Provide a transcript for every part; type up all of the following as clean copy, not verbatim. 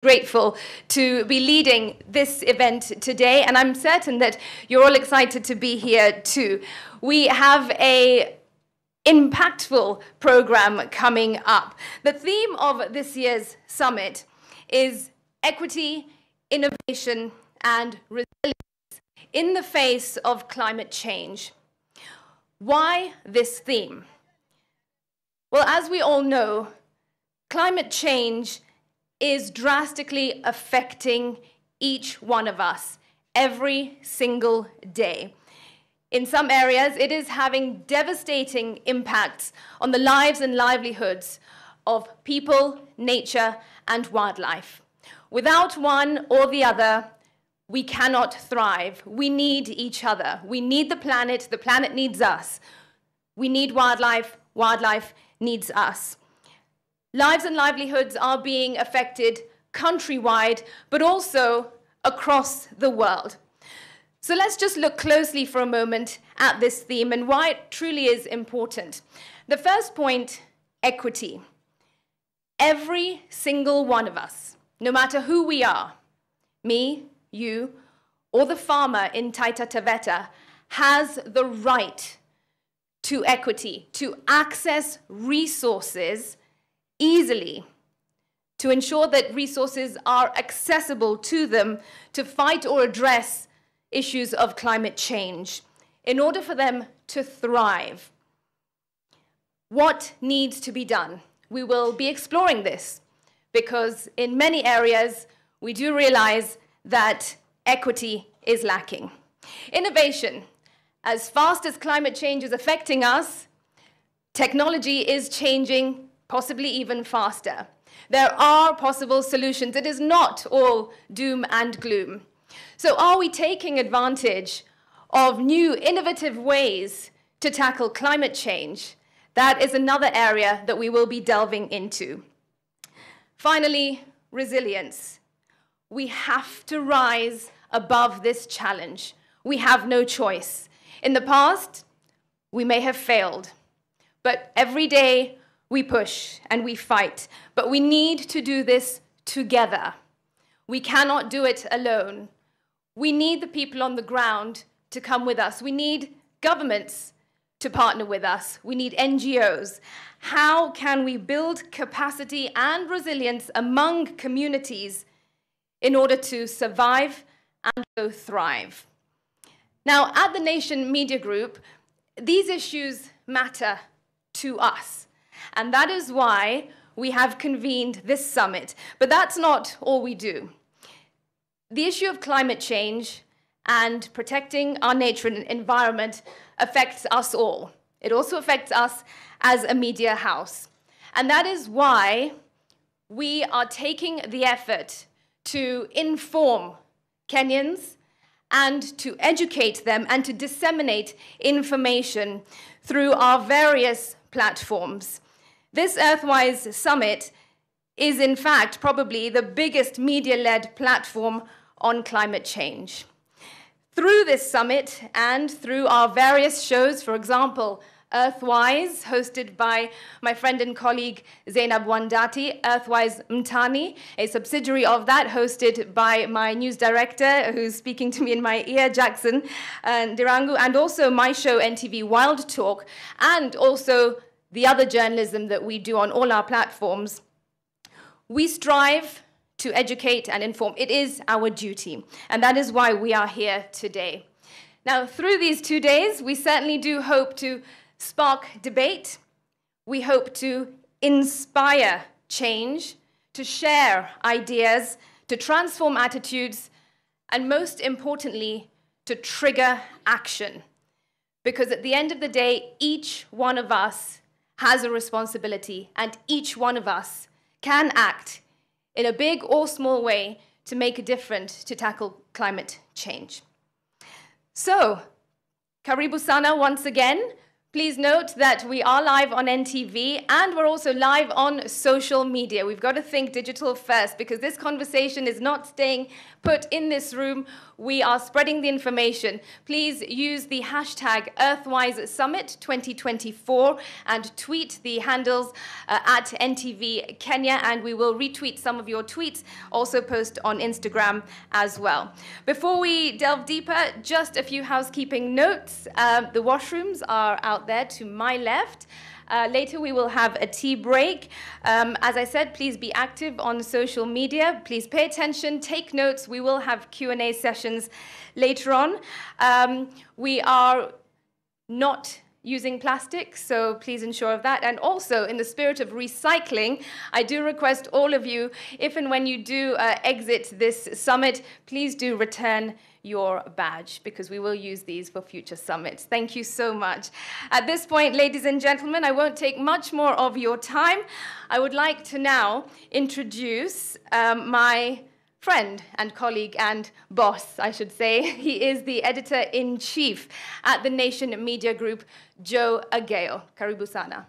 grateful to be leading this event today, and I'm certain that you're all excited to be here too. We have an impactful program coming up. The theme of this year's summit is equity, innovation, and resilience in the face of climate change. Why this theme? Well, as we all know, climate change is drastically affecting each one of us every single day. In some areas, it is having devastating impacts on the lives and livelihoods of people, nature, and wildlife. Without one or the other, we cannot thrive. We need each other. We need the planet needs us. We need wildlife, wildlife needs us. Lives and livelihoods are being affected countrywide, but also across the world. So let's just look closely for a moment at this theme and why it truly is important. The first point, equity. Every single one of us, no matter who we are, me, you, or the farmer in Taita Taveta, has the right to equity, to access resources easily, to ensure that resources are accessible to them to fight or address issues of climate change in order for them to thrive. What needs to be done? We will be exploring this because in many areas we do realize that equity is lacking. Innovation. As fast as climate change is affecting us, technology is changing possibly even faster. There are possible solutions. It is not all doom and gloom. So are we taking advantage of new innovative ways to tackle climate change? That is another area that we will be delving into. Finally, resilience. We have to rise above this challenge. We have no choice. In the past, we may have failed, but every day we push and we fight, but we need to do this together. We cannot do it alone. We need the people on the ground to come with us. We need governments to partner with us. We need NGOs. How can we build capacity and resilience among communities in order to survive and thrive? Now, at the Nation Media Group, these issues matter to us. And that is why we have convened this summit. But that's not all we do. The issue of climate change and protecting our nature and environment affects us all. It also affects us as a media house. And that is why we are taking the effort to inform Kenyans and to educate them and to disseminate information through our various platforms. This Earthwise Summit is, in fact, probably the biggest media-led platform on climate change. Through this summit and through our various shows, for example, Earthwise, hosted by my friend and colleague Zainab Wandati, Earthwise Mtani, a subsidiary of that, hosted by my news director, who's speaking to me in my ear, Jackson Dirangu, and also my show, NTV Wild Talk, and also the other journalism that we do on all our platforms. We strive to educate and inform. It is our duty, and that is why we are here today. Now, through these 2 days, we certainly do hope to spark debate. We hope to inspire change, to share ideas, to transform attitudes, and most importantly, to trigger action. Because at the end of the day, each one of us has a responsibility, and each one of us can act in a big or small way to make a difference to tackle climate change. So, karibu sana once again. Please note that we are live on NTV and we're also live on social media. We've got to think digital first because this conversation is not staying put in this room. We are spreading the information. Please use the hashtag Earthwise Summit 2024 and tweet the handles at NTV Kenya, and we will retweet some of your tweets, also post on Instagram as well. Before we delve deeper, just a few housekeeping notes. The washrooms are out there to my left. Later we will have a tea break. As I said, please be active on social media. Please pay attention, take notes. We will have Q&A sessions later on. We are not using plastic, so please ensure of that. And also, in the spirit of recycling, I do request all of you, if and when you do exit this summit, please do return your badge, because we will use these for future summits. Thank you so much. At this point, ladies and gentlemen, I won't take much more of your time. I would like to now introduce my friend and colleague and boss, I should say. He is the editor-in-chief at the Nation Media Group, Joe Ageo. Karibu sana.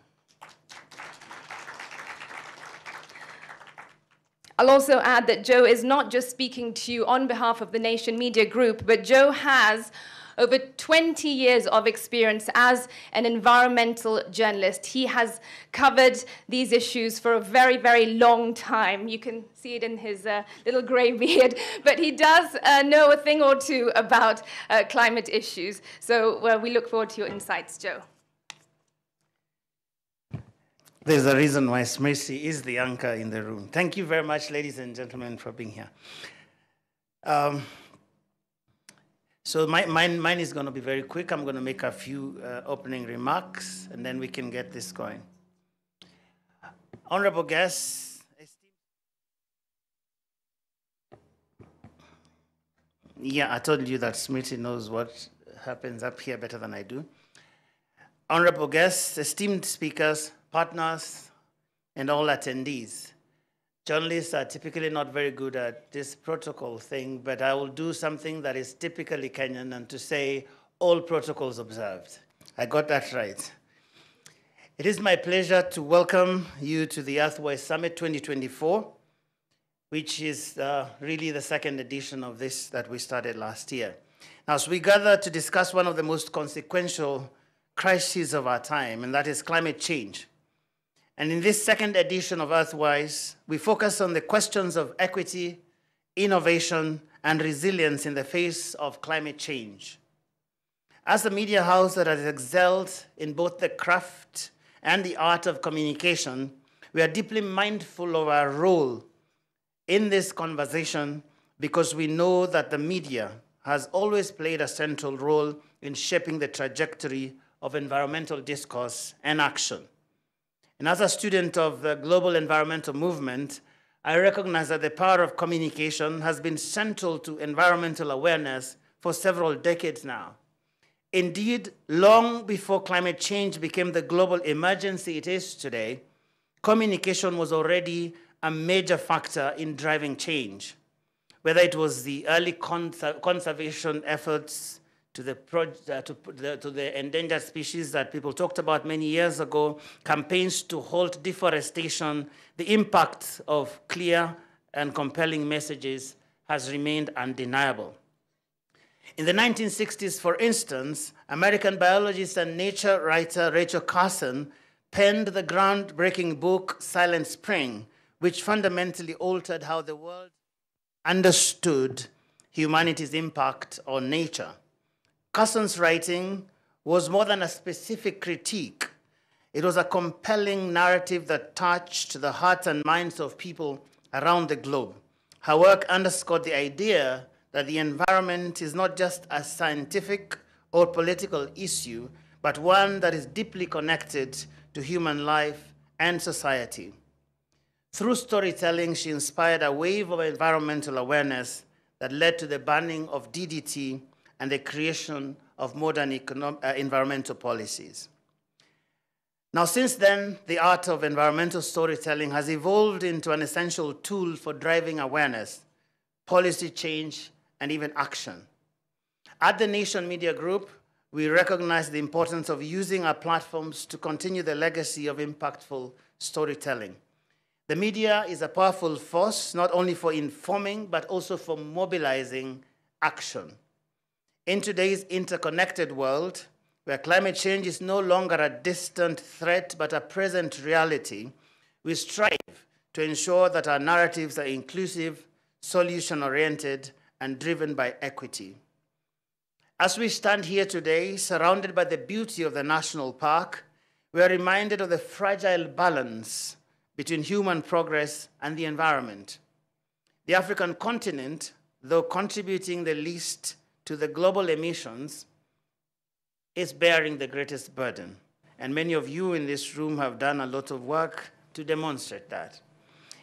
I'll also add that Joe is not just speaking to you on behalf of the Nation Media Group, but Joe has over 20 years of experience as an environmental journalist. He has covered these issues for a very, very long time. You can see it in his little gray beard, but he does know a thing or two about climate issues. So we look forward to your insights, Joe. There's a reason why Smriti is the anchor in the room. Thank you very much, ladies and gentlemen, for being here. So mine is going to be very quick. I'm going to make a few opening remarks, and then we can get this going. Honorable guests, I told you that Smriti knows what happens up here better than I do. Honorable guests, esteemed speakers, partners, and all attendees. Journalists are typically not very good at this protocol thing, but I will do something that is typically Kenyan and to say all protocols observed. I got that right. It is my pleasure to welcome you to the Earthwise Summit 2024, which is really the second edition of this that we started last year. Now, as we gather to discuss one of the most consequential crises of our time, and that is climate change. And in this second edition of Earthwise, we focus on the questions of equity, innovation, and resilience in the face of climate change. As a media house that has excelled in both the craft and the art of communication, we are deeply mindful of our role in this conversation because we know that the media has always played a central role in shaping the trajectory of environmental discourse and action. And as a student of the global environmental movement, I recognize that the power of communication has been central to environmental awareness for several decades now. Indeed, long before climate change became the global emergency it is today, communication was already a major factor in driving change. Whether it was the early conservation efforts to the endangered species that people talked about many years ago, campaigns to halt deforestation, the impact of clear and compelling messages has remained undeniable. In the 1960s, for instance, American biologist and nature writer Rachel Carson penned the groundbreaking book Silent Spring, which fundamentally altered how the world understood humanity's impact on nature. Carson's writing was more than a specific critique. It was a compelling narrative that touched the hearts and minds of people around the globe. Her work underscored the idea that the environment is not just a scientific or political issue, but one that is deeply connected to human life and society. Through storytelling, she inspired a wave of environmental awareness that led to the banning of DDT and the creation of modern environmental policies. Now, since then, the art of environmental storytelling has evolved into an essential tool for driving awareness, policy change, and even action. At the Nation Media Group, we recognize the importance of using our platforms to continue the legacy of impactful storytelling. The media is a powerful force, not only for informing, but also for mobilizing action. In today's interconnected world, where climate change is no longer a distant threat, but a present reality, we strive to ensure that our narratives are inclusive, solution-oriented, and driven by equity. As we stand here today, surrounded by the beauty of the national park, we are reminded of the fragile balance between human progress and the environment. The African continent, though contributing the least to the global emissions, is bearing the greatest burden. And many of you in this room have done a lot of work to demonstrate that.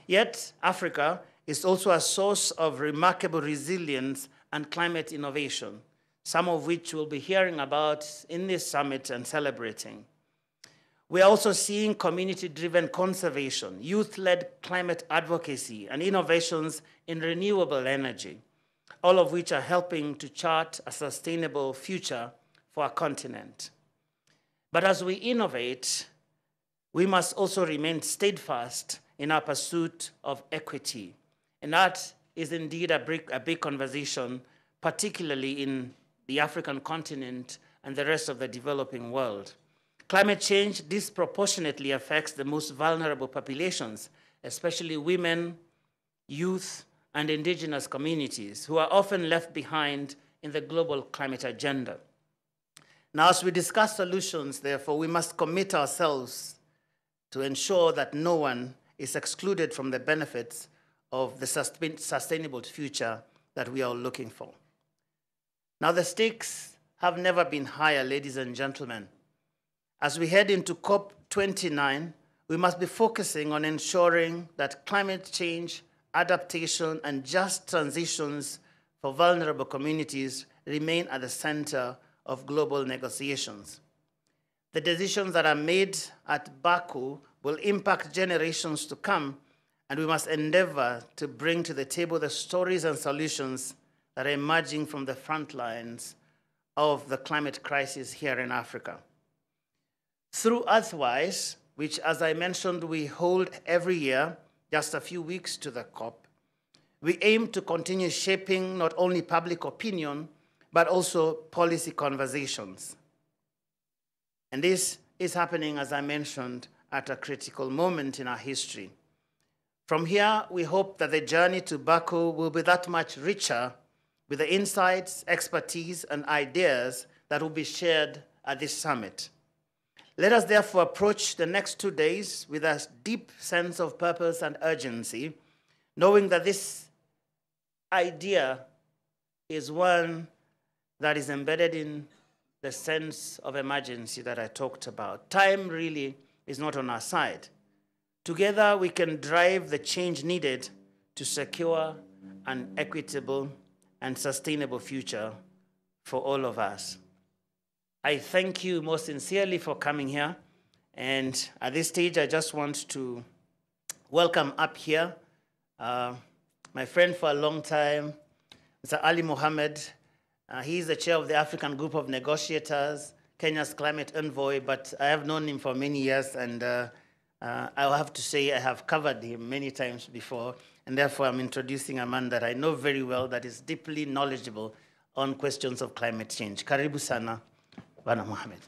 Yet, Africa is also a source of remarkable resilience and climate innovation, some of which we'll be hearing about in this summit and celebrating. We are also seeing community-driven conservation, youth-led climate advocacy, and innovations in renewable energy, all of which are helping to chart a sustainable future for our continent. But as we innovate, we must also remain steadfast in our pursuit of equity. And that is indeed a big conversation, particularly in the African continent and the rest of the developing world. Climate change disproportionately affects the most vulnerable populations, especially women, youth, and indigenous communities, who are often left behind in the global climate agenda. Now, as we discuss solutions, therefore, we must commit ourselves to ensure that no one is excluded from the benefits of the sustainable future that we are looking for. Now, the stakes have never been higher, ladies and gentlemen. As we head into COP29, we must be focusing on ensuring that climate change, adaptation, and just transitions for vulnerable communities remain at the center of global negotiations. The decisions that are made at Baku will impact generations to come, and we must endeavor to bring to the table the stories and solutions that are emerging from the front lines of the climate crisis here in Africa. Through Earthwise, which, as I mentioned, we hold every year, just a few weeks to the COP, we aim to continue shaping not only public opinion, but also policy conversations. And this is happening, as I mentioned, at a critical moment in our history. From here, we hope that the journey to Baku will be that much richer with the insights, expertise, and ideas that will be shared at this summit. Let us therefore approach the next 2 days with a deep sense of purpose and urgency, knowing that this idea is one that is embedded in the sense of emergency that I talked about. Time really is not on our side. Together, we can drive the change needed to secure an equitable and sustainable future for all of us. I thank you most sincerely for coming here. And at this stage, I just want to welcome up here my friend for a long time, Mr. Ali Mohammed. He is the chair of the African Group of Negotiators, Kenya's climate envoy, but I have known him for many years, and I'll have to say I have covered him many times before, and therefore I'm introducing a man that I know very well that is deeply knowledgeable on questions of climate change. Karibu sana, Bwana Mohammed.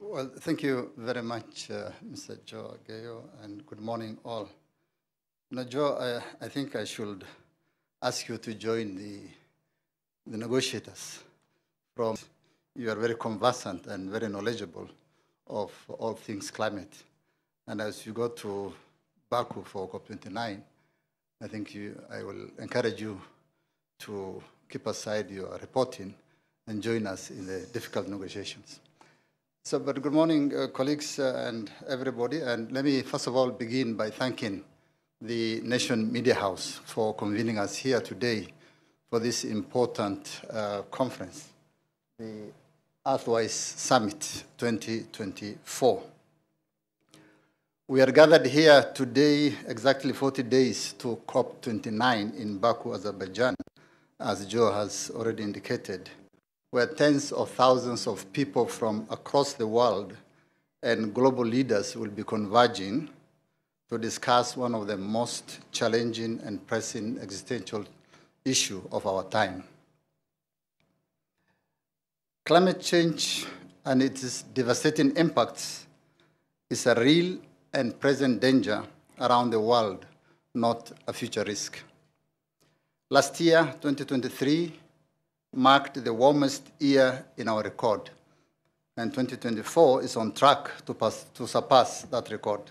Well, thank you very much, Mr. Joe Gayo, and good morning, all. Now, Joe, I think I should ask you to join the negotiators. You are very conversant and very knowledgeable of all things climate. And as you go to Baku for COP29, I think I will encourage you to keep aside your reporting and join us in the difficult negotiations. So, but good morning, colleagues and everybody. And let me first of all begin by thanking the Nation Media House for convening us here today for this important conference, the Earthwise Summit 2024. We are gathered here today exactly 40 days to COP29 in Baku, Azerbaijan, as Joe has already indicated, where tens of thousands of people from across the world and global leaders will be converging to discuss one of the most challenging and pressing existential issues of our time. Climate change and its devastating impacts is a real and present danger around the world, not a future risk. Last year, 2023, marked the warmest year in our record, and 2024 is on track to surpass that record.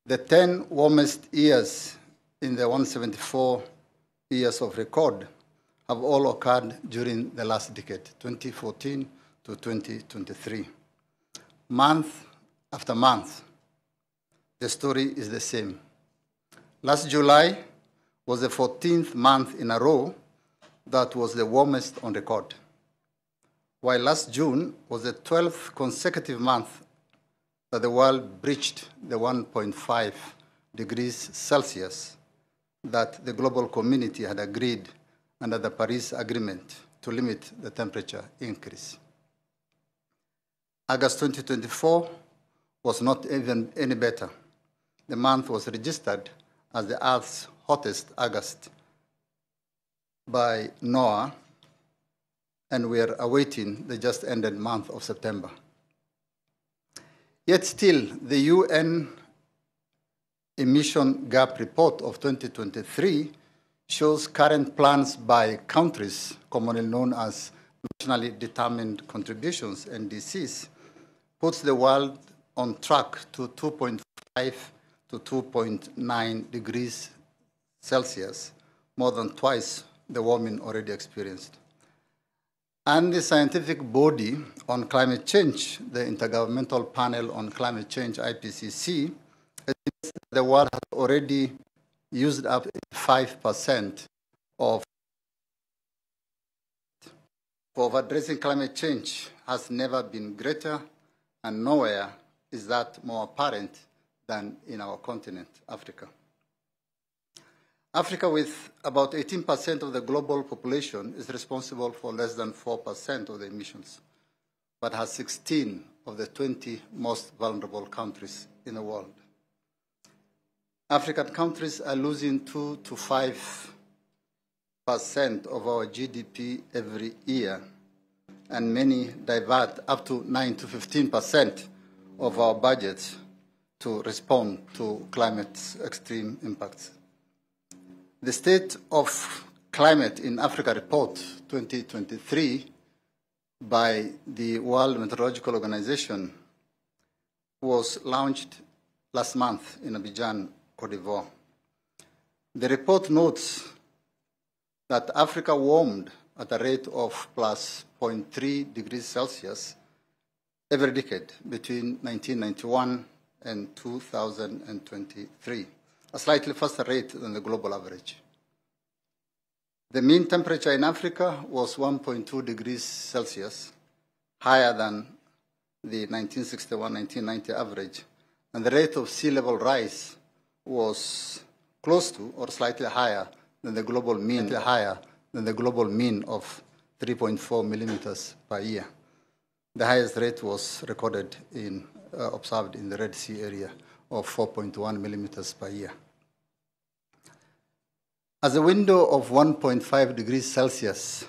The 10 warmest years in the 174 years of record have all occurred during the last decade, 2014 to 2023. Month after month, the story is the same. Last July was the 14th month in a row that was the warmest on record, while last June was the 12th consecutive month that the world breached the 1.5 degrees Celsius that the global community had agreed under the Paris Agreement to limit the temperature increase. August 2024 was not even any better. The month was registered as the Earth's hottest August by NOAA, and we are awaiting the just ended month of September. Yet still, the UN Emission Gap Report of 2023 shows current plans by countries, commonly known as nationally determined contributions, NDCs, puts the world on track to 2.5 to 2.9 degrees Celsius, more than twice the warming already experienced. And the scientific body on climate change, the Intergovernmental Panel on Climate Change, IPCC, estimates that the world has already used up 5% of for addressing climate change has never been greater, and nowhere is that more apparent than in our continent, Africa. Africa, with about 18% of the global population, is responsible for less than 4% of the emissions, but has 16 of the 20 most vulnerable countries in the world. African countries are losing 2 to 5% of our GDP every year, and many divert up to 9 to 15% of our budgets to respond to climate's extreme impacts. The State of Climate in Africa Report 2023 by the World Meteorological Organization was launched last month in Abidjan, Cote d'Ivoire. The report notes that Africa warmed at a rate of plus 0.3 degrees Celsius every decade between 1991 and 2023, a slightly faster rate than the global average. The mean temperature in Africa was 1.2 degrees Celsius, higher than the 1961-1990 average, and the rate of sea level rise was close to or slightly higher than the global mean, of 3.4 millimeters per year. The highest rate was recorded observed in the Red Sea area of 4.1 millimeters per year. As a window of 1.5 degrees Celsius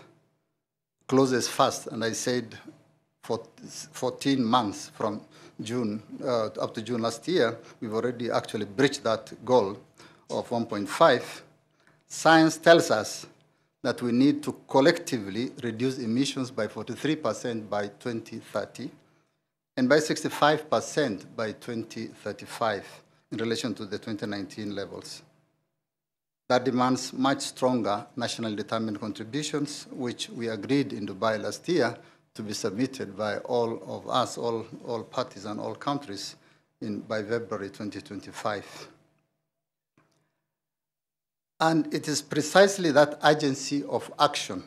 closes fast, and I said 14 months from June up to June last year, we've already actually breached that goal of 1.5. Science tells us that we need to collectively reduce emissions by 43% by 2030 and by 65% by 2035 in relation to the 2019 levels. That demands much stronger nationally determined contributions, which we agreed in Dubai last year to be submitted by all of us, all parties and all countries by February 2025. And it is precisely that urgency of action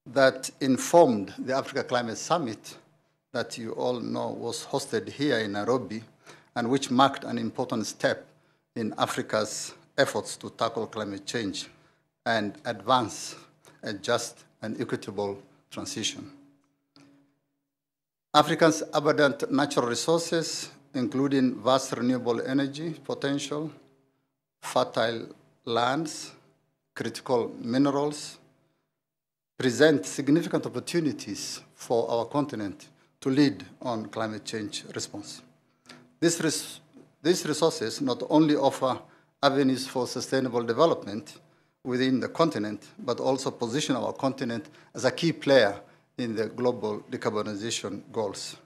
that informed the Africa Climate Summit that you all know was hosted here in Nairobi and which marked an important step in Africa's efforts to tackle climate change and advance a just and equitable transition. Africa's abundant natural resources, including vast renewable energy potential, fertile lands, critical minerals, present significant opportunities for our continent to lead on climate change response. These resources not only offer avenues for sustainable development within the continent, but also position our continent as a key player in the global decarbonization goals.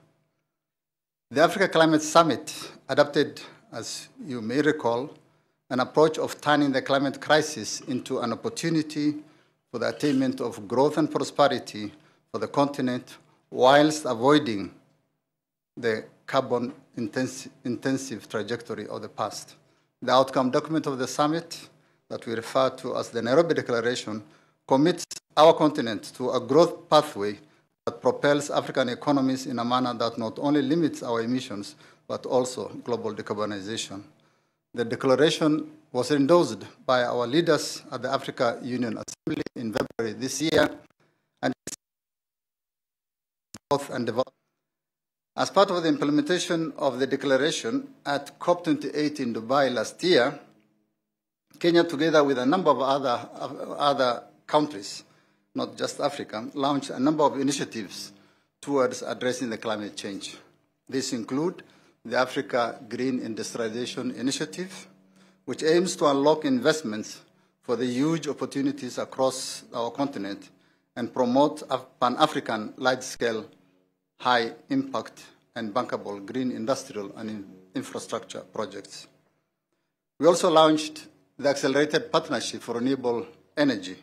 The Africa Climate Summit adopted, as you may recall, an approach of turning the climate crisis into an opportunity for the attainment of growth and prosperity for the continent, whilst avoiding the carbon-intensive trajectory of the past. The outcome document of the summit, that we refer to as the Nairobi Declaration, commits our continent to a growth pathway that propels African economies in a manner that not only limits our emissions, but also global decarbonization. The declaration was endorsed by our leaders at the Africa Union Assembly in February this year, and growth and development. As part of the implementation of the declaration at COP28 in Dubai last year, Kenya, together with a number of other countries, not just Africa, launched a number of initiatives towards addressing the climate change. These include the Africa Green Industrialization Initiative, which aims to unlock investments for the huge opportunities across our continent and promote Pan-African large-scale, high-impact and bankable green industrial and infrastructure projects. We also launched the Accelerated Partnership for Renewable Energy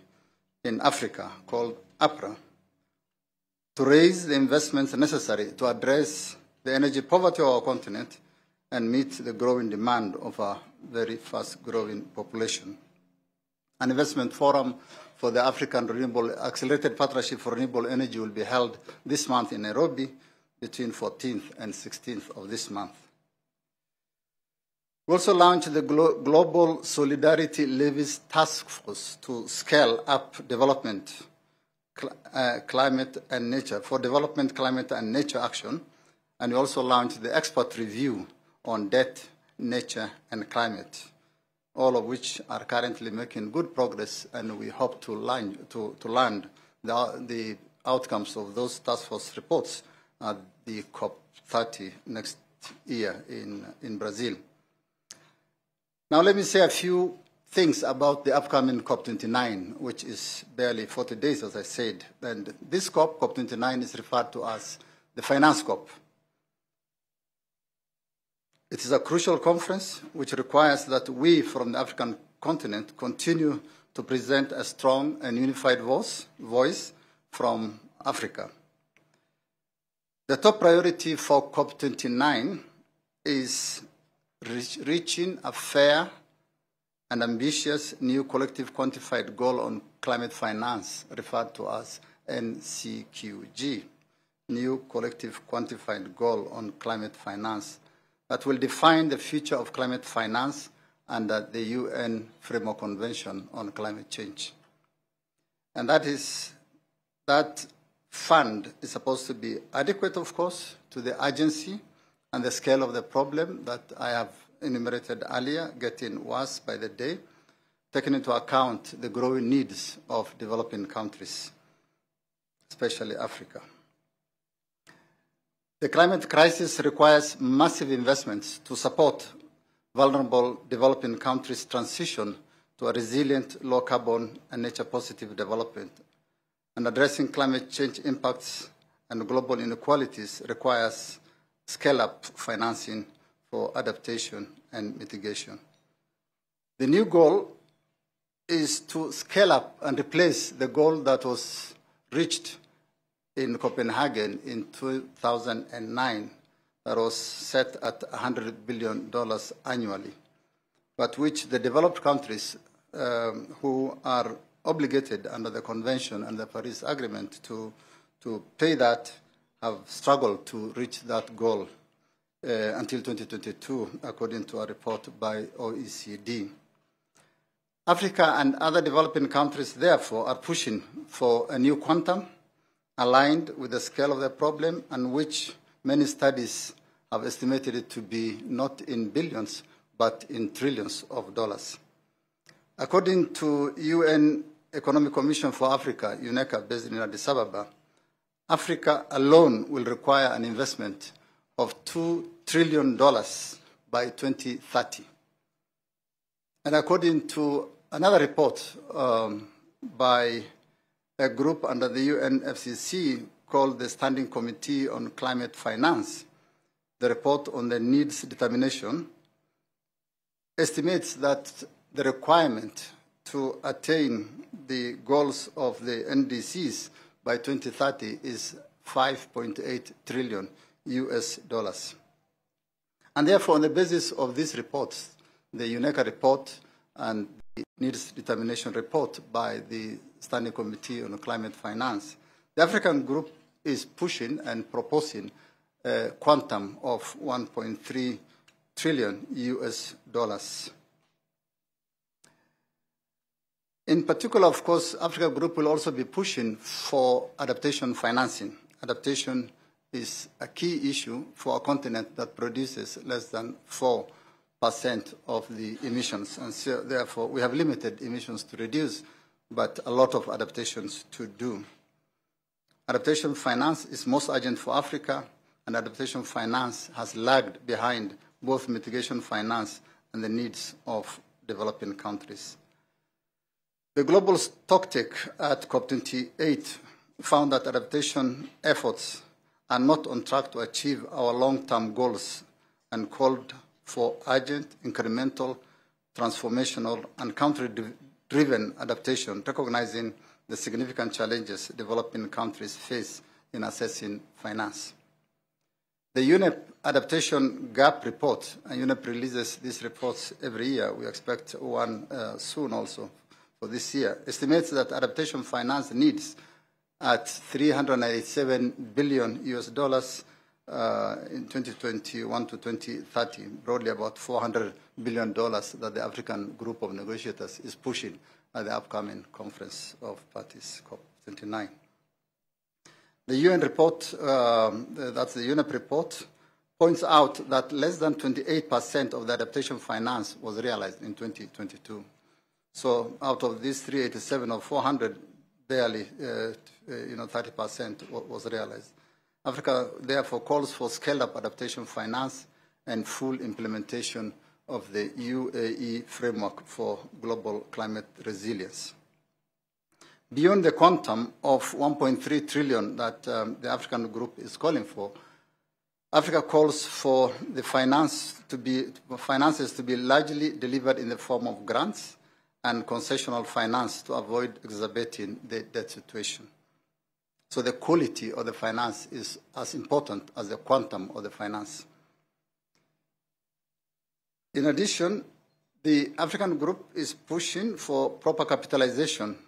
in Africa, called APRA, to raise the investments necessary to address the energy poverty of our continent and meet the growing demand of our very fast-growing population. An investment forum for the African Accelerated Partnership for Renewable Energy will be held this month in Nairobi between 14th and 16th of this month. We also launched the Global Solidarity Levies Task Force to scale up development, climate and nature, for development, climate and nature action. And we also launched the expert review on debt, nature and climate, all of which are currently making good progress, and we hope to land the outcomes of those task force reports at the COP30 next year in Brazil. Now let me say a few things about the upcoming COP29, which is barely 40 days, as I said. And this COP29, is referred to as the Finance COP. It is a crucial conference which requires that we from the African continent continue to present a strong and unified voice from Africa. The top priority for COP29 is reaching a fair and ambitious new collective quantified goal on climate finance, referred to as NCQG, new collective quantified goal on climate finance, that will define the future of climate finance under the UN Framework Convention on Climate Change. And that fund is supposed to be adequate, of course, to the urgency and the scale of the problem that I have enumerated earlier, getting worse by the day, taking into account the growing needs of developing countries, especially Africa. The climate crisis requires massive investments to support vulnerable developing countries' transition to a resilient, low-carbon and nature-positive development. And addressing climate change impacts and global inequalities requires scale-up financing for adaptation and mitigation. The new goal is to scale up and replace the goal that was reached in Copenhagen in 2009, that was set at $100 billion annually, but which the developed countries who are obligated under the Convention and the Paris Agreement to pay that have struggled to reach that goal. until 2022, according to a report by OECD. Africa and other developing countries, therefore, are pushing for a new quantum aligned with the scale of the problem, and which many studies have estimated it to be not in billions, but in trillions of dollars. According to UN Economic Commission for Africa, UNECA, based in Addis Ababa, Africa alone will require an investment of $2 trillion by 2030. And according to another report by a group under the UNFCCC called the Standing Committee on Climate Finance, the report on the needs determination estimates that the requirement to attain the goals of the NDCs by 2030 is $5.8 trillion US dollars. And therefore, on the basis of these reports, the UNECA report and the needs determination report by the Standing Committee on Climate Finance, the African group is pushing and proposing a quantum of 1.3 trillion US dollars. In particular, of course, Africa Group will also be pushing for adaptation financing. Adaptation is a key issue for a continent that produces less than 4% of the emissions. And so, therefore, we have limited emissions to reduce, but a lot of adaptations to do. Adaptation finance is most urgent for Africa, and adaptation finance has lagged behind both mitigation finance and the needs of developing countries. The global stocktake at COP28 found that adaptation efforts are not on track to achieve our long-term goals and called for urgent, incremental, transformational, and country-driven adaptation, recognizing the significant challenges developing countries face in assessing finance. The UNEP Adaptation Gap Report, and UNEP releases these reports every year, we expect one soon also for this year, estimates that adaptation finance needs at 387 billion US dollars in 2021 to 2030, broadly about $400 billion that the African group of negotiators is pushing at the upcoming Conference of Parties, COP29. The UN report, that's the UNEP report, points out that less than 28% of the adaptation finance was realized in 2022. So out of these 387 or 400, barely 30% was realized. Africa therefore calls for scaled-up adaptation finance and full implementation of the UAE framework for global climate resilience. Beyond the quantum of 1.3 trillion that the African group is calling for, Africa calls for the finances to be largely delivered in the form of grants and concessional finance to avoid exacerbating the debt situation. So the quality of the finance is as important as the quantum of the finance. In addition, the African group is pushing for proper capitalization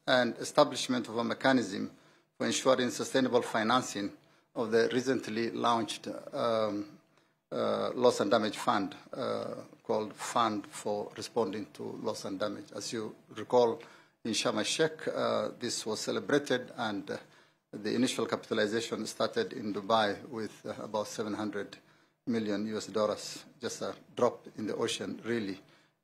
and establishment of a mechanism for ensuring sustainable financing of the recently launched loss and damage fund called Fund for Responding to Loss and Damage. As you recall, in Sharm el-Sheikh, this was celebrated, and the initial capitalization started in Dubai with about 700 million US dollars, just a drop in the ocean, really,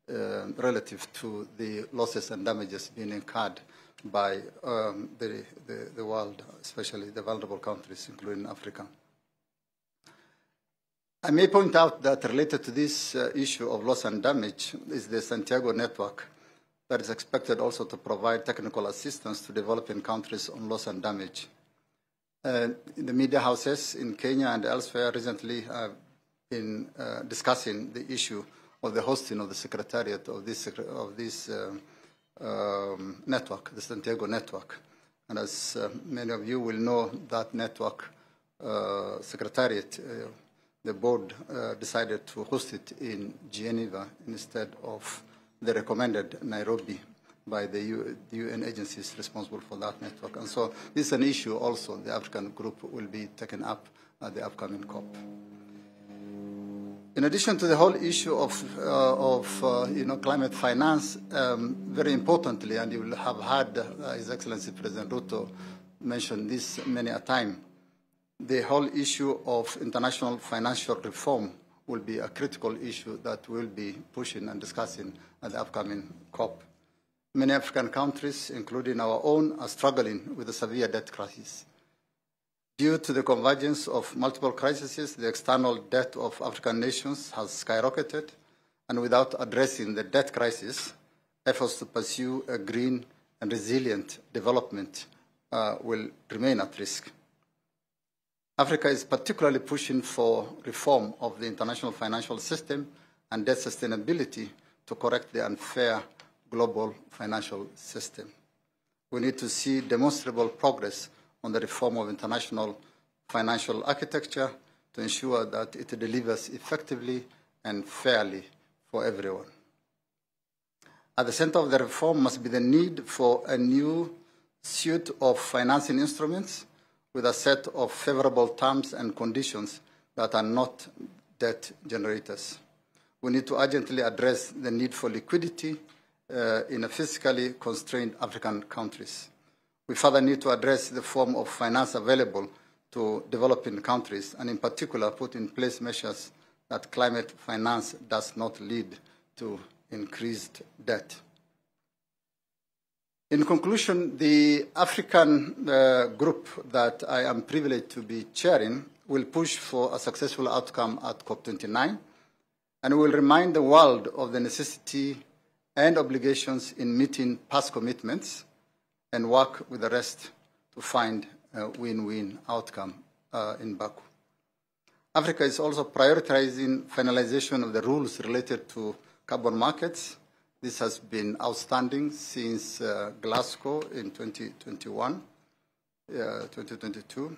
relative to the losses and damages being incurred by the world, especially the vulnerable countries, including Africa. I may point out that related to this issue of loss and damage is the Santiago network that is expected also to provide technical assistance to developing countries on loss and damage. In the media houses in Kenya and elsewhere recently have been discussing the issue of the hosting of the secretariat of this network, the Santiago network. And as many of you will know, that network secretariat, the board decided to host it in Geneva instead of the recommended Nairobi by the UN agencies responsible for that network. And so this is an issue also the African group will be taken up at the upcoming COP. In addition to the whole issue of climate finance, very importantly, and you will have heard His Excellency President Ruto mention this many a time, the whole issue of international financial reform will be a critical issue that we'll be pushing and discussing at the upcoming COP. Many African countries, including our own, are struggling with a severe debt crisis. Due to the convergence of multiple crises, the external debt of African nations has skyrocketed, and without addressing the debt crisis, efforts to pursue a green and resilient development will remain at risk. Africa is particularly pushing for reform of the international financial system and debt sustainability to correct the unfair global financial system. We need to see demonstrable progress on the reform of international financial architecture to ensure that it delivers effectively and fairly for everyone. At the center of the reform must be the need for a new suite of financing instruments with a set of favorable terms and conditions that are not debt generators. We need to urgently address the need for liquidity in a fiscally constrained African countries. We further need to address the form of finance available to developing countries, and in particular put in place measures that climate finance does not lead to increased debt. In conclusion, the African group that I am privileged to be chairing will push for a successful outcome at COP29, and will remind the world of the necessity and obligations in meeting past commitments and work with the rest to find a win-win outcome in Baku. Africa is also prioritizing finalization of the rules related to carbon markets. This has been outstanding since Glasgow in 2022.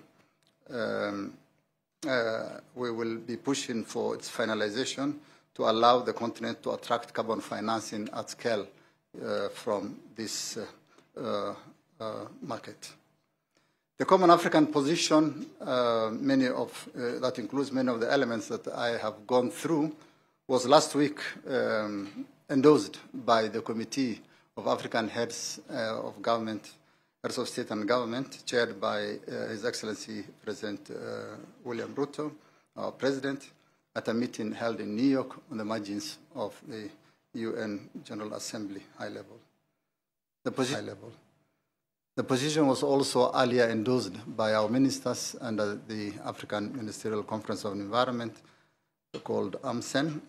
We will be pushing for its finalization to allow the continent to attract carbon financing at scale from this market. The Common African Position, that includes many of the elements that I have gone through, was last week endorsed by the Committee of African Heads of Government, Heads of State and Government, chaired by His Excellency President William Ruto, our President, at a meeting held in New York on the margins of the UN General Assembly, high level. The position was also earlier endorsed by our ministers under the African Ministerial Conference on Environment, called AMSEN,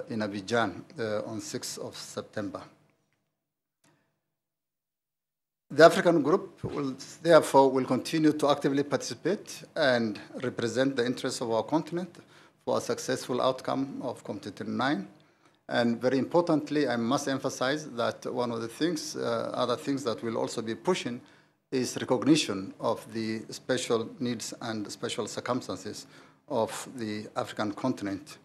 in Abidjan on 6th of September. The African group will continue to actively participate and represent the interests of our continent for a successful outcome of COP29. And very importantly, I must emphasize that one of the things, other things that we'll also be pushing is recognition of the special needs and special circumstances of the African continent,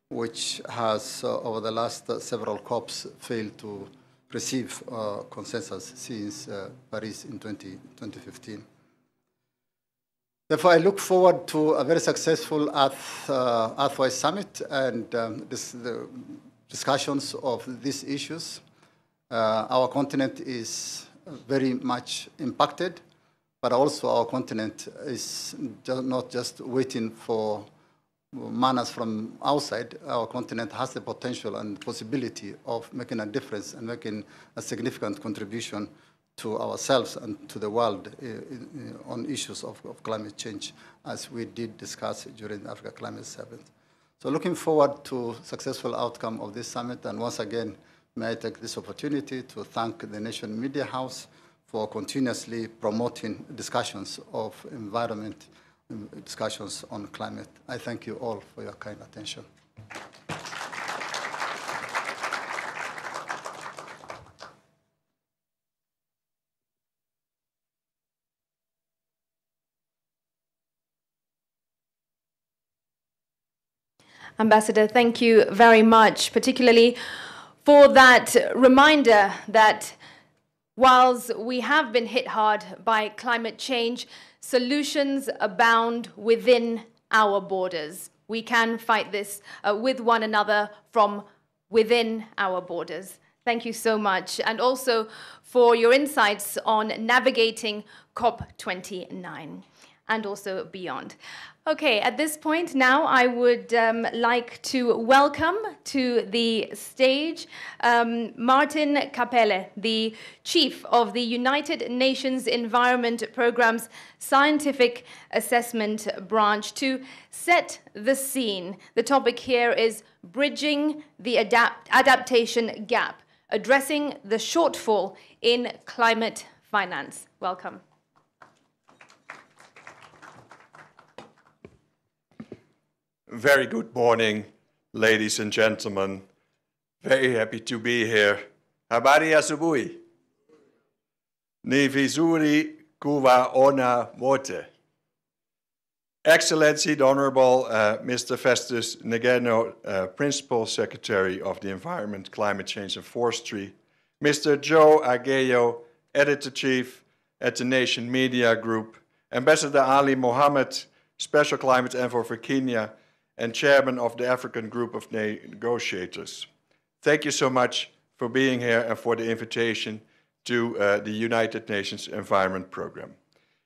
which has, over the last several COPs, failed to receive consensus since Paris in 2015. Therefore, I look forward to a very successful Earthwise Summit and the discussions of these issues. Our continent is very much impacted, but also our continent is not just waiting for manners from outside. Our continent has the potential and possibility of making a difference and making a significant contribution to ourselves and to the world on issues of climate change, as we did discuss during the Africa Climate Summit. So looking forward to successful outcome of this summit, and once again, may I take this opportunity to thank the Nation Media House for continuously promoting discussions of environment, discussions on climate. I thank you all for your kind attention. Ambassador, thank you very much, particularly for that reminder that whilst we have been hit hard by climate change, solutions abound within our borders. we can fight this with one another from within our borders. Thank you so much, and also for your insights on navigating COP29 and also beyond. Okay, at this point now I would like to welcome to the stage Martin Capelle, the Chief of the United Nations Environment Programme's Scientific Assessment Branch, to set the scene. The topic here is Bridging the Adaptation Gap, addressing the shortfall in climate finance. Welcome. Very good morning, ladies and gentlemen. Very happy to be here. Habari asubuhi. Ni vizuri kuwa ona wote. Excellency, the Honorable Mr. Festus Negeno, Principal Secretary of the Environment, Climate Change and Forestry, Mr. Joe Aguayo, Editor-Chief at the Nation Media Group, Ambassador Ali Mohammed, Special Climate Envoy for Kenya, and Chairman of the African Group of Negotiators. Thank you so much for being here and for the invitation to the United Nations Environment Programme.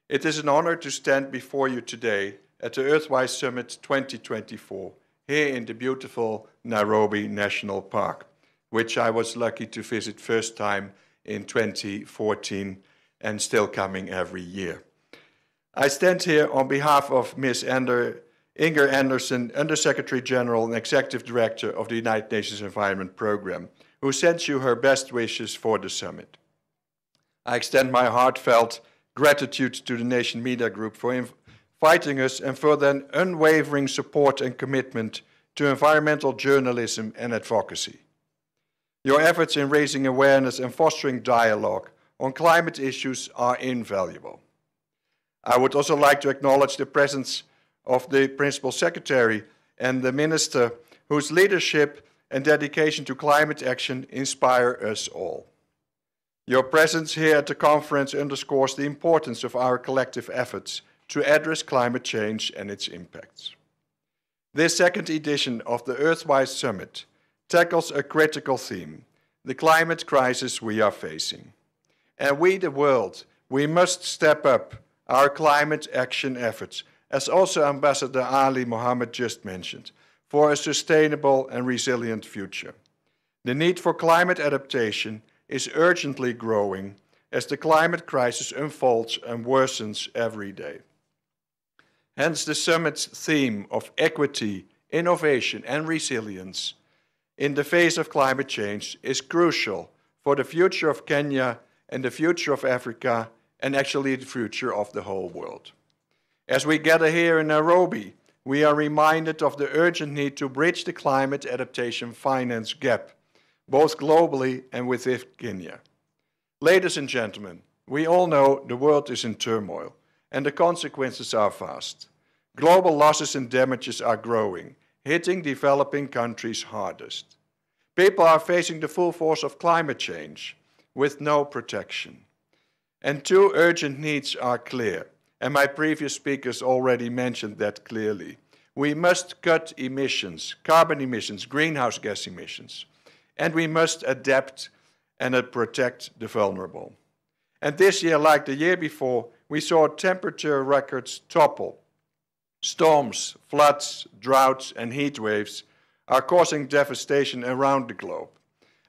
It is an honor to stand before you today at the Earthwise Summit 2024 here in the beautiful Nairobi National Park, which I was lucky to visit first time in 2014 and still coming every year. I stand here on behalf of Ms. Inger Anderson, Undersecretary General and Executive Director of the United Nations Environment Programme, who sends you her best wishes for the summit. I extend my heartfelt gratitude to the Nation Media Group for inviting us and for their unwavering support and commitment to environmental journalism and advocacy. Your efforts in raising awareness and fostering dialogue on climate issues are invaluable. I would also like to acknowledge the presence of the Principal Secretary and the Minister, whose leadership and dedication to climate action inspire us all. Your presence here at the conference underscores the importance of our collective efforts to address climate change and its impacts. This second edition of the Earthwise Summit tackles a critical theme, the climate crisis we are facing. And we, the world, we must step up our climate action efforts, as also Ambassador Ali Mohammed just mentioned, for a sustainable and resilient future. The need for climate adaptation is urgently growing as the climate crisis unfolds and worsens every day. Hence, the summit's theme of equity, innovation, and resilience in the face of climate change is crucial for the future of Kenya and the future of Africa, and actually the future of the whole world. As we gather here in Nairobi, we are reminded of the urgent need to bridge the climate adaptation finance gap, both globally and within Kenya. Ladies and gentlemen, we all know the world is in turmoil, and the consequences are vast. Global losses and damages are growing, hitting developing countries hardest. People are facing the full force of climate change with no protection. And two urgent needs are clear, and my previous speakers already mentioned that clearly. We must cut emissions, carbon emissions, greenhouse gas emissions, and we must adapt and protect the vulnerable. And this year, like the year before, we saw temperature records topple. Storms, floods, droughts, and heat waves are causing devastation around the globe.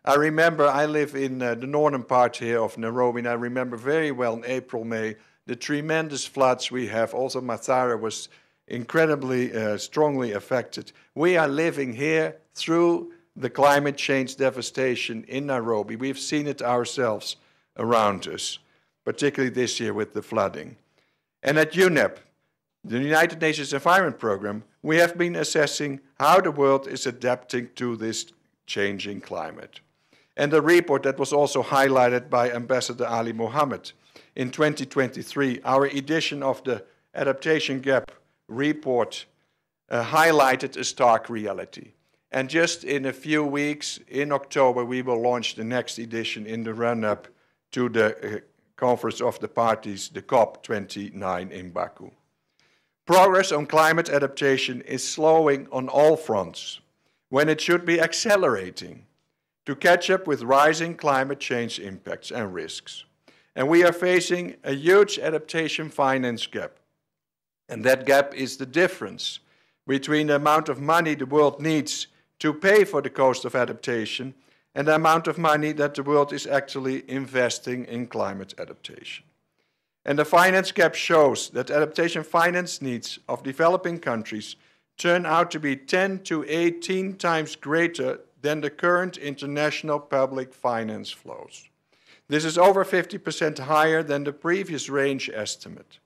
I remember, I live in the northern part here of Nairobi, and I remember very well in April, May, the tremendous floods we have. Also, Mathare was incredibly strongly affected. We are living here through the climate change devastation in Nairobi. We've seen it ourselves around us, particularly this year with the flooding. And at UNEP, the United Nations Environment Programme, we have been assessing how the world is adapting to this changing climate. And the report that was also highlighted by Ambassador Ali Mohammed in 2023, our edition of the Adaptation Gap report highlighted a stark reality. And just in a few weeks, in October, we will launch the next edition in the run-up to the Conference of the Parties, the COP29 in Baku. Progress on climate adaptation is slowing on all fronts, when it should be accelerating to catch up with rising climate change impacts and risks. And we are facing a huge adaptation finance gap. And that gap is the difference between the amount of money the world needs to pay for the cost of adaptation and the amount of money that the world is actually investing in climate adaptation. And the finance gap shows that adaptation finance needs of developing countries turn out to be 10 to 18 times greater than the current international public finance flows. This is over 50% higher than the previous range estimate.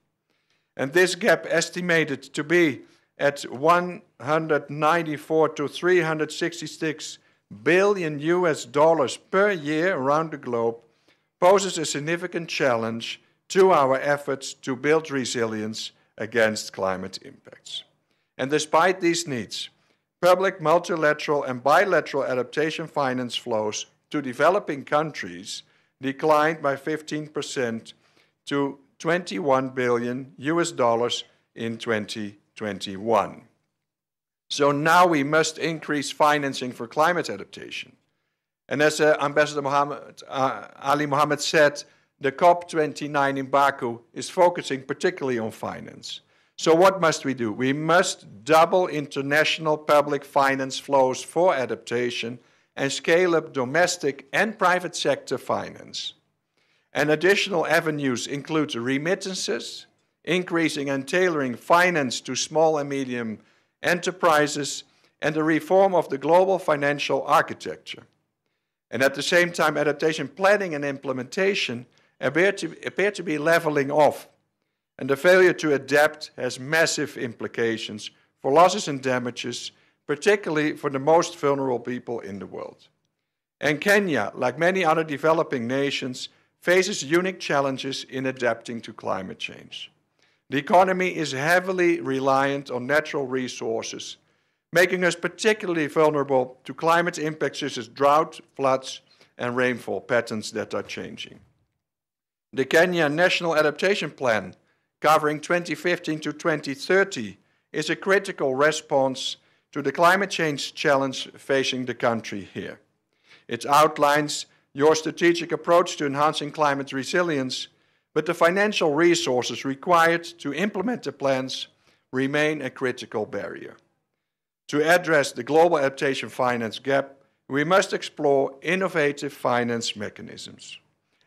And this gap, estimated to be at 194 to 366 billion US dollars per year around the globe, poses a significant challenge to our efforts to build resilience against climate impacts. And despite these needs, public, multilateral and bilateral adaptation finance flows to developing countries declined by 15% to 21 billion US dollars in 2021. So now we must increase financing for climate adaptation. And as Ambassador Ali Mohammed said, the COP29 in Baku is focusing particularly on finance. So what must we do? We must double international public finance flows for adaptation and scale up domestic and private sector finance. And additional avenues include remittances, increasing and tailoring finance to small and medium enterprises, and the reform of the global financial architecture. And at the same time, adaptation planning and implementation appear to be leveling off. And the failure to adapt has massive implications for losses and damages, particularly for the most vulnerable people in the world. And Kenya, like many other developing nations, faces unique challenges in adapting to climate change. The economy is heavily reliant on natural resources, making us particularly vulnerable to climate impacts such as drought, floods, and rainfall patterns that are changing. The Kenya National Adaptation Plan, covering 2015 to 2030, is a critical response to the climate change challenge facing the country here. It outlines your strategic approach to enhancing climate resilience, but the financial resources required to implement the plans remain a critical barrier. To address the global adaptation finance gap, we must explore innovative finance mechanisms.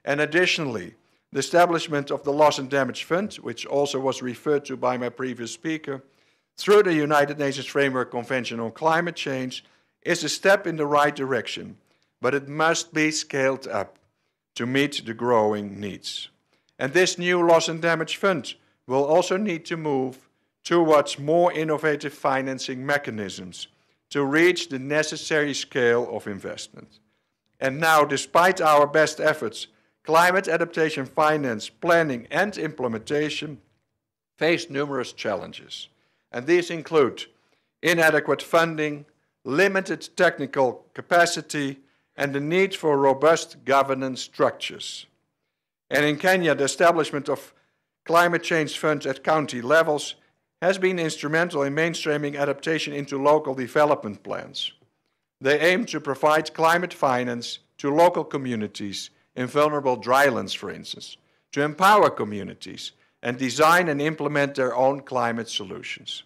And additionally, the establishment of the Loss and Damage Fund, which also was referred to by my previous speaker, through the United Nations Framework Convention on Climate Change, is a step in the right direction, but it must be scaled up to meet the growing needs. And this new Loss and Damage Fund will also need to move towards more innovative financing mechanisms to reach the necessary scale of investment. And now, despite our best efforts, climate adaptation finance, planning and implementation face numerous challenges. And these include inadequate funding, limited technical capacity, and the need for robust governance structures. And in Kenya, the establishment of climate change funds at county levels has been instrumental in mainstreaming adaptation into local development plans. They aim to provide climate finance to local communities in vulnerable drylands, for instance, to empower communities and design and implement their own climate solutions.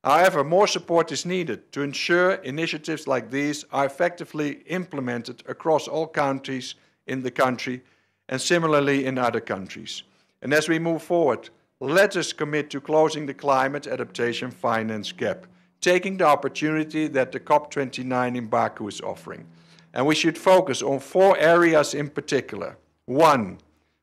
However, more support is needed to ensure initiatives like these are effectively implemented across all counties in the country and similarly in other countries. And as we move forward, let us commit to closing the climate adaptation finance gap, taking the opportunity that the COP29 in Baku is offering. And we should focus on 4 areas in particular. 1,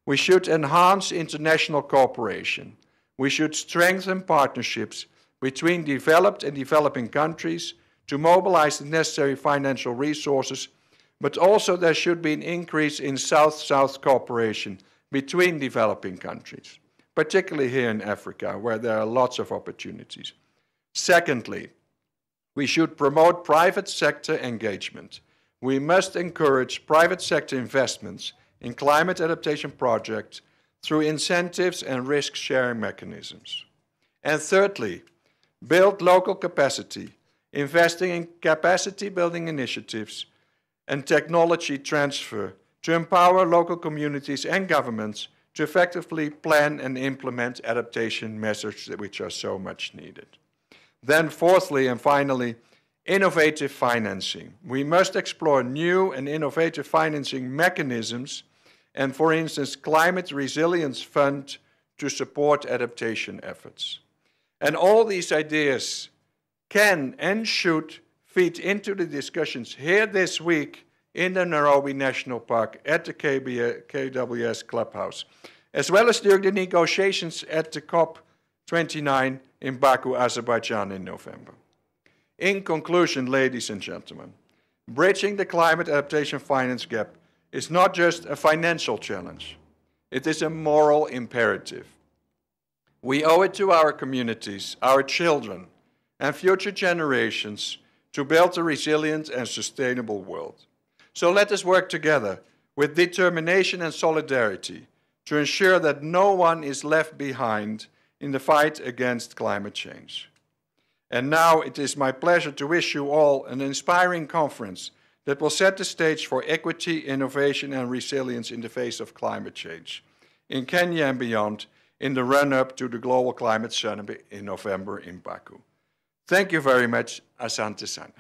we should enhance international cooperation. We should strengthen partnerships between developed and developing countries to mobilize the necessary financial resources, but also there should be an increase in South-South cooperation between developing countries, particularly here in Africa, where there are lots of opportunities. Secondly, we should promote private sector engagement. We must encourage private sector investments in climate adaptation projects through incentives and risk-sharing mechanisms. And thirdly, build local capacity, investing in capacity building initiatives and technology transfer to empower local communities and governments to effectively plan and implement adaptation measures which are so much needed. Then fourthly and finally, innovative financing. We must explore new and innovative financing mechanisms and, for instance, Climate Resilience Fund to support adaptation efforts. And all these ideas can and should feed into the discussions here this week in the Nairobi National Park at the KWS Clubhouse, as well as during the negotiations at the COP29 in Baku, Azerbaijan in November. In conclusion, ladies and gentlemen, bridging the climate adaptation finance gap is not just a financial challenge, it is a moral imperative. We owe it to our communities, our children, and future generations to build a resilient and sustainable world. So let us work together with determination and solidarity to ensure that no one is left behind in the fight against climate change. And now it is my pleasure to wish you all an inspiring conference that will set the stage for equity, innovation, and resilience in the face of climate change in Kenya and beyond in the run-up to the Global Climate Summit in November in Baku. Thank you very much. Asante sana.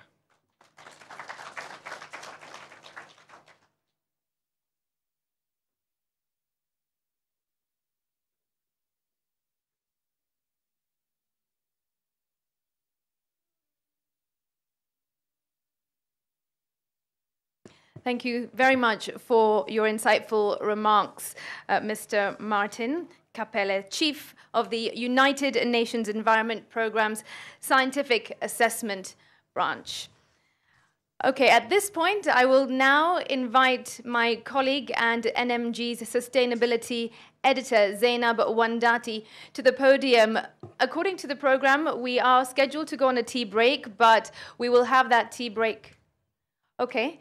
Thank you very much for your insightful remarks, Mr. Martin Capelle, Chief of the United Nations Environment Programme's Scientific Assessment Branch. Okay, at this point, I will now invite my colleague and NMG's Sustainability Editor, Zainab Wandati, to the podium. According to the programme, we are scheduled to go on a tea break, but we will have that tea break. Okay.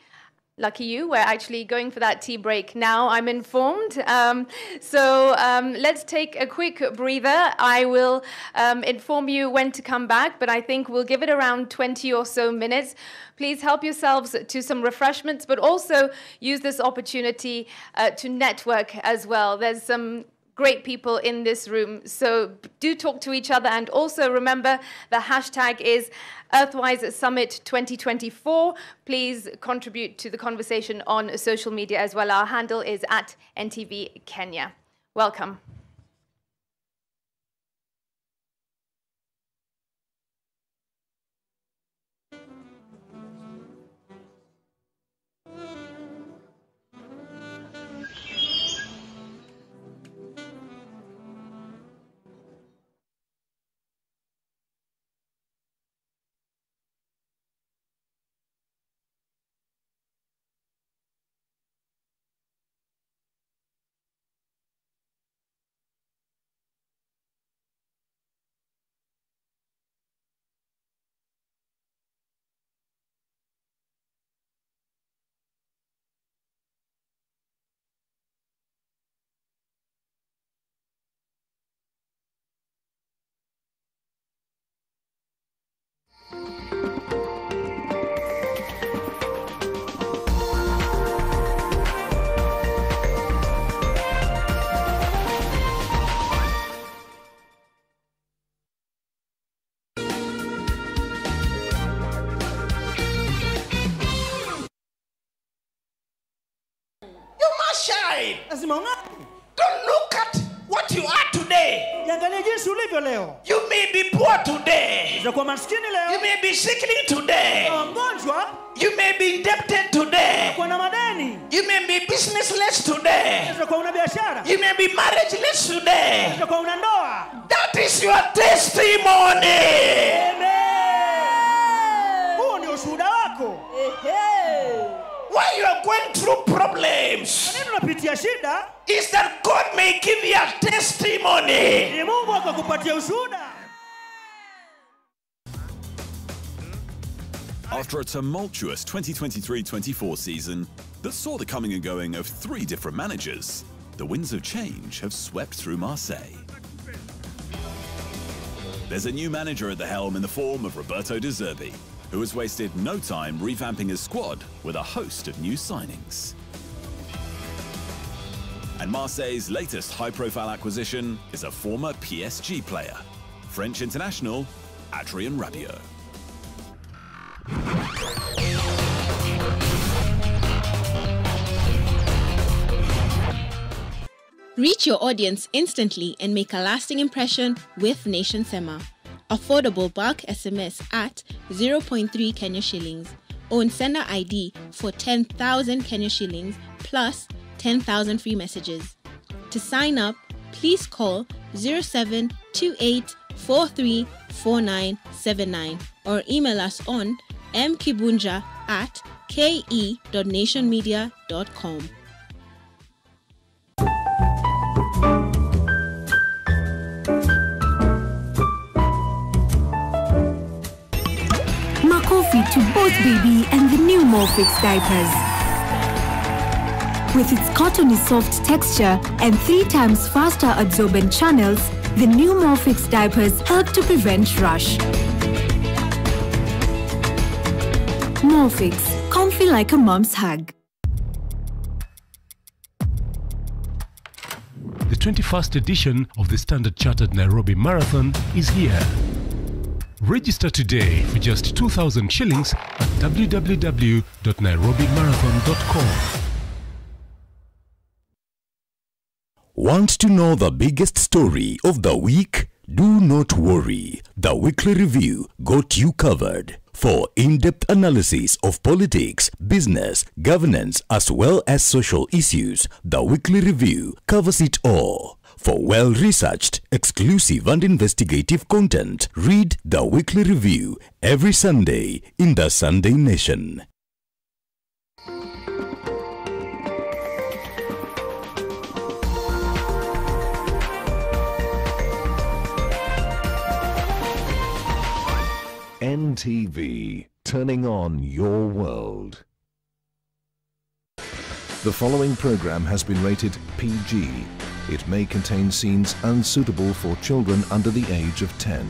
Lucky you, we're actually going for that tea break now, I'm informed. Let's take a quick breather. I will inform you when to come back, but I think we'll give it around 20 or so minutes. Please help yourselves to some refreshments, but also use this opportunity to network as well. There's some great people in this room, so do talk to each other, and also remember the hashtag is Earthwise Summit 2024. Please contribute to the conversation on social media as well. Our handle is @NTV Kenya. Welcome. Don't look at what you are today. You may be poor today. You may be sickly today. You may be indebted today. You may be businessless today. You may be marriageless today. That is your testimony. Why you are going through problems is that God may give you a testimony. After a tumultuous 2023-24 season that saw the coming and going of 3 different managers, the winds of change have swept through Marseille. There's a new manager at the helm in the form of Roberto De Zerbi, who has wasted no time revamping his squad with a host of new signings. And Marseille's latest high-profile acquisition is a former PSG player, French international Adrien Rabiot. Reach your audience instantly and make a lasting impression with Nation Sema. Affordable bulk SMS at 0.3 Kenya shillings. Own sender ID for 10,000 Kenya shillings plus 10,000 free messages. To sign up, please call 0728434979 or email us on mkibunja@ke.nationmedia.com. Coffee to both baby and the new Morphix diapers. With its cottony soft texture and 3 times faster absorbent channels, the new Morphix diapers help to prevent rash. Morphix, comfy like a mom's hug. The 21st edition of the Standard Chartered Nairobi Marathon is here. Register today for just 2,000 shillings at www.nairobimarathon.com. Want to know the biggest story of the week? Do not worry. The Weekly Review got you covered. For in-depth analysis of politics, business, governance, as well as social issues, the Weekly Review covers it all. For well-researched, exclusive and investigative content, read the Weekly Review every Sunday in the Sunday Nation. NTV, turning on your world. The following program has been rated PG. It may contain scenes unsuitable for children under the age of 10.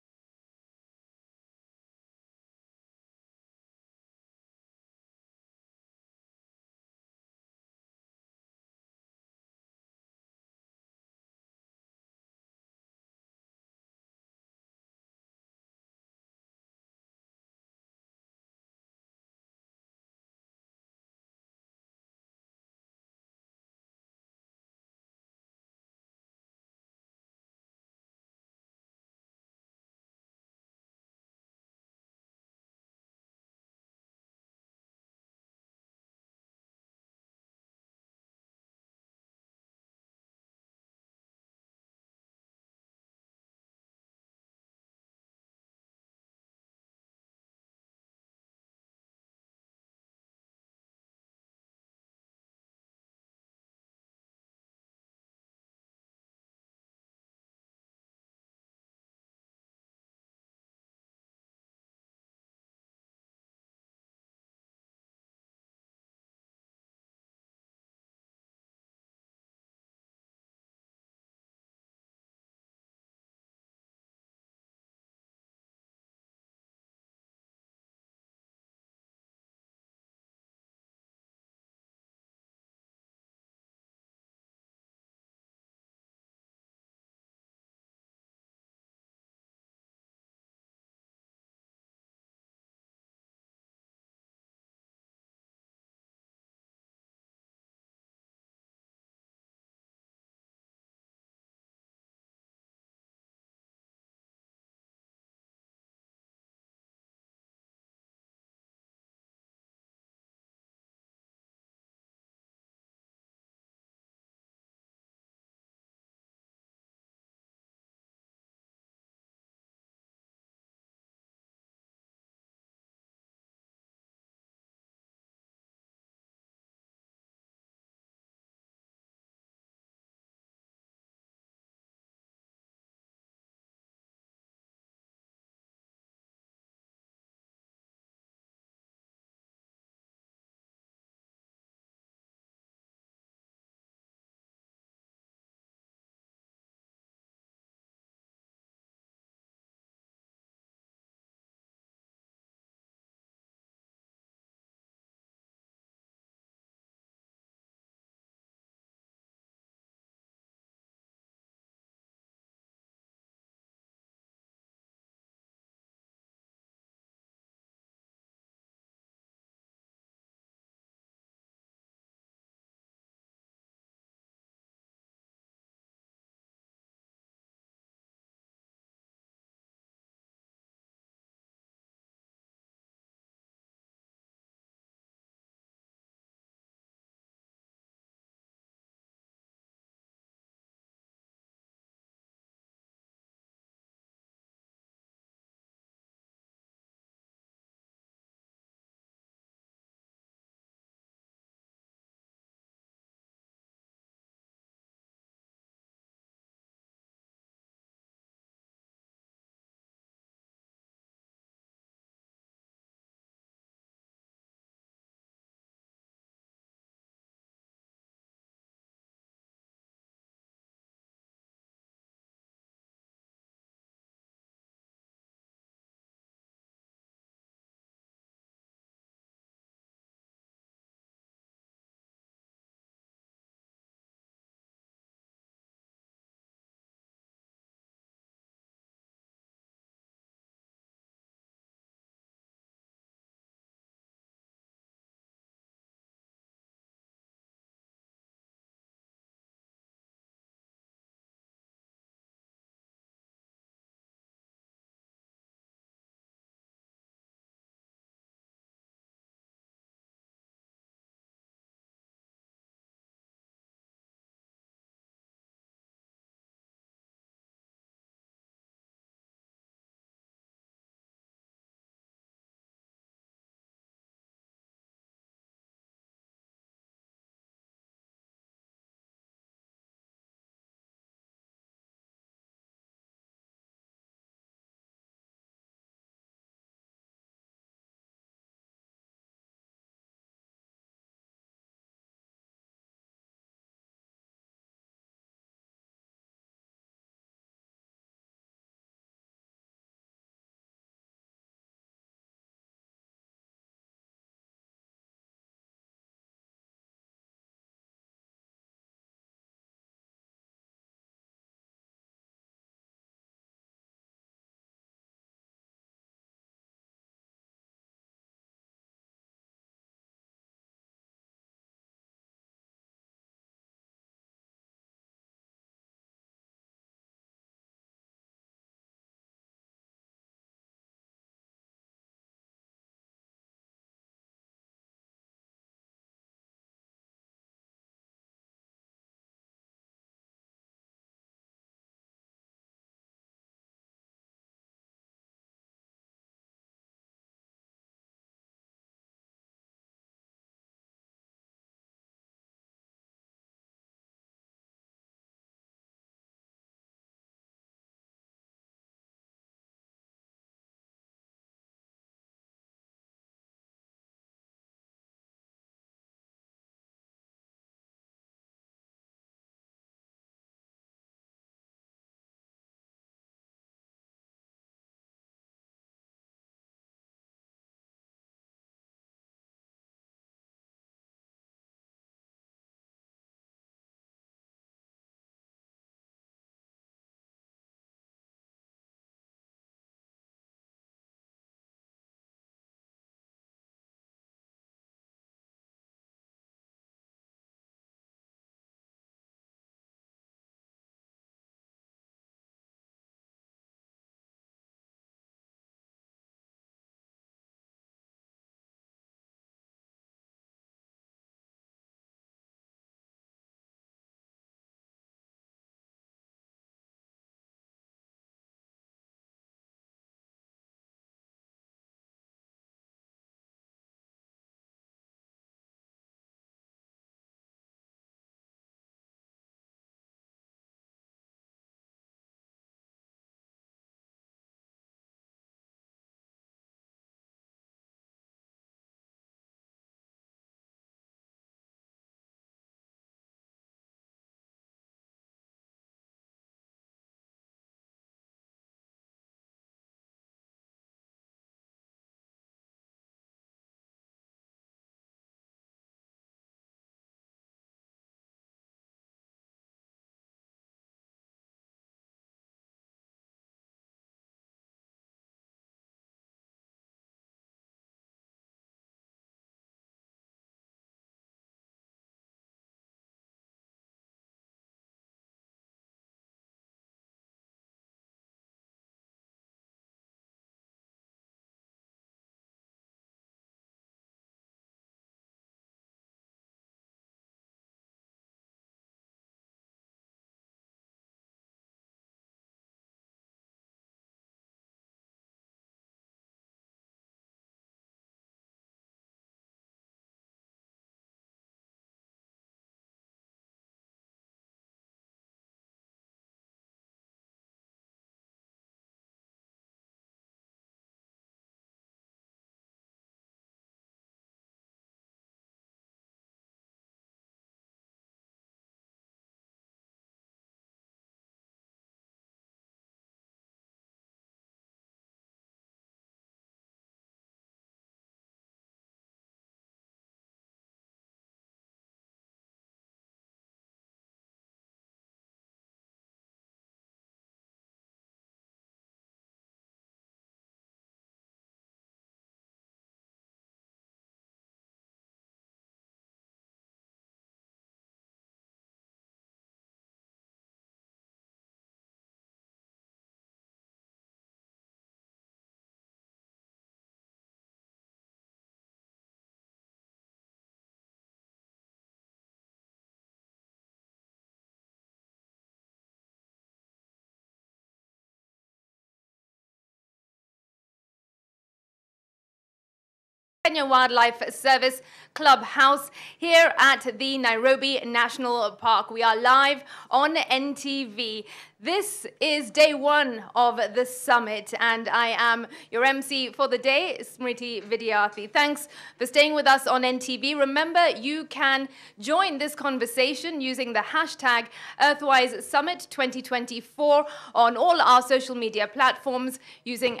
Kenya Wildlife Service Clubhouse here at the Nairobi National Park. We are live on NTV. This is day one of the summit, and I am your MC for the day, Smriti Vidyarthi. Thanks for staying with us on NTV. Remember, you can join this conversation using the hashtag Earthwise Summit 2024 on all our social media platforms using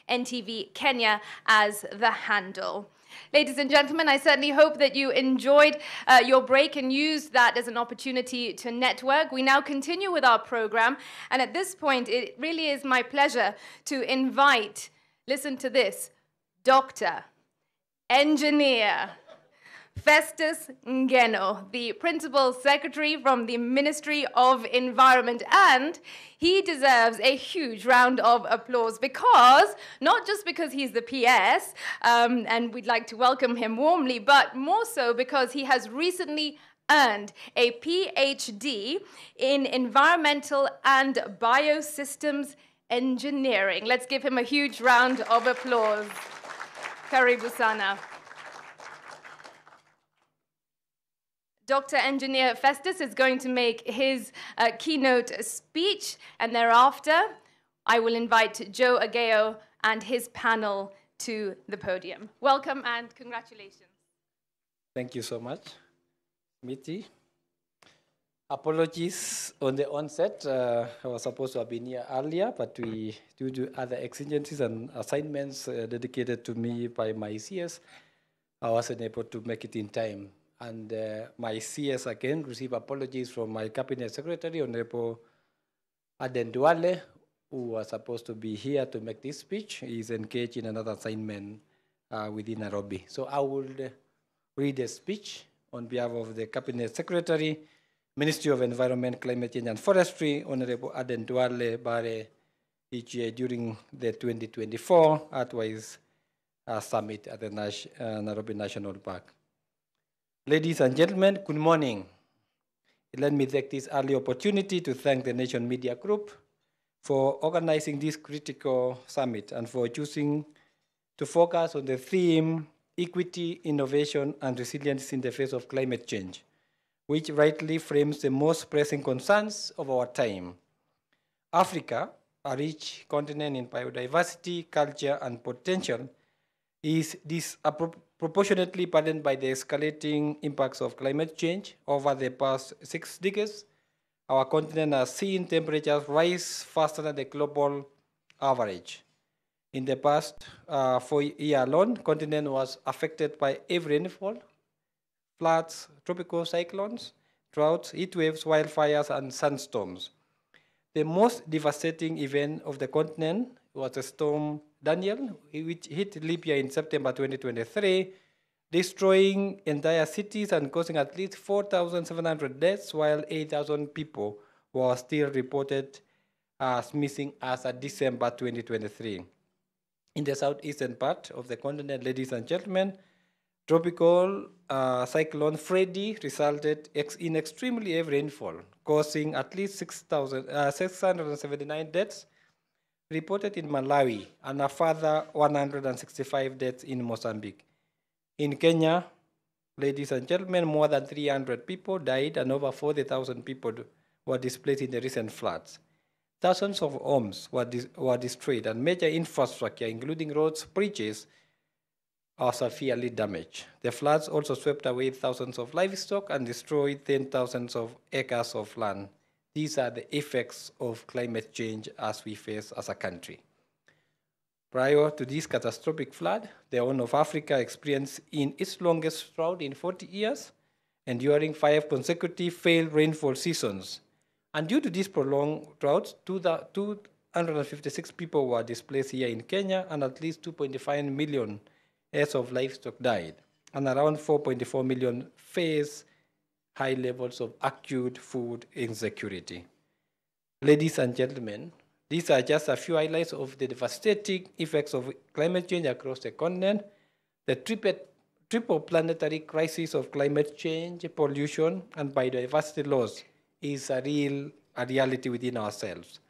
@NTV Kenya as the handle. Ladies and gentlemen, I certainly hope that you enjoyed your break and used that as an opportunity to network. We now continue with our program, and at this point, it really is my pleasure to invite, listen to this, Dr. Engineer Festus Ngeno, the Principal Secretary from the Ministry of Environment, and he deserves a huge round of applause because, not just because he's the PS, and we'd like to welcome him warmly, but more so because he has recently earned a PhD in Environmental and Biosystems Engineering. Let's give him a huge round of applause. Karibu sana. Dr. Engineer Festus is going to make his keynote speech, and thereafter, I will invite Joe Ageo and his panel to the podium. Welcome and congratulations. Thank you so much, Miti. Apologies on the onset. I was supposed to have been here earlier, but due to other exigencies and assignments dedicated to me by my CS, I wasn't able to make it in time. And my CS again receive apologies from my Cabinet Secretary, Honorable Aden Duale, who was supposed to be here to make this speech. He is engaged in another assignment within Nairobi. So I will read a speech on behalf of the Cabinet Secretary, Ministry of Environment, Climate Change and Forestry, Honorable Aden Duale Bare, EGA, during the 2024 Earthwise Summit at the Nairobi National Park. Ladies and gentlemen, good morning. Let me take this early opportunity to thank the Nation Media Group for organizing this critical summit and for choosing to focus on the theme, equity, innovation, and resilience in the face of climate change, which rightly frames the most pressing concerns of our time. Africa, a rich continent in biodiversity, culture, and potential, is disproportionately burdened by the escalating impacts of climate change. Over the past 6 decades, our continent has seen temperatures rise faster than the global average. In the past 4 years alone, the continent was affected by heavy rainfall, floods, tropical cyclones, droughts, heat waves, wildfires, and sandstorms. The most devastating event of the continent was the storm Daniel, which hit Libya in September 2023, destroying entire cities and causing at least 4,700 deaths, while 8,000 people were still reported as missing as of December 2023. In the southeastern part of the continent, ladies and gentlemen, tropical cyclone Freddy resulted in extremely heavy rainfall, causing at least 679 deaths reported in Malawi, and a further 165 deaths in Mozambique. In Kenya, ladies and gentlemen, more than 300 people died and over 40,000 people were displaced in the recent floods. Thousands of homes were destroyed, and major infrastructure, including roads, bridges, are severely damaged. The floods also swept away thousands of livestock and destroyed 10,000 of acres of land. These are the effects of climate change as we face as a country. Prior to this catastrophic flood, the Horn of Africa experienced in its longest drought in 40 years, enduring 5 consecutive failed rainfall seasons. And due to this prolonged drought, 256 people were displaced here in Kenya, and at least 2.5 million heads of livestock died, and around 4.4 million face high levels of acute food insecurity. Ladies and gentlemen, these are just a few highlights of the devastating effects of climate change across the continent. The triple planetary crisis of climate change, pollution, and biodiversity loss is a reality within ourselves.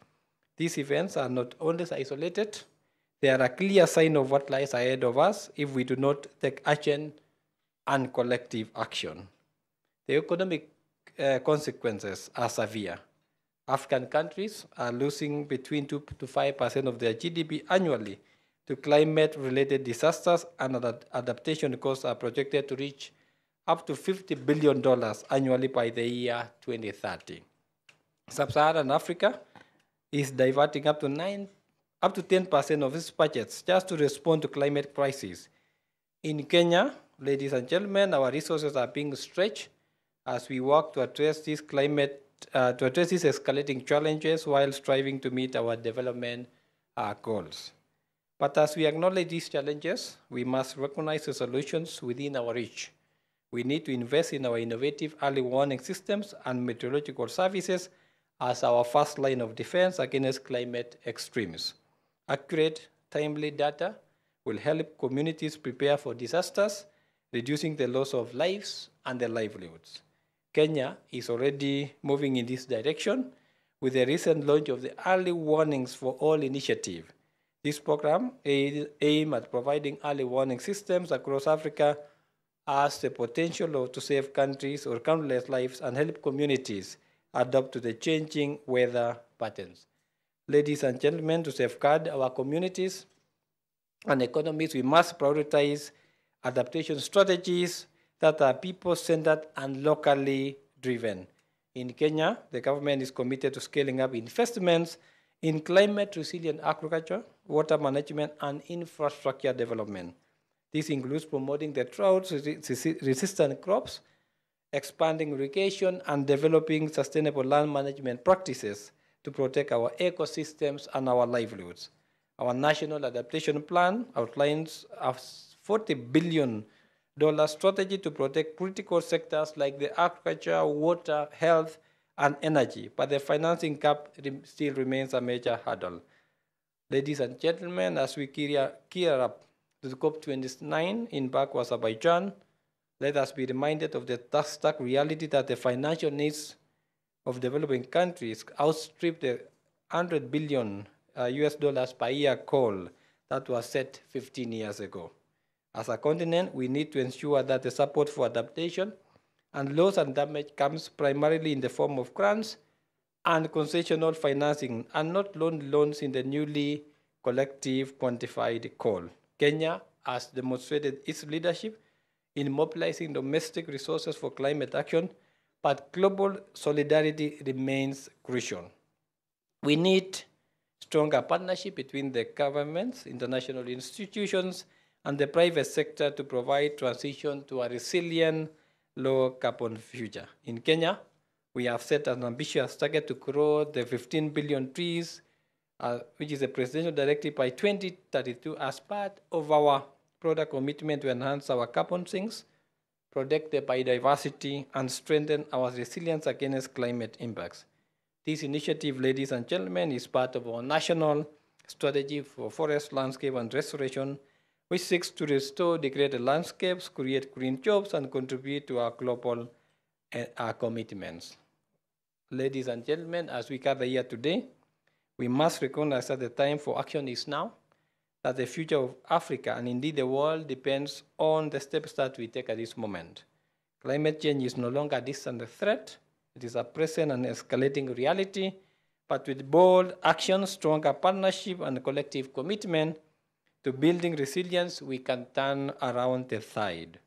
These events are not only isolated, They are a clear sign of what lies ahead of us if we do not take action and collective action. The economic consequences are severe. African countries are losing between 2 to 5% of their GDP annually to climate-related disasters, and adaptation costs are projected to reach up to $50 billion annually by the year 2030. Sub-Saharan Africa is diverting up to 10% of its budgets just to respond to climate crisis. In Kenya, ladies and gentlemen, our resources are being stretched as we work to address these escalating challenges while striving to meet our development goals. But as we acknowledge these challenges, we must recognize the solutions within our reach. We need to invest in our innovative early warning systems and meteorological services as our first line of defense against climate extremes. Accurate, timely data will help communities prepare for disasters, reducing the loss of lives and their livelihoods. Kenya is already moving in this direction with the recent launch of the Early Warnings for All initiative. This program aims at providing early warning systems across Africa has the potential to save countries or countless lives and help communities adapt to the changing weather patterns. Ladies and gentlemen, to safeguard our communities and economies, we must prioritize adaptation strategies that are people-centered and locally driven. In Kenya, the government is committed to scaling up investments in climate-resilient agriculture, water management, and infrastructure development. This includes promoting the drought-resistant crops, expanding irrigation, and developing sustainable land management practices to protect our ecosystems and our livelihoods. Our National Adaptation Plan outlines a $40 billion strategy to protect critical sectors like the agriculture, water, health, and energy, but the financing gap still remains a major hurdle. Ladies and gentlemen, as we gear up to the COP29 in Baku, Azerbaijan, let us be reminded of the stark reality that the financial needs of developing countries outstrip the $100 billion US per year goal that was set 15 years ago. As a continent, we need to ensure that the support for adaptation and loss and damage comes primarily in the form of grants and concessional financing, and not loans in the newly collective quantified call. Kenya has demonstrated its leadership in mobilizing domestic resources for climate action, but global solidarity remains crucial. We need stronger partnership between the governments, international institutions, and the private sector to provide transition to a resilient, low-carbon future. In Kenya, we have set an ambitious target to grow the 15 billion trees, which is a presidential directive, by 2032 as part of our broader commitment to enhance our carbon sinks, protect the biodiversity, and strengthen our resilience against climate impacts. This initiative, ladies and gentlemen, is part of our national strategy for forest, landscape, and restoration, which seeks to restore degraded landscapes, create green jobs, and contribute to our global commitments. Ladies and gentlemen, as we gather here today, we must recognize that the time for action is now, that the future of Africa and indeed the world depends on the steps that we take at this moment. Climate change is no longer a distant threat. It is a present and escalating reality, but with bold action, stronger partnership, and collective commitment to building resilience, we can turn around the tide.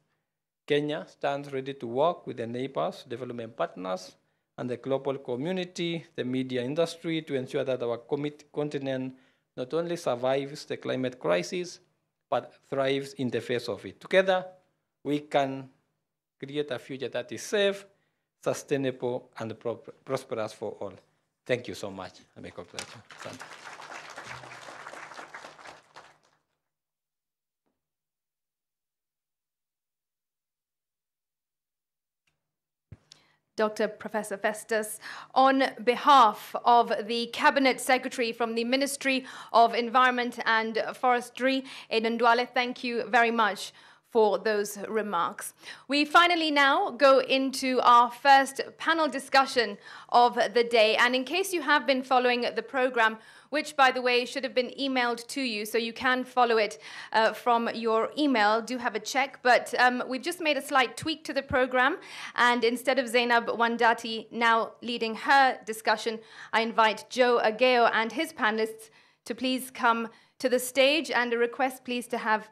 Kenya stands ready to work with the neighbors, development partners, and the global community, the media industry, to ensure that our continent not only survives the climate crisis, but thrives in the face of it. Together, we can create a future that is safe, sustainable, and prosperous for all. Thank you so much. Dr. Professor Festus, on behalf of the Cabinet Secretary from the Ministry of Environment and Forestry, Aidan Duale, thank you very much for those remarks. We finally now go into our first panel discussion of the day. And in case you have been following the program, which, by the way, should have been emailed to you, so you can follow it from your email, do have a check. But we've just made a slight tweak to the program. And instead of Zainab Wandati now leading her discussion, I invite Joe Ageo and his panelists to please come to the stage, and a request, please, to have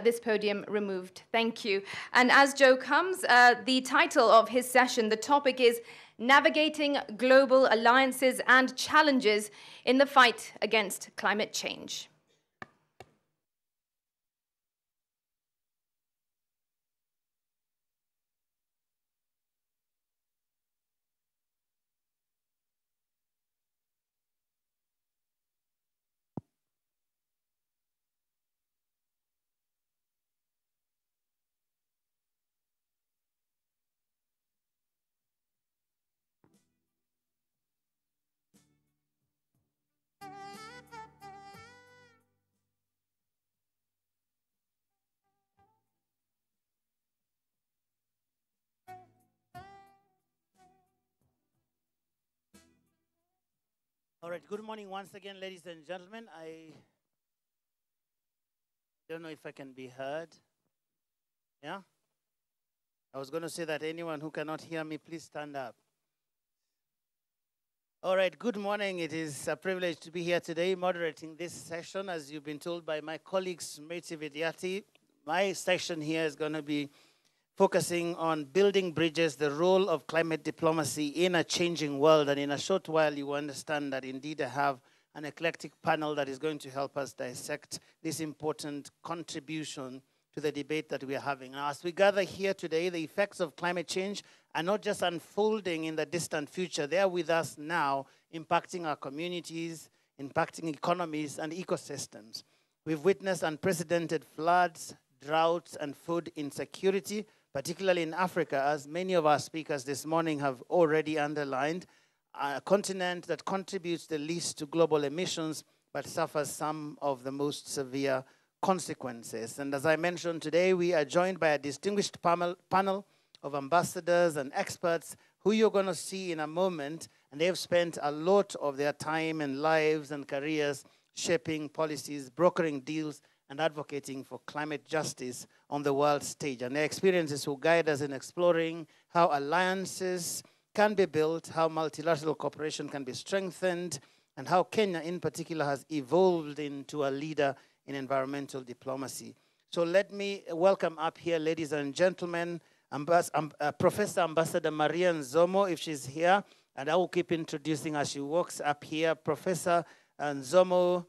this podium removed. Thank you. And as Joe comes, the title of his session, the topic is Navigating Global Alliances and Challenges in the Fight Against Climate Change. All right, good morning once again, ladies and gentlemen. I don't know if I can be heard. Yeah? I was going to say that anyone who cannot hear me, please stand up. All right, good morning. It is a privilege to be here today moderating this session. As you've been told by my colleague, Smriti Vidyarthi, my session here is going to be focusing on building bridges, the role of climate diplomacy in a changing world. And in a short while, you will understand that indeed I have an eclectic panel that is going to help us dissect this important contribution to the debate that we are having. Now, as we gather here today, the effects of climate change are not just unfolding in the distant future. They are with us now, impacting our communities, impacting economies and ecosystems. We've witnessed unprecedented floods, droughts, and food insecurity, particularly in Africa, as many of our speakers this morning have already underlined, a continent that contributes the least to global emissions, but suffers some of the most severe consequences. And as I mentioned today, we are joined by a distinguished panel of ambassadors and experts who you're going to see in a moment, and they've spent a lot of their time and lives and careers shaping policies, brokering deals, and advocating for climate justice on the world stage. And their experiences will guide us in exploring how alliances can be built, how multilateral cooperation can be strengthened, and how Kenya in particular has evolved into a leader in environmental diplomacy. So let me welcome up here, ladies and gentlemen, Professor Ambassador Maria Nzomo, if she's here, and I will keep introducing as she walks up here. Professor Nzomo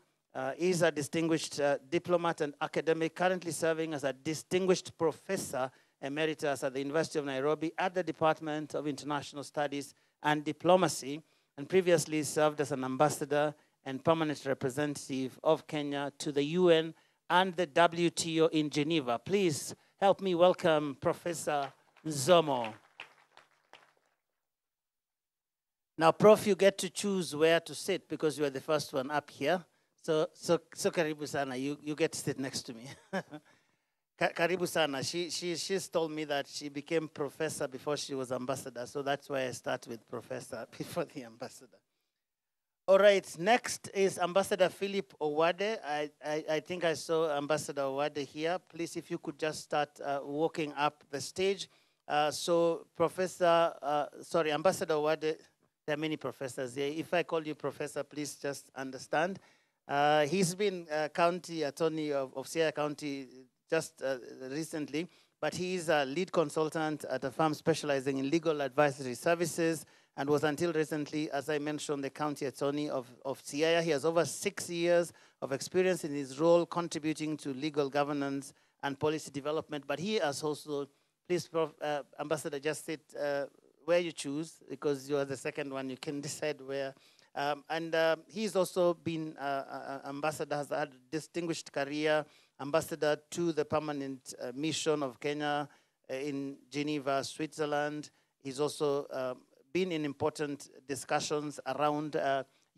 is a distinguished diplomat and academic, currently serving as a distinguished professor emeritus at the University of Nairobi at the Department of International Studies and Diplomacy, and previously served as an ambassador and permanent representative of Kenya to the UN and the WTO in Geneva. Please help me welcome Professor Nzomo. Now, Prof, you get to choose where to sit because you are the first one up here. So karibu sana, you get to sit next to me. Karibu sana. She's told me that she became professor before she was ambassador, so that's why I start with professor before the ambassador. All right, next is Ambassador Philip Owade. I think I saw Ambassador Owade here. Please, if you could just start walking up the stage. Ambassador Owade, there are many professors here. If I call you professor, please just understand. He's been county attorney of Sierra County just recently, but he's a lead consultant at a firm specializing in legal advisory services and was until recently, as I mentioned, the county attorney of Sierra. He has over 6 years of experience in his role contributing to legal governance and policy development, but he has also, please, Ambassador, just sit where you choose, because you are the second one, you can decide where. He's also been ambassador, has had a distinguished career, ambassador to the permanent mission of Kenya in Geneva, Switzerland. He's also been in important discussions around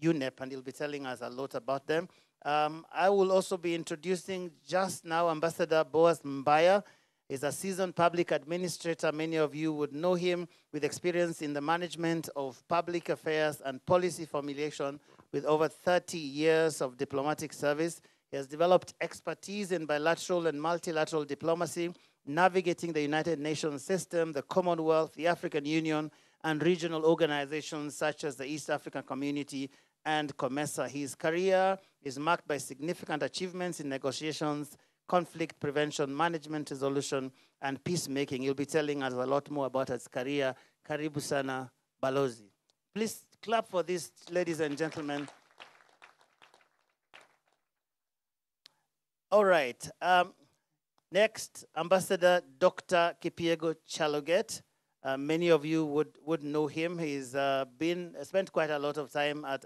UNEP, and he'll be telling us a lot about them. I will also be introducing just now Ambassador Boaz Mbaya. He's a seasoned public administrator. Many of you would know him with experience in the management of public affairs and policy formulation with over 30 years of diplomatic service. He has developed expertise in bilateral and multilateral diplomacy, navigating the United Nations system, the Commonwealth, the African Union, and regional organizations such as the East African Community and COMESA. His career is marked by significant achievements in negotiations, conflict prevention, management resolution, and peacemaking. He'll be telling us a lot more about his career. Karibu sana, Balozi. Please clap for this, ladies and gentlemen. All right. Next, Ambassador Dr. Kipyego Chaloget. Many of you would know him. He's spent quite a lot of time at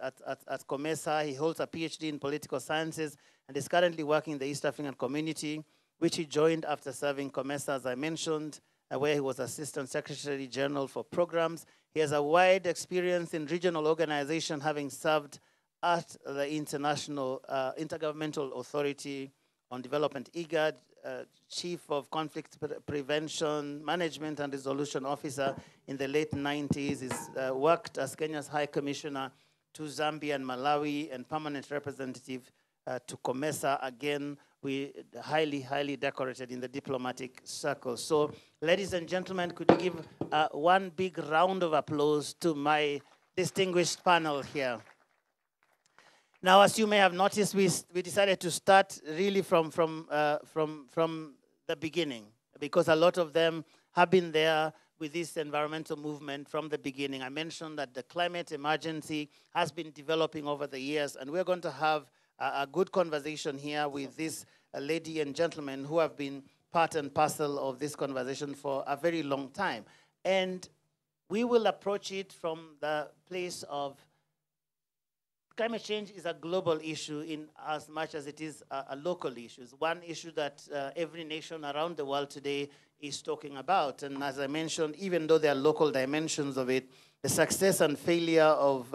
COMESA. He holds a PhD in political sciences and is currently working in the East African Community, which he joined after serving COMESA, as I mentioned, where he was Assistant Secretary General for Programs. He has a wide experience in regional organization, having served at the Intergovernmental Authority on Development, IGAD, Chief of Conflict Prevention, Management and Resolution Officer in the late 90s. He's worked as Kenya's High Commissioner to Zambia and Malawi and Permanent Representative to COMESA. Again, we highly decorated in the diplomatic circle. So, ladies and gentlemen, could you give one big round of applause to my distinguished panel here? Now, as you may have noticed, we decided to start really from the beginning, because a lot of them have been there with this environmental movement from the beginning. I mentioned that the climate emergency has been developing over the years, and we're going to have a good conversation here with this lady and gentleman who have been part and parcel of this conversation for a very long time. And we will approach it from the place of climate change is a global issue in as much as it is a local issue. It's one issue that every nation around the world today is talking about. And as I mentioned, even though there are local dimensions of it, the success and failure of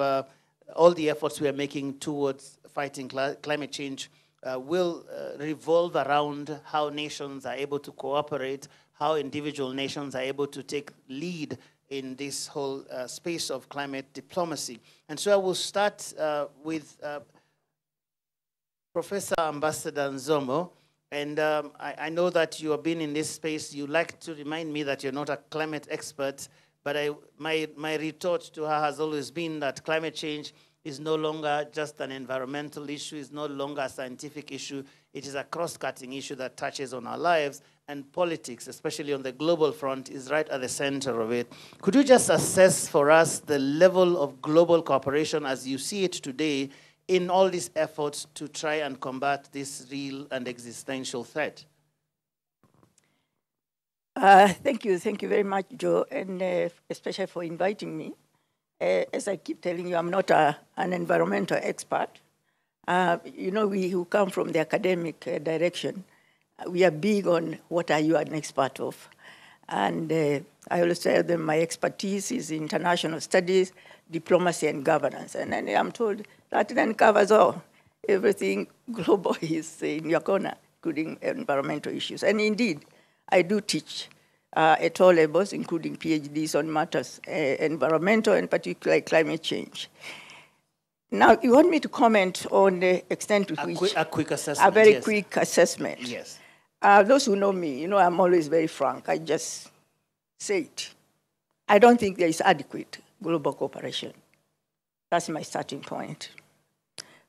all the efforts we are making towards fighting climate change will revolve around how nations are able to cooperate, how individual nations are able to take lead in this whole space of climate diplomacy. And so I will start with Professor Ambassador Nzomo. And I know that you have been in this space. You like to remind me that you're not a climate expert, but my retort to her has always been that climate change is no longer just an environmental issue, it's no longer a scientific issue. It is a cross-cutting issue that touches on our lives, and politics, especially on the global front, is right at the center of it. Could you just assess for us the level of global cooperation as you see it today in all these efforts to try and combat this real and existential threat? Thank you very much, Joe, and especially for inviting me. As I keep telling you, I'm not an environmental expert. You know, we who come from the academic direction, we are big on what are you an expert of. And I always tell them my expertise is international studies, diplomacy, and governance. And then I'm told that then covers all. Everything global is in your corner, including environmental issues. And indeed, I do teach at all levels, including PhDs on matters environmental and particularly climate change. Now, you want me to comment on the extent to which... A quick assessment, a very yes. quick assessment. Yes. Those who know me, you know I'm always very frank. I just say it. I don't think there is adequate global cooperation. That's my starting point.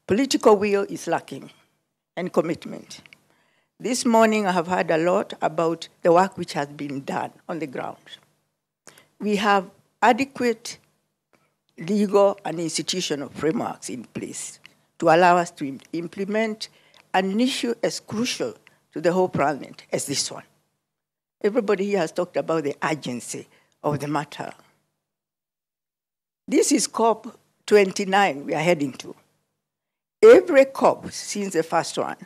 Political will is lacking, and commitment. This morning I have heard a lot about the work which has been done on the ground. We have adequate legal and institutional frameworks in place to allow us to implement an issue as crucial to the whole planet as this one. Everybody here has talked about the urgency of the matter. This is COP29 we are heading to. Every COP since the first one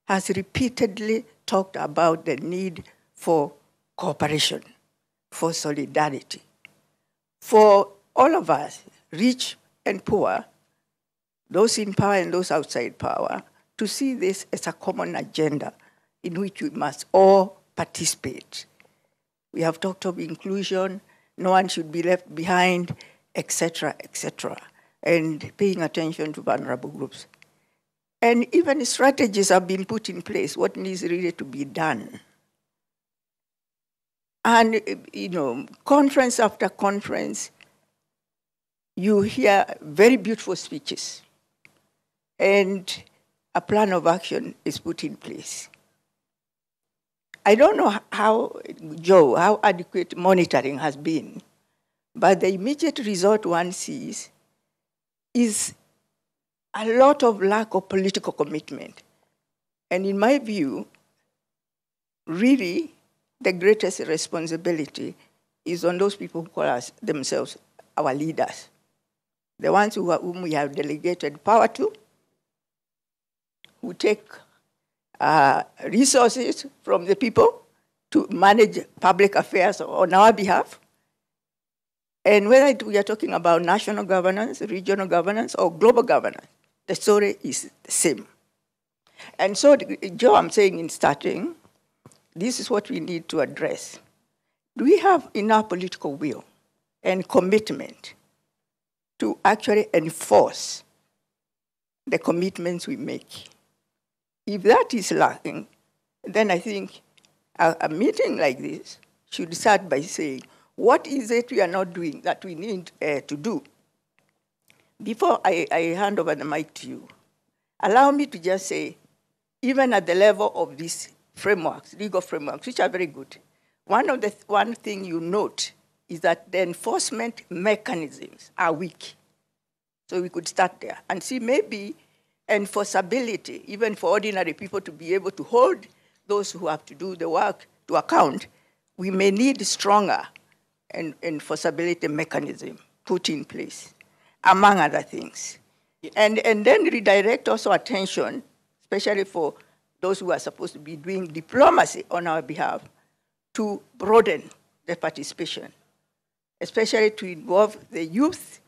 has repeatedly talked about the need for cooperation, for solidarity, for all of us, rich and poor, those in power and those outside power, to see this as a common agenda in which we must all participate. We have talked of inclusion, no one should be left behind, etc., and paying attention to vulnerable groups. And even strategies have been put in place, what needs really to be done. And, conference after conference, you hear very beautiful speeches, and a plan of action is put in place. I don't know how adequate monitoring has been, but the immediate result one sees is a lot of lack of political commitment. And in my view, really, the greatest responsibility is on those people who call themselves our leaders, the ones whom we have delegated power to, who take resources from the people to manage public affairs on our behalf. And whether we are talking about national governance, regional governance, or global governance, the story is the same. And so, Joe, I'm saying in starting, this is what we need to address. Do we have enough political will and commitment to actually enforce the commitments we make? If that is lacking, then I think a meeting like this should start by saying, what is it we are not doing that we need to do? Before I hand over the mic to you, allow me to just say, even at the level of these frameworks, legal frameworks, which are very good, one thing you note is that the enforcement mechanisms are weak. So we could start there and see maybe enforceability, even for ordinary people to be able to hold those who have to do the work to account. We may need stronger enforceability mechanism put in place, among other things. And then redirect also attention, especially for those who are supposed to be doing diplomacy on our behalf, to broaden the participation, especially to involve the youth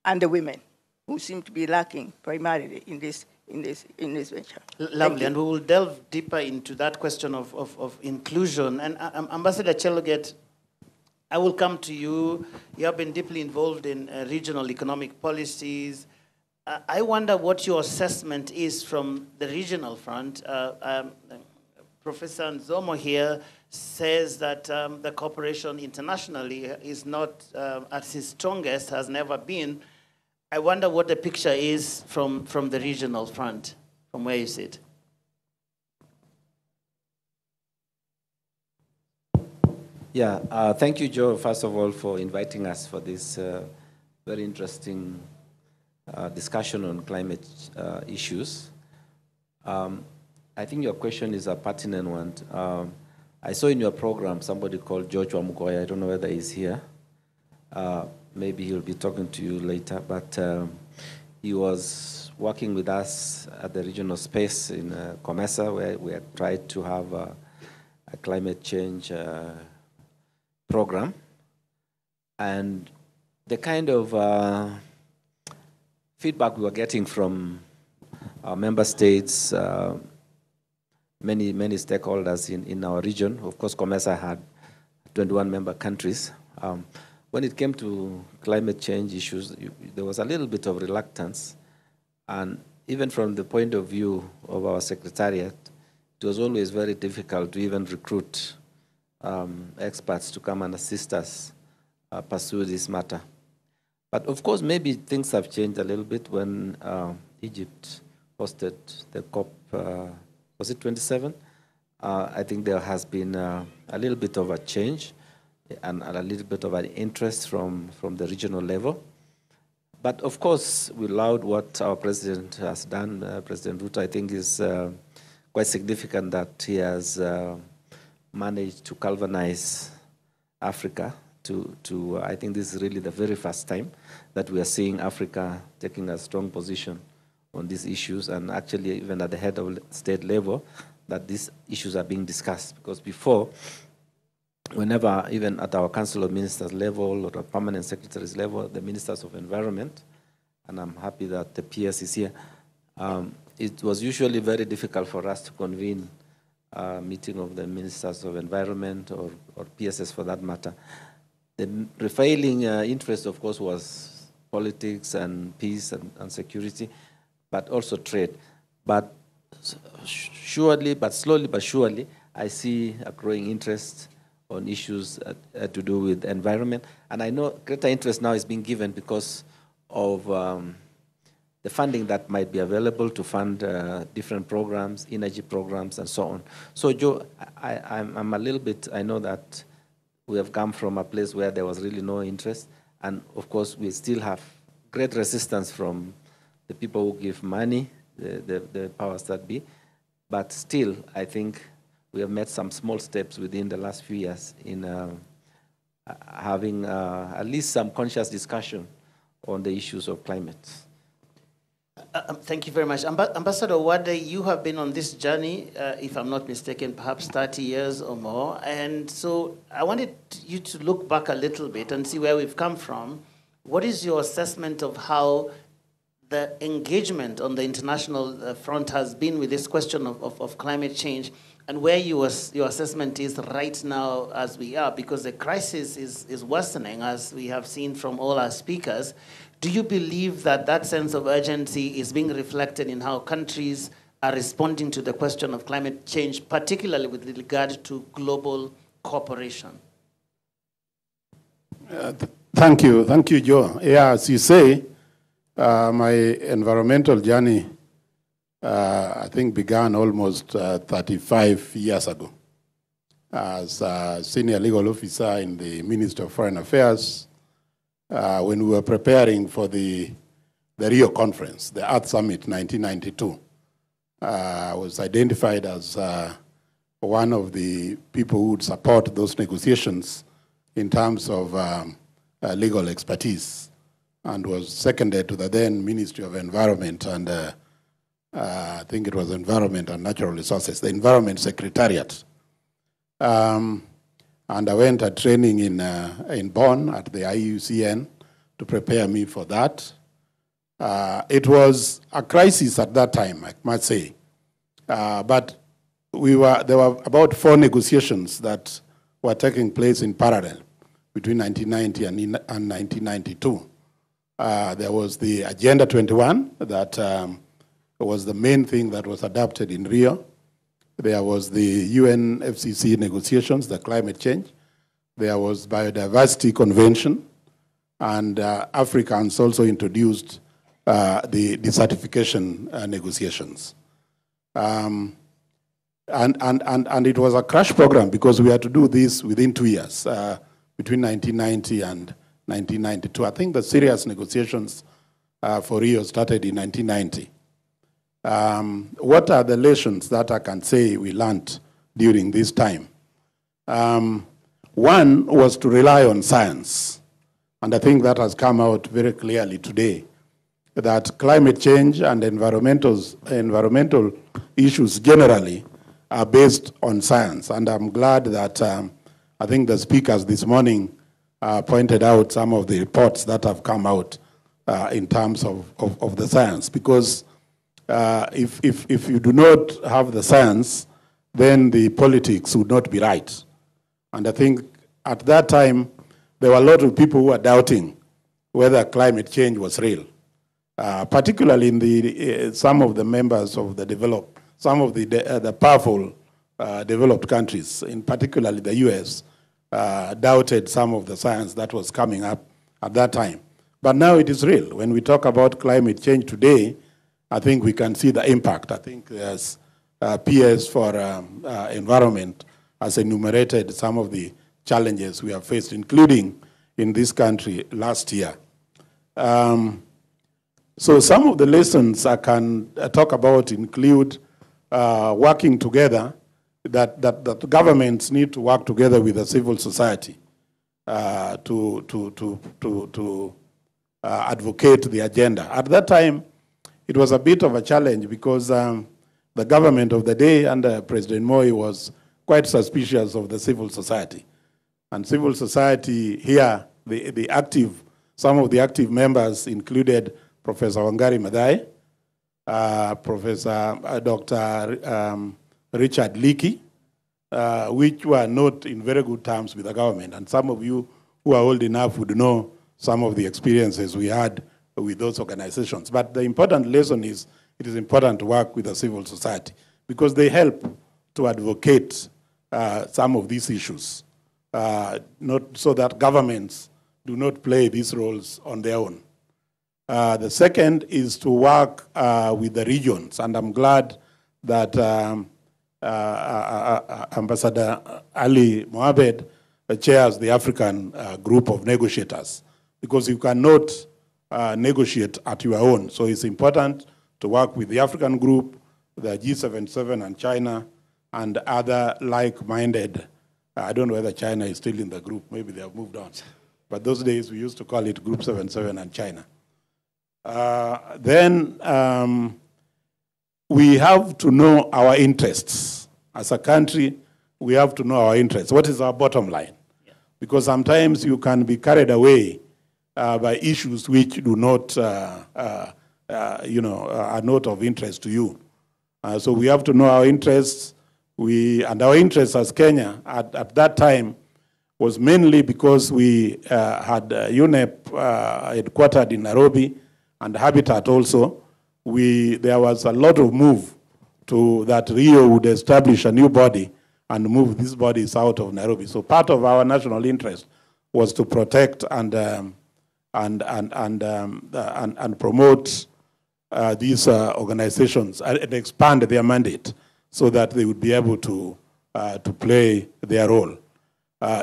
and the women, who seem to be lacking primarily in this venture. Lovely, and we will delve deeper into that question of inclusion. And Ambassador Cheluget, I will come to you. You have been deeply involved in regional economic policies. I wonder what your assessment is from the regional front. Professor Nzomo here says that the cooperation internationally is not at its strongest, has never been. I wonder what the picture is from the regional front, from where you sit. Yeah, thank you, Joe, first of all, for inviting us for this very interesting discussion on climate issues. I think your question is a pertinent one. I saw in your program somebody called George Wamukoya. I don't know whether he's here. Maybe he'll be talking to you later, but he was working with us at the regional space in COMESA, where we had tried to have a climate change program. And the kind of feedback we were getting from our member states, many stakeholders in our region. Of course, COMESA had 21 member countries. When it came to climate change issues, there was a little bit of reluctance. And even from the point of view of our secretariat, it was always very difficult to even recruit experts to come and assist us pursue this matter. But of course, maybe things have changed a little bit when Egypt hosted the COP, was it 27? I think there has been a little bit of a change and a little bit of an interest from the regional level. But of course, we laud what our president has done. President Ruto, I think, is quite significant that he has managed to galvanize Africa to I think this is really the very first time that we are seeing Africa taking a strong position on these issues, and actually even at the head of state level, that these issues are being discussed. Because before, whenever, even at our Council of Ministers level or the Permanent Secretaries level, the Ministers of Environment, and I'm happy that the PS is here, it was usually very difficult for us to convene meeting of the Ministers of Environment or PSS for that matter. The prevailing interest, of course, was politics and peace and security, but also trade. But surely, but slowly but surely, I see a growing interest on issues to do with environment. And I know greater interest now is being given because of the funding that might be available to fund different programs, energy programs, and so on. So, Joe, I'm a little bit, I know that we have come from a place where there was really no interest. And, of course, we still have great resistance from the people who give money, the powers that be. But still, I think we have made some small steps within the last few years in having at least some conscious discussion on the issues of climate. Thank you very much. Ambassador Wade, you have been on this journey, if I'm not mistaken, perhaps 30 years or more. And so I wanted you to look back a little bit and see where we've come from. What is your assessment of how the engagement on the international front has been with this question of climate change, and where your assessment is right now as we are? Because the crisis is worsening, as we have seen from all our speakers. Do you believe that that sense of urgency is being reflected in how countries are responding to the question of climate change, particularly with regard to global cooperation? Thank you, Joe. Yeah, as you say, my environmental journey, I think, began almost 35 years ago as a senior legal officer in the Ministry of Foreign Affairs. When we were preparing for the Rio conference, the Earth Summit 1992, I was identified as one of the people who would support those negotiations in terms of legal expertise, and was seconded to the then Ministry of Environment and I think it was Environment and Natural Resources, the Environment Secretariat. And I went at training in Bonn at the IUCN to prepare me for that. It was a crisis at that time, I must say. But there were about 4 negotiations that were taking place in parallel between 1990 and 1992. There was the Agenda 21 that was the main thing that was adopted in Rio. There was the UNFCCC negotiations, the climate change. There was Biodiversity Convention. And Africans also introduced the desertification negotiations. And it was a crash program because we had to do this within 2 years, between 1990 and 1992. I think the serious negotiations for Rio started in 1990. What are the lessons that I can say we learned during this time? One was to rely on science. And I think that has come out very clearly today, that climate change and environmental issues generally are based on science. And I'm glad that I think the speakers this morning pointed out some of the reports that have come out in terms of the science. Because if you do not have the science, then the politics would not be right. And I think at that time, there were a lot of people who were doubting whether climate change was real, particularly in some of the members of some of the powerful developed countries, in particularly the US, doubted some of the science that was coming up at that time. But now it is real. When we talk about climate change today, I think we can see the impact. I think there's PS for Environment has enumerated some of the challenges we have faced, including in this country last year. So some of the lessons I can talk about include working together, that governments need to work together with the civil society to advocate the agenda. At that time, it was a bit of a challenge because the government of the day under President Moi was quite suspicious of the civil society. And civil society here, some of the active members included Professor Wangari Maathai, Professor Dr. Richard Leakey, which were not in very good terms with the government. And some of you who are old enough would know some of the experiences we had with those organizations. But the important lesson is it is important to work with the civil society because they help to advocate some of these issues, not so that governments do not play these roles on their own. The second is to work with the regions, and I'm glad that Ambassador Ali Mohamed chairs the African group of negotiators, because you cannot negotiate at your own. So it's important to work with the African group, the G77 and China, and other like-minded. I don't know whether China is still in the group. Maybe they have moved on. But those days we used to call it Group 77 and China. Then we have to know our interests. As a country, we have to know our interests. What is our bottom line? Yeah. Because sometimes you can be carried away by issues which do not, are not of interest to you. So we have to know our interests. And our interests as Kenya at that time was mainly because we had UNEP headquartered in Nairobi and Habitat also. There was a lot of move to that Rio would establish a new body and move these bodies out of Nairobi. So part of our national interest was to protect and promote these organizations and expand their mandate so that they would be able to play their role.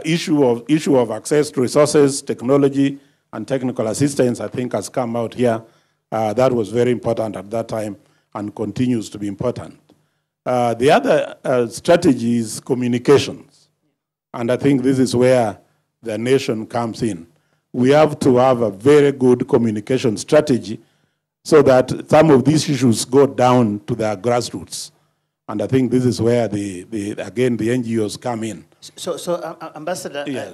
Issue of access to resources, technology, and technical assistance, I think, has come out here. That was very important at that time and continues to be important. The other strategy is communications. And I think this is where the nation comes in. We have to have a very good communication strategy so that some of these issues go down to the grassroots. And I think this is where, again, the NGOs come in. So Ambassador, yes.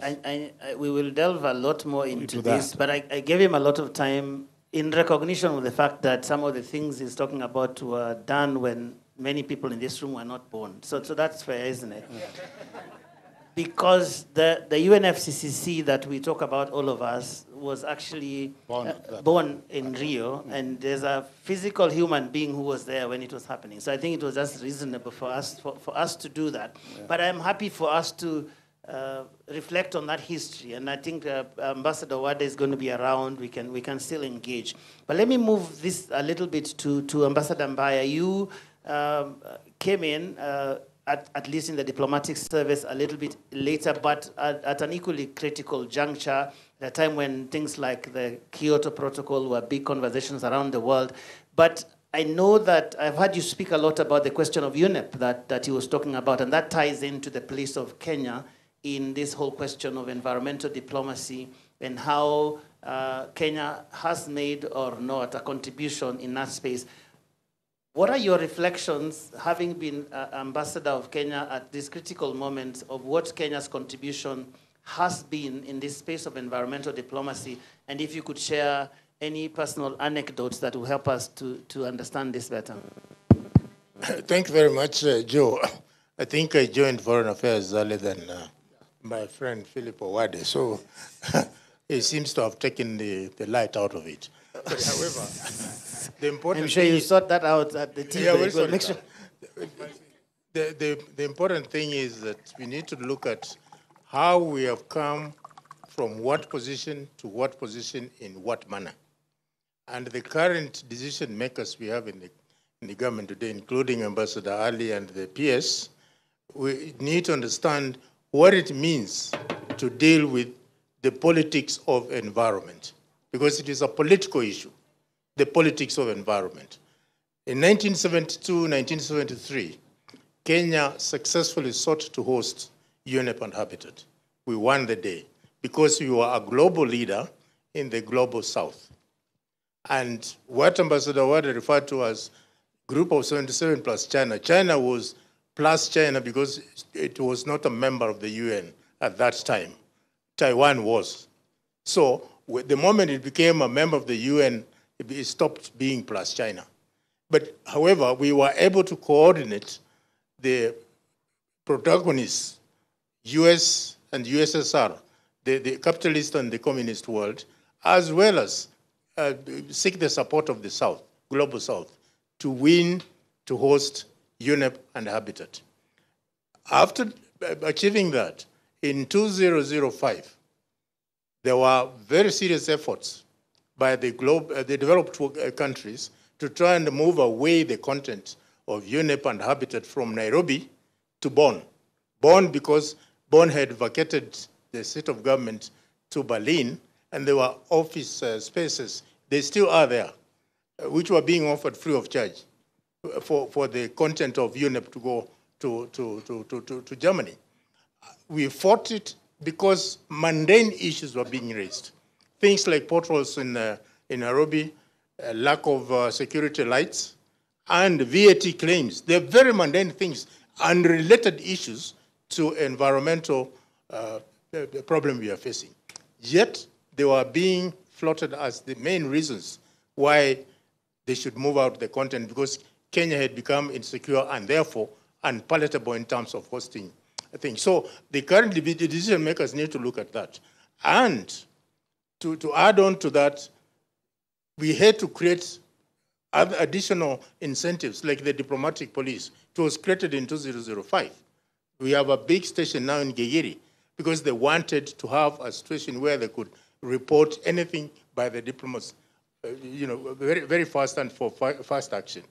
We will delve a lot more into this, but I gave him a lot of time in recognition of the fact that some of the things he's talking about were done when many people in this room were not born. So that's fair, isn't it? Yeah. Because the UNFCCC that we talk about, all of us, was actually born in Rio, and there's a physical human being who was there when it was happening. So I think it was just reasonable for us to do that. Yeah. But I'm happy for us to reflect on that history, and I think Ambassador Wade is going to be around. We can still engage. But let me move this a little bit to Ambassador Mbaya. You came in. At least in the diplomatic service a little bit later, but at an equally critical juncture, at a time when things like the Kyoto Protocol were big conversations around the world. But I know that I've heard you speak a lot about the question of UNEP that he was talking about, and that ties into the place of Kenya in this whole question of environmental diplomacy and how Kenya has made or not a contribution in that space. What are your reflections, having been ambassador of Kenya at this critical moment, of what Kenya's contribution has been in this space of environmental diplomacy? And if you could share any personal anecdotes that will help us to understand this better. Thank you very much, Joe. I think I joined Foreign Affairs earlier than my friend Philip Owade, so he seems to have taken the light out of it. But however, the important I'm sure you sort that out at the TV. Yeah, we'll sort it out. The important thing is that we need to look at how we have come from what position to what position in what manner. And the current decision makers we have in the government today, including Ambassador Ali and the PS, we need to understand what it means to deal with the politics of environment, because it is a political issue, the politics of environment. In 1972, 1973, Kenya successfully sought to host UNEP and Habitat. We won the day because we were a global leader in the global south. And what Ambassador Wade referred to as Group of 77 plus China, China was plus China because it was not a member of the UN at that time. Taiwan was. So the moment it became a member of the UN, it stopped being plus China. But however, we were able to coordinate the protagonists, US and USSR, the capitalist and the communist world, as well as seek the support of the South, global South, to win, to host UNEP and Habitat. After achieving that, in 2005, there were very serious efforts by the developed countries to try and move away the content of UNEP and Habitat from Nairobi to Bonn. Bonn, because Bonn had vacated the seat of government to Berlin, and there were office spaces, they still are there, which were being offered free of charge for the content of UNEP to go to Germany. We fought it because mundane issues were being raised. Things like potholes in Nairobi, lack of security lights, and VAT claims. They're very mundane things, unrelated issues to environmental problem we are facing. Yet, they were being floated as the main reasons why they should move out the content, because Kenya had become insecure and therefore unpalatable in terms of hosting things. So the current decision makers need to look at that. And to add on to that, we had to create other additional incentives like the diplomatic police. It was created in 2005. We have a big station now in Gigiri because they wanted to have a situation where they could report anything by the diplomats, very, very fast and for fast action.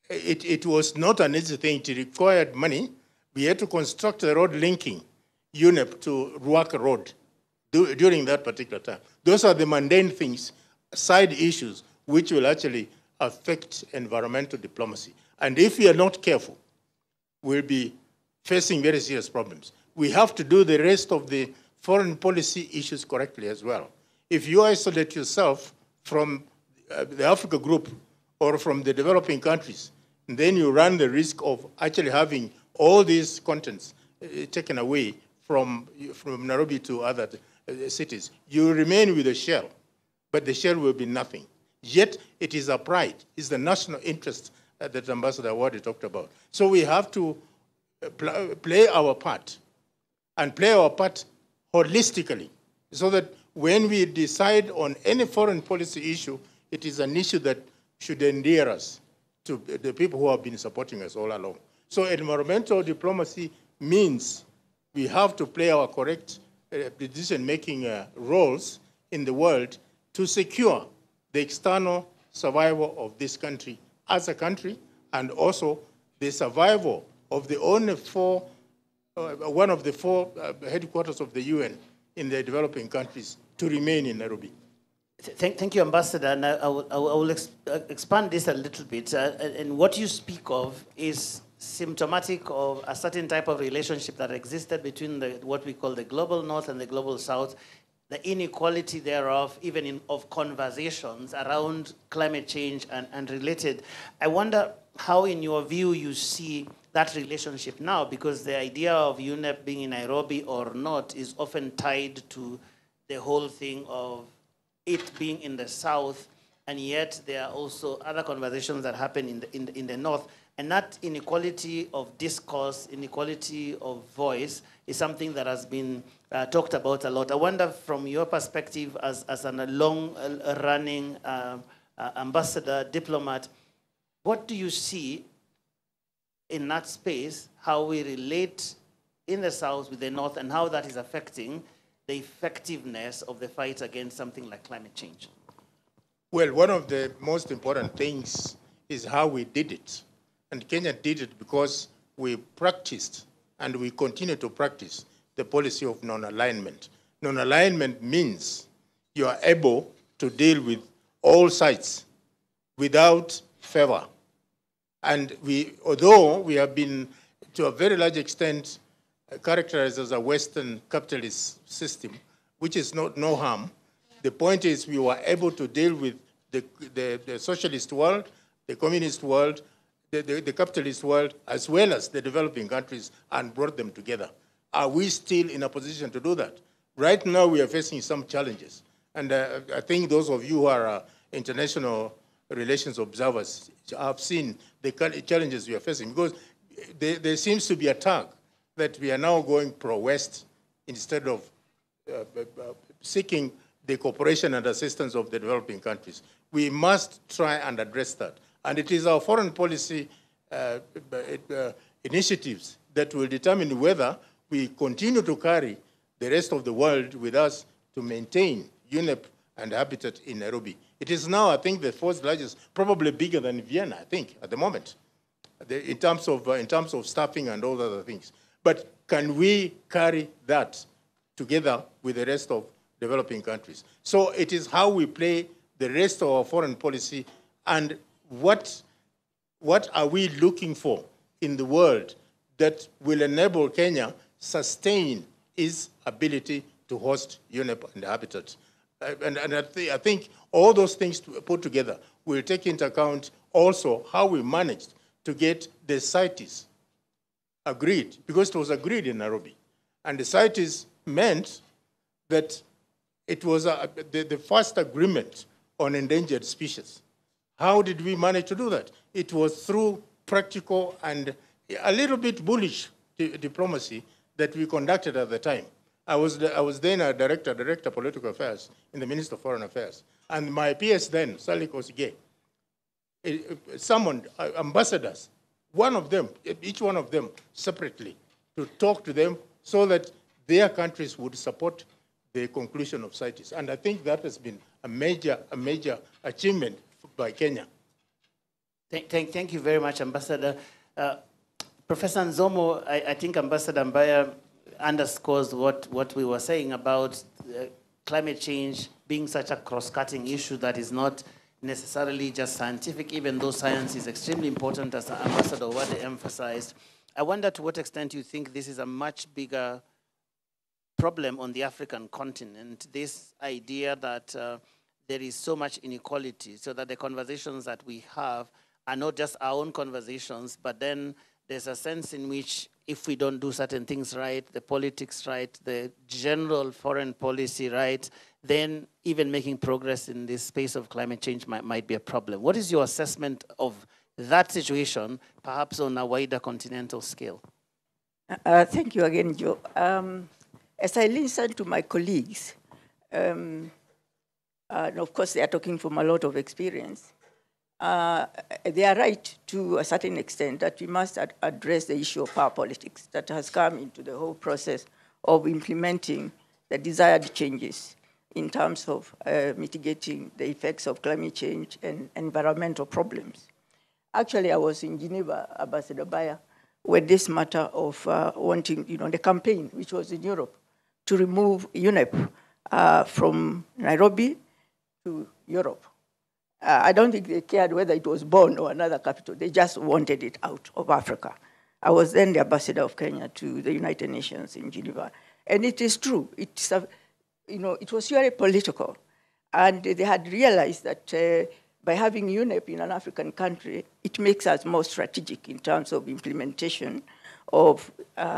It was not an easy thing. It required money. We had to construct a road linking UNEP to Ruaka Road during that particular time. Those are the mundane things, side issues, which will actually affect environmental diplomacy. And if we are not careful, we'll be facing very serious problems. We have to do the rest of the foreign policy issues correctly as well. If you isolate yourself from the Africa group or from the developing countries, then you run the risk of actually having all these contents taken away from Nairobi to other cities. You remain with the shell, but the shell will be nothing. Yet it is a pride, it's the national interest that Ambassador Awadi talked about. So we have to play our part, and play our part holistically, so that when we decide on any foreign policy issue, it is an issue that should endear us to the people who have been supporting us all along. So environmental diplomacy means we have to play our correct decision-making roles in the world to secure the external survival of this country as a country, and also the survival of the only one of the four headquarters of the UN in the developing countries to remain in Nairobi. Thank you, Ambassador. And I will expand this a little bit. And what you speak of is symptomatic of a certain type of relationship that existed between what we call the global north and the global south, the inequality thereof, even of conversations around climate change and related. I wonder how, in your view, you see that relationship now, because the idea of UNEP being in Nairobi or not is often tied to the whole thing of it being in the south, and yet there are also other conversations that happen in the north. And that inequality of discourse, inequality of voice, is something that has been talked about a lot. I wonder, from your perspective as a long-running ambassador, diplomat, what do you see in that space, how we relate in the south with the north, and how that is affecting the effectiveness of the fight against something like climate change? Well, one of the most important things is how we did it. And Kenya did it because we practiced, and we continue to practice, the policy of non-alignment. Non-alignment means you are able to deal with all sides without favor. And although we have been, to a very large extent, characterized as a Western capitalist system, which is no harm, the point is we were able to deal with the socialist world, the communist world, the capitalist world, as well as the developing countries, and brought them together. Are we still in a position to do that? Right now, we are facing some challenges. And I think those of you who are international relations observers have seen the challenges we are facing. Because there seems to be a tug that we are now going pro-West instead of seeking the cooperation and assistance of the developing countries. We must try and address that. And it is our foreign policy initiatives that will determine whether we continue to carry the rest of the world with us to maintain UNEP and habitat in Nairobi. It is now, I think, the fourth largest, probably bigger than Vienna, I think, at the moment, in terms of staffing and all other things. But can we carry that together with the rest of developing countries? So it is how we play the rest of our foreign policy, and what are we looking for in the world that will enable Kenya sustain its ability to host UNEP and habitat. And I think all those things put together will take into account also how we managed to get the CITES agreed, because it was agreed in Nairobi. And the CITES meant that it was the first agreement on endangered species. How did we manage to do that? It was through practical and a little bit bullish diplomacy that we conducted at the time. I was then a director political affairs in the Ministry of Foreign Affairs. And my PS then, Sally Kosige, summoned ambassadors, each one of them separately, to talk to them so that their countries would support the conclusion of CITES. And I think that has been a major achievement by Kenya. Thank you very much, Ambassador. Professor Nzomo, I think Ambassador Mbaya underscores what we were saying about climate change being such a cross-cutting issue that is not necessarily just scientific, even though science is extremely important, as Ambassador Wade emphasized. I wonder to what extent you think this is a much bigger problem on the African continent, this idea that there is so much inequality, so that the conversations that we have are not just our own conversations, but then there's a sense in which if we don't do certain things right, the politics right, the general foreign policy right, then even making progress in this space of climate change might be a problem. What is your assessment of that situation, perhaps on a wider continental scale? Thank you again, Joe. As I listen to my colleagues, and of course they are talking from a lot of experience, they are right to a certain extent that we must address the issue of power politics that has come into the whole process of implementing the desired changes in terms of mitigating the effects of climate change and environmental problems. Actually, I was in Geneva, Ambassador Bayer, with this matter of wanting, the campaign, which was in Europe, to remove UNEP from Nairobi to Europe. I don't think they cared whether it was Bonn or another capital. They just wanted it out of Africa. I was then the ambassador of Kenya to the United Nations in Geneva. And it is true. It was very political. And they had realized that by having UNEP in an African country, it makes us more strategic in terms of implementation of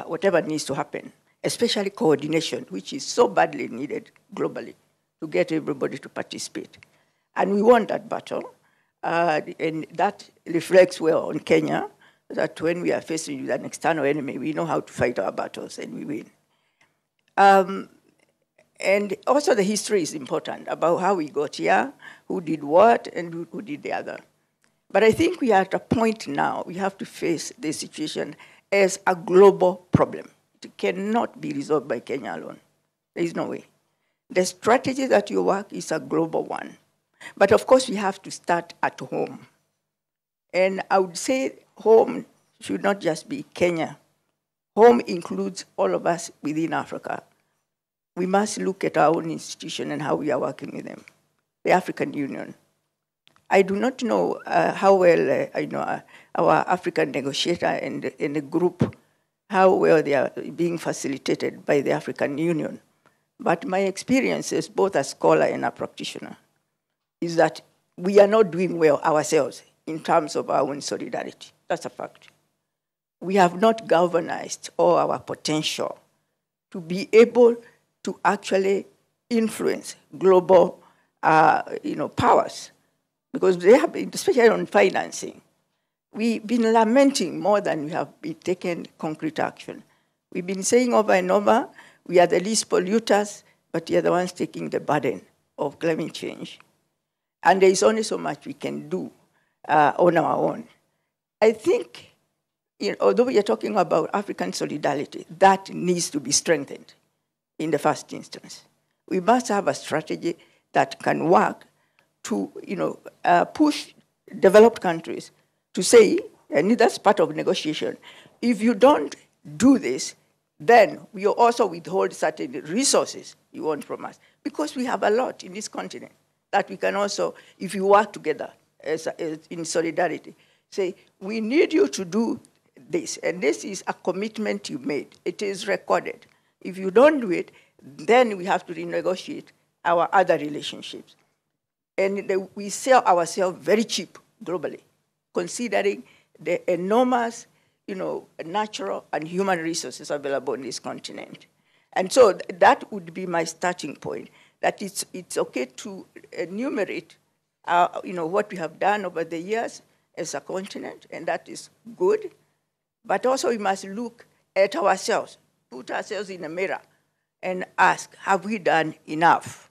whatever needs to happen, especially coordination, which is so badly needed globally to get everybody to participate. And we won that battle, and that reflects well on Kenya, that when we are facing with an external enemy, we know how to fight our battles, and we win. And also the history is important about how we got here, who did what, and who did the other. But I think we are at a point now, we have to face this situation as a global problem. It cannot be resolved by Kenya alone. There is no way. The strategy that you work is a global one. But of course, we have to start at home. And I would say home should not just be Kenya. Home includes all of us within Africa. We must look at our own institution and how we are working with them. The African Union. I do not know how well our African negotiator and the group, how well they are being facilitated by the African Union. But my experience as both a scholar and a practitioner is that we are not doing well ourselves in terms of our own solidarity. That's a fact. We have not galvanized all our potential to be able to actually influence global powers, because they have been, especially on financing. we've been lamenting more than we have been taking concrete action. We've been saying over and over, we are the least polluters, but we are the ones taking the burden of climate change. And there is only so much we can do on our own. I think, although we are talking about African solidarity, that needs to be strengthened in the first instance. We must have a strategy that can work to push developed countries to say, and that's part of negotiation, if you don't do this, then we also withhold certain resources you want from us. Because we have a lot in this continent that we can also, if you work together as in solidarity, say, we need you to do this, and this is a commitment you made. It is recorded. If you don't do it, then we have to renegotiate our other relationships. And we sell ourselves very cheap globally, considering the enormous, natural and human resources available in this continent. And so that would be my starting point, that it's okay to enumerate, what we have done over the years as a continent, and that is good. But also we must look at ourselves, put ourselves in a mirror, and ask, have we done enough?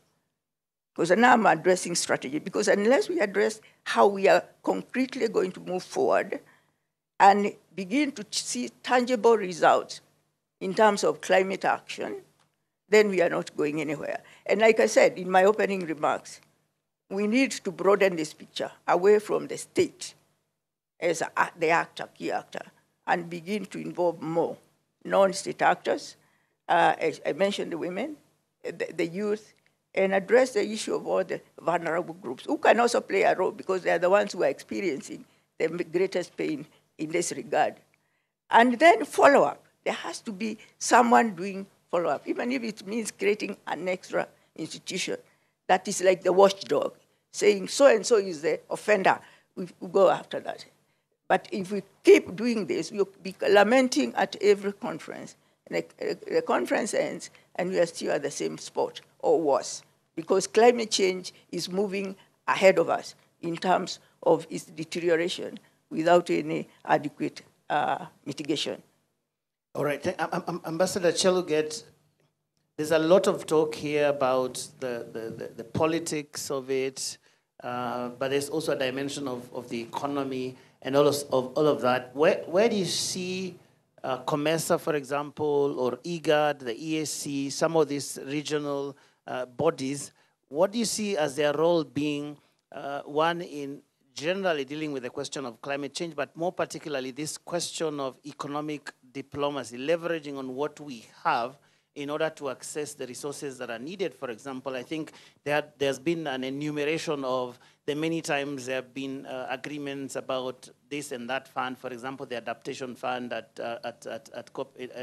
Because now I'm addressing strategy, because unless we address how we are concretely going to move forward and begin to see tangible results in terms of climate action, then we are not going anywhere. And like I said in my opening remarks, we need to broaden this picture away from the state as the key actor, and begin to involve more non-state actors. As I mentioned, the women, the youth, and address the issue of all the vulnerable groups, who can also play a role because they are the ones who are experiencing the greatest pain in this regard. And then follow-up. There has to be someone doing follow-up, even if it means creating an extra institution that is like the watchdog, saying so-and-so is the offender. We go after that. But if we keep doing this, we'll be lamenting at every conference. And the conference ends, and we are still at the same spot, or worse, because climate change is moving ahead of us in terms of its deterioration without any adequate mitigation. All right, Ambassador Cheluget, there's a lot of talk here about the politics of it, but there's also a dimension of the economy and all of that. Where do you see COMESA, for example, or IGAD, the EAC, some of these regional bodies, what do you see as their role being, one, in generally dealing with the question of climate change, but more particularly this question of economic diplomacy, leveraging on what we have in order to access the resources that are needed? For example, I think there's been an enumeration of the many times there have been agreements about this and that fund, for example, the adaptation fund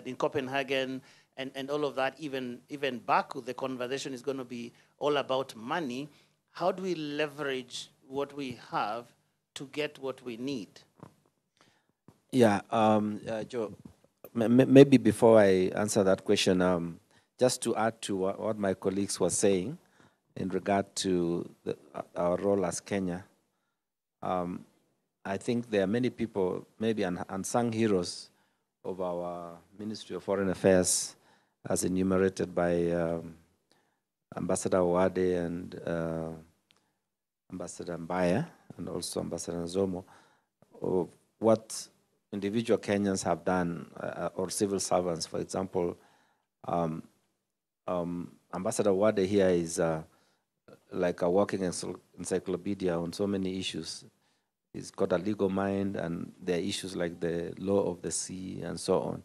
in Copenhagen, and all of that, even Baku, the conversation is going to be all about money. How do we leverage what we have to get what we need? Yeah, Joe, maybe before I answer that question, just to add to what my colleagues were saying in regard to our role as Kenya, I think there are many people, maybe unsung heroes of our Ministry of Foreign Affairs, as enumerated by Ambassador Wade and Ambassador Mbaya, and also Ambassador Nzomo, of what individual Kenyans have done, or civil servants. For example, Ambassador Wade here is like a walking encyclopedia on so many issues. He's got a legal mind, and there are issues like the law of the sea and so on.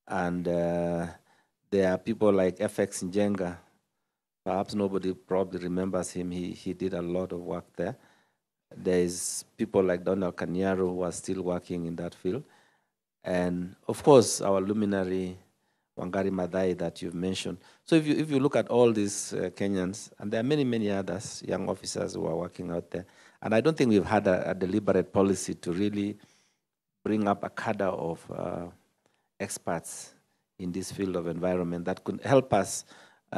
And there are people like FX Njenga. Perhaps nobody probably remembers him. He did a lot of work there. There's people like Donald Kanyaro who are still working in that field. And of course, our luminary, Wangari Maathai, that you've mentioned. So if you look at all these Kenyans, and there are many, many others, young officers who are working out there, and I don't think we've had a deliberate policy to really bring up a cadre of experts in this field of environment that could help us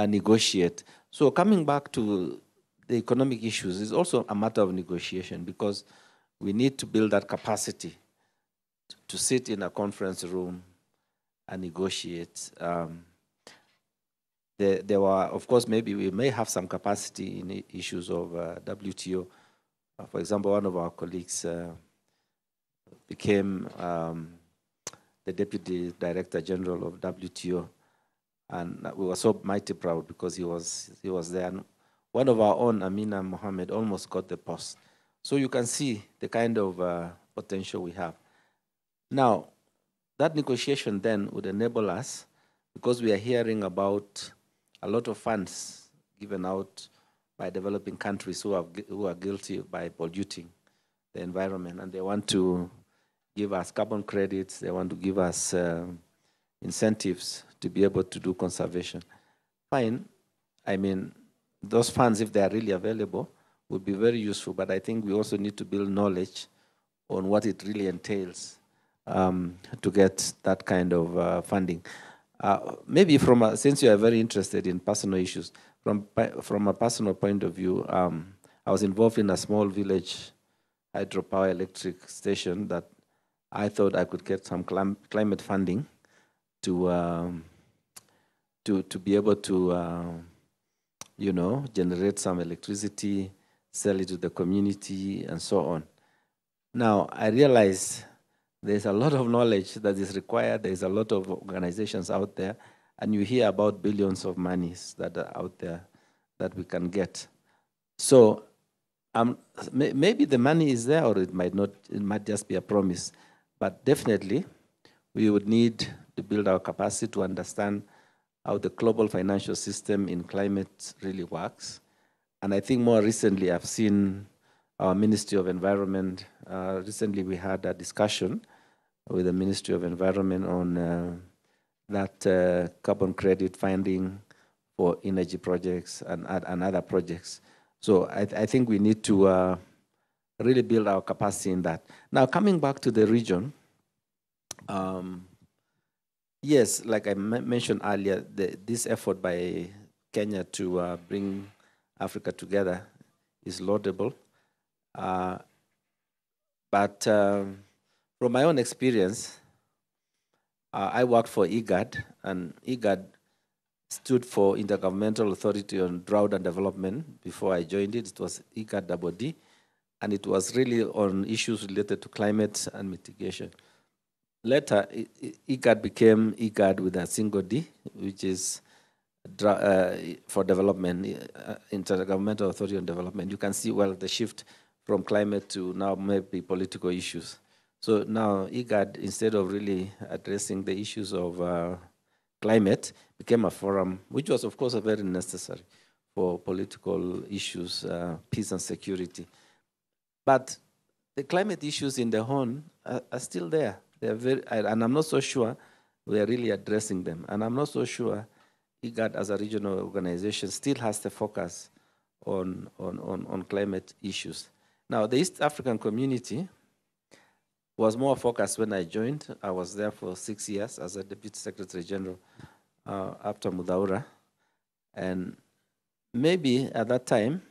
negotiate. So coming back to the economic issues is also a matter of negotiation, because we need to build that capacity to sit in a conference room and negotiate. There were, of course, maybe we may have some capacity in issues of WTO. For example, one of our colleagues became the Deputy Director General of WTO, and we were so mighty proud because he was there. And one of our own, Amina Mohammed, almost got the post. So you can see the kind of potential we have. Now, that negotiation then would enable us, because we are hearing about a lot of funds given out by developing countries who are guilty by polluting the environment, and they want to give us carbon credits, they want to give us incentives to be able to do conservation. Fine. I mean, those funds, if they are really available, would be very useful, but I think we also need to build knowledge on what it really entails to get that kind of funding. Maybe since you are very interested in personal issues, from a personal point of view, I was involved in a small village hydropower electric station that I thought I could get some climate funding to be able to, generate some electricity, sell it to the community, and so on. Now, I realize there's a lot of knowledge that is required. There's a lot of organizations out there, and you hear about billions of monies that are out there that we can get. So maybe the money is there, or it might not. It might just be a promise. But definitely, we would need to build our capacity to understand how the global financial system in climate really works. And I think more recently, I've seen our Ministry of Environment. Recently, we had a discussion with the Ministry of Environment on that carbon credit funding for energy projects and other projects. So I think we need to really build our capacity in that. Now, coming back to the region, yes, like I mentioned earlier, this effort by Kenya to bring Africa together is laudable. But from my own experience, I worked for IGAD, and IGAD stood for Intergovernmental Authority on Drought and Development. Before I joined it, it was IGAD-DD, and it was really on issues related to climate and mitigation. Later, IGAD became IGAD with a single D, which is for development, Intergovernmental Authority on Development. You can see, well, the shift from climate to now maybe political issues. So now IGAD, instead of really addressing the issues of climate, became a forum, which was, of course, very necessary for political issues, peace and security. But the climate issues in the Horn are still there. They're and I'm not so sure we are really addressing them. And I'm not so sure IGAD as a regional organization still has the focus on climate issues. Now, the East African community was more focused when I joined. I was there for 6 years as a Deputy Secretary General after Mudaura. And maybe at that time,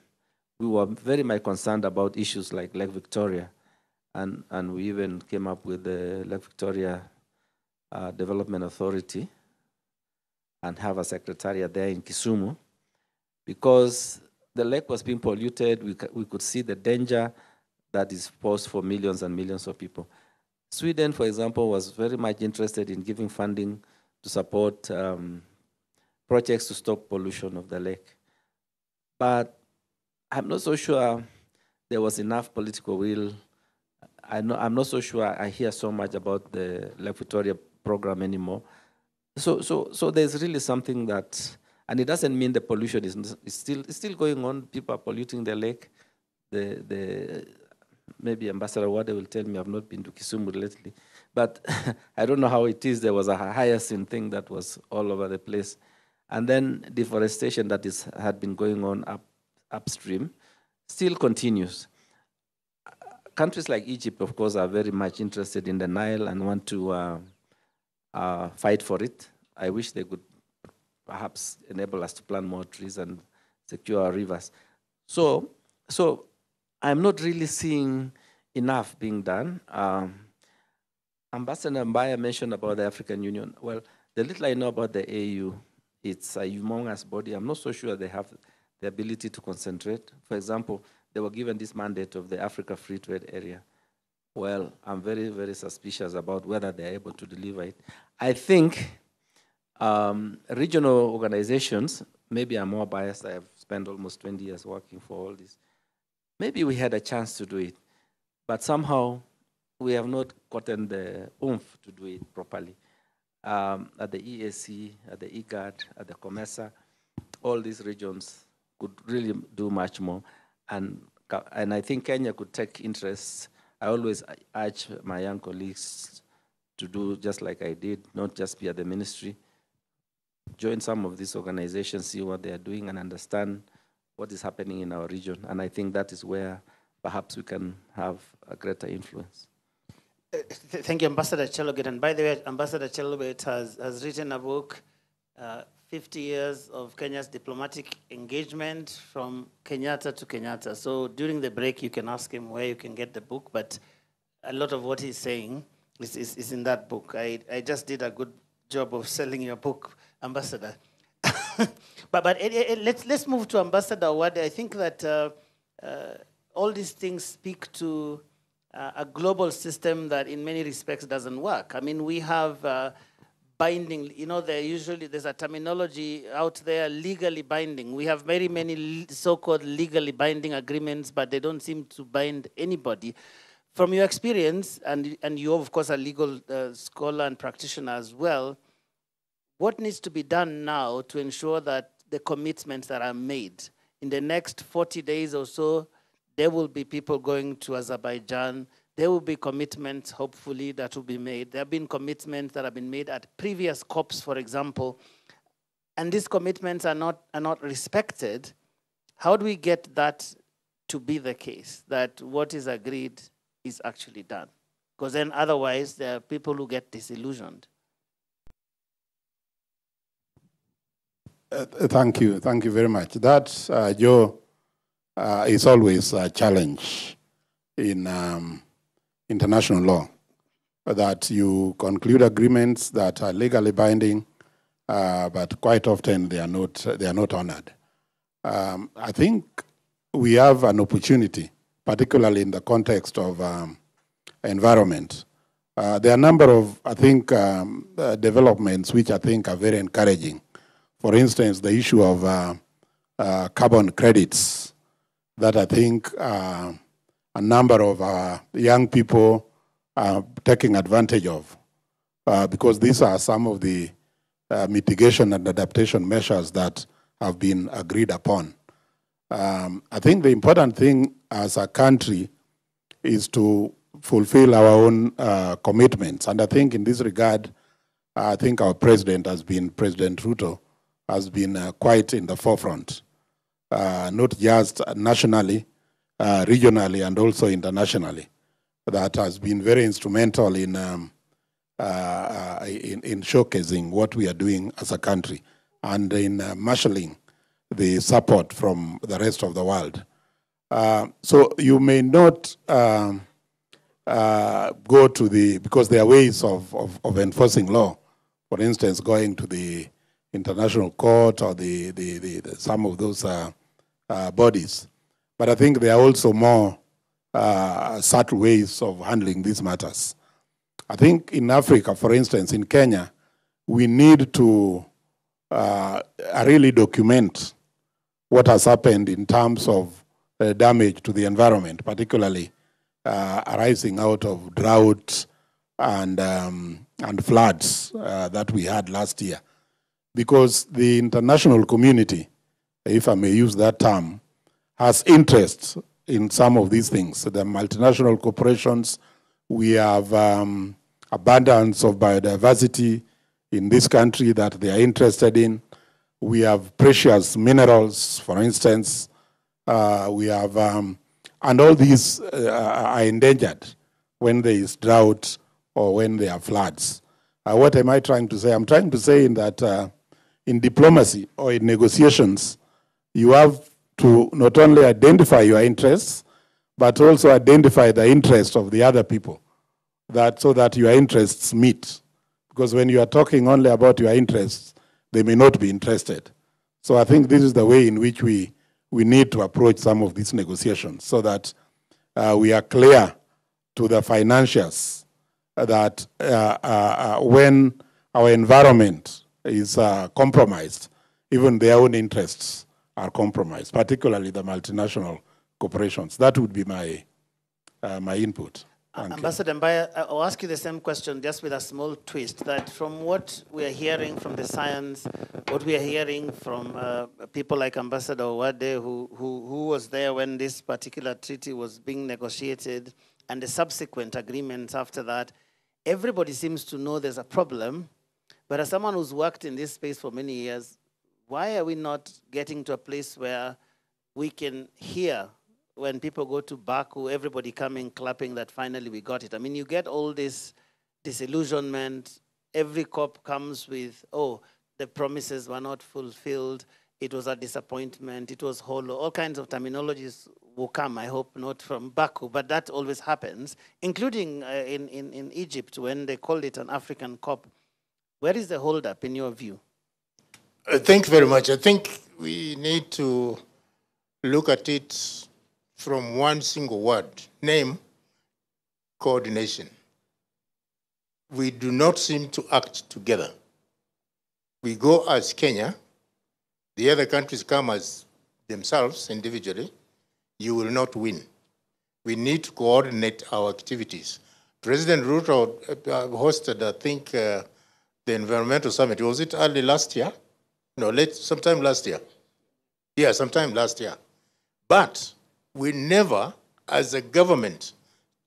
we were very much concerned about issues like Lake Victoria. And we even came up with the Lake Victoria Development Authority and have a secretariat there in Kisumu, because the lake was being polluted. We could see the danger that is posed for millions and millions of people. Sweden, for example, was very much interested in giving funding to support projects to stop pollution of the lake. But I'm not so sure there was enough political will. I'm not so sure I hear so much about the Lake Victoria program anymore. So there's really something that, and it doesn't mean the pollution is still going on. People are polluting the lake. Maybe Ambassador Wade will tell me, I've not been to Kisumu lately, but I don't know how it is. There was a hyacinth thing that was all over the place. And then deforestation that had been going on upstream still continues. Countries like Egypt, of course, are very much interested in the Nile and want to fight for it. I wish they could perhaps enable us to plant more trees and secure our rivers. So I'm not really seeing enough being done. Ambassador Mbaya mentioned about the African Union. Well, the little I know about the AU, it's a humongous body. I'm not so sure they have the ability to concentrate. For example, they were given this mandate of the Africa Free Trade Area. Well, I'm very, very suspicious about whether they're able to deliver it. I think regional organizations, maybe I'm more biased, I have spent almost 20 years working for all this. Maybe we had a chance to do it, but somehow we have not gotten the oomph to do it properly. At the EAC, at the IGAD, at the COMESA, all these regions could really do much more. And I think Kenya could take interest. I always urge my young colleagues to do just like I did, not just be at the ministry. Join some of these organizations, see what they are doing, and understand what is happening in our region. And I think that is where perhaps we can have a greater influence. Thank you, Ambassador Chelogit. And by the way, Ambassador Chelogit has written a book, 50 Years of Kenya's Diplomatic Engagement from Kenyatta to Kenyatta. So during the break, you can ask him where you can get the book, but a lot of what he's saying is in that book. I just did a good job of selling your book, Ambassador. but let's move to Ambassador Wade. I think that all these things speak to a global system that in many respects doesn't work. I mean, we have binding, you know, there's a terminology out there, legally binding. We have very many so-called legally binding agreements, but they don't seem to bind anybody. From your experience, and you of course are a legal scholar and practitioner as well, what needs to be done now to ensure that the commitments that are made in the next 40 days or so, there will be people going to Azerbaijan. There will be commitments, hopefully, that will be made. There have been commitments that have been made at previous COPs, for example, and these commitments are not respected. How do we get that to be the case, that what is agreed is actually done? Because then otherwise, there are people who get disillusioned. Thank you very much. That, Joe, is always a challenge in international law, that you conclude agreements that are legally binding, but quite often they are not honored. I think we have an opportunity, particularly in the context of environment. There are a number of, I think, developments which I think are very encouraging. For instance, the issue of carbon credits that I think a number of young people are taking advantage of, because these are some of the mitigation and adaptation measures that have been agreed upon. I think the important thing as a country is to fulfill our own commitments. And I think in this regard, I think our president President Ruto, has been quite in the forefront, not just nationally, regionally, and also internationally. That has been very instrumental in showcasing what we are doing as a country and in marshalling the support from the rest of the world. So you may not go to because there are ways of enforcing law. For instance, going to the International Court or some of those bodies. But I think there are also more subtle ways of handling these matters. I think in Africa, for instance, in Kenya, we need to really document what has happened in terms of damage to the environment, particularly arising out of drought and floods that we had last year. Because the international community, if I may use that term, has interest in some of these things. So the multinational corporations, we have abundance of biodiversity in this country that they are interested in. We have precious minerals, for instance. We have, and all these are endangered when there is drought or when there are floods. What am I trying to say? I'm trying to say that in diplomacy or in negotiations, you have to not only identify your interests, but also identify the interests of the other people, so that your interests meet. Because when you are talking only about your interests, they may not be interested. So I think this is the way in which we need to approach some of these negotiations, so that we are clear to the financiers that when our environment is compromised, even their own interests are compromised, particularly the multinational corporations. That would be my input. Ambassador Mbaya, I'll ask you the same question, just with a small twist, that from what we are hearing from the science, what we are hearing from people like Ambassador Owade, who was there when this particular treaty was being negotiated, and the subsequent agreements after that, everybody seems to know there's a problem. But as someone who's worked in this space for many years, why are we not getting to a place where we can hear when people go to Baku, everybody coming, clapping that finally we got it? I mean, you get all this disillusionment. Every COP comes with, oh, the promises were not fulfilled. It was a disappointment. It was hollow. All kinds of terminologies will come, I hope not from Baku, but that always happens, including in Egypt when they called it an African COP. Where is the holdup in your view? Thank you very much. I think we need to look at it from one single word, name, coordination. We do not seem to act together. We go as Kenya, the other countries come as themselves individually. You will not win. We need to coordinate our activities. President Ruto hosted, I think, the Environmental Summit. Was it early last year? No, sometime last year. Yeah, sometime last year. But we never, as a government,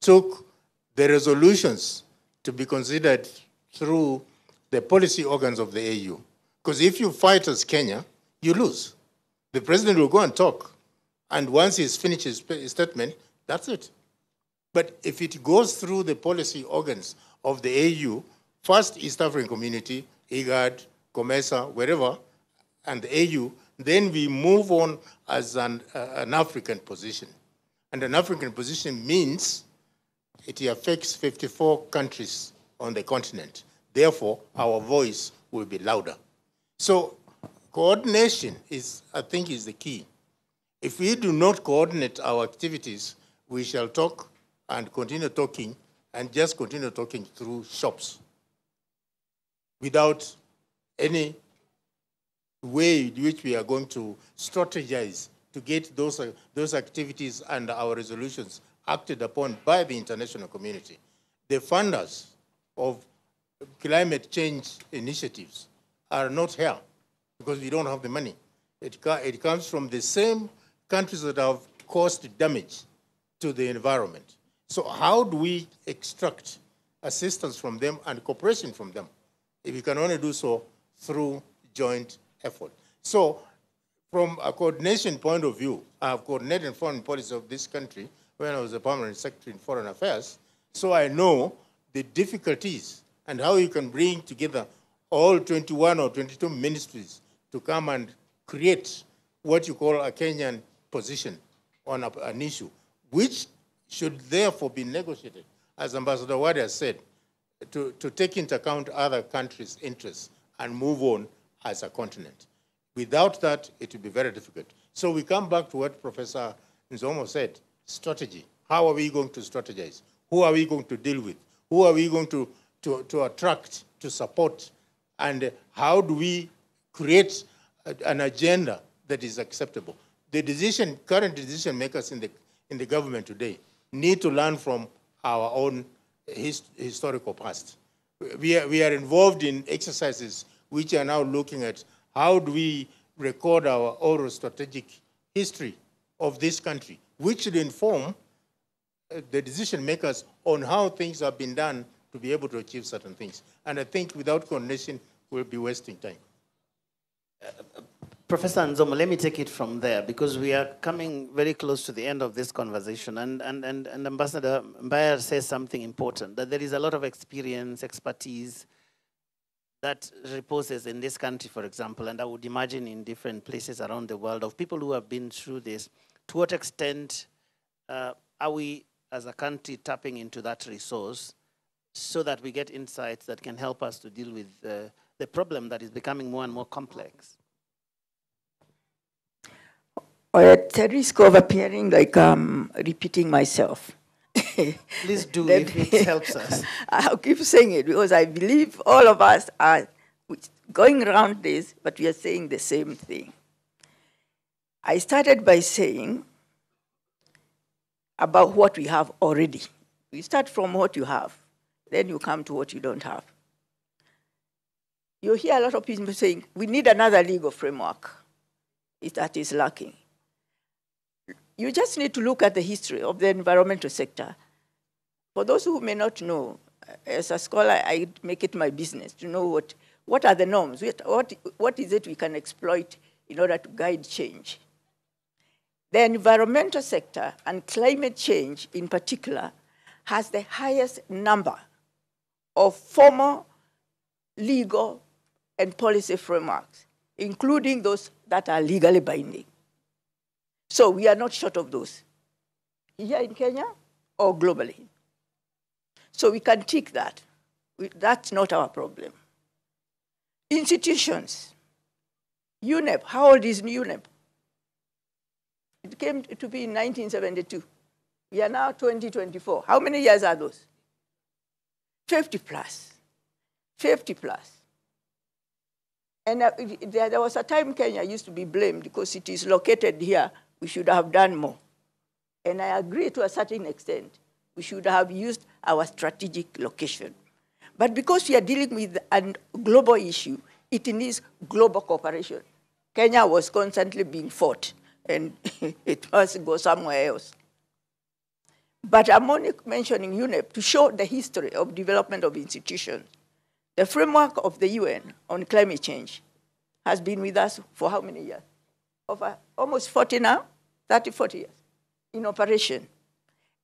took the resolutions to be considered through the policy organs of the AU. Because if you fight as Kenya, you lose. The president will go and talk. And once he's finished his statement, that's it. But if it goes through the policy organs of the AU, first East African Community, IGAD, COMESA, wherever, and the AU, then we move on as an African position. And an African position means it affects 54 countries on the continent. Therefore, our voice will be louder. So coordination I think, is the key. If we do not coordinate our activities, we shall talk and continue talking and just continue talking through shops without any way in which we are going to strategize to get those activities and our resolutions acted upon by the international community. The funders of climate change initiatives are not here because we don't have the money. It comes from the same countries that have caused damage to the environment. So how do we extract assistance from them and cooperation from them? If we can only do so through joint effort. So from a coordination point of view, I have coordinated foreign policy of this country when I was a permanent secretary in foreign affairs. So I know the difficulties and how you can bring together all 21 or 22 ministries to come and create what you call a Kenyan position on an issue, which should therefore be negotiated, as Ambassador Wade has said, to take into account other countries' interests and move on as a continent. Without that, it will be very difficult. So we come back to what Professor Nzomo said, strategy. How are we going to strategize? Who are we going to deal with? Who are we going to attract, to support? And how do we create an agenda that is acceptable? The current decision makers in the government today need to learn from our own historical past. We are involved in exercises which are now looking at how do we record our oral strategic history of this country, which should inform the decision makers on how things have been done to be able to achieve certain things. And I think without coordination, we'll be wasting time. Professor Nzomo, let me take it from there because we are coming very close to the end of this conversation. And Ambassador Mbaya says something important, that there is a lot of experience, expertise that reposes in this country, for example, and I would imagine in different places around the world, of people who have been through this. To what extent are we, as a country, tapping into that resource so that we get insights that can help us to deal with the problem that is becoming more and more complex? At the risk of appearing like I'm repeating myself. Please do, if it helps us. I'll keep saying it because I believe all of us are going around this, but we are saying the same thing. I started by saying about what we have already. You start from what you have, then you come to what you don't have. You hear a lot of people saying, we need another legal framework. That is lacking. You just need to look at the history of the environmental sector. For those who may not know, as a scholar, I make it my business to know what are the norms, what is it we can exploit in order to guide change. The environmental sector and climate change in particular has the highest number of formal legal and policy frameworks, including those that are legally binding. So we are not short of those, here in Kenya or globally. So we can tick that. That's not our problem. Institutions. UNEP, how old is UNEP? It came to be in 1972. We are now 2024. How many years are those? 50 plus. 50 plus. And there was a time Kenya used to be blamed because it is located here. We should have done more. And I agree to a certain extent. We should have used our strategic location. But because we are dealing with a global issue, it needs global cooperation. Kenya was constantly being fought, and it must go somewhere else. But I'm only mentioning UNEP to show the history of development of institutions. The framework of the UN on climate change has been with us for how many years? Over almost 40 now, 30, 40 years in operation.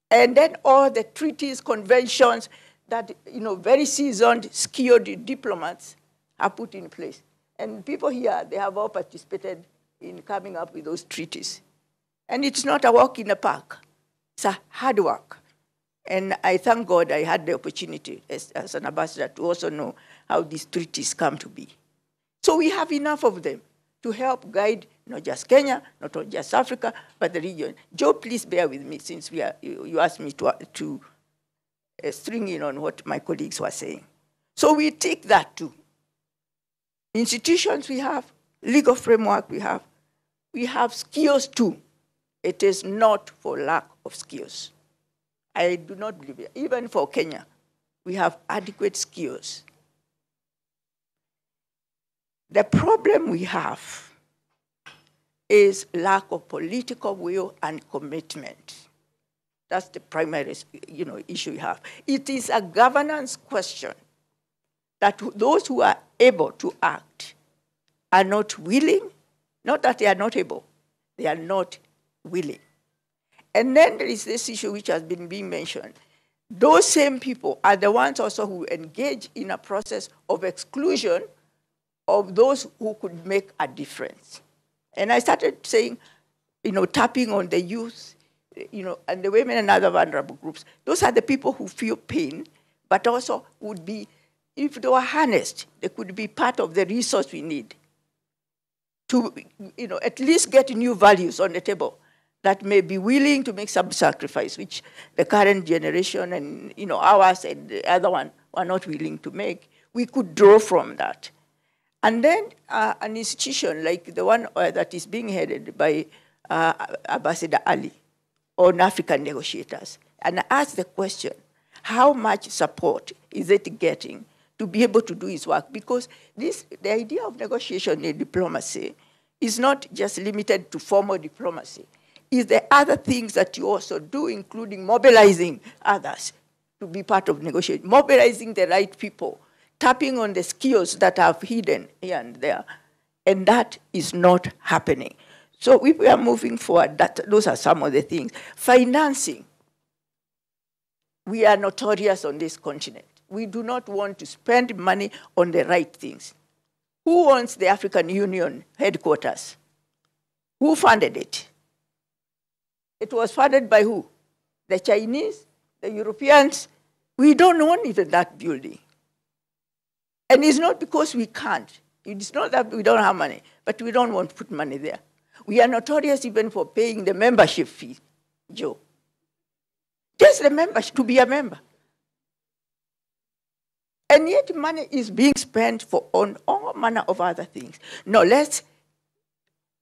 And then all the treaties, conventions that, very seasoned, skilled diplomats have put in place. And people here, they have all participated in coming up with those treaties. And it's not a walk in the park. It's a hard work. And I thank God I had the opportunity as an ambassador to also know how these treaties come to be. So we have enough of them to help guide not just Kenya, not just Africa, but the region. Joe, please bear with me since you asked me to string in on what my colleagues were saying. So we take that too. Institutions we have, legal framework we have skills too. It is not for lack of skills. I do not believe it. Even for Kenya, we have adequate skills. The problem we have is lack of political will and commitment. That's the primary issue we have. It is a governance question that those who are able to act are not willing, not that they are not able, they are not willing. And then there is this issue which has been being mentioned. Those same people are the ones also who engage in a process of exclusion of those who could make a difference. And I started saying, tapping on the youth, and the women and other vulnerable groups. Those are the people who feel pain, but also would be, if they were harnessed, they could be part of the resource we need to, at least get new values on the table that may be willing to make some sacrifice, which the current generation and, ours and the other one are not willing to make. We could draw from that. And then an institution like the one that is being headed by Ambassador Ali on African negotiators, and ask the question, how much support is it getting to be able to do his work? Because the idea of negotiation in diplomacy is not just limited to formal diplomacy. It's the other things that you also do, including mobilizing others to be part of negotiation, mobilizing the right people, tapping on the skills that are hidden here and there. And that is not happening. So if we are moving forward, those are some of the things. Financing. We are notorious on this continent. We do not want to spend money on the right things. Who owns the African Union headquarters? Who funded it? It was funded by who? the Chinese, the Europeans, we don't own even that building. And it's not because we can't. It's not that we don't have money, but we don't want to put money there. We are notorious even for paying the membership fee, Joe. Just the membership, to be a member. And yet money is being spent on all manner of other things. No, let's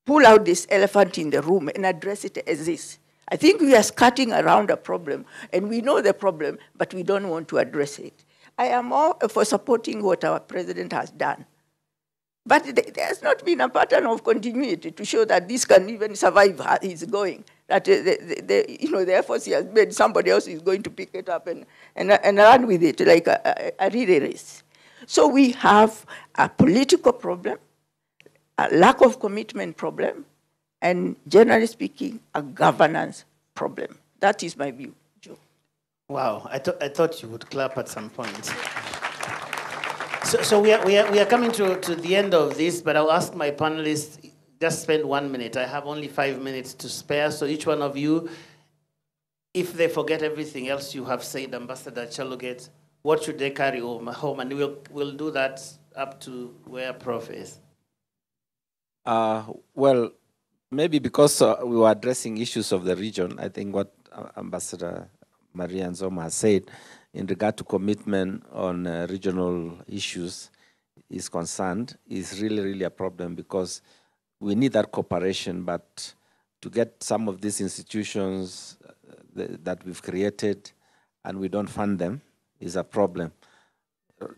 pull out this elephant in the room and address it as this. I think we are skirting around a problem, and we know the problem, but we don't want to address it. I am all for supporting what our president has done. But there's not been a pattern of continuity to show that this can even survive how he's going. That the efforts he has made, somebody else is going to pick it up and run with it like a relay race. So we have a political problem, a lack of commitment problem, and generally speaking, a governance problem. That is my view, Joe. Wow, I thought you would clap at some point. So we are coming to the end of this, but I'll ask my panelists, just spend 1 minute. I have only 5 minutes to spare, so each one of you, if they forget everything else you have said, Ambassador Chalogate, what should they carry home? And we'll do that up to where Prof is. Well, maybe because we were addressing issues of the region, I think what Ambassador Maria Nzoma has said in regard to commitment on regional issues is concerned is really a problem, because we need that cooperation, but to get some of these institutions that we've created and we don't fund them is a problem.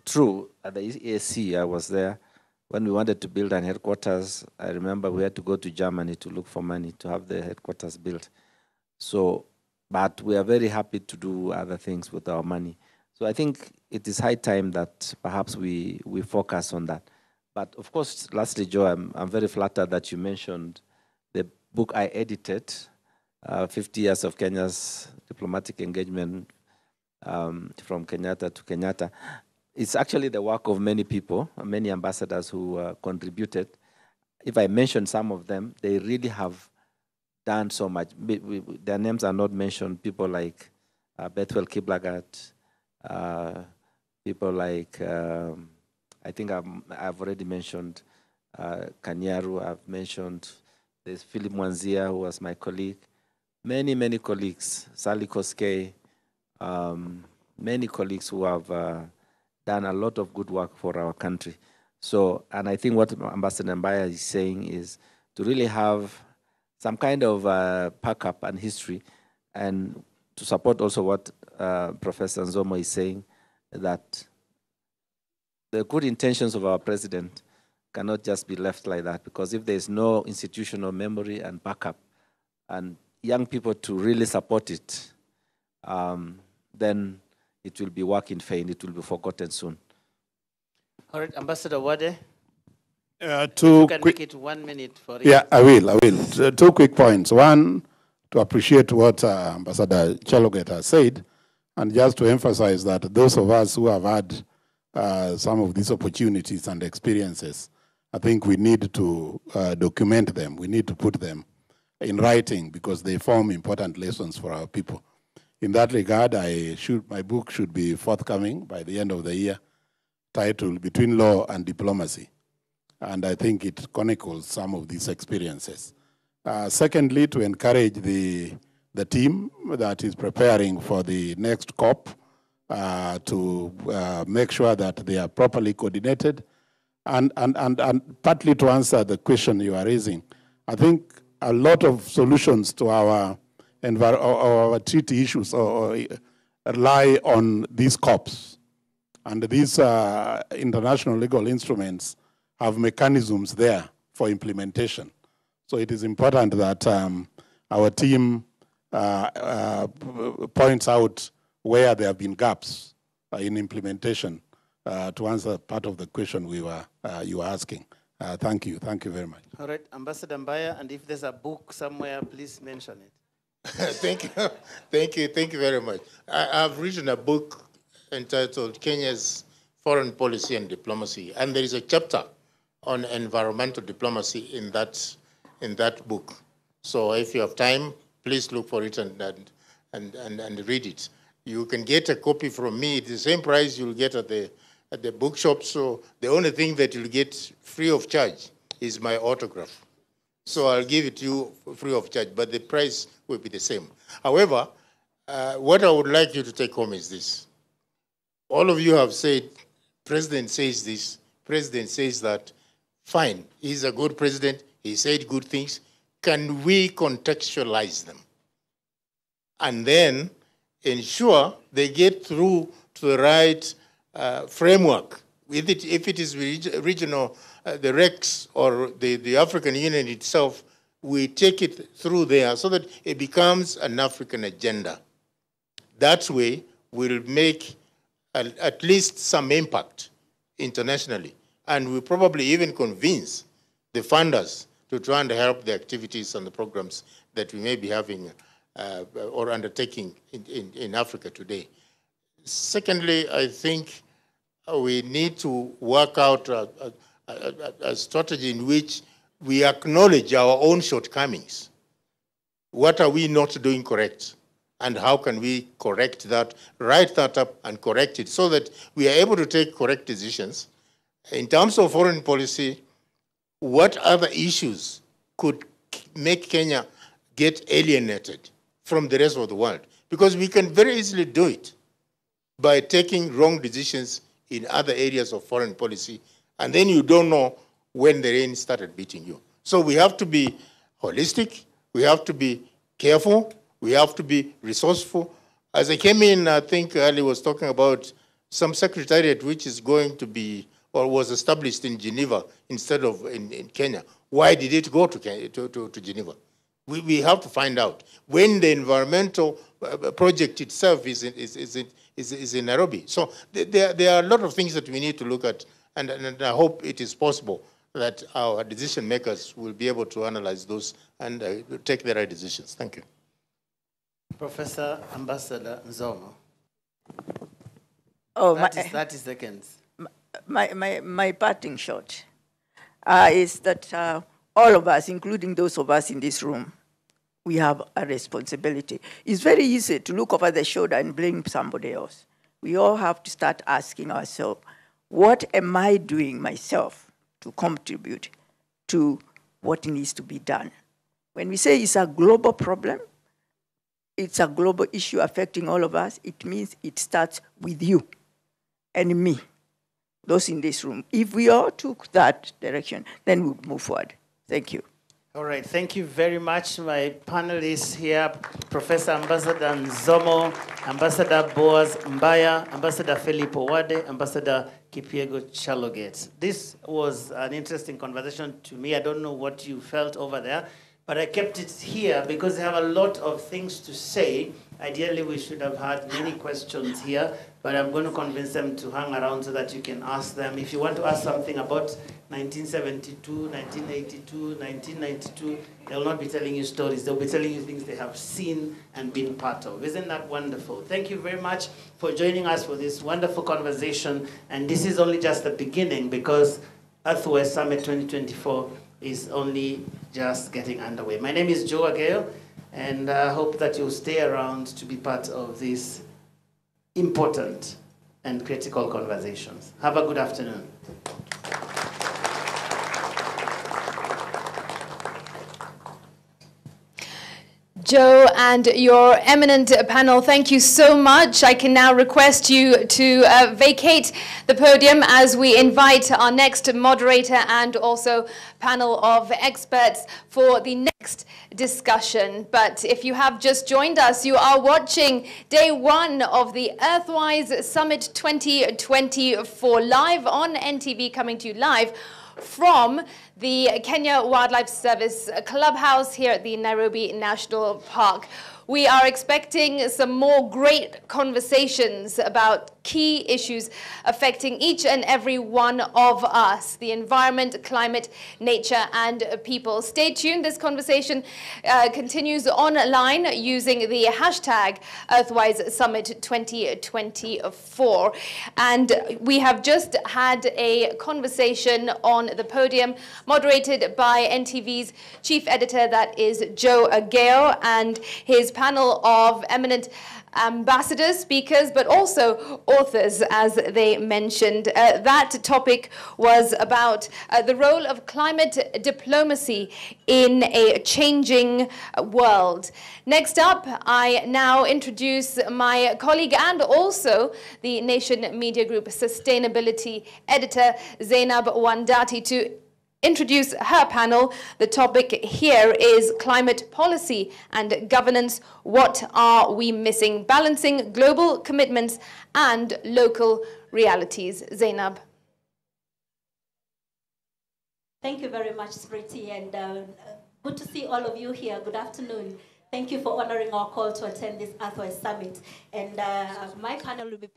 True, at the EAC, I was there. When we wanted to build an headquarters, I remember we had to go to Germany to look for money to have the headquarters built. So, but we are very happy to do other things with our money. So I think it is high time that perhaps we focus on that. But of course, lastly, Joe, I'm very flattered that you mentioned the book I edited, 50 Years of Kenya's Diplomatic Engagement from Kenyatta to Kenyatta. It's actually the work of many people, many ambassadors who contributed. If I mention some of them, they really have done so much. Their names are not mentioned. People like Bethwel Kiblagat, people like, I think I've already mentioned Kanyaru, I've mentioned, there's Philip Mwanzia, who was my colleague. Many colleagues, Sally Koskei, many colleagues who have done a lot of good work for our country. So, and I think what Ambassador Mbaya is saying is to really have some kind of pack-up and history, and to support also what Professor Nzoma is saying, that the good intentions of our president cannot just be left like that, because if there is no institutional memory and backup, and young people to really support it, then it will be work in vain, it will be forgotten soon. All right, Ambassador Wade. You can make it 1 minute for it. Yeah, I will. 2 quick points. One, to appreciate what Ambassador Chalogate has said, and just to emphasize that those of us who have had some of these opportunities and experiences, I think we need to document them. We need to put them in writing, because they form important lessons for our people. In that regard, my book should be forthcoming by the end of the year, titled Between Law and Diplomacy. And I think it chronicles some of these experiences. Secondly, to encourage the team that is preparing for the next COP to make sure that they are properly coordinated. And partly to answer the question you are raising, I think a lot of solutions to our treaty issues rely on these COPs. And these international legal instruments have mechanisms there for implementation. So it is important that our team points out where there have been gaps in implementation to answer part of the question you were asking. Thank you very much. All right, Ambassador Mbaya, and if there's a book somewhere, please mention it. Thank you very much. I've written a book entitled Kenya's Foreign Policy and Diplomacy, and there is a chapter on environmental diplomacy in that book. So if you have time, please look for it and and read it. You can get a copy from me at the same price you'll get at the bookshop. So the only thing that you'll get free of charge is my autograph. So I'll give it to you free of charge, but the price will be the same. However, what I would like you to take home is this. All of you have said, President says this, President says that. Fine, he's a good president, he said good things. Can we contextualize them? And then ensure they get through to the right framework. If it is regional, the REX or the African Union itself, we take it through there so that it becomes an African agenda. That way, we'll make at least some impact internationally. And we'll probably even convince the funders to try and help the activities and the programs that we may be having or undertaking in Africa today. Secondly, I think we need to work out a strategy in which we acknowledge our own shortcomings. What are we not doing correct? And how can we correct that, write that up and correct it so that we are able to take correct decisions. In terms of foreign policy, what other issues could make Kenya get alienated from the rest of the world? Because we can very easily do it by taking wrong decisions in other areas of foreign policy, and then you don't know when the rain started beating you. So we have to be holistic, we have to be careful, we have to be resourceful. As I came in, I think Ali was talking about some secretariat which is going to be or was established in Geneva instead of in Kenya. Why did it go to Geneva? We have to find out. When the environmental project itself is in Nairobi. So there are a lot of things that we need to look at, and I hope it is possible that our decision makers will be able to analyze those and take the right decisions. Thank you. Professor Ambassador Nzomo. Oh, 30 seconds. My parting shot is that all of us, including those of us in this room, we have a responsibility. It's very easy to look over the shoulder and blame somebody else. We all have to start asking ourselves, what am I doing myself to contribute to what needs to be done? When we say it's a global problem, it's a global issue affecting all of us, it means it starts with you and me, those in this room. If we all took that direction, then we'll move forward. Thank you. All right, thank you very much, my panelists here, Professor Ambassador Nzomo, Ambassador Boaz Mbaya, Ambassador Philip Owade, Ambassador Kipyego Chaloget. This was an interesting conversation to me. I don't know what you felt over there, but I kept it here because I have a lot of things to say. Ideally, we should have had many questions here, but I'm going to convince them to hang around so that you can ask them. If you want to ask something about 1972, 1982, 1992, they'll not be telling you stories. They'll be telling you things they have seen and been part of. Isn't that wonderful? Thank you very much for joining us for this wonderful conversation. And this is only just the beginning because Earthwise Summit 2024 is only just getting underway. My name is Joe Ageyo, and I hope that you'll stay around to be part of these important and critical conversations. Have a good afternoon. Joe and your eminent panel, thank you so much. I can now request you to vacate the podium as we invite our next moderator and also panel of experts for the next discussion. But if you have just joined us, you are watching day one of the Earthwise Summit 2024 live on NTV, coming to you live from the Kenya Wildlife Service Clubhouse here at the Nairobi National Park. We are expecting some more great conversations about key issues affecting each and every one of us, the environment, climate, nature, and people. Stay tuned. This conversation continues online using the hashtag Earthwise Summit 2024. And we have just had a conversation on the podium moderated by NTV's chief editor, that is Joe Ageyo, and his panel of eminent ambassadors, speakers, but also authors, as they mentioned. That topic was about the role of climate diplomacy in a changing world. Next up, I now introduce my colleague and also the Nation Media Group Sustainability Editor, Zainab Wandati, to introduce her panel. The topic here is climate policy and governance. What are we missing? Balancing global commitments and local realities. Zainab. Thank you very much, Smriti, and good to see all of you here. Good afternoon. Thank you for honoring our call to attend this Earthwise Summit. And my panel will be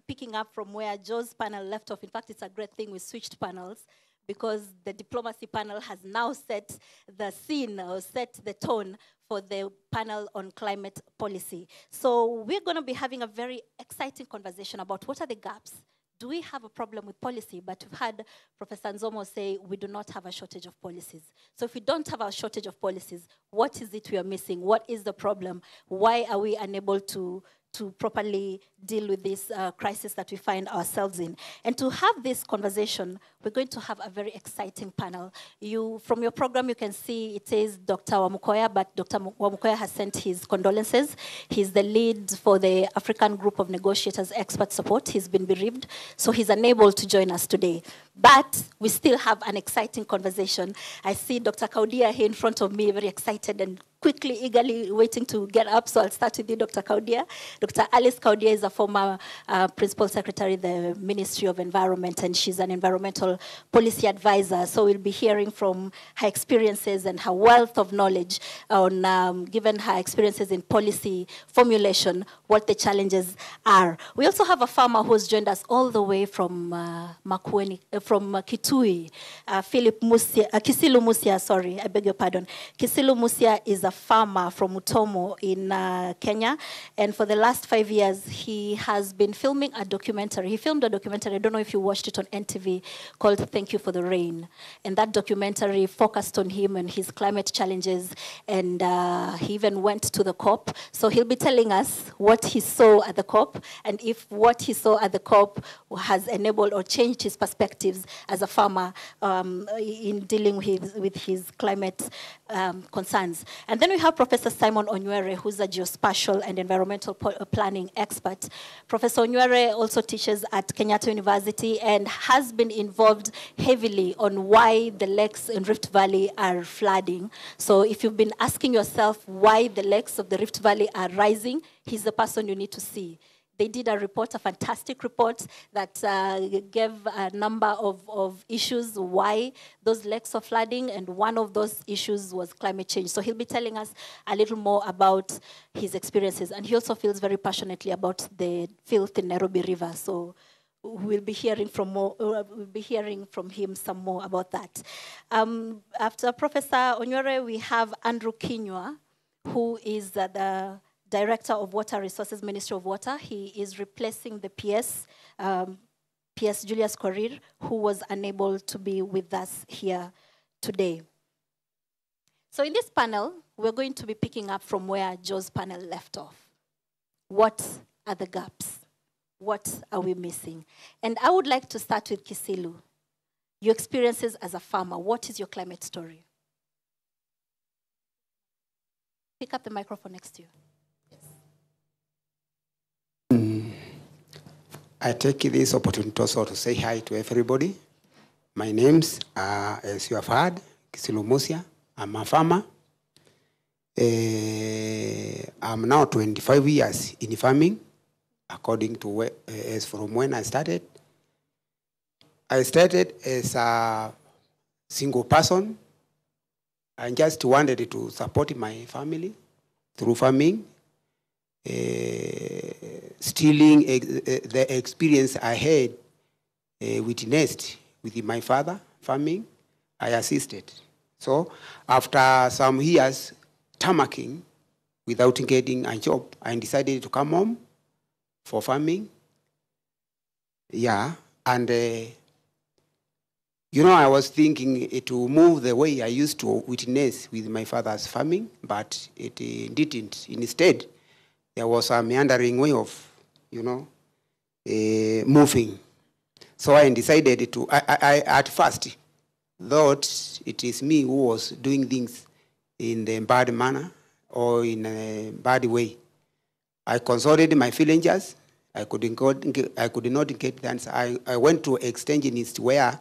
picking up from where Joe's panel left off. In fact, it's a great thing we switched panels, because the diplomacy panel has now set the scene or set the tone for the panel on climate policy. So we're going to be having a very exciting conversation about what are the gaps. Do we have a problem with policy? But we've had Professor Nzomo say we do not have a shortage of policies. So if we don't have a shortage of policies, what is it we are missing? What is the problem? Why are we unable to properly deal with this crisis that we find ourselves in? And to have this conversation, we're going to have a very exciting panel. From your program, you can see it says Dr. Wamukoya, but Dr. Wamukoya has sent his condolences. He's the lead for the African Group of Negotiators Expert Support. He's been bereaved, so he's unable to join us today. But we still have an exciting conversation. I see Dr. Kaudia here in front of me, very excited and quickly, eagerly waiting to get up. So I'll start with you, Dr. Kaudia. Dr. Alice Kaudia is a former Principal Secretary of the Ministry of Environment, and she's an environmental policy advisor. So we'll be hearing from her experiences and her wealth of knowledge on, given her experiences in policy formulation, what the challenges are. We also have a farmer who's joined us all the way from Makueni, from Kitui, Kisilu Musia, sorry, I beg your pardon. Kisilu Musia is a farmer from Mutomo in Kenya, and for the last 5 years, he has been filming a documentary. He filmed a documentary, I don't know if you watched it on NTV, called Thank You for the Rain. And that documentary focused on him and his climate challenges, and he even went to the COP. So he'll be telling us what he saw at the COP, and if what he saw at the COP has enabled or changed his perspectives as a farmer in dealing with his climate concerns. And then we have Professor Simon Onywere, who's a geospatial and environmental planning expert. Professor Onywere also teaches at Kenyatta University and has been involved heavily on why the lakes in Rift Valley are flooding. So if you've been asking yourself why the lakes of the Rift Valley are rising, he's the person you need to see. They did a report, a fantastic report that gave a number of issues why those lakes are flooding, and one of those issues was climate change. So he'll be telling us a little more about his experiences, and he also feels very passionately about the filth in Nairobi River. So we'll be hearing from him some more about that. After Professor Onywere, we have Andrew Kinyua, who is the Director of Water Resources, Ministry of Water. He is replacing the PS Julius Korir, who was unable to be with us here today. So in this panel, we're going to be picking up from where Joe's panel left off. What are the gaps? What are we missing? And I would like to start with Kisilu. Your experiences as a farmer, what is your climate story? Pick up the microphone next to you. I take this opportunity also to say hi to everybody. My name's, as you have heard, Kisilu Musia. I'm a farmer. I'm now 25 years in farming, according to as from when I started. I started as a single person. I just wanted to support my family through farming. Stealing the experience I had witnessed with my father farming, I assisted. So after some years tammacking without getting a job, I decided to come home for farming. Yeah, and You know, I was thinking to move the way I used to witness with my father's farming, but it didn't. Instead, there was a meandering way of, you know, moving. So I decided to, I at first thought it is me who was doing things in the bad manner or in a bad way. I consulted my villagers. I could not get the answer. I went to extensionist where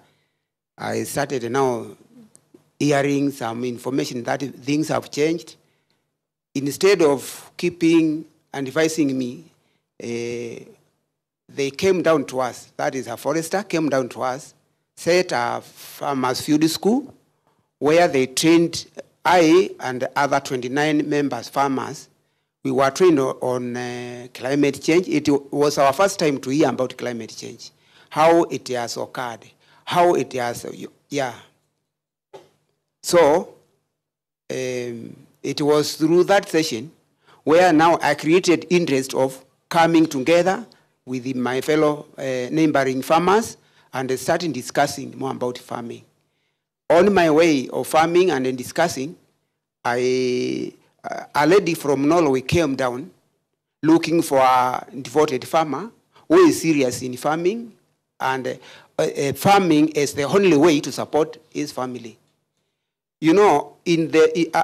I started now hearing some information that things have changed. Instead of keeping and advising me, they came down to us. That is, a forester came down to us, set a farmers' field school where they trained I and other 29 members, farmers. We were trained on climate change. It was our first time to hear about climate change, how it has occurred, how it has, yeah. So it was through that session where now I created interest of coming together with my fellow neighboring farmers and starting discussing more about farming. On my way of farming and discussing, a lady from Norway came down looking for a devoted farmer who is serious in farming, and farming is the only way to support his family. You know,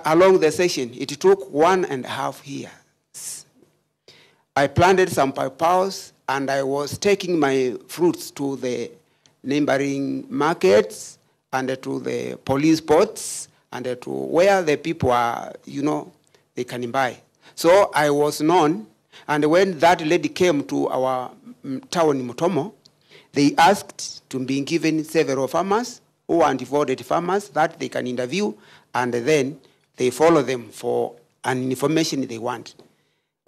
along the session, it took 1.5 years. I planted some pawpaws, and I was taking my fruits to the neighboring markets and to the police posts and to where the people are, you know, they can buy. So I was known, and when that lady came to our town in Mutomo, they asked to be given several farmers who are devoted farmers that they can interview, and then they follow them for an information they want.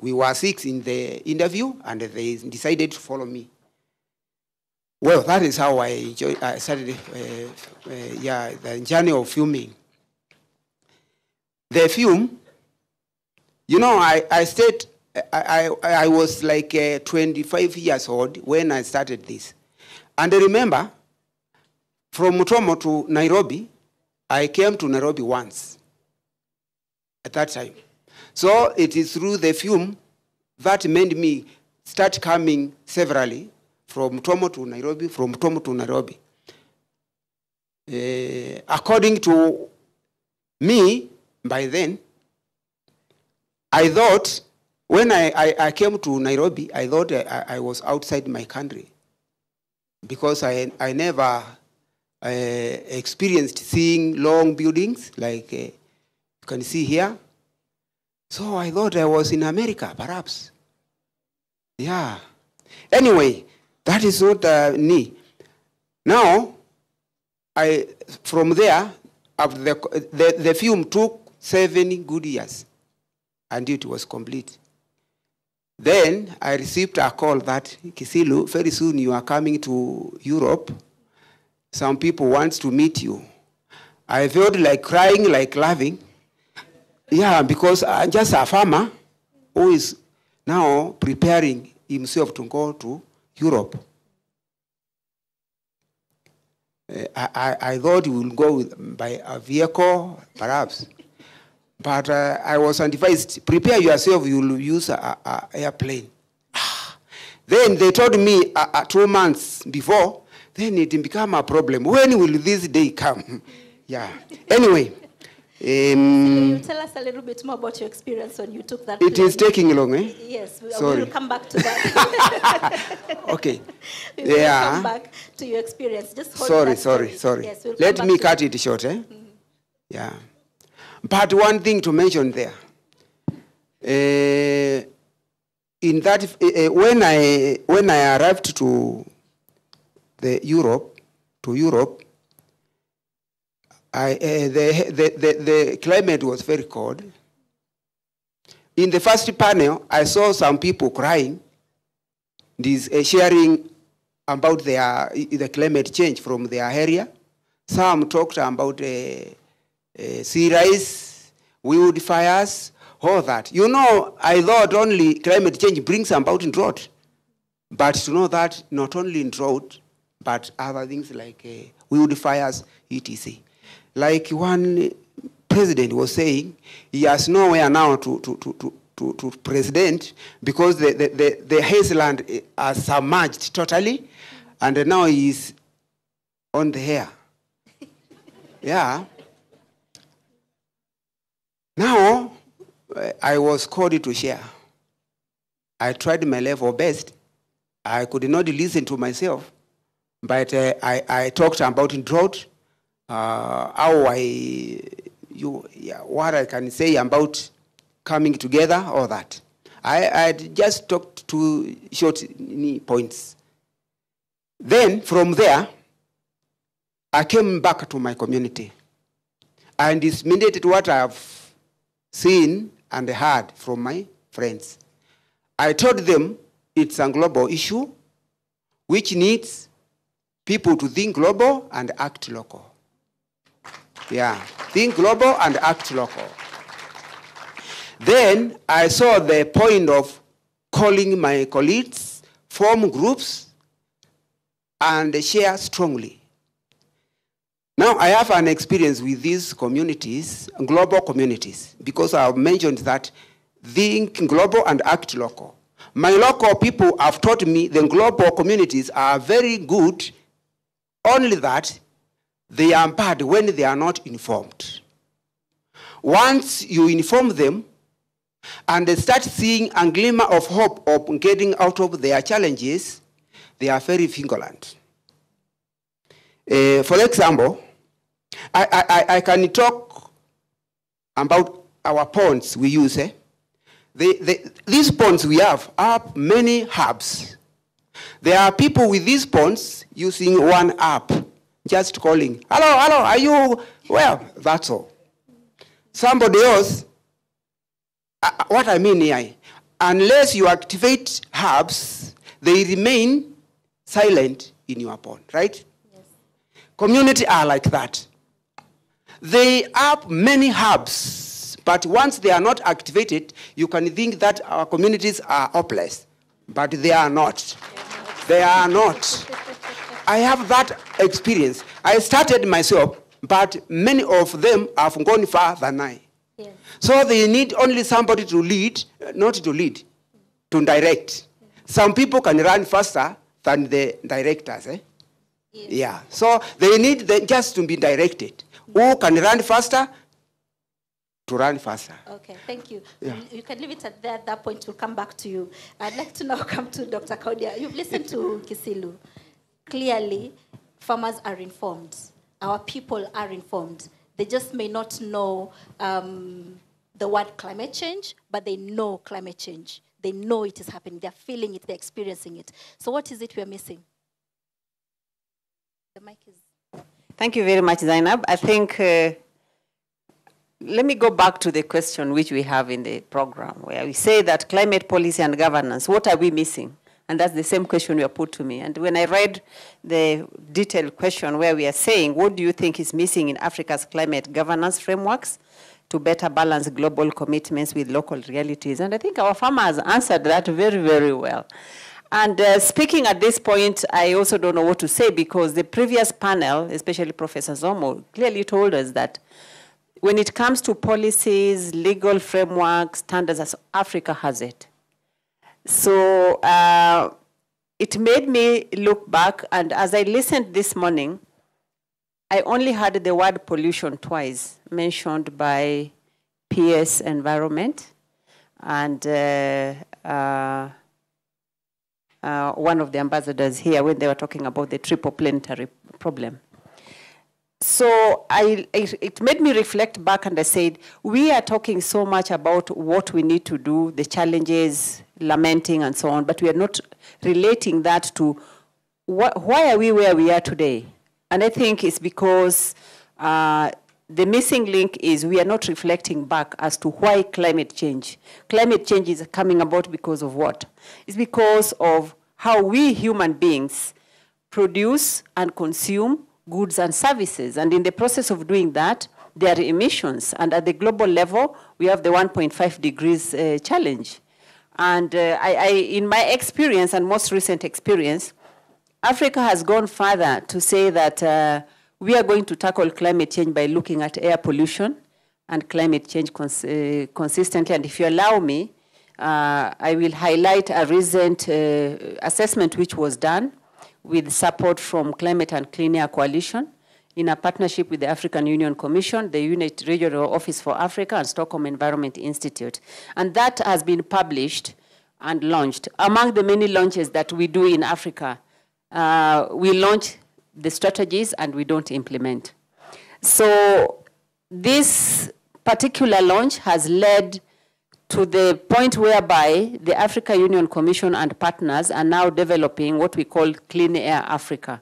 We were 6 in the interview, and they decided to follow me. Well, that is how I started the journey of filming. The film, you know, I was like 25 years old when I started this. And I remember, from Mutomo to Nairobi, I came to Nairobi once at that time. So it is through the film that made me start coming severally from Mutomo to Nairobi, from Mutomo to Nairobi. According to me, by then, I thought, when I came to Nairobi, I thought I was outside my country because I never experienced seeing long buildings like you can see here. So I thought I was in America, perhaps. Yeah. Anyway, that is what me. Now, from there, the film took 7 good years until it was complete. Then I received a call that, Kisilu, very soon you are coming to Europe. Some people want to meet you. I felt like crying, like laughing. Yeah, because I'm just a farmer who is now preparing himself to go to Europe. I thought he would go by a vehicle, perhaps. But I was advised, prepare yourself, you will use an airplane. Then they told me 2 months before, then it became a problem. When will this day come? Yeah. Anyway. Can you tell us a little bit more about your experience when you took that plane? It is taking long, eh? Yes, Sorry. we'll come back to that. Okay. We will come back to your experience. Just hold sorry. Yes, we'll Let me cut it short, eh? Mm-hmm. Yeah. But one thing to mention there. In that, when I arrived to Europe, the climate was very cold. In the first panel, I saw some people crying, sharing about the climate change from their area. Some talked about sea rise, wildfires, all that. You know, I thought only climate change brings about drought. But to know that not only in drought, but other things like wildfires, etc. Like one president was saying, he has nowhere now to president because the Hazeland are submerged totally, and now he's on the air. Yeah. Now, I was called to share. I tried my level best. I could not listen to myself, but I talked about drought, what I can say about coming together, all that. I just talked two short points. Then, from there, I came back to my community and disseminated what I've seen and heard from my friends. I told them it's a global issue which needs people to think global and act local. Yeah, think global and act local. Then I saw the point of calling my colleagues, form groups, and share strongly. Now I have an experience with these communities, global communities, because I've mentioned that think global and act local. My local people have taught me the global communities are very good, only that they are bad when they are not informed. Once you inform them and they start seeing a glimmer of hope of getting out of their challenges, they are very vigilant. For example, I can talk about our ponds we use. These ponds we have many hubs. There are people with these ponds using one app, just calling, hello, hello, are you well? That's all. Somebody else, what I mean here, unless you activate hubs, they remain silent in your pond, right? Yes. Community are like that. They have many hubs, but once they are not activated, you can think that our communities are hopeless, but they are not. They are not. I have that experience. I started myself, but many of them have gone far than I. Yes. So they need only somebody to lead, not to lead, to direct. Some people can run faster than the directors. Yes. Yeah. So they need just to be directed. Who can run faster? To run faster. Okay, thank you. Yeah. You can leave it at that. At that point, we'll come back to you. I'd like to now come to Dr. Kaudia. You've listened to Kisilu. Clearly, farmers are informed. Our people are informed. They just may not know the word climate change, but they know climate change. They know it is happening. They're feeling it. They're experiencing it. So what is it we're missing? The mic is... Thank you very much, Zainab. I think, let me go back to the question which we have in the program, where we say that climate policy and governance, what are we missing? And that's the same question you are put to me. And when I read the detailed question where we are saying, what do you think is missing in Africa's climate governance frameworks to better balance global commitments with local realities? And I think our farmers answered that very, very well. And speaking at this point, I also don't know what to say, because the previous panel, especially Professor Zomo, clearly told us that when it comes to policies, legal frameworks, standards, as Africa has it. So it made me look back, and as I listened this morning, I only heard the word pollution twice mentioned by PS Environment and one of the ambassadors here when they were talking about the triple planetary problem. So it made me reflect back, and I said, we are talking so much about what we need to do, the challenges, lamenting and so on, but we are not relating that to why are we where we are today? And I think it's because the missing link is we are not reflecting back as to why climate change. Climate change is coming about because of what? It's because of how we human beings produce and consume goods and services. And in the process of doing that, there are emissions. And at the global level, we have the 1.5 degrees challenge. And in my experience and most recent experience, Africa has gone further to say that We are going to tackle climate change by looking at air pollution and climate change consistently. And if you allow me, I will highlight a recent assessment which was done with support from Climate and Clean Air Coalition in a partnership with the African Union Commission, the UNIT Regional Office for Africa, and Stockholm Environment Institute. And that has been published and launched. Among the many launches that we do in Africa, we launch the strategies and we don't implement. So this particular launch has led to the point whereby the African Union Commission and partners are now developing what we call Clean Air Africa.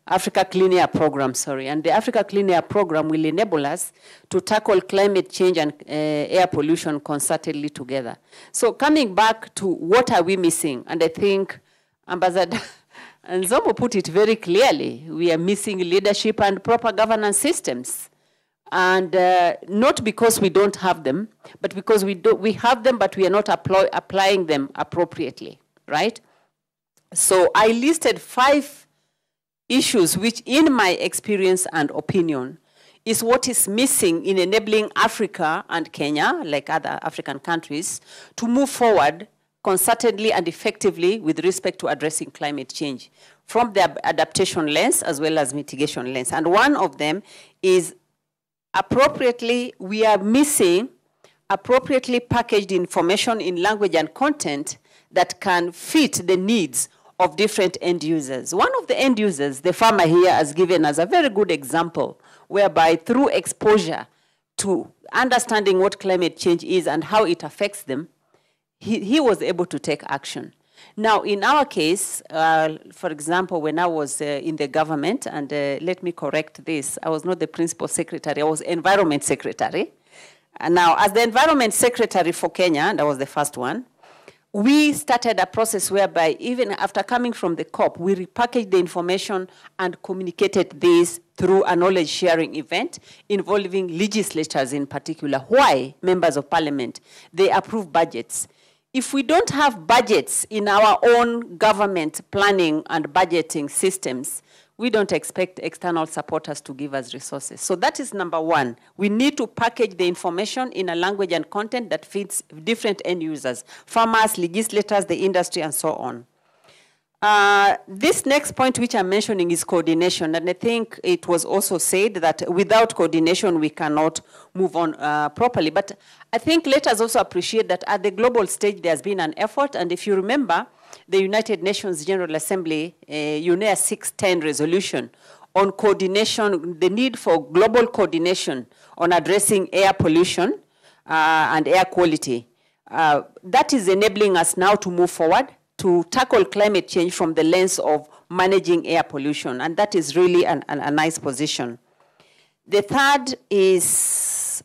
Africa Clean Air Program, sorry. And the Africa Clean Air Program will enable us to tackle climate change and air pollution concertedly together. So coming back to what are we missing, and I think Ambassador Nzombo put it very clearly, we are missing leadership and proper governance systems. And not because we don't have them, but because we have them, but we are not applying them appropriately, right? So I listed 5 issues which, in my experience and opinion, is what is missing in enabling Africa and Kenya, like other African countries, to move forward concertedly and effectively with respect to addressing climate change from the adaptation lens as well as mitigation lens. And one of them is we are missing appropriately packaged information in language and content that can fit the needs of different end users. One of the end users, the farmer here, has given us a very good example, whereby through exposure to understanding what climate change is and how it affects them, he was able to take action. Now, in our case, for example, when I was in the government, and let me correct this, I was not the principal secretary, I was environment secretary. And now, as the environment secretary for Kenya, and I was the first one, we started a process whereby even after coming from the COP, we repackaged the information and communicated this through a knowledge sharing event involving legislators in particular. Why? Members of parliament. They approve budgets. If we don't have budgets in our own government planning and budgeting systems, we don't expect external supporters to give us resources. So that is number one. We need to package the information in a language and content that fits different end users, farmers, legislators, the industry, and so on. This next point which I'm mentioning is coordination. And I think it was also said that without coordination, we cannot move on properly. But I think let us also appreciate that at the global stage, there's been an effort. And if you remember, the United Nations General Assembly, UNEA 610 resolution on coordination, the need for global coordination on addressing air pollution and air quality. That is enabling us now to move forward to tackle climate change from the lens of managing air pollution. And that is really a nice position. The third is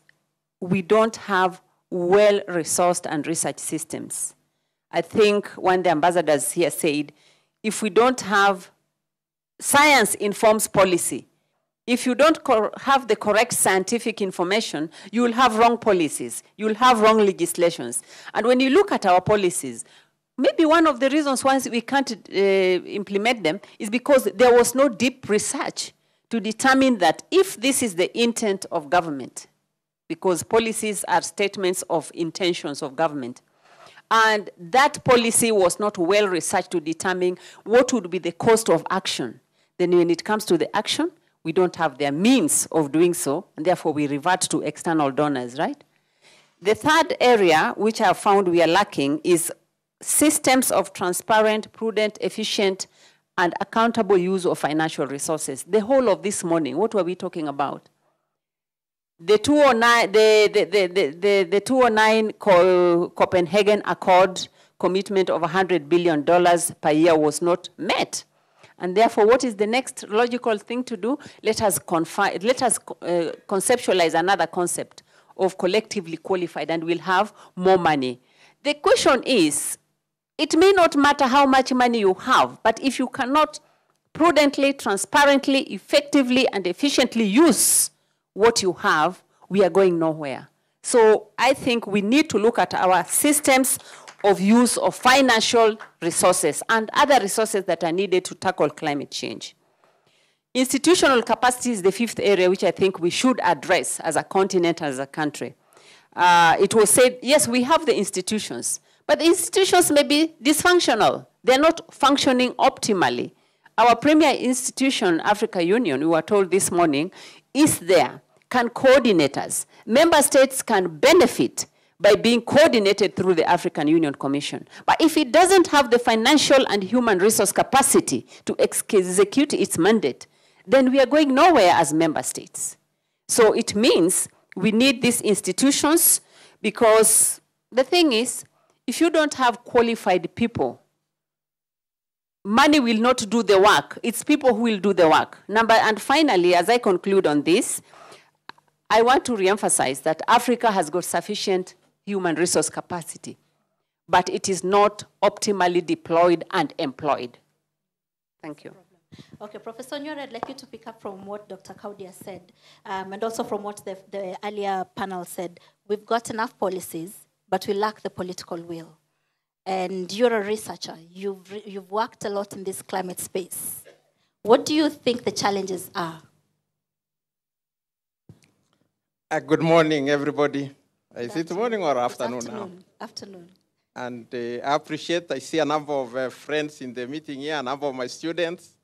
we don't have well-resourced and research systems. I think one of the ambassadors here said, if we don't have science informs policy, if you don't have the correct scientific information, you will have wrong policies, you will have wrong legislations. And when you look at our policies, maybe one of the reasons why we can't implement them is because there was no deep research to determine that if this is the intent of government, because policies are statements of intentions of government, and that policy was not well researched to determine what would be the cost of action. Then when it comes to the action, we don't have their means of doing so, and therefore we revert to external donors, right? The third area which I found we are lacking is systems of transparent, prudent, efficient, and accountable use of financial resources. The whole of this morning, what were we talking about? The 2009 Copenhagen Accord commitment of $100 billion per year was not met. And therefore, what is the next logical thing to do? Let us conceptualize another concept of collectively qualified, and we'll have more money. The question is, it may not matter how much money you have, but if you cannot prudently, transparently, effectively, and efficiently use what you have, we are going nowhere. So I think we need to look at our systems of use of financial resources and other resources that are needed to tackle climate change. Institutional capacity is the fifth area which I think we should address as a continent, as a country. It was said, yes, we have the institutions, but the institutions may be dysfunctional. They're not functioning optimally. Our premier institution, Africa Union, we were told this morning, is there, can coordinate us. Member states can benefit by being coordinated through the African Union Commission. But if it doesn't have the financial and human resource capacity to execute its mandate, then we are going nowhere as member states. So it means we need these institutions, because the thing is, if you don't have qualified people, money will not do the work. It's people who will do the work. And finally, as I conclude on this, I want to reemphasize that Africa has got sufficient human resource capacity, but it is not optimally deployed and employed. Thank you. Okay, Professor Nyore, I'd like you to pick up from what Dr. Kaudia said, and also from what the earlier panel said. We've got enough policies, but we lack the political will. And you're a researcher. You've worked a lot in this climate space. What do you think the challenges are? Good morning, everybody. Is it morning or afternoon now? Afternoon. And I appreciate, I see a number of friends in the meeting here, a number of my students.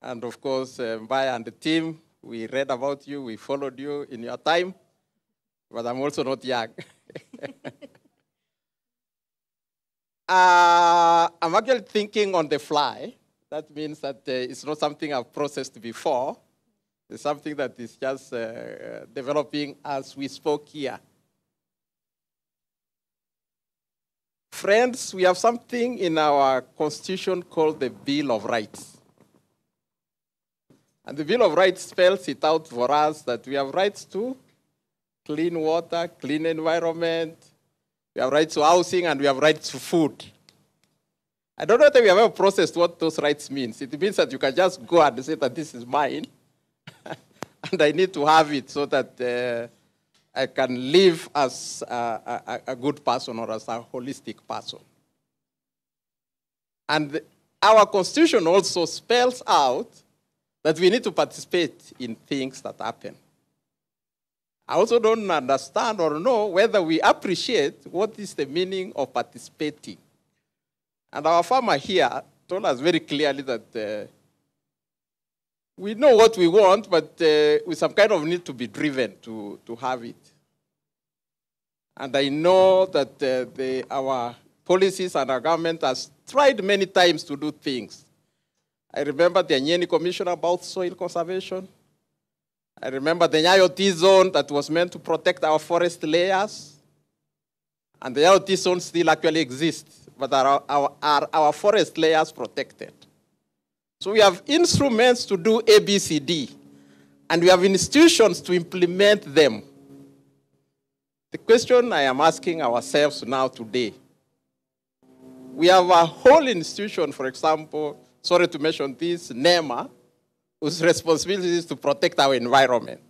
And of course, Mbaya and the team, we read about you, we followed you in your time, but I'm also not young. I'm actually thinking on the fly. That means that it's not something I've processed before. It's something that is just developing as we spoke here. Friends, we have something in our Constitution called the Bill of Rights. And the Bill of Rights spells it out for us that we have rights to clean water, clean environment, we have rights to housing, and we have rights to food. I don't know if we have ever processed what those rights means. It means that you can just go and say that this is mine, and I need to have it so that I can live as a good person or as a holistic person. And our Constitution also spells out that we need to participate in things that happen. I also don't understand or know whether we appreciate what is the meaning of participating. And our farmer here told us very clearly that we know what we want, but we some kind of need to be driven to have it. And I know that our policies and our government has tried many times to do things. I remember the Anyeni Commission about soil conservation. I remember the Nyayo T-zone that was meant to protect our forest layers. And the Nyayo T-zone still actually exists, but are our forest layers protected? So we have instruments to do ABCD, and we have institutions to implement them. The question I am asking ourselves now today, we have a whole institution, for example, sorry to mention this, NEMA, whose responsibility is to protect our environment.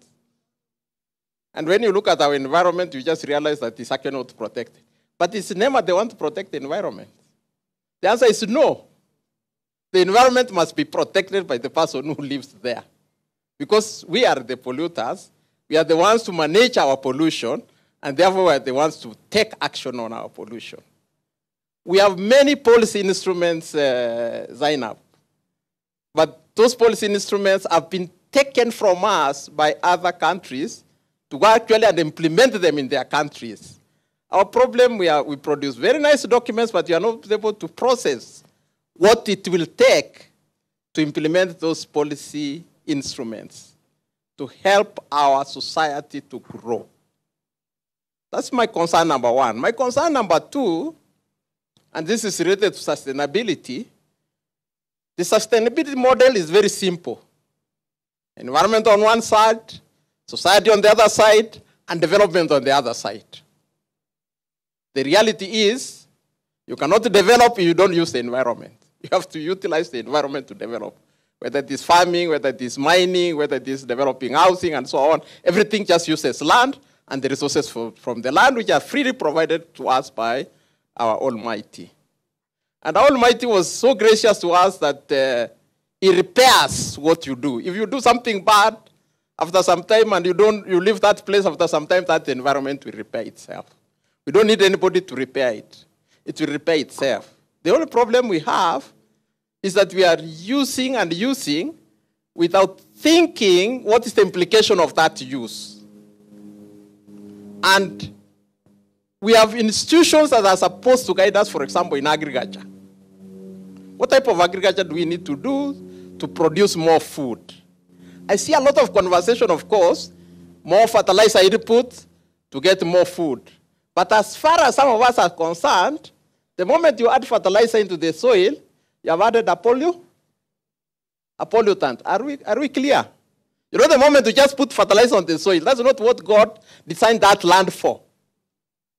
And when you look at our environment, you just realize that it's actually not protected. But is NEMA the one to protect the environment? The answer is no. The environment must be protected by the person who lives there. Because we are the polluters, we are the ones to manage our pollution, and therefore we are the ones to take action on our pollution. We have many policy instruments, Zainab, but those policy instruments have been taken from us by other countries to actually and implement them in their countries. Our problem, we produce very nice documents, but we are not able to process what it will take to implement those policy instruments to help our society to grow. That's my concern number one. My concern number two, and this is related to sustainability, the sustainability model is very simple. Environment on one side, society on the other side, and development on the other side. The reality is, you cannot develop if you don't use the environment. You have to utilize the environment to develop. Whether it is farming, whether it is mining, whether it is developing housing, and so on. Everything just uses land and the resources from the land, which are freely provided to us by our Almighty. And our Almighty was so gracious to us that it repairs what you do. If you do something bad, after some time and you leave that place, after some time that environment will repair itself. We don't need anybody to repair it. It will repair itself. The only problem we have is that we are using and using without thinking what is the implication of that use. And we have institutions that are supposed to guide us, for example, in agriculture. What type of agriculture do we need to do to produce more food? I see a lot of conversation, of course, more fertilizer input to get more food. But as far as some of us are concerned, the moment you add fertilizer into the soil, you have added a pollutant. Are we clear? You know, the moment you just put fertilizer on the soil, that's not what God designed that land for.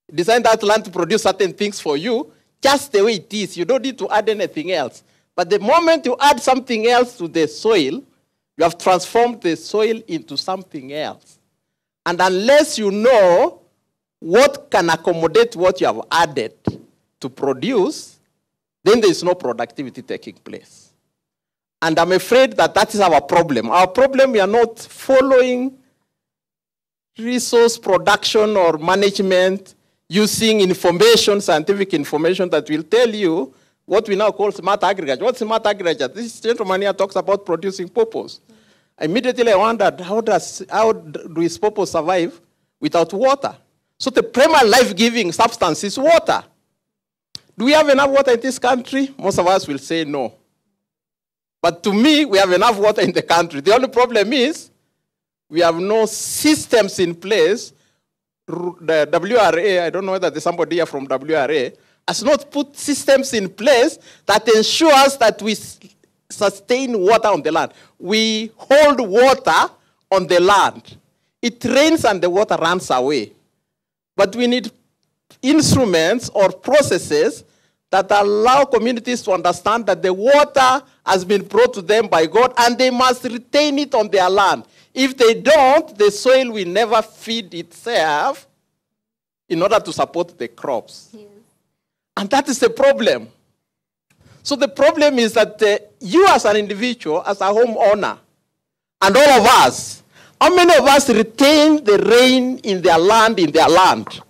He designed that land to produce certain things for you, just the way it is. You don't need to add anything else. But the moment you add something else to the soil, you have transformed the soil into something else. And unless you know what can accommodate what you have added to produce, then there is no productivity taking place. And I'm afraid that that is our problem. Our problem, we are not following resource production or management using information, scientific information that will tell you what we now call smart agriculture. What's smart agriculture? This gentleman here talks about producing purpose. Immediately I wondered, how do his purpose survive without water? So the primary life-giving substance is water. Do we have enough water in this country? Most of us will say no. But to me, we have enough water in the country. The only problem is we have no systems in place. The WRA, I don't know whether there's somebody here from WRA, has not put systems in place that ensures that we sustain water on the land. We hold water on the land. It rains and the water runs away. But we need instruments or processes that allow communities to understand that the water has been brought to them by God and they must retain it on their land. If they don't, the soil will never feed itself in order to support the crops. Yes. And that is the problem. So the problem is that you as an individual, as a homeowner, and all of us, how many of us retain the rain in their land?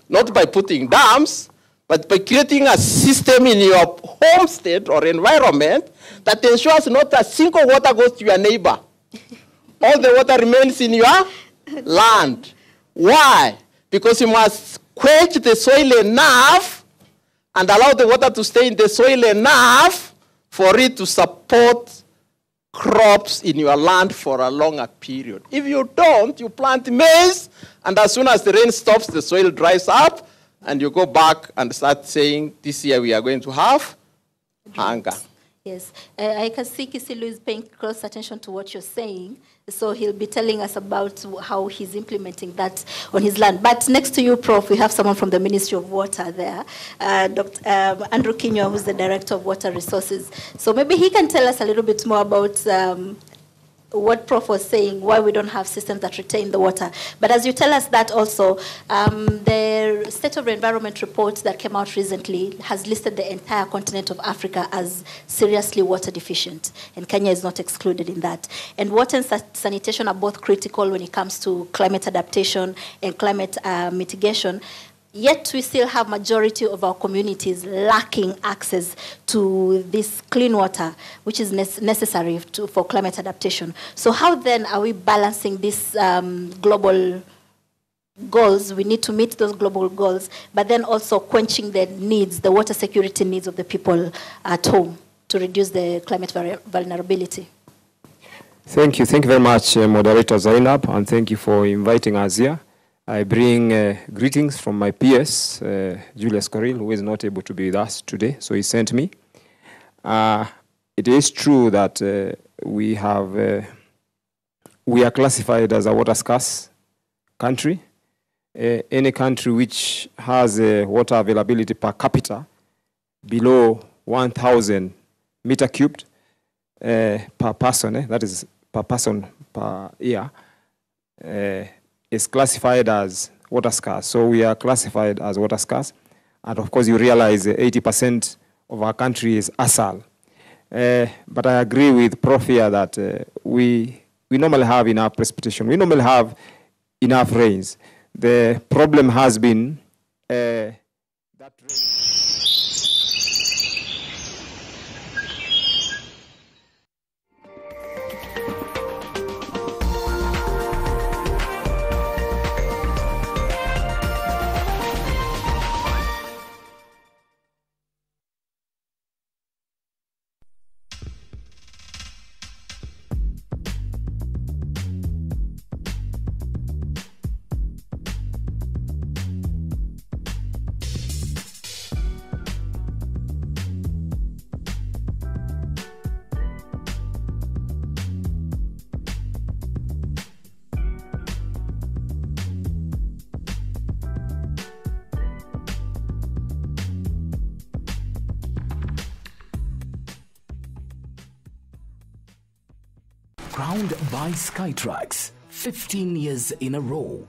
Not by putting dams, but by creating a system in your homestead or environment that ensures not a single water goes to your neighbor. All the water remains in your land. Why? Because you must quench the soil enough and allow the water to stay in the soil enough for it to support crops in your land for a longer period. If you don't, you plant maize, and as soon as the rain stops, the soil dries up, and you go back and start saying, this year we are going to have hunger. Yes, I can see Kisilu is paying close attention to what you're saying, so he'll be telling us about how he's implementing that on his land. But next to you, Prof, we have someone from the Ministry of Water there, Dr. Andrew Kinywa, who's the Director of Water Resources. So maybe he can tell us a little bit more about what Prof was saying, why we don't have systems that retain the water. But as you tell us that also, the State of the Environment report that came out recently has listed the entire continent of Africa as seriously water deficient, and Kenya is not excluded in that. And water and sanitation are both critical when it comes to climate adaptation and climate mitigation. Yet we still have majority of our communities lacking access to this clean water, which is necessary for climate adaptation. So how then are we balancing these global goals? We need to meet those global goals, but then also quenching the needs, the water security needs of the people at home to reduce the climate vulnerability. Thank you. Thank you very much, Moderator Zainab, and thank you for inviting us here. I bring greetings from my PS, Julius Coril, who is not able to be with us today, so he sent me. It is true that we are classified as a water scarce country. Any country which has water availability per capita below 1,000 meter cubed per person, that is per person per year, is classified as water scarce. So we are classified as water scarce. And of course, you realize 80% of our country is ASAL. But I agree with Prof here that we normally have enough precipitation. We normally have enough rains. The problem has been that rain. Crowned by Skytrax 15 years in a row.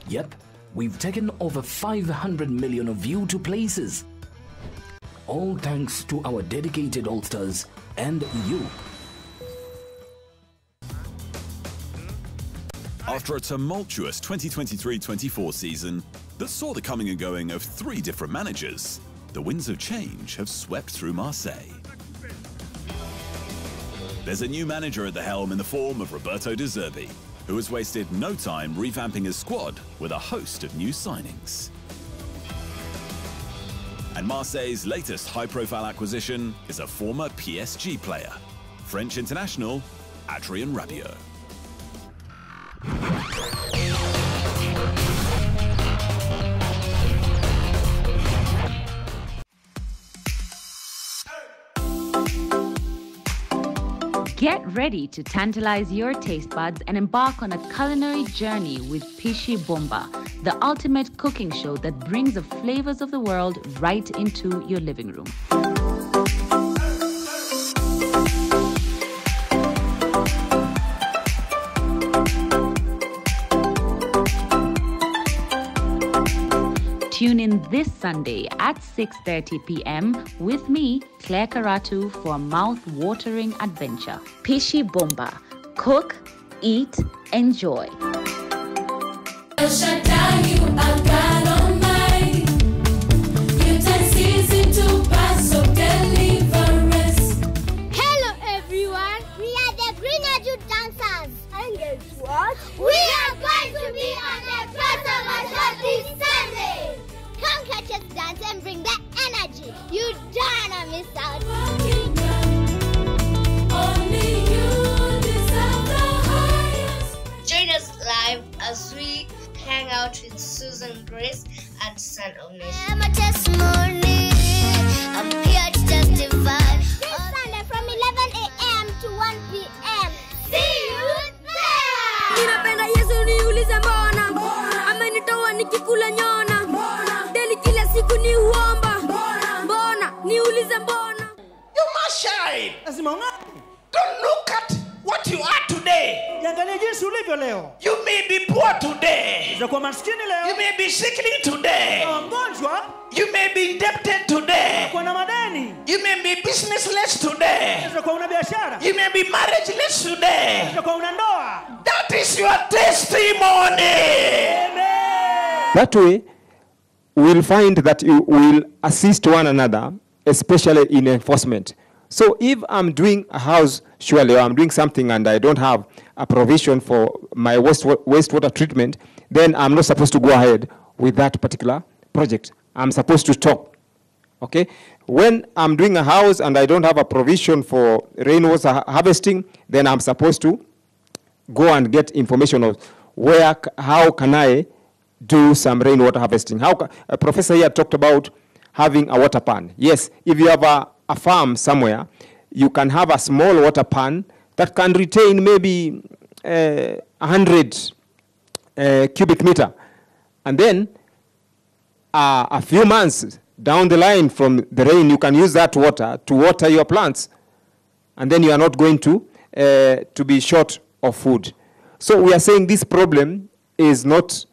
Yep, we've taken over 500 million of you to places. All thanks to our dedicated All-Stars and you. After a tumultuous 2023-24 season that saw the coming and going of 3 different managers, the winds of change have swept through Marseille. There's a new manager at the helm in the form of Roberto De Zerbi, who has wasted no time revamping his squad with a host of new signings. And Marseille's latest high-profile acquisition is a former PSG player, French international Adrien Rabiot. Get ready to tantalize your taste buds and embark on a culinary journey with Pishi Bomba, the ultimate cooking show that brings the flavors of the world right into your living room. Tune in this Sunday at 6:30 p.m. with me, Claire Karatu, for a mouth-watering adventure. Pishi Bomba. Cook, eat, enjoy. Hello everyone, we are the Green Aju Dancers. And guess what? We are going to be on the Passover show this Sunday. Come catch us dance and bring that energy. You don't wanna miss out. Join us live as we hang out with Susan Grace and Son of Nation. I'm a testimony. I'm here to testify. This Sunday from 11 a.m. to 1 p.m. See you there. Ninapenda Yesu niulize mbona. Amenitoa nikikula nyona. Deli kila siku ni uomba. Mbona niulize mbona. You must shine. Don't look at what you are today. You may be poor today. You may be sickly today. You may be indebted today. You may be businessless today. You may be marriageless today. That is your testimony. That way, we'll find that you will assist one another, especially in enforcement. So if I'm doing a house, surely, or I'm doing something and I don't have a provision for my wastewater treatment, then I'm not supposed to go ahead with that particular project. I'm supposed to stop. Okay? When I'm doing a house and I don't have a provision for rainwater harvesting, then I'm supposed to go and get information of how can I do some rainwater harvesting. A professor here talked about having a water pan. Yes, if you have a farm somewhere, you can have a small water pan that can retain maybe 100 cubic meter. And then a few months down the line from the rain, you can use that water to water your plants. And then you are not going to be short of food. So we are saying this problem is not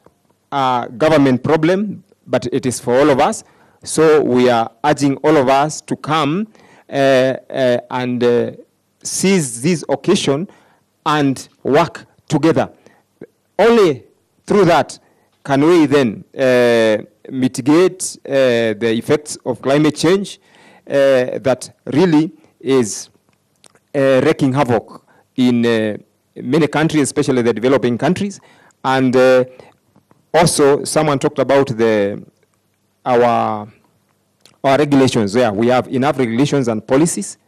a government problem, but it is for all of us. So we are urging all of us to come and seize this occasion and work together. Only through that can we then mitigate the effects of climate change that really is wreaking havoc in many countries, especially the developing countries. And also, someone talked about our regulations. Yeah, we have enough regulations and policies.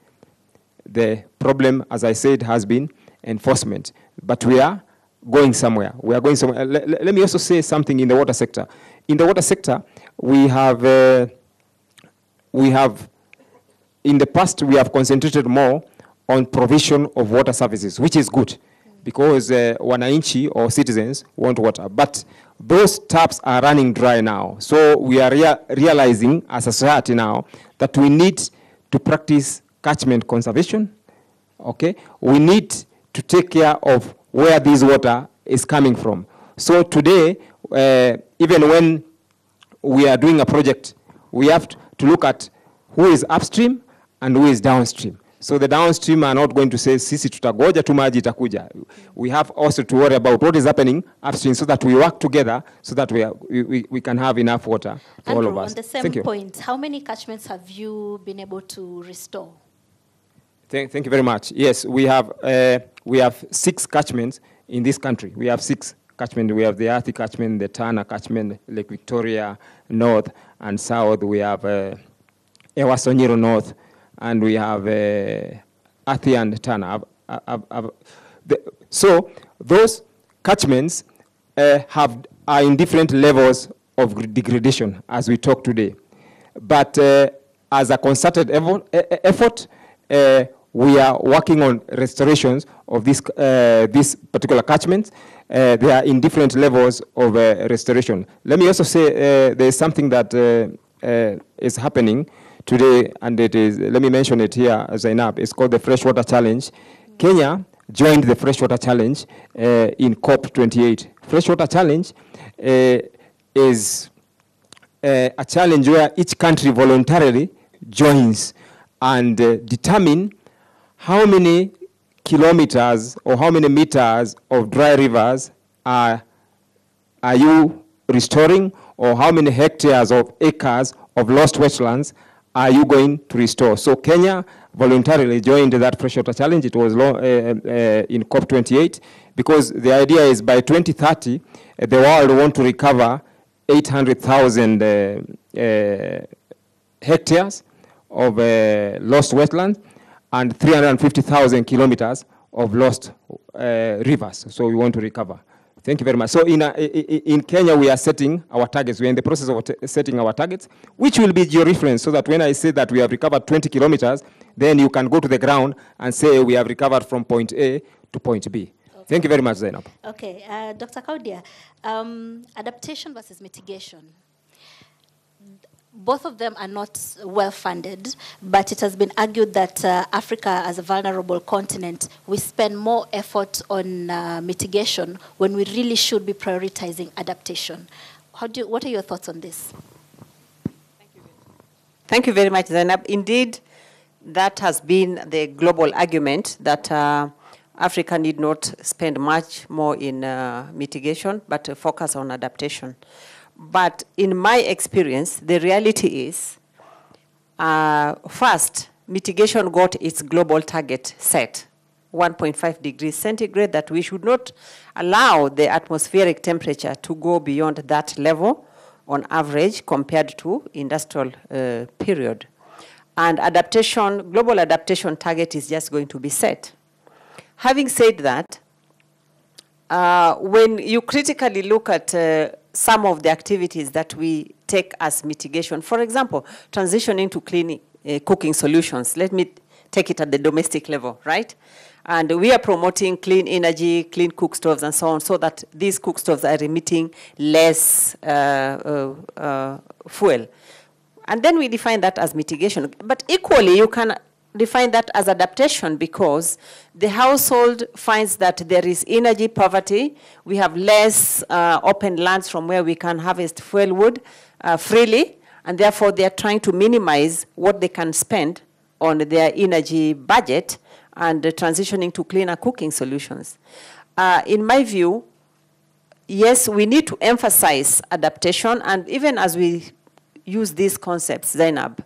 The problem, as I said, has been enforcement. But we are going somewhere. We are going somewhere. Let me also say something in the water sector. In the water sector, we have in the past, we have concentrated more on provision of water services, which is good, because wananchi or citizens want water. But those taps are running dry now. So we are realizing as a society now that we need to practice catchment conservation. Okay? We need to take care of where this water is coming from. So today, even when we are doing a project, we have to look at who is upstream and who is downstream. So the downstream are not going to say, sisi tutagoja tu maji itakuja. We have also to worry about what is happening upstream so that we work together so that we can have enough water for Andrew, all of us. On the same point, how many catchments have you been able to restore? Thank you very much. Yes, we have 6 catchments in this country. We have 6 catchments. We have the Athi catchment, the Tana catchment, Lake Victoria North and South. We have Ewasonyiro North, and we have Athi and Tana. So those catchments are in different levels of degradation as we talk today. But as a concerted effort, we are working on restorations of this particular catchment. They are in different levels of restoration. Let me also say there is something that is happening today, and it is, let me mention it here, Zainab. It's called the Freshwater Challenge. Kenya joined the Freshwater Challenge in COP28. Freshwater Challenge is a challenge where each country voluntarily joins and determine how many kilometers or how many meters of dry rivers are you restoring, or how many hectares of acres of lost wetlands are you going to restore. So Kenya voluntarily joined that Freshwater Challenge. It was in COP28, because the idea is by 2030, the world want to recover 800,000 hectares of lost wetlands and 350,000 kilometers of lost rivers. So we want to recover. Thank you very much. So in Kenya, we are setting our targets. We are in the process of setting our targets, which will be your reference, so that when I say that we have recovered 20 kilometers, then you can go to the ground and say we have recovered from point A to point B. Okay. Thank you very much, Zainab. Okay, Dr. Kaudia, adaptation versus mitigation. Both of them are not well funded, but it has been argued that Africa, as a vulnerable continent, we spend more effort on mitigation when we really should be prioritizing adaptation. What are your thoughts on this? Thank you very much, Zainab. Indeed, that has been the global argument, that Africa need not spend much more in mitigation, but focus on adaptation. But in my experience, the reality is, first, mitigation got its global target set, 1.5 degrees centigrade, that we should not allow the atmospheric temperature to go beyond that level on average compared to industrial period. And adaptation, global adaptation target is just going to be set. Having said that, when you critically look at some of the activities that we take as mitigation, for example, transitioning to clean cooking solutions. Let me take it at the domestic level, right? And we are promoting clean energy, clean cook stoves, and so on, so that these cook stoves are emitting less fuel. And then we define that as mitigation. But equally, you can define that as adaptation, because the household finds that there is energy poverty. We have less open lands from where we can harvest fuel wood freely, and therefore they are trying to minimize what they can spend on their energy budget and transitioning to cleaner cooking solutions. In my view, yes, we need to emphasize adaptation, and even as we use these concepts, Zainab,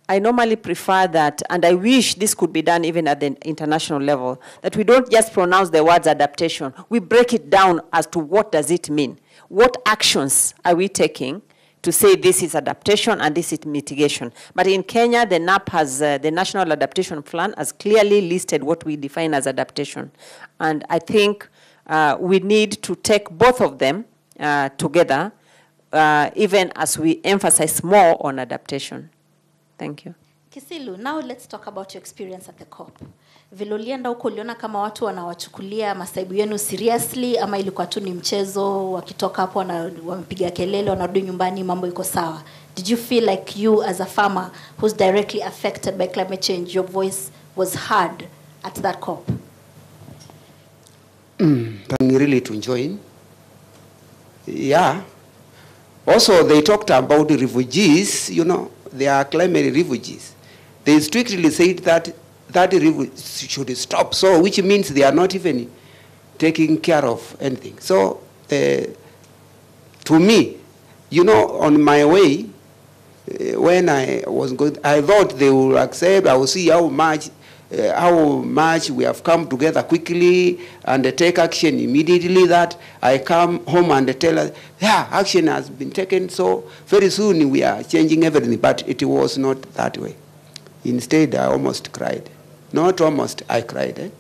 I normally prefer that, and I wish this could be done even at the international level, that we don't just pronounce the words adaptation. We break it down as to what does it mean. What actions are we taking to say this is adaptation and this is mitigation? But in Kenya, the NAP has, the National Adaptation Plan has clearly listed what we define as adaptation. And I think we need to take both of them together, even as we emphasize more on adaptation. Thank you. Kisilu, now let's talk about your experience at the COP. Vile ulienda huko uliona kama watu wanawachukulia masaibu yenu seriously ama ilikuwa tu ni mchezo, wakitoka hapo wamepiga kelele wanarudi nyumbani mambo iko sawa? Did you feel like you as a farmer who's directly affected by climate change, your voice was heard at that COP? Really to join. Yeah. Also, they talked about the refugees, you know, they are climate refugees. They strictly said that should stop, so which means they are not even taking care of anything. So, to me, you know, on my way, when I was going, I thought they will accept, I will see how much we have come together quickly and take action immediately, that I come home and tell us, yeah, action has been taken, so very soon we are changing everything. But it was not that way. Instead, I almost cried. Not almost, I cried. Eh?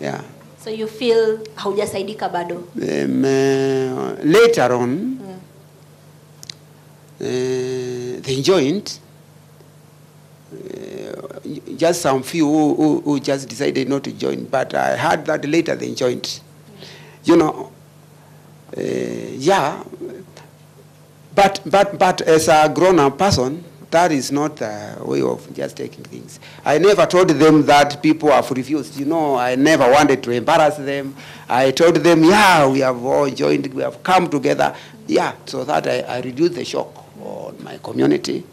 Yeah. So you feel haujasaidika bado? Later on, they joined. Just some few who just decided not to join, but I heard that later they joined. You know, yeah. But as a grown-up person, that is not the way of just taking things. I never told them that people have refused. You know, I never wanted to embarrass them. I told them, yeah, we have all joined, we have come together. Yeah, so that I reduced the shock on my community,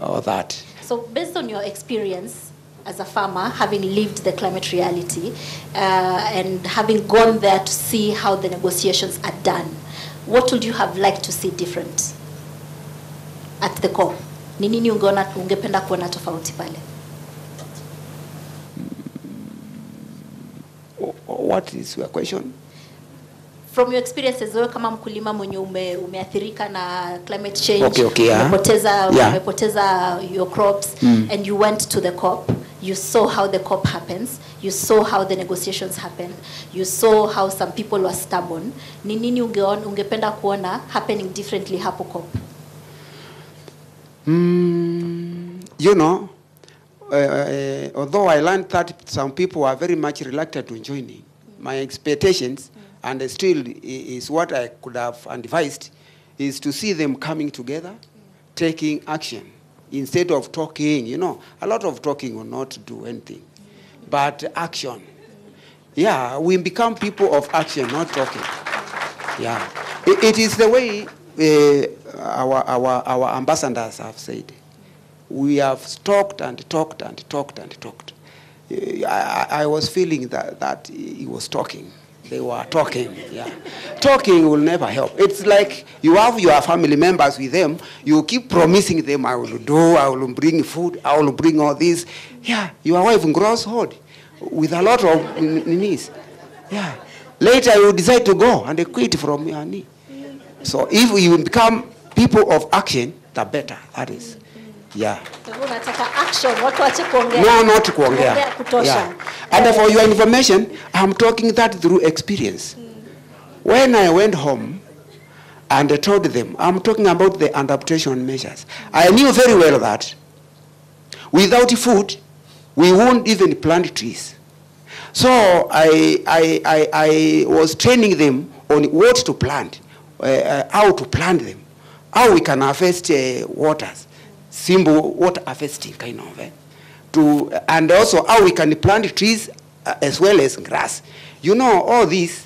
or that. So based on your experience as a farmer, having lived the climate reality, and having gone there to see how the negotiations are done, what would you have liked to see different at the COP? Ni nini ungependa kuona tofauti pale? What is your question? From your experiences, wewe kama mkulima mwenye umeathirika na climate change, okay, yeah. umepoteza your crops, and you went to the COP, you saw how the COP happens, you saw how the negotiations happen, you saw how some people were stubborn. Ni nini ungependa kuona happening differently hapo COP? You know, although I learned that some people are very much reluctant to joining, my expectations, and still is what I could have advised, is to see them coming together, taking action, instead of talking. You know, a lot of talking will not do anything, but action. Yeah, we become people of action, not talking. Yeah, it is the way our ambassadors have said. We have talked and talked and talked and talked. I was feeling that he was talking. They were talking, yeah. Talking will never help. It's like you have your family members with them, you keep promising them, I will do, I will bring food, I will bring all this. Yeah, your wife grows old with a lot of needs. Yeah. Later you decide to go and quit from your knee. So if you become people of action, the better, that is. Yeah. Action, no, not kuongea. Yeah. And for your information, I'm talking that through experience. When I went home and I told them, I'm talking about the adaptation measures. I knew very well that without food, we won't even plant trees. So I was training them on what to plant, how to plant them, how we can harvest waters. Simple water harvesting kind of, and also how we can plant trees as well as grass. You know, all this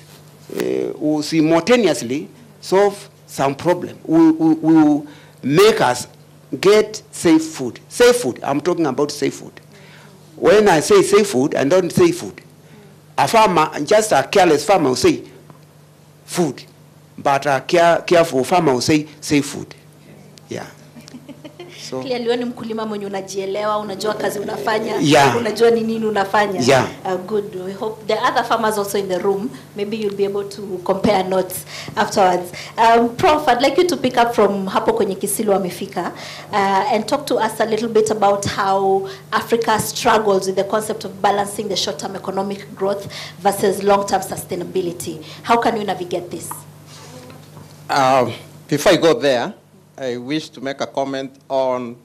will simultaneously solve some problem. Will make us get safe food. Safe food, I'm talking about safe food. When I say safe food, I don't say food. A farmer, just a careless farmer will say food, but a careful farmer will say safe food. Yeah. So clearly ni mkulima mwenye unajielewa, unajua kazi unafanya, unajua ni nini unafanya. Good. We hope the other farmers also in the room, maybe you'll be able to compare notes afterwards. Prof, I'd like you to pick up from hapo kwenye Kisilu amefika and talk to us a little bit about how Africa struggles with the concept of balancing the short-term economic growth versus long-term sustainability. How can we navigate this? Before I go there, I wish to make a comment on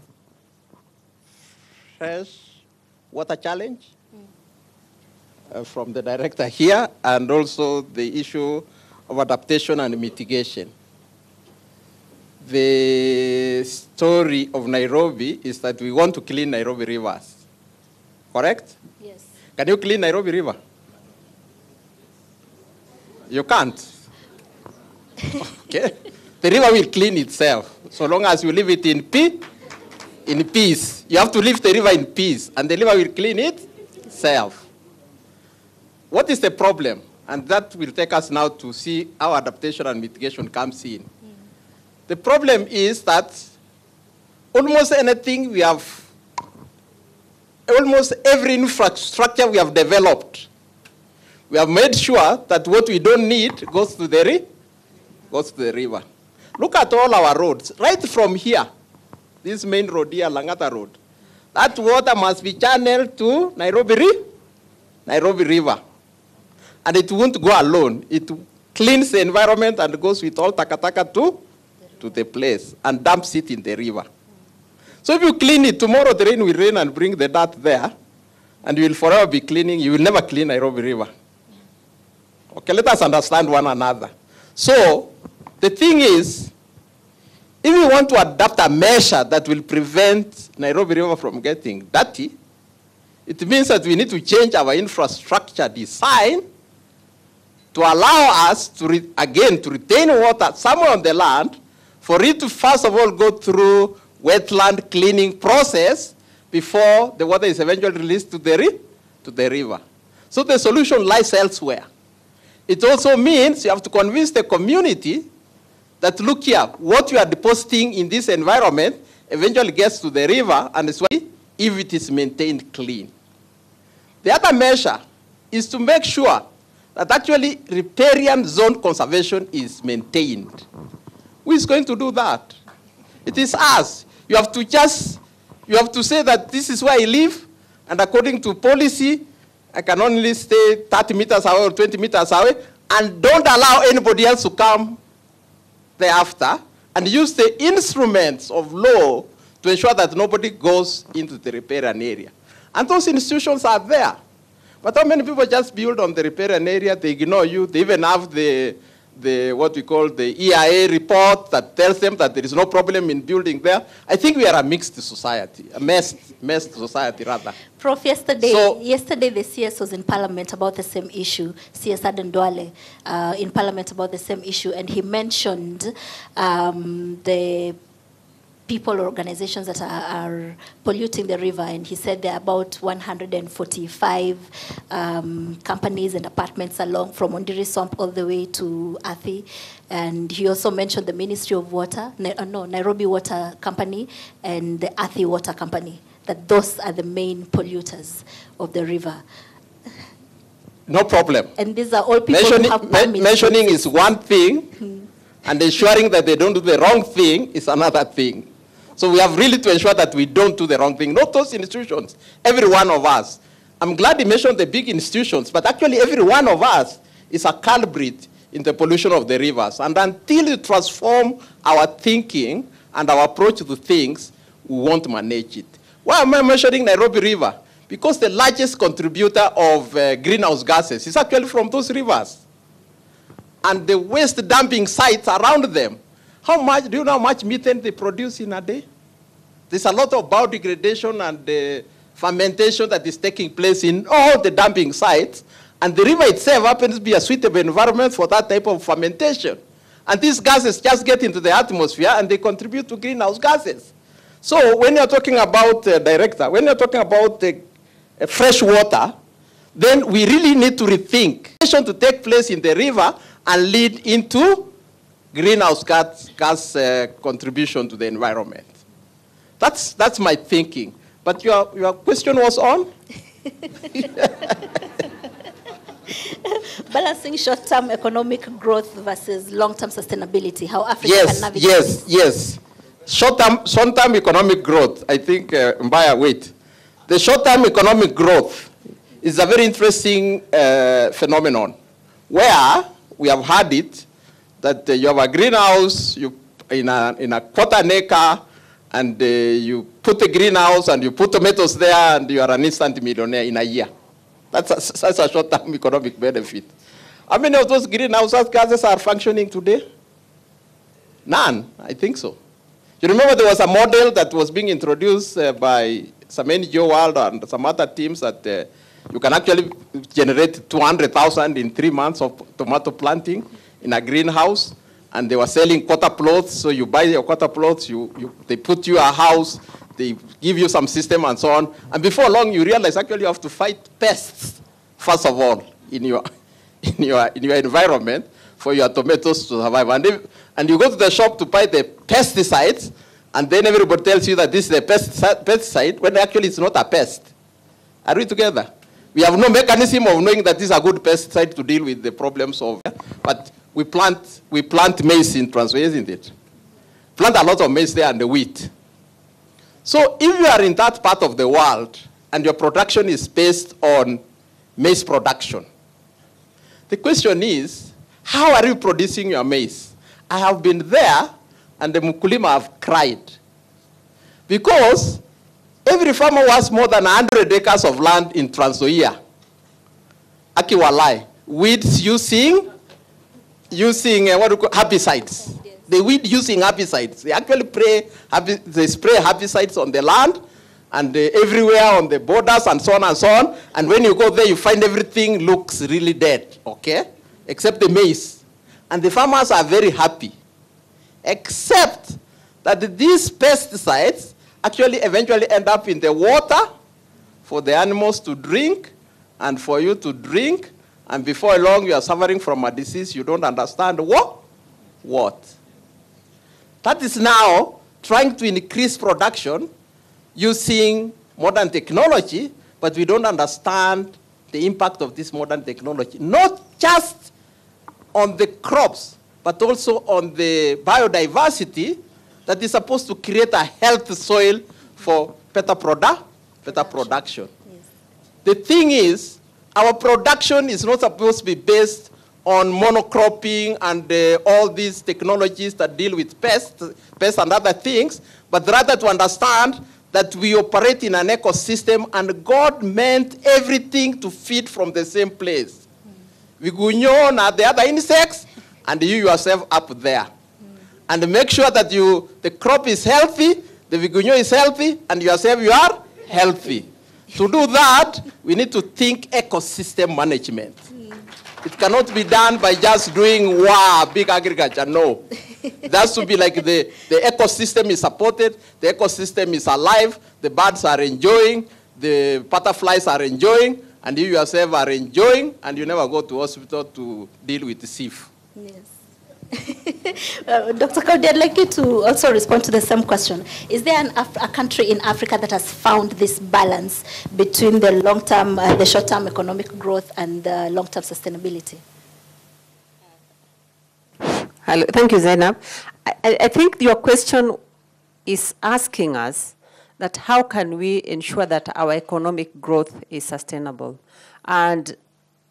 fresh water challenge from the director here, and also the issue of adaptation and mitigation. The story of Nairobi is that we want to clean Nairobi rivers, correct? Yes. Can you clean Nairobi river? You can't. Okay. The river will clean itself, so long as you leave it in peace. You have to leave the river in peace, and the river will clean itself. What is the problem? And that will take us now to see how adaptation and mitigation comes in. The problem is that almost anything we have, almost every infrastructure we have developed, we have made sure that what we don't need goes to the river. Look at all our roads, right from here, this main road here, Langata Road. That water must be channeled to Nairobi River. And it won't go alone. It cleans the environment and goes with all takataka to the place and dumps it in the river. So if you clean it, tomorrow the rain will rain and bring the dirt there, and you will forever be cleaning. You will never clean Nairobi River. Okay, let us understand one another. So, the thing is, if we want to adapt a measure that will prevent Nairobi River from getting dirty, it means that we need to change our infrastructure design to allow us to retain water somewhere on the land, for it to first of all go through wetland cleaning process before the water is eventually released to the river. So the solution lies elsewhere. It also means you have to convince the community that, look here, what you are depositing in this environment eventually gets to the river, and it's why if it is maintained clean. The other measure is to make sure that actually riparian zone conservation is maintained. Who is going to do that? It is us. You have to say that this is where I live, and according to policy, I can only stay 30 meters away or 20 meters away, and don't allow anybody else to come thereafter, and use the instruments of law to ensure that nobody goes into the riparian area. And those institutions are there. But how many people just build on the riparian area? They ignore you. They even have the what we call the EIA report that tells them that there is no problem in building there. I think we are a mixed society, a messed society rather. Prof, yesterday the CS was in Parliament about the same issue, CS Aden Duale in Parliament about the same issue, and he mentioned the people or organizations that are polluting the river, and he said there are about 145 companies and apartments along from Ondiri Swamp all the way to Athi. And he also mentioned the Ministry of Water, Nairobi Water Company and the Athi Water Company, that those are the main polluters of the river. No problem. And these are all people who have permits. Mentioning is one thing, and ensuring that they don't do the wrong thing is another thing. So we have really to ensure that we don't do the wrong thing. Not those institutions, every one of us. I'm glad he mentioned the big institutions, but actually every one of us is a culprit in the pollution of the rivers. And until we transform our thinking and our approach to things, we won't manage it. Why am I mentioning Nairobi River? Because the largest contributor of greenhouse gases is actually from those rivers. And the waste dumping sites around them. Do you know how much methane they produce in a day? There's a lot of biodegradation and fermentation that is taking place in all the dumping sites. And the river itself happens to be a suitable environment for that type of fermentation. And these gases just get into the atmosphere and they contribute to greenhouse gases. So when you're talking about, Director, when you're talking about fresh water, then we really need to rethink to take place in the river and lead into greenhouse gas contribution to the environment. That's my thinking. But your question was on? Balancing short-term economic growth versus long-term sustainability, how Africa can navigate this. Yes. Short-term economic growth, I think, Mbaya, wait. The short-term economic growth is a very interesting phenomenon where we have had it that you have a greenhouse in a quarter an acre, and you put a greenhouse and you put tomatoes there and you are an instant millionaire in a year. That's a short-term economic benefit. How many of those greenhouse gases are functioning today? None, I think so. You remember there was a model that was being introduced by some NGO World and some other teams that you can actually generate 200,000 in 3 months of tomato planting in a greenhouse, and they were selling quarter plots. So you buy your quarter plots, they put you a house, they give you some system and so on. And before long, you realize actually you have to fight pests, first of all, in your environment for your tomatoes to survive. And you go to the shop to buy the pesticides, and then everybody tells you that this is a pesticide, when actually it's not a pest. Are we together? We have no mechanism of knowing that this is a good pesticide to deal with the problems of, but we plant maize in Trans-Nzoia, isn't it? Plant a lot of maize there and the wheat. So if you are in that part of the world and your production is based on maize production, the question is, how are you producing your maize? I have been there and the Mukulima have cried. Because every farmer who has more than 100 acres of land in Trans-Nzoia, Akiwalai, weeds using herbicides. They weed using herbicides. They actually spray herbicides on the land and everywhere on the borders and so on and so on. And when you go there, you find everything looks really dead, okay? Except the maize. And the farmers are very happy. Except that these pesticides actually eventually end up in the water for the animals to drink and for you to drink. And before long, you are suffering from a disease you don't understand what. That is now trying to increase production using modern technology, but we don't understand the impact of this modern technology, not just on the crops, but also on the biodiversity that is supposed to create a healthy soil for better production. Yes. The thing is, our production is not supposed to be based on monocropping and all these technologies that deal with pests and other things, but rather to understand that we operate in an ecosystem and God meant everything to feed from the same place. Vigunyo and the other insects, and you yourself up there. And make sure that the crop is healthy, the vigunyo is healthy, and yourself you are healthy. To do that, we need to think ecosystem management. It cannot be done by just doing big agriculture. No. It has to be like the ecosystem is supported, the ecosystem is alive, the birds are enjoying, the butterflies are enjoying, and you yourself are enjoying, and you never go to hospital to deal with the sieve. Yes. Dr. Kaudi, I'd like you to also respond to the same question. Is there a country in Africa that has found this balance between the long-term, the short-term economic growth and the long-term sustainability? Hello. Thank you, Zainab. I think your question is asking us that how can we ensure that our economic growth is sustainable? And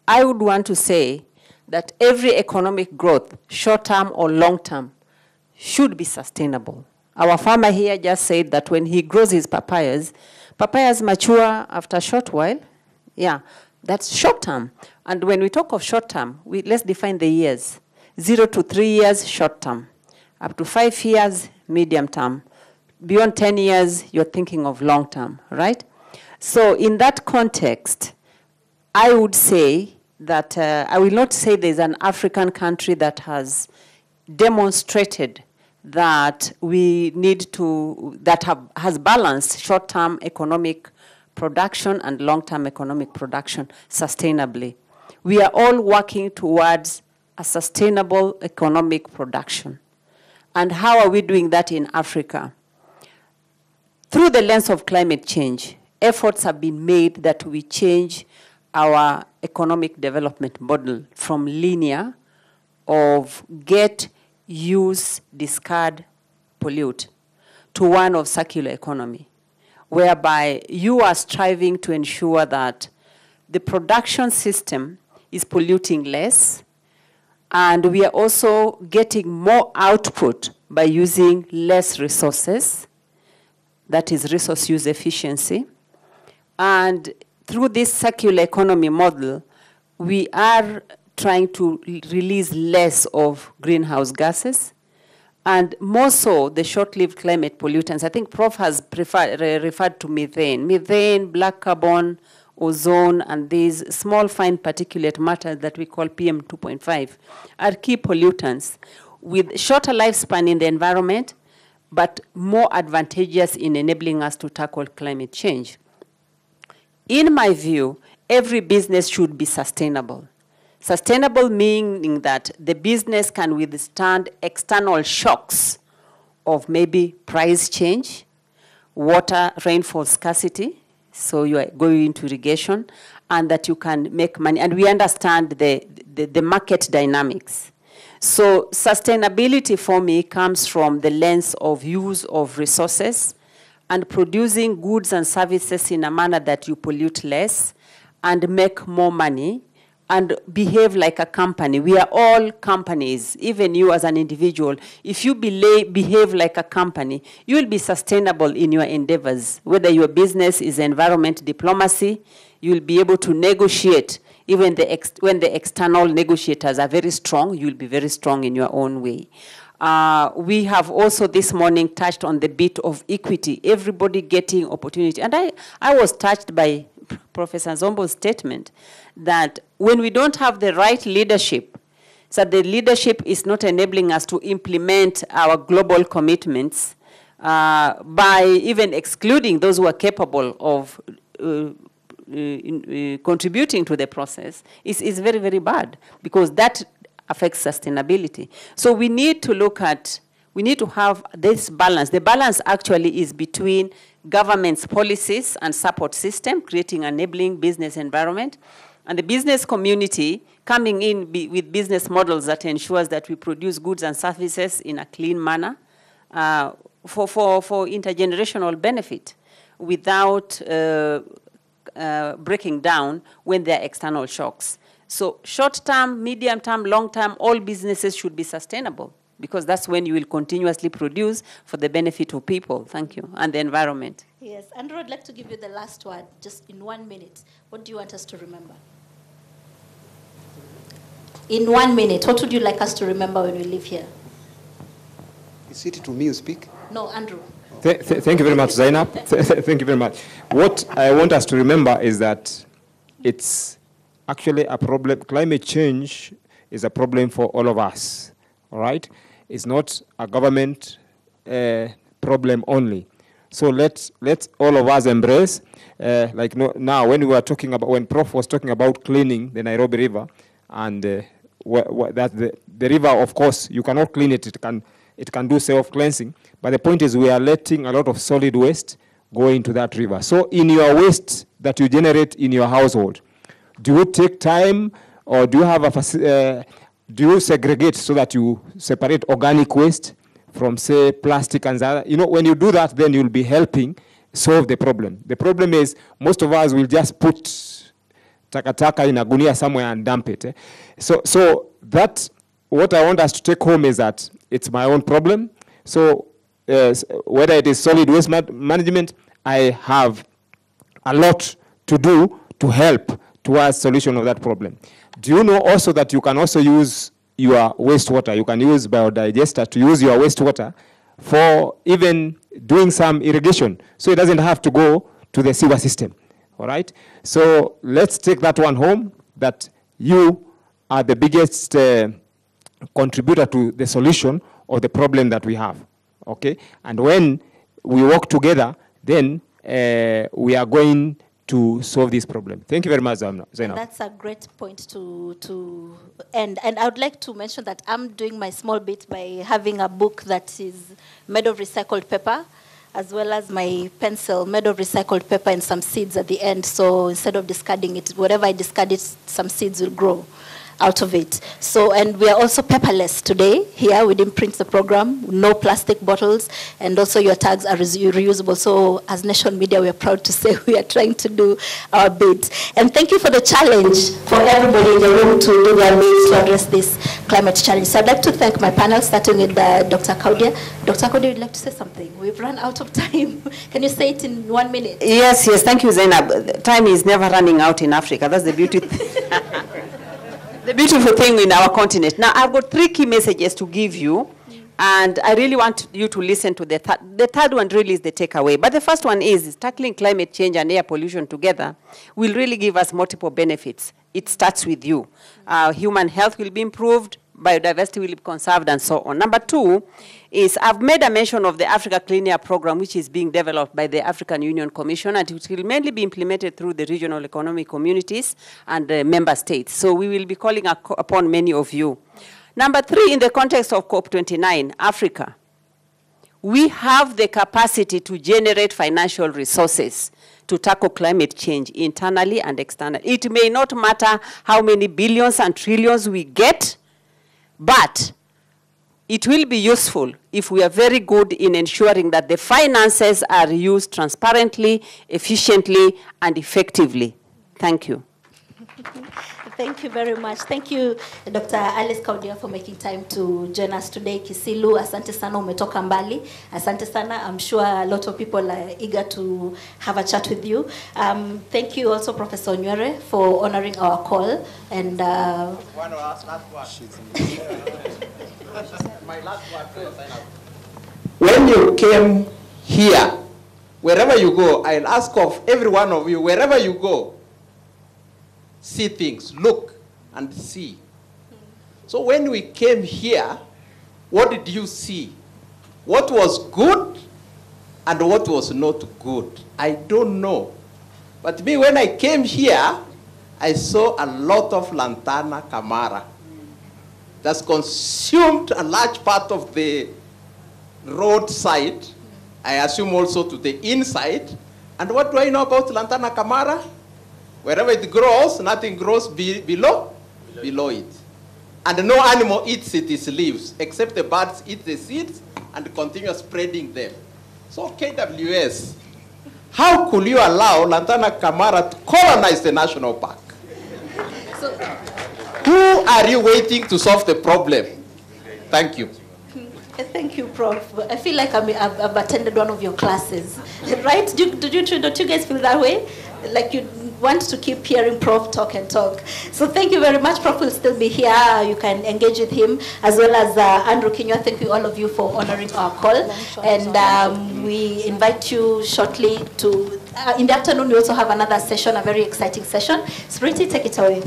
I would want to say that every economic growth, short-term or long-term, should be sustainable. Our farmer here just said that when he grows his papayas mature after a short while. Yeah, that's short-term. And when we talk of short-term, let's define the years. 0 to 3 years, short-term. Up to 5 years, medium-term. Beyond 10 years, you're thinking of long-term, right? So in that context, I would say that I will not say there's an African country that has demonstrated that we need to, has balanced short-term economic production and long-term economic production sustainably. We are all working towards a sustainable economic production. And how are we doing that in Africa? Through the lens of climate change, efforts have been made that we change our economic development model from linear of get, use, discard, pollute to one of circular economy, whereby you are striving to ensure that the production system is polluting less, and we are also getting more output by using less resources. That is resource use efficiency. And through this circular economy model, we are trying to release less of greenhouse gases, and more so the short-lived climate pollutants. I think Prof has referred to methane, black carbon, ozone, and these small fine particulate matter that we call PM 2.5 are key pollutants with shorter lifespan in the environment, but more advantageous in enabling us to tackle climate change. In my view, every business should be sustainable. Sustainable meaning that the business can withstand external shocks of maybe price change, water, rainfall scarcity, so you are going into irrigation, and that you can make money. And we understand the market dynamics. So sustainability for me comes from the lens of use of resources and producing goods and services in a manner that you pollute less and make more money and behave like a company. We are all companies, even you as an individual. If you behave like a company, you will be sustainable in your endeavors. Whether your business is environment diplomacy, you will be able to negotiate. Even when the external negotiators are very strong, you will be very strong in your own way. We have also this morning touched on the bit of equity, everybody getting opportunity. And I was touched by Professor Zombo's statement that when we don't have the right leadership, so the leadership is not enabling us to implement our global commitments by even excluding those who are capable of contributing to the process, is very, very bad, because that affects sustainability. So we need to look at, we need to have this balance. The balance actually is between government's policies and support system, creating enabling business environment, and the business community coming in with business models that ensures that we produce goods and services in a clean manner for intergenerational benefit without breaking down when there are external shocks. So short-term, medium-term, long-term, all businesses should be sustainable, because that's when you will continuously produce for the benefit of people. Thank you. And the environment. Yes. Andrew, I'd like to give you the last word, just in 1 minute. What do you want us to remember? In 1 minute, what would you like us to remember when we leave here? Is it to me you speak? No, Andrew. Thank you very much, Zainab. Thank you very much. What I want us to remember is that it's actually a problem. Climate change is a problem for all of us, all right? It's not a government problem only. So let's all of us embrace, now when we were talking about, when Prof was talking about cleaning the Nairobi River, and that the river, of course, you cannot clean it, it can do self-cleansing, but the point is we are letting a lot of solid waste go into that river. So in your waste that you generate in your household, do you take time, or do you have do you segregate so that you separate organic waste from, say, plastic and other? You know, when you do that, then you'll be helping solve the problem. The problem is most of us will just put takataka in a gunia somewhere and dump it. So that, what I want us to take home is that it's my own problem. So whether it is solid waste management, I have a lot to do to help towards solution of that problem. Do you know also that you can also use your wastewater? You can use biodigester to use your wastewater for even doing some irrigation, so it doesn't have to go to the sewer system. All right? So let's take that one home, that you are the biggest contributor to the solution of the problem that we have. Okay? And when we work together, then we are going to solve this problem. Thank you very much, Zainab. That's a great point to end. And I would like to mention that I'm doing my small bit by having a book that is made of recycled paper, as well as my pencil made of recycled paper and some seeds at the end. So instead of discarding it, whatever I discard, some seeds will grow out of it. So, and we are also paperless today here. We didn't print the program, no plastic bottles, and also your tags are reusable. So as Nation Media, we are proud to say we are trying to do our bit. And thank you for the challenge for everybody in the room to do their bit to address this climate challenge. So I'd like to thank my panel, starting with Dr. Kaudia. Dr. Kaudia, would like to say something? We've run out of time. Can you say it in 1 minute? Yes, thank you, Zainab. Time is never running out in Africa. That's the beauty. The beautiful thing in our continent. Now, I've got 3 key messages to give you, and I really want you to listen to the third. The third one really is the takeaway. But the first one is tackling climate change and air pollution together will really give us multiple benefits. It starts with you. Human health will be improved, biodiversity will be conserved, and so on. Number 2 is I've made a mention of the Africa Clean Air Program, which is being developed by the African Union Commission, and it will mainly be implemented through the regional economic communities and the member states. So we will be calling upon many of you. Number 3, in the context of COP29, Africa, we have the capacity to generate financial resources to tackle climate change internally and externally. It may not matter how many billions and trillions we get, but it will be useful if we are very good in ensuring that the finances are used transparently, efficiently, and effectively. Thank you. Thank you very much. Thank you, Dr. Alice Kaudia, for making time to join us today. Kisilu, asante sana, umetoka mbali. Asante sana. I'm sure a lot of people are eager to have a chat with you. Thank you also, Professor Nywere, for honoring our call. And my last word. When you came here, wherever you go, I'll ask of every one of you, wherever you go, see things, look and see. So when we came here, what did you see? What was good and what was not good? I don't know. But me, when I came here, I saw a lot of lantana camara. That's consumed a large part of the roadside. I assume also to the inside. And what do I know about lantana camara? Wherever it grows, nothing grows below it. And no animal eats its leaves, except the birds eat the seeds and continue spreading them. So KWS, how could you allow lantana camara to colonize the national park? Who are you waiting to solve the problem? Thank you. Thank you, Prof. I feel like I've attended one of your classes, right? Don't you guys feel that way? Like you want to keep hearing Prof talk and talk. So thank you very much. Prof will still be here. You can engage with him, as well as Andrew Kinyua. Thank you, all of you, for honoring our call. And we invite you shortly to, in the afternoon, we also have another session, a very exciting session. Spriti, take it away.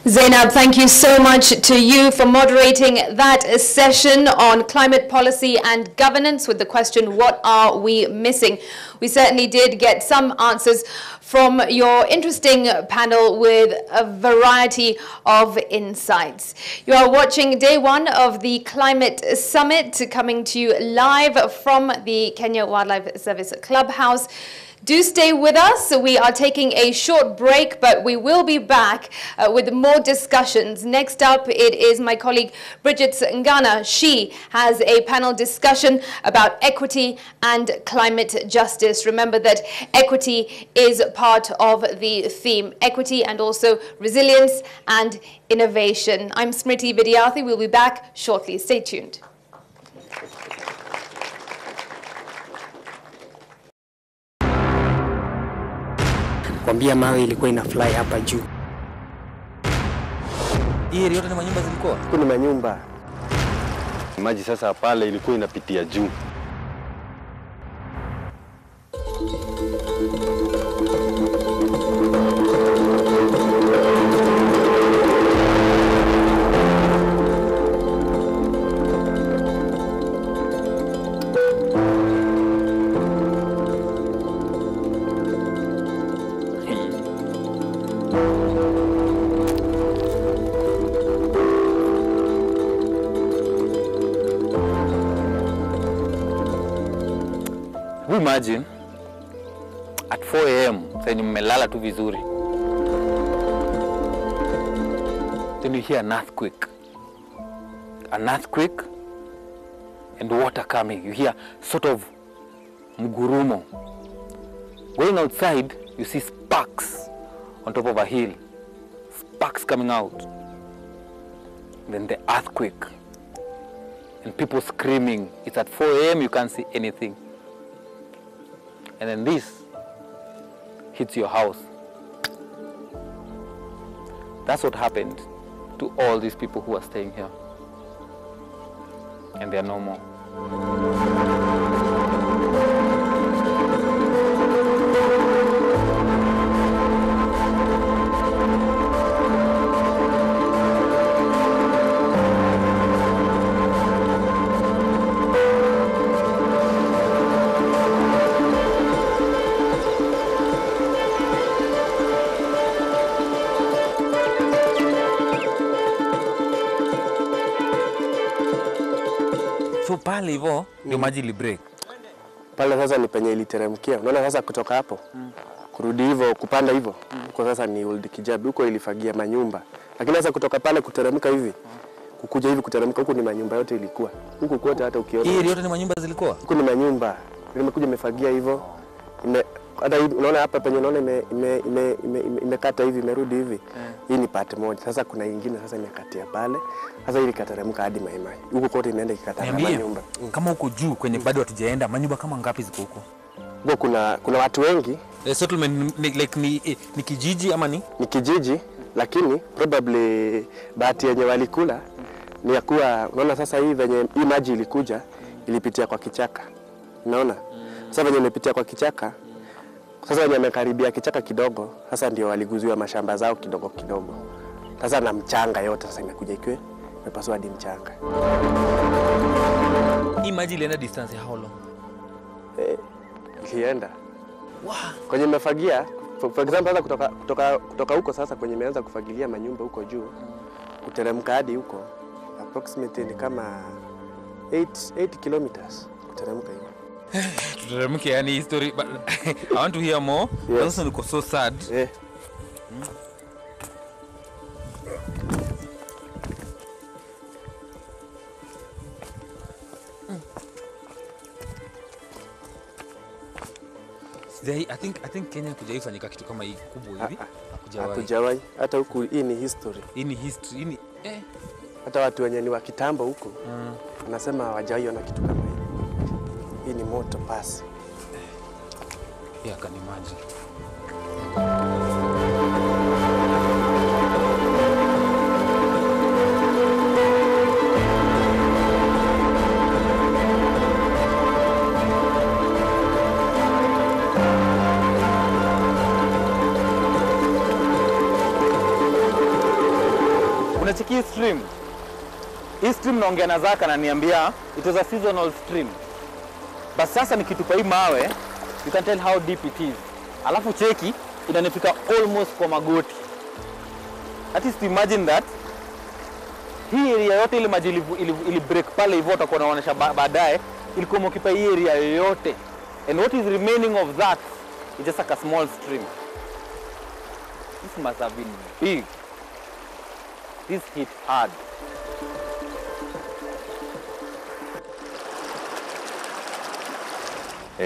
Zainab, thank you so much to you for moderating that session on climate policy and governance with the question, what are we missing? We certainly did get some answers from your interesting panel with a variety of insights. You are watching day 1 of the Climate Summit, coming to you live from the Kenya Wildlife Service Clubhouse. Do stay with us. We are taking a short break, but we will be back with more discussions. Next up, it is my colleague Bridget Ngana. She has a panel discussion about equity and climate justice. Remember that equity is part of the theme. Equity and also resilience and innovation. I'm Smriti Vidyarthi. We'll be back shortly. Stay tuned. Kwambia mawe ilikuwa ina fly hapa juu. Hii yote ni manyumba zilikuwa? Kuna manyumba. Maji sasa pale ilikuwa inapitia juu. imagine at 4 a.m. when mmelala tu vizuri, then you hear an earthquake. An earthquake and water coming. You hear sort of mgurumo. Going outside, you see sparks on top of a hill. Sparks coming out. Then the earthquake. And people screaming. It's at 4 a.m. you can't see anything. And then this hits your house. That's what happened to all these people who are staying here. And they are no more. So pale hivyo ndio maji li break. Pale sasa ni penye iliteremkia. Unaona sasa kutoka hapo kurudi hivyo kupanda hivyo huko sasa ni Old Kijabi, huko ilifagia manyumba. Lakini sasa kutoka pale kuteremka hivi kukuja hivi kuteremka huko ni manyumba yote ilikuwa. Huko kote hata ukiona. Hii yote ni manyumba zilikuwa? Huko ni manyumba. Nimekuja imefagia hivyo. Hata unaona hapa penye unaona imekata hivi imerudi hivi. Hii ni part moja. Sasa kuna nyingine sasa imekatia pale. Sasa ili kateremka hadi Maimai. Huko kote inaenda ikikata manyumba. Kama huko juu kwenye bado hatujaenda, manyumba kama ngapi ziko huko? Huko kuna watu wengi. Settlement like ni kijiji ama ni? Ni kijiji, lakini probably bahati yenye walikula ni ya kuwa unaona sasa hii venye hii maji ilikuja ilipitia kwa kichaka. Unaona? Sasa venye imepitia kwa kichaka, sasa wenye wamekaribia kichaka kidogo, sasa ndio waliguziwa mashamba zao kidogo kidogo. Sasa na mchanga yote sasa imekuja ikiwe imepasua hadi mchanga. Hii maji ilienda distance how long? Ilienda. Wow. Kwenye imefagia, for example sasa kutoka huko sasa kwenye imeanza kufagilia manyumba huko juu, kuteremka hadi huko approximately ni kama 8 kilometers kuteremka hivi. Tuteremke yani history but I want to hear more. Yes. Also niko so sad. I think Kenya kujaifanyika kitu kama hii kubwa hivi. Hakujawahi. Hata huku hii ni history. Hii ni history. Hii ni hata watu wenye ni wa kitambo huko wanasema hawajawahi ona kitu kama hii. Hii ni moto pasi. Yeah, can imagine. Unachiki stream. Hii stream naongea na Zaka na niambia it was a seasonal stream. But sasa nikitupa hii mawe, you can tell how deep it is. Alafu cheki inanifika almost kwa magoti. That is to imagine that hii area yote ile maji ili break pale hivyo utakuwa unaonyesha baadaye ilikuwa mkipa hii area yote. And what is remaining of that is just like a small stream. This must have been big. This hit hard.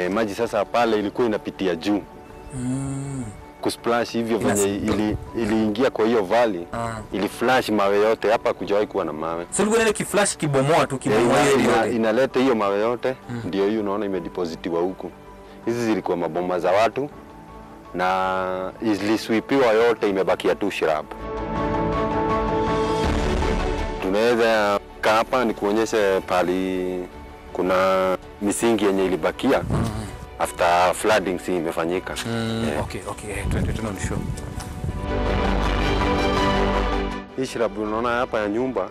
Maji sasa pale ilikuwa inapitia juu. Kusplash hivyo venye iliingia kwa hiyo valley, ili flash mawe yote hapa kujawahi kuwa na mawe. Sasa ile kiflash kibomoa tu kibomoa yote. Inaleta hiyo mawe yote, ndio hiyo unaona imedepositiwa huku. Hizi zilikuwa mabomba za watu na iliswipiwa yote imebakia tu shrub. Tunaweza hapa ni kuonyesha pali kuna misingi yenye ilibakia after flooding si imefanyika. Okay, twende show. Hii shrub unaona hapa ya nyumba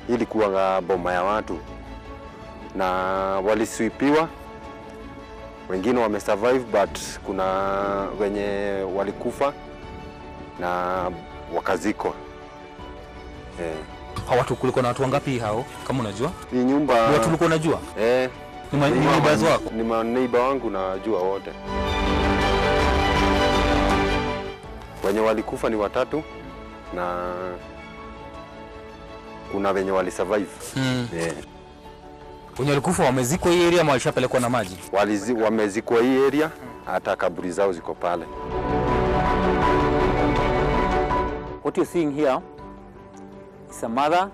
ilikuwa boma ya watu na waliswipiwa, wengine wamesurvive but kuna wenye walikufa na wakazikwa. Hawa watu kulikuwa na watu wangapi hao kama unajua? Hii nyumba watu ulikuwa unajua? Ni neighbors wako? Ni neighbor wangu najua wote. Wenye walikufa ni 3 na kuna wenye walisurvive. Yeah. Wenye walikufa wamezikwa hii area ama walishapelekwa na maji? Wamezikwa hii area, hata kaburi zao ziko pale. What you're seeing here is a mother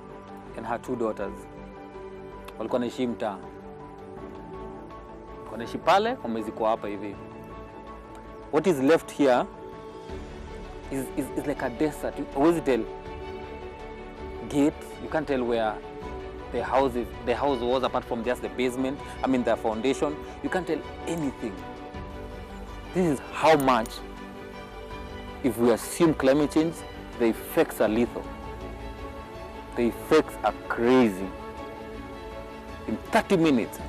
and her 2 daughters. Walikuwa naishi mtaa. Wanaishi pale, wamezikwa hapa hivi. What is left here is like a desert. You always tell gate, you can't tell where the house was apart from just the basement, I mean the foundation. You can't tell anything. This is how much, if we assume climate change, the effects are lethal. The effects are crazy. In 30 minutes,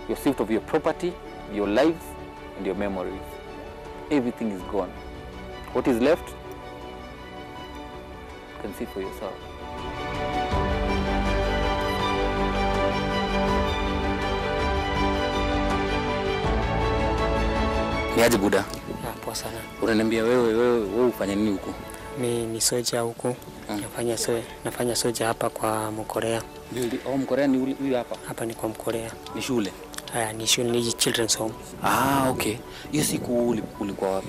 you're stripped of your property, your lives, and your memories. Everything is gone. What is left, you can see for yourself. Ni aje buda? Poa sana. Unaniambia wewe ufanya nini huko? Mimi ni soja huko. Nafanya soja hapa kwa Mkorea. Ndio, Mkorea ni huyu hapa? Hapa ni kwa Mkorea. Ni shule? Ni shule, ni children's home. Okay. Hiyo siku ulikuwa wapi?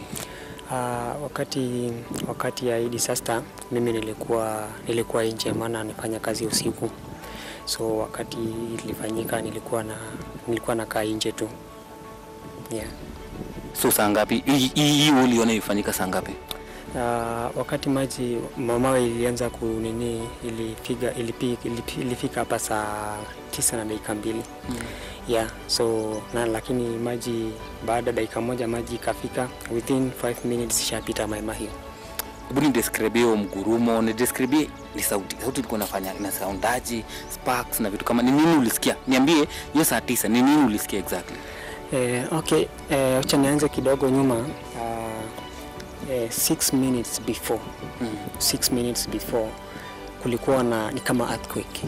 Wakati ya Eid sasa mimi nilikuwa nje, maana nifanya kazi usiku. So wakati ilifanyika nilikuwa nakaa nje tu. Yeah. So saa ngapi? Hii uliona ifanyika saa ngapi? Wakati maji mamawe ilianza ilifika hapa saa 9 na dakika 2. Yeah, so lakini maji baada dakika moja maji ikafika, within 5 minutes ishapita mama hiyo. Hebu ni describe hiyo mgurumo, ni describe ni sauti ilikuwa inafanya, ina soundaji, sparks na vitu kama nini ulisikia? Niambie hiyo saa 9 ni nini ulisikia exactly? Okay, acha nianze kidogo nyuma. 6 minutes before. 6 minutes before kulikuwa ni kama earthquake.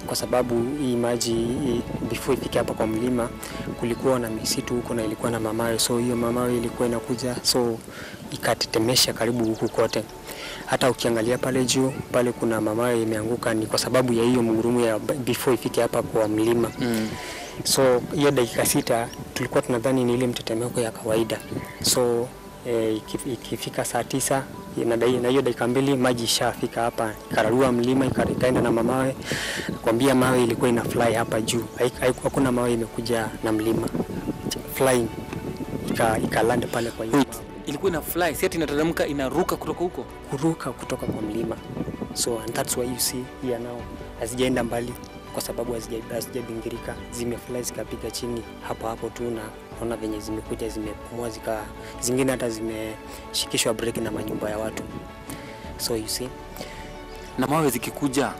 Kwa sababu hii maji before ifike hapa kwa mlima kulikuwa na misitu huko na ilikuwa na mamawe, so hiyo mamawe ilikuwa inakuja, so ikatetemesha karibu huku kote. Hata ukiangalia pale juu pale kuna mamawe imeanguka, ni kwa sababu ya hiyo mgurumo ya before ifike hapa kwa mlima. So hiyo dakika 6 tulikuwa tunadhani ni ile mtetemeko ya kawaida. So ikifika saa 9 na hiyo dakika 2 maji ishafika hapa, ikararua mlima ikaenda na mamawe. Nakwambia mawe ilikuwa ina fly hapa juu, hakuna mawe imekuja na mlima, flying ikaland pale kwa hiyo. Ilikuwa ina fly, si ati inateremka, inaruka kutoka huko, kuruka kutoka kwa mlima. So and that's why you see here now hazijaenda mbali kwa sababu hazijabingirika, zimefly zikapiga chini hapo tu, na naona venye zimekuja zimepumua, zingine hata zimeshikishwa break na manyumba ya watu. So you see, na mawe zikikuja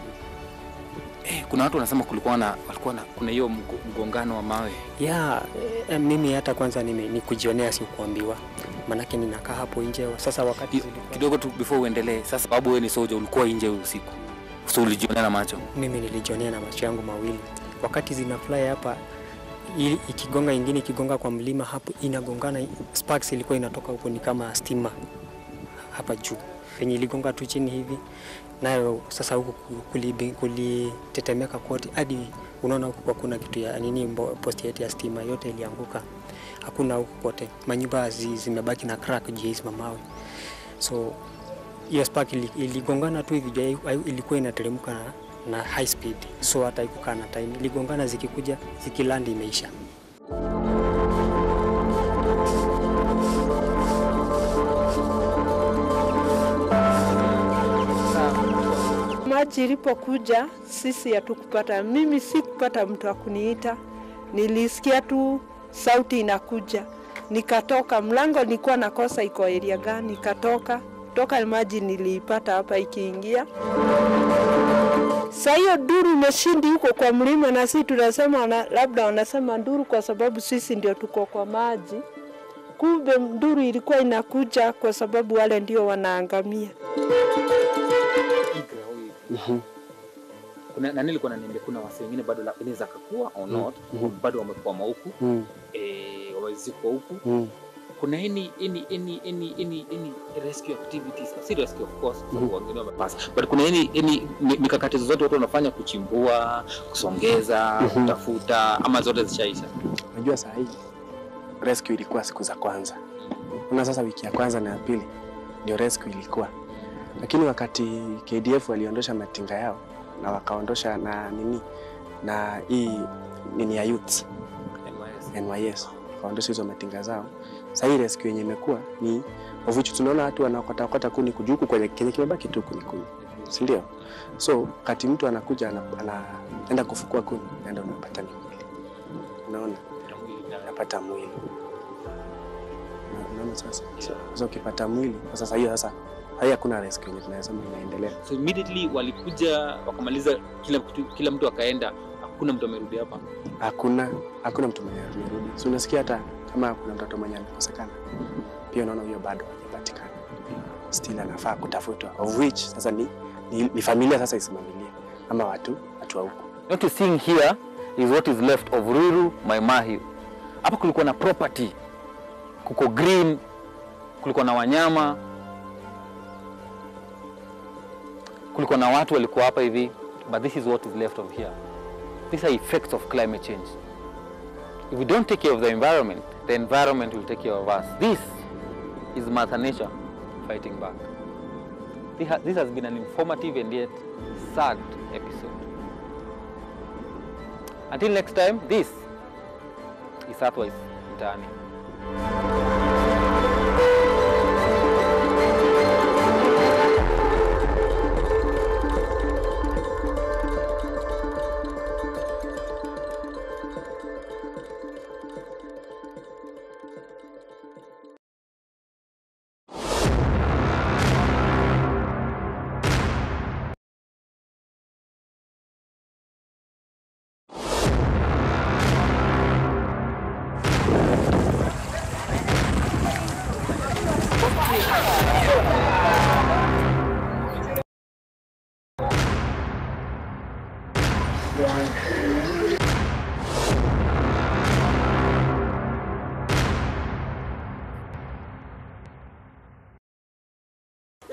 kuna watu wanasema kuna hiyo mgongano wa mawe. Yeah, mimi hata kwanza ni kujionea, si kuambiwa, manake ninakaa hapo nje. Sasa wakati kidogo tu before uendelee, sasa sababu wewe ni soja, ulikuwa nje usiku, so ulijionea na macho? Mimi nilijionea na macho yangu mawili wakati zina fly hapa, ikigonga ingine ikigonga kwa mlima hapo, inagongana, sparks ilikuwa inatoka huko ni kama stima hapa juu, yenye iligonga tu chini hivi, nayo sasa huko kulitetemeka kote, hadi unaona huko kuna kitu ya posti yetu ya stima yote ilianguka, hakuna huko kote, manyumba zimebaki na crack juu hizo mawe. So hiyo spark iligongana tu hivi, ilikuwa inateremka na high speed, so hata ikukaa na time, iligongana zikikuja zikilandi imeisha. Maji ilipokuja sisi hatukupata, mimi sikupata mtu akuniita, nilisikia tu sauti inakuja, nikatoka mlango, nilikuwa nakosa iko area gani, nikatoka maji niliipata hapa ikiingia. Sasa hiyo duru imeshindi huko kwa mlima, na sisi tunasema labda wanasema duru kwa sababu sisi ndio tuko kwa maji, kumbe duru ilikuwa inakuja kwa sababu wale ndio wanaangamia. kuna nani alikuwa ananiambia kuna wase wengine bado inaweza kukua or not, bado wamekuwa huku wamezikwa huku. Kuna any rescue activities, si rescue of course, wengine wamepasa, but kuna any mikakati zote watu wanafanya kuchimbua, kusongeza, kutafuta, ama zote zishaisha? Unajua saa hii rescue ilikuwa siku za kwanza. Kuna sasa wiki ya kwanza na ya pili ndio rescue ilikuwa. Lakini wakati KDF waliondosha matinga yao na wakaondosha na hii ya youth NYS wakaondosha hizo matinga zao. Sasa hii rescue yenye imekuwa ni of which tunaona watu wanakota kuni kujuku kwenye kimebaki tu kuni. Si ndio? So wakati mtu anakuja anaenda kufukua kuni, ndio unapata mwili. Unaona? Unapata mwili. Unaona sasa? So ukipata mwili sasa hiyo sasa hakuna rescue yenye tunasema inaendelea. So immediately walikuja wakamaliza kila mtu akaenda, hakuna mtu amerudi hapa. Hakuna mtu amerudi. So unasikia hata kama kuna mtoto mwenye alikosekana, pia unaona huyo bado hajapatikana. Still anafaa kutafutwa, of which sasa ni familia sasa isimamilie ama watu wa huko. What you seeing here is what is left of Ruiru Maimahiu. Hapa kulikuwa na property, kuko green, kulikuwa na wanyama, kulikuwa na watu walikuwa hapa hivi, but this is what is left of here. These are effects of climate change. If we don't take care of the environment will take care of us. This is Mother Nature fighting back. This has been an informative and yet sad episode. Until next time, this is Earthwise Mtaani.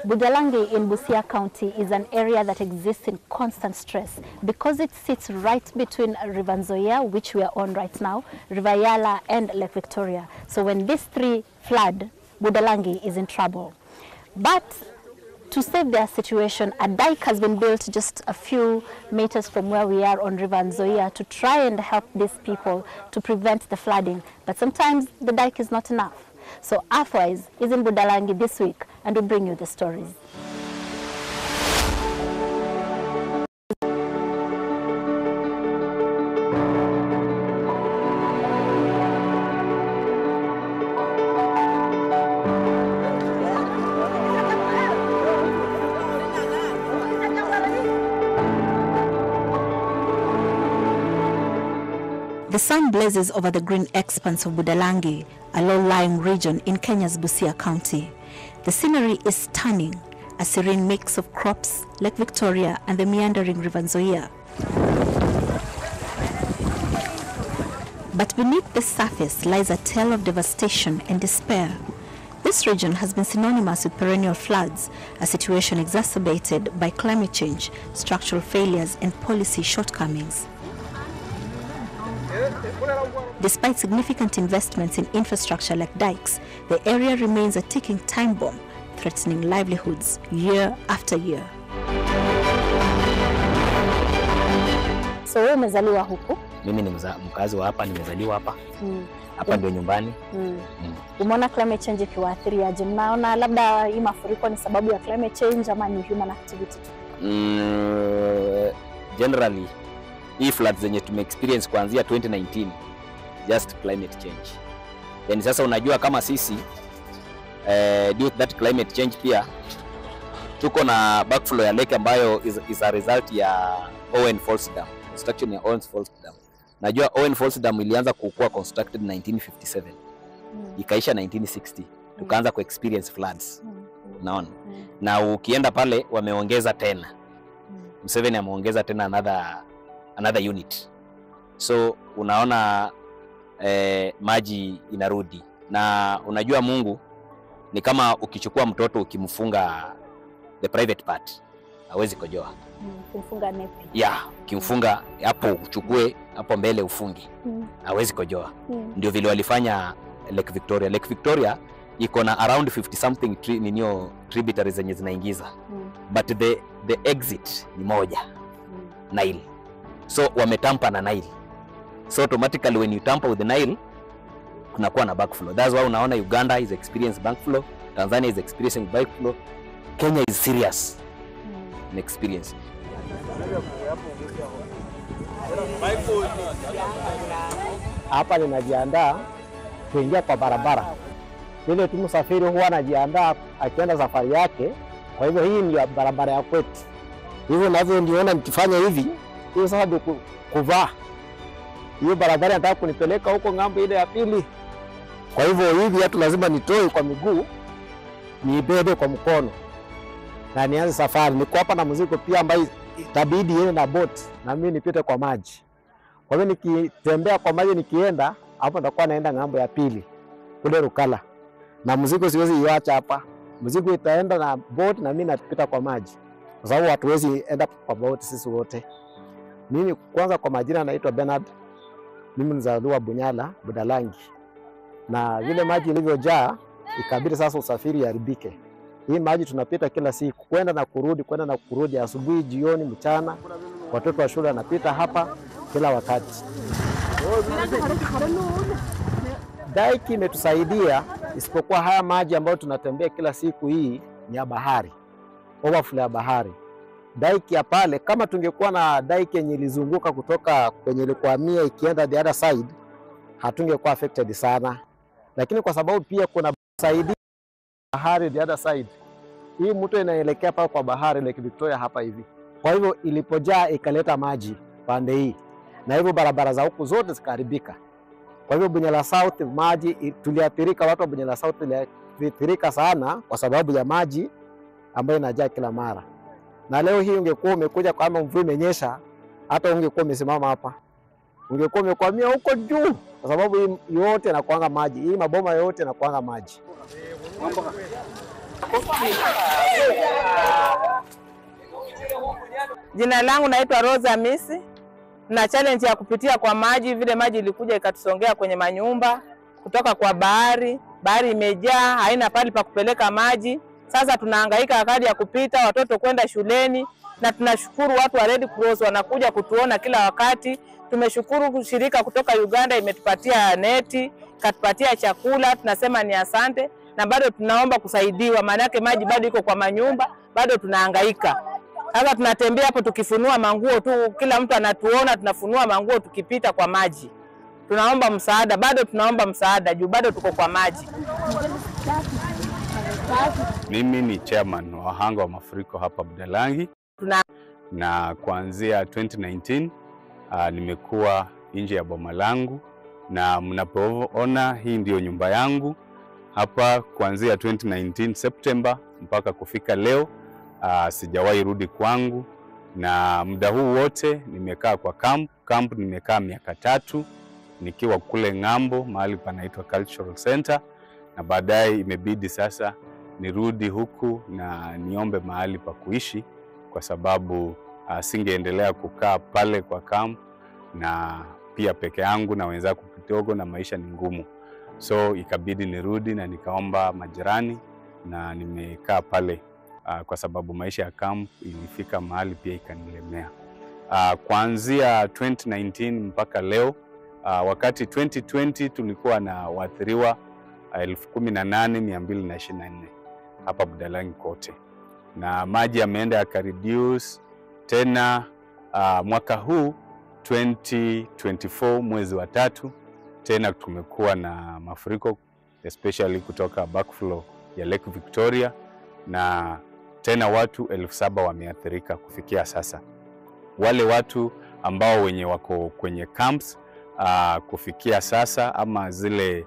Budalangi in Busia County is an area that exists in constant stress because it sits right between River Nzoia, which we are on right now, River Yala and Lake Victoria. So when these three flood, Budalangi is in trouble. But to save their situation, a dike has been built just a few meters from where we are on River Nzoia to try and help these people to prevent the flooding. But sometimes the dike is not enough. So Earthwise is in Budalangi this week and will bring you the stories. The sun blazes over the green expanse of Budalangi, a low-lying region in Kenya's Busia County. The scenery is stunning, a serene mix of crops, Lake Victoria and the meandering River Nzoia. But beneath the surface lies a tale of devastation and despair. This region has been synonymous with perennial floods, a situation exacerbated by climate change, structural failures and policy shortcomings. Despite significant investments in infrastructure like dikes, the area remains a ticking time bomb, threatening livelihoods year after year. So wewe umezaliwa huku? Mimi ni mkazi wa hapa, nimezaliwa hapa. Hapa ndio nyumbani. Umeona climate change ikiwaathiri aje? Mnaona labda hii mafuriko ni sababu ya climate change ama ni human activity? Generally hii floods zenye tume-experience kuanzia 2019 just climate change. Then sasa unajua kama sisi due to that climate change pia tuko na backflow ya lake ambayo is a result ya Owen Falls Dam, construction ya Owen Falls Dam. Najua Owen Falls Dam ilianza kukua constructed 1957. Ikaisha 1960. Tukaanza ku experience floods. Unaona? Na ukienda pale wameongeza tena. Museveni ameongeza tena another unit. So unaona maji inarudi. Na unajua Mungu ni kama ukichukua mtoto ukimfunga the private part, hawezi kojoa. Kumfunga nepi. Yeah, ukimfunga hapo uchukue hapo mbele ufunge. Hawezi kojoa. Ndio vile walifanya Lake Victoria. Lake Victoria iko na around 50 something tributaries zenye zinaingiza. But the exit ni moja. Nile. So wametampa na Nile. So automatically when you tamper with the Nile, kunakuwa na backflow. That's why unaona Uganda is experiencing backflow, Tanzania is experiencing backflow, Kenya is serious in experience. Hapa ninajiandaa kuingia kwa barabara. Vile tu msafiri huwa anajiandaa akienda safari yake, kwa hivyo hii ni barabara ya kwetu. Hivyo navyo niona nikifanya hivi, hiyo sasa ndio kuvaa. Hiyo barabara nataka kunipeleka huko ngambo ile ya pili. Kwa hivyo hivi hatu lazima nitoe kwa miguu, niibebe kwa mkono. Na nianze safari. Niko hapa na mzigo pia ambayo itabidi yeye na boat na mimi nipite kwa maji. Kwa hivyo nikitembea kwa maji nikienda, hapo nitakuwa naenda ngambo ya pili kule Rukala. Na mzigo siwezi iacha hapa. Mzigo itaenda na boat na mimi napita kwa maji. Kwa sababu hatuwezi enda kwa boat sisi wote. Mimi kwanza kwa majina naitwa Bernard. Mimi mzaliwa Bunyala, Budalangi. Na vile maji ilivyojaa, ikabidi sasa usafiri haribike. Hii maji tunapita kila siku, kwenda na kurudi, asubuhi, jioni, mchana. Watoto wa shule wanapita hapa kila wakati. Daiki imetusaidia, isipokuwa haya maji ambayo tunatembea kila siku hii ni ya bahari. Overflow ya bahari. Daiki ya pale, kama tungekuwa na daiki yenye ilizunguka kutoka kwenye ilikuhamia ikienda the other side, hatungekuwa affected sana. Lakini kwa sababu pia kuna side bahari the other side, hii mto inaelekea pale kwa bahari Lake Victoria hapa hivi. Kwa hivyo ilipojaa ikaleta maji pande hii, na hivyo barabara za huku zote zikaharibika. Kwa hivyo Bunyala South maji tuliathirika, watu wa Bunyala South tuliathirika sana kwa sababu ya maji ambayo inajaa kila mara. Na leo hii ungekuwa umekuja kama mvua imenyesha, hata ungekuwa umesimama hapa, ungekuwa umekwamia huko juu, kwa sababu hii yote inakuanga maji. Hii maboma yote inakuanga maji. Jina langu naitwa Rosa Misi. Na challenge ya kupitia kwa maji, vile maji ilikuja ikatusongea kwenye manyumba kutoka kwa bahari. Bahari imejaa, haina pali pa kupeleka maji. Sasa tunahangaika wakati ya kupita, watoto kwenda shuleni, na tunashukuru watu wa Red Cross wanakuja kutuona kila wakati. Tumeshukuru shirika kutoka Uganda imetupatia neti, katupatia chakula, tunasema ni asante, na bado tunaomba kusaidiwa maana yake maji bado iko kwa manyumba, bado tunahangaika. Sasa tunatembea hapo tukifunua manguo tu, kila mtu anatuona tunafunua manguo tukipita kwa maji. Tunaomba msaada, bado tunaomba msaada juu bado tuko kwa maji. Mimi ni chairman wa wahanga wa mafuriko hapa Budalangi. Na kuanzia 2019 nimekuwa nje ya boma langu, na mnapoona hii ndio nyumba yangu hapa kuanzia 2019 September mpaka kufika leo. Sijawahi rudi kwangu, na muda huu wote nimekaa kwa camp nimekaa miaka 3 nikiwa kule ng'ambo mahali panaitwa Cultural Center, na baadaye imebidi sasa nirudi huku na niombe mahali pa kuishi kwa sababu singeendelea kukaa pale kwa camp na pia peke yangu na wenzangu kidogo, na maisha ni ngumu. So ikabidi nirudi na nikaomba majirani na nimekaa pale kwa sababu maisha ya camp ilifika mahali pia ikanilemea. Kuanzia 2019 mpaka leo, wakati 2020 tulikuwa na waathiriwa 18,224 hapa Budalangi kote, na maji yameenda yakareduce tena. Mwaka huu 2024 mwezi wa 3 tena tumekuwa na mafuriko, especially kutoka backflow ya Lake Victoria, na tena watu 7,000 wameathirika kufikia sasa. Wale watu ambao wenye wako kwenye camps kufikia sasa, ama zile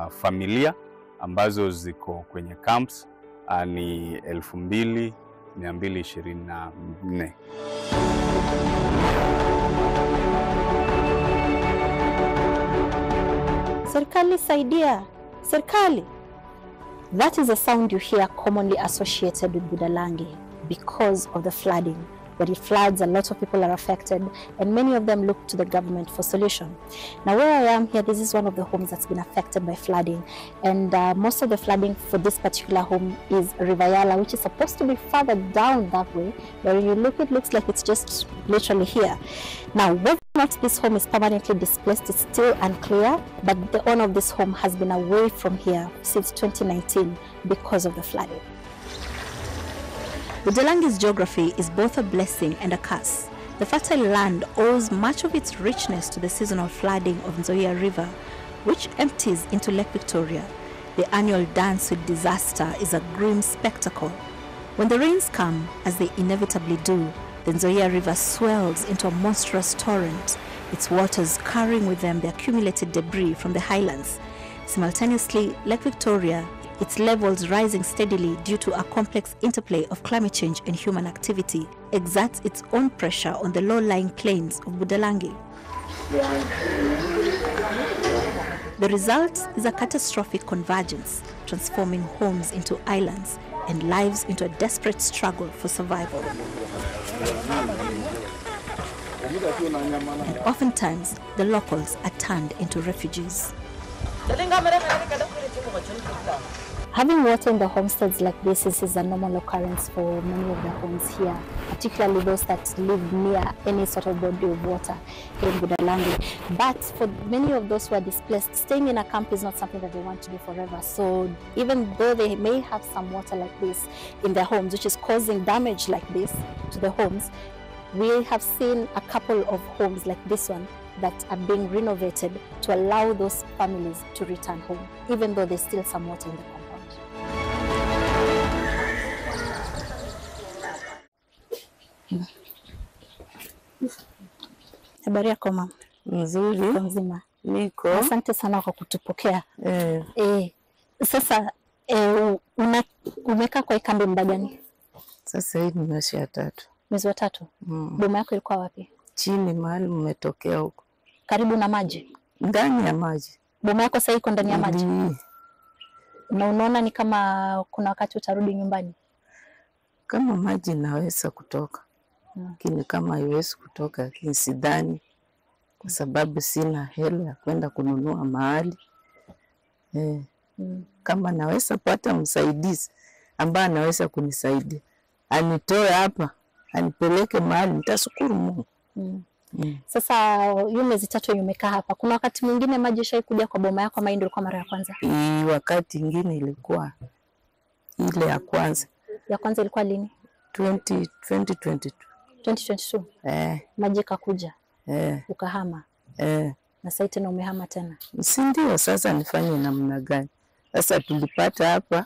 familia ambazo ziko kwenye camps ni 2,000 224. Serikali saidia, serikali. That is a sound you hear commonly associated with Budalangi because of the flooding. When it floods, a lot of people are affected, and many of them look to the government for solution. Now, where I am here, this is one of the homes that's been affected by flooding, and most of the flooding for this particular home is Rivayala, which is supposed to be further down that way, but when you look, it looks like it's just literally here. Now, whether or not this home is permanently displaced is still unclear, but the owner of this home has been away from here since 2019 because of the flooding. Budalangi's geography is both a blessing and a curse. The fertile land owes much of its richness to the seasonal flooding of Nzoia River, which empties into Lake Victoria. The annual dance with disaster is a grim spectacle. When the rains come, as they inevitably do, the Nzoia River swells into a monstrous torrent, its waters carrying with them the accumulated debris from the highlands. Simultaneously, Lake Victoria, its levels rising steadily due to a complex interplay of climate change and human activity, exerts its own pressure on the low-lying plains of Budalangi. The result is a catastrophic convergence, transforming homes into islands and lives into a desperate struggle for survival. And oftentimes, the locals are turned into refugees. Having water in the homesteads like this is a normal occurrence for many of the homes here, particularly those that live near any sort of body of water here in Budalangi. But for many of those who are displaced, staying in a camp is not something that they want to do forever. So even though they may have some water like this in their homes, which is causing damage like this to the homes, we have seen a couple of homes like this one that are being renovated to allow those families to return home, even though there's still some water in the compound. Habari yako mama? Nzuri. Mzima. Niko. Asante sana kwa kutupokea. Sasa umekaa kwa kambi muda gani? Sasa hii ni mwezi wa 3. Mwezi wa 3? Boma yako ilikuwa wapi? Chini mahali mmetokea huko. Karibu na maji? Ndani ya maji. Boma yako sasa iko ndani ya maji? Na unaona ni kama kuna wakati utarudi nyumbani? Kama maji inaweza kutoka. Lakini kama haiwezi kutoka, lakini sidhani, kwa sababu sina hela ya kwenda kununua mahali. Kama naweza pata msaidizi ambaye anaweza kunisaidia, anitoe hapa, anipeleke mahali, nitashukuru Mungu. Sasa hiyo miezi 3 umekaa hapa, kuna wakati mwingine maji ishaikuja kwa boma yako ama ndio ilikuwa mara ya kwanza? Wakati ingine ilikuwa ile ya kwanza. Ya kwanza ilikuwa lini? 2022. 2022? Maji kakuja? Ukahama? Na sasa tena umehama tena? Si ndio, sasa nifanye namna gani? Sasa tulipata hapa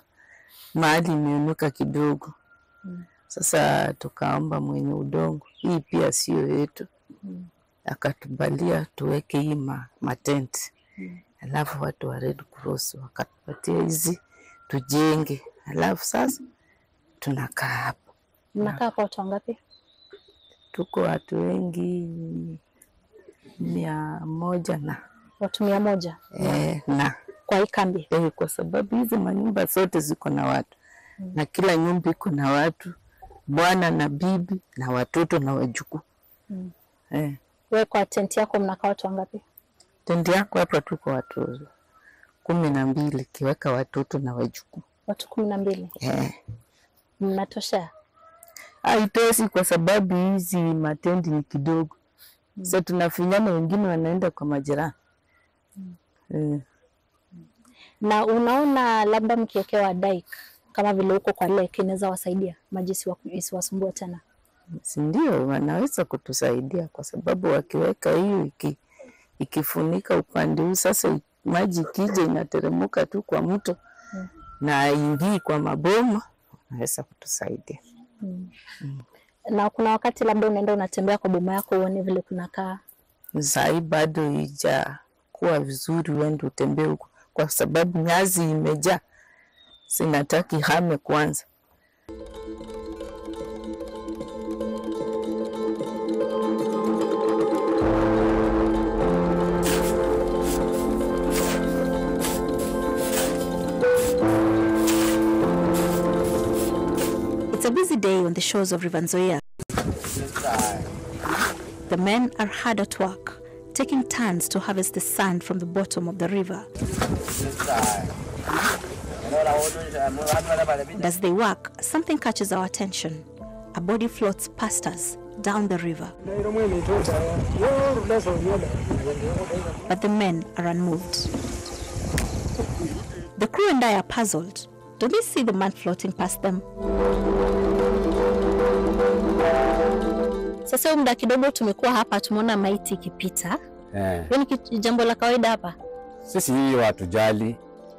mahali imeinuka kidogo. Sasa tukaomba mwenye udongo, hii pia sio yetu. Akatubalia tuweke hii matenti. Alafu watu wa Red Cross wakatupatia hizi tujenge. Alafu sasa tunakaa hapa. Mnakaa hapa watu wangapi? Tuko watu wengi 100 na. Watu 100? Na. Kwa hii kambi? Kwa sababu hizi manyumba zote ziko na watu. Na kila nyumba iko na watu, bwana na bibi na watoto na wajukuu. Wewe kwa tenti yako mnakaa watu wangapi? Tenti yako hapa tuko watu 12 kiweka watoto na wajukuu. Watu 12? Mnatoshea? Haitoshi kwa sababu hizi matendi ni kidogo. Sasa tunafinyana, wengine wanaenda kwa majirani. Na unaona labda mkiekewa dike kama vile huko kwa lake inaweza wasaidia maji isiwasumbue tena? Si ndio, wanaweza kutusaidia kwa sababu wakiweka hiyo ikifunika upande huu, sasa maji ikija inateremka tu kwa mto na ingii kwa maboma, wanaweza kutusaidia. Na kuna wakati labda unaenda unatembea kwa boma yako uone vile kunakaa? Sasa bado hija kuwa vizuri uende utembee huko kwa sababu nyasi imejaa. Sinataki hame kwanza. day on the shores of River Nzoia. The men are hard at work, taking turns to harvest the sand from the bottom of the river. And as they work, something catches our attention. A body floats past us down the river. But the men are unmoved. The crew and I are puzzled. Do we see the man floating past them? Sasa muda kidogo tumekuwa hapa, tumeona maiti ikipita. Ni jambo la kawaida hapa. Sisi hiyo hatujali.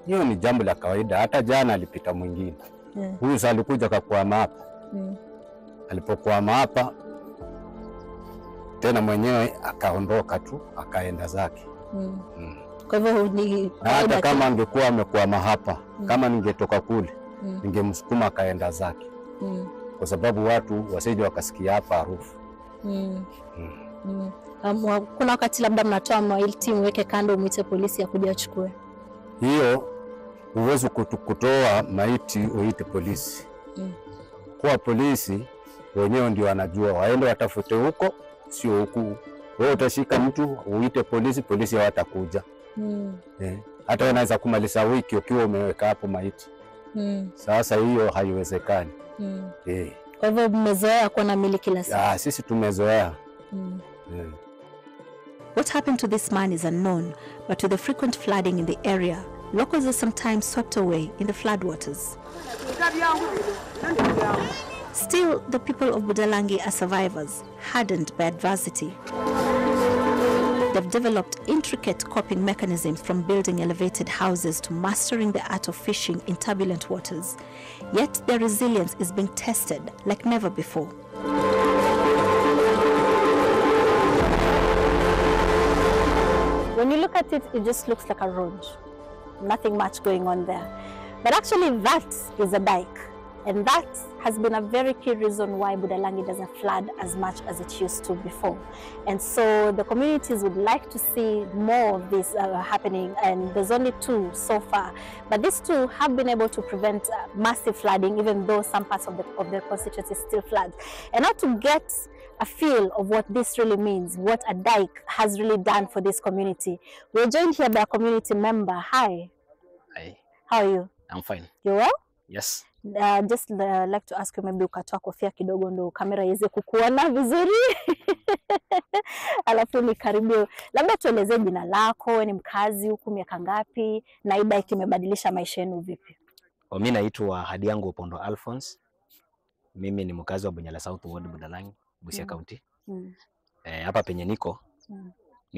Hiyo ni jambo la kawaida. Hata jana alipita mwingine. Huyu sasa alikuja kakwama hapa. Alipokuama hapa tena mwenyewe akaondoka tu akaenda zake. Kwa hivyo ni hata kama angekuwa amekwama hapa, kama ningetoka kule, ningemsukuma akaenda zake. Kwa sababu watu wasije wakasikia hapa harufu. Kuna wakati labda mnatoa maiti mweke kando mwite polisi ya kuja achukue. Hiyo uwezo kutoa maiti uite polisi. Kwa polisi wenyewe ndio wanajua, waende watafute huko, sio huku. Wewe utashika mtu uite polisi, polisi hawatakuja. Hata wanaweza kumaliza wiki ukiwa umeweka hapo maiti. Sasa hiyo haiwezekani. Kwa hivyo mmezoea kuwa na mili kila siku? Sisi tumezoea. What happened to this man is unknown, but with the frequent flooding in the area, locals are sometimes swept away in the floodwaters. Still, the people of Budalangi are survivors, hardened by adversity. They've developed intricate coping mechanisms, from building elevated houses to mastering the art of fishing in turbulent waters. Yet their resilience is being tested like never before. When you look at it, it just looks like a road. Nothing much going on there. But actually that is a dike. And that has been a very key reason why Budalangi doesn't flood as much as it used to before. And so the communities would like to see more of this happening, and there's only 2 so far. But these 2 have been able to prevent massive flooding, even though some parts of the constituency still flood. And now to get a feel of what this really means, what a dike has really done for this community, we're joined here by a community member. Hi. Hi. How are you? I'm fine. You well? Yes. Just like to ask you, maybe ukatoa kofia kidogo ndo kamera iweze kukuona vizuri. Alafu ni karibio. Labda tueleze jina lako, wewe ni mkazi huku miaka ngapi, na hii dike imebadilisha maisha yenu vipi? Mimi naitwa Hadiangu Opondo Alphonse. Mimi ni mkazi wa Bunyala South Ward, Budalangi, Busia County. Hapa penye niko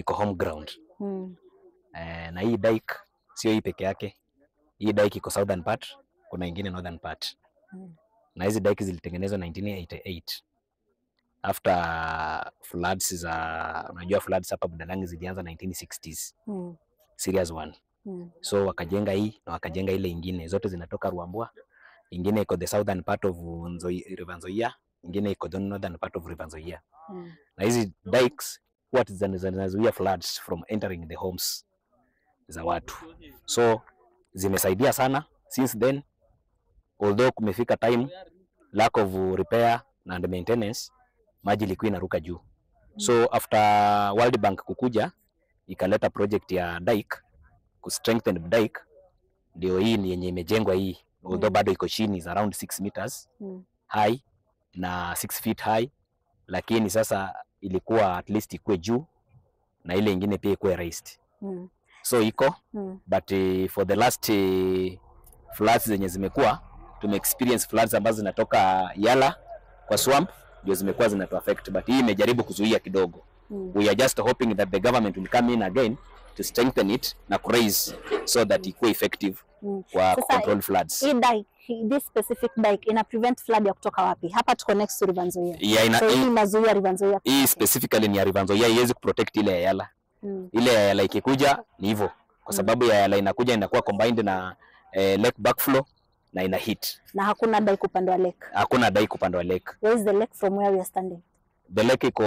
home ground. Na hii dike sio hii peke yake. Hii dike iko southern part, kuna ingine northern part. Na hizi dike zilitengenezwa 1988. After floods unajua floods hapa Budalangi zilianza 1960s. Serious one. So wakajenga hii na wakajenga ile ingine, zote zinatoka Ruambwa. Ingine iko the southern part of River Nzoia, ingine iko the northern part of River Nzoia. Na hizi dikes what zinazuia floods from entering the homes za watu. So zimesaidia sana since then, although kumefika time lack of repair and maintenance, maji ilikuwa inaruka juu. So after World Bank kukuja ikaleta project ya dike, ku strengthen dike, ndio hii ni yenye imejengwa hii, although bado iko chini, is around 6 meters high na 6 feet high, lakini sasa ilikuwa at least ikuwe juu na ile ingine pia ikuwe raised. So iko but for the last floods zenye zimekuwa, tume experience floods ambazo zinatoka Yala kwa swamp, ndio zimekuwa zinatu affect, but hii imejaribu kuzuia kidogo. We are just hoping that the government will come in again to strengthen it na ku raise so that ikuwe effective kwa control floods. Hii dike, this specific dike ina prevent flood ya kutoka wapi? Hapa tuko next to River Nzoia. So hii inazuia River Nzoia. Hii specifically ni ya River Nzoia, iweze kuprotect ile ya Yala. Ile ya Yala ikikuja ni hivyo, kwa sababu ya Yala inakuja inakuwa combined na lake backflow na ina hit. Na hakuna dike upande wa lake. Hakuna dike upande wa lake. Where is the lake from where we are standing? The lake iko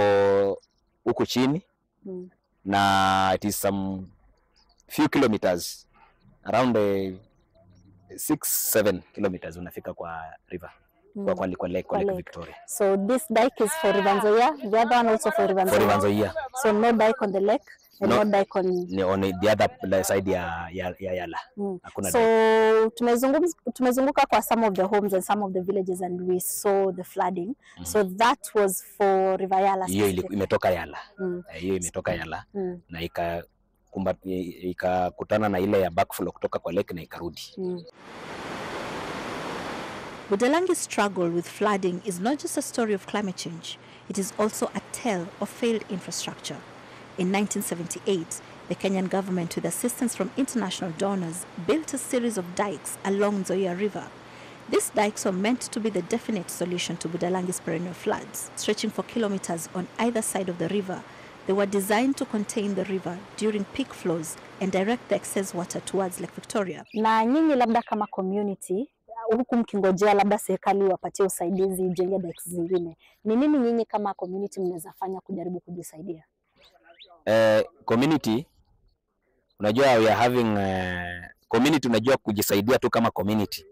huko chini. Na it is some few kilometers, around 6-7 kilometers unafika kwa river. kwa Lake Victoria. So this dike is for River Nzoia, the other one also for River Nzoia. For River Nzoia. So no dike on the lake and no dike on the other side ya Yala. Hakuna so tumezunguka kwa some of the homes and some of the villages and we saw the flooding. So that was for River Yala. Hiyo imetoka Yala. Hiyo imetoka Yala na ikakutana na ile ya backflow kutoka kwa lake na ikarudi. Budalangi's struggle with flooding is not just a story of climate change, it is also a tale of failed infrastructure. In 1978, the Kenyan government, with assistance from international donors, built a series of dikes along Nzoia River. These dikes were meant to be the definite solution to Budalangi's perennial floods. Stretching for kilometers on either side of the river, they were designed to contain the river during peak flows and direct the excess water towards Lake Victoria. Na nyinyi labda kama community huku mkingojea labda serikali wapatie usaidizi ijenge dikes zingine, ni nini nyinyi kama community mnaweza fanya kujaribu kujisaidia? Community, unajua we are having community, unajua kujisaidia tu kama community.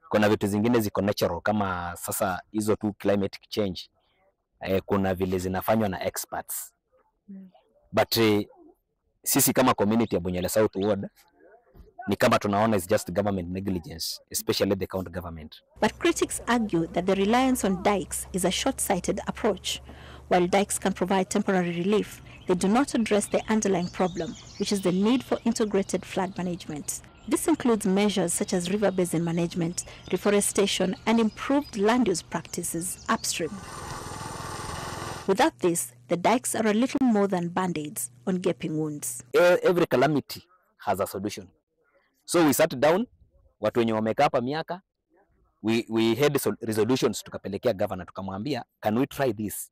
Kuna vitu zingine ziko natural kama sasa hizo tu climate change. Kuna vile zinafanywa na experts. But sisi kama community ya Bunyala South Ward ni kama tunaona is just government negligence, especially the county government. But critics argue that the reliance on dikes is a short-sighted approach. While dikes can provide temporary relief, they do not address the underlying problem, which is the need for integrated flood management. This includes measures such as river basin management, reforestation, and improved land use practices upstream. Without this, the dikes are a little more than band-aids on gaping wounds. Every calamity has a solution. So we sat down, watu wenye wamekaa hapa miaka, we had resolutions tukapelekea governor, tukamwambia, can we try this?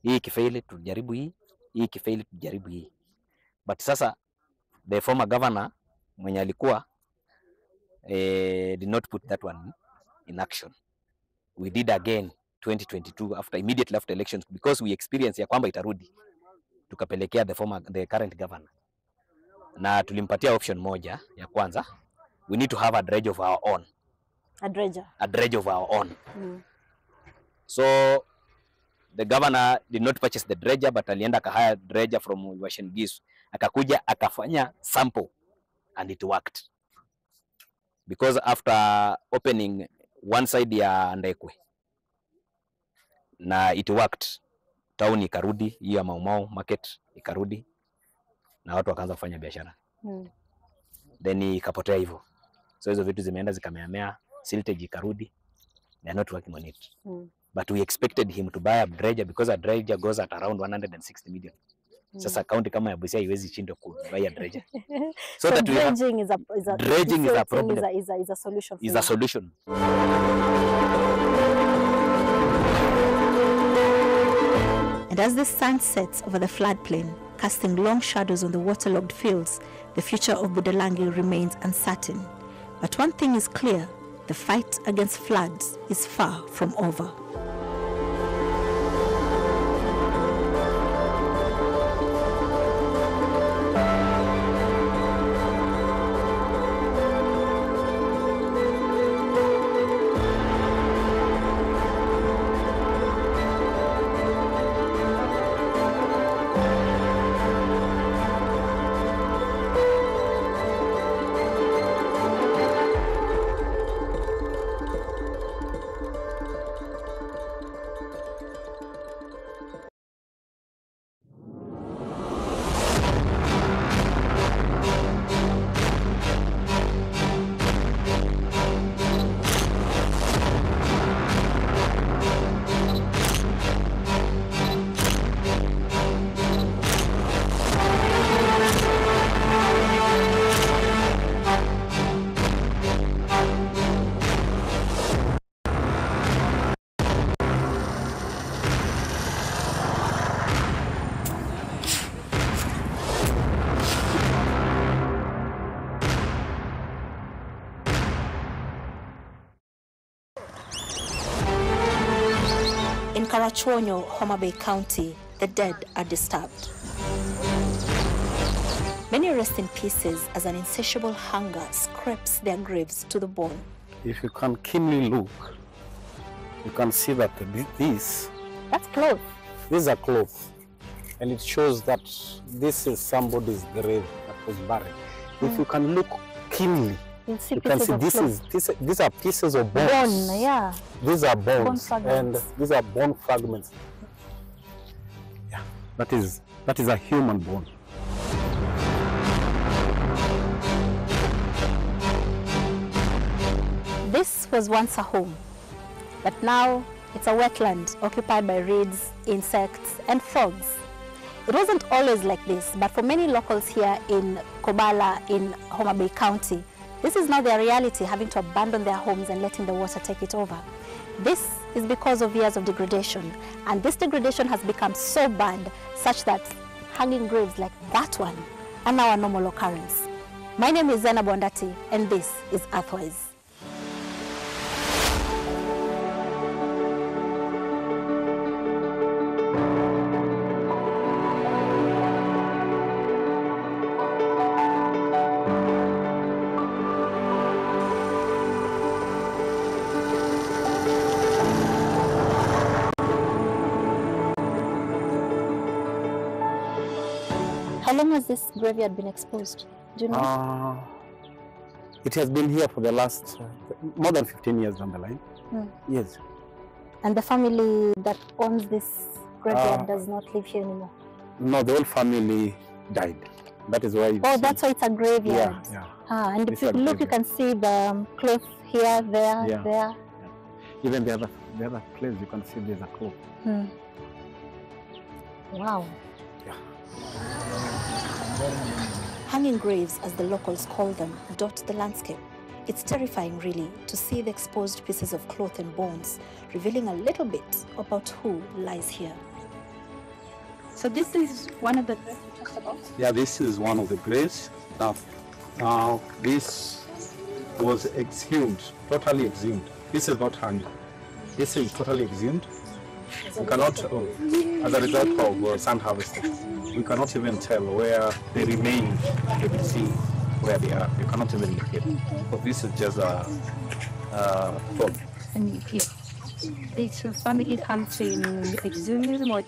Hii kifaili tujaribu hii, hii kifaili tujaribu hii. But sasa the former governor mwenye alikuwa did not put that one in action. We did again 2022 immediately after elections because we experienced ya kwamba itarudi. Tukapelekea the current governor. Na tulimpatia option moja ya kwanza, we need to have a dredge of our own. A dredge of our own. So the governor did not purchase the dredger, but alienda akahire dredger from Washington DC. Akakuja akafanya sample and it worked. Because after opening one side ya Ndekwe na it worked, town ikarudi, hiyo ya Maumau market ikarudi na watu wakaanza kufanya biashara. Then ikapotea hivyo. So hizo vitu zimeenda zikameamea, siltage ikarudi. They are not working on it. But we expected him to buy a dredger because a dredger goes at around 160 million. Sasa county kama ya Busia haiwezi shindwa ku buy a dredger. So that dredging is a problem. Is a solution. Is a solution. And as the sun sets over the floodplain, casting long shadows on the waterlogged fields, the future of Budalangi remains uncertain. But one thing is clear, the fight against floods is far from over. In Karachuonyo, Homa Bay County, the dead are disturbed. Many rest in pieces as an insatiable hunger scrapes their graves to the bone. If you can keenly look, you can see that this... That's clothes. These are clothes. And it shows that this is somebody's grave that was buried. If you can look keenly, you can see these are pieces of bones. Bone, yeah. These are bones, Bone and these are bone fragments. Yeah, that is a human bone. This was once a home, but now it's a wetland occupied by reeds, insects, and frogs. It wasn't always like this, but for many locals here in Kobala in Homa Bay County, this is now their reality, having to abandon their homes and letting the water take it over. This is because of years of degradation, and this degradation has become so bad such that hanging graves like that one are now a normal occurrence. My name is Zena Bondati, and this is Earthwise. How long has this graveyard been exposed? Do you know? It has been here for the last more than 15 years down the line. Yes. And the family that owns this graveyard does not live here anymore? No, the whole family died. That is why. Oh, that's why it's a graveyard. Yeah. And if you look, you can see the cloth here, there, Yeah. there. Even the other place, you can see there's a cloth. Wow. Hanging graves, as the locals call them, dot the landscape. It's terrifying, really, to see the exposed pieces of cloth and bones, revealing a little bit about who lies here. So this is one of the graves we talked about? Yeah, this is one of the graves. Now, this was exhumed, totally exhumed. This is not hanging. This is totally exhumed. We cannot, as a result of sand harvesting, we cannot even tell where they remain. You can see where they are. You cannot even locate. But this is just a tomb. And if this family comes to exhume them, or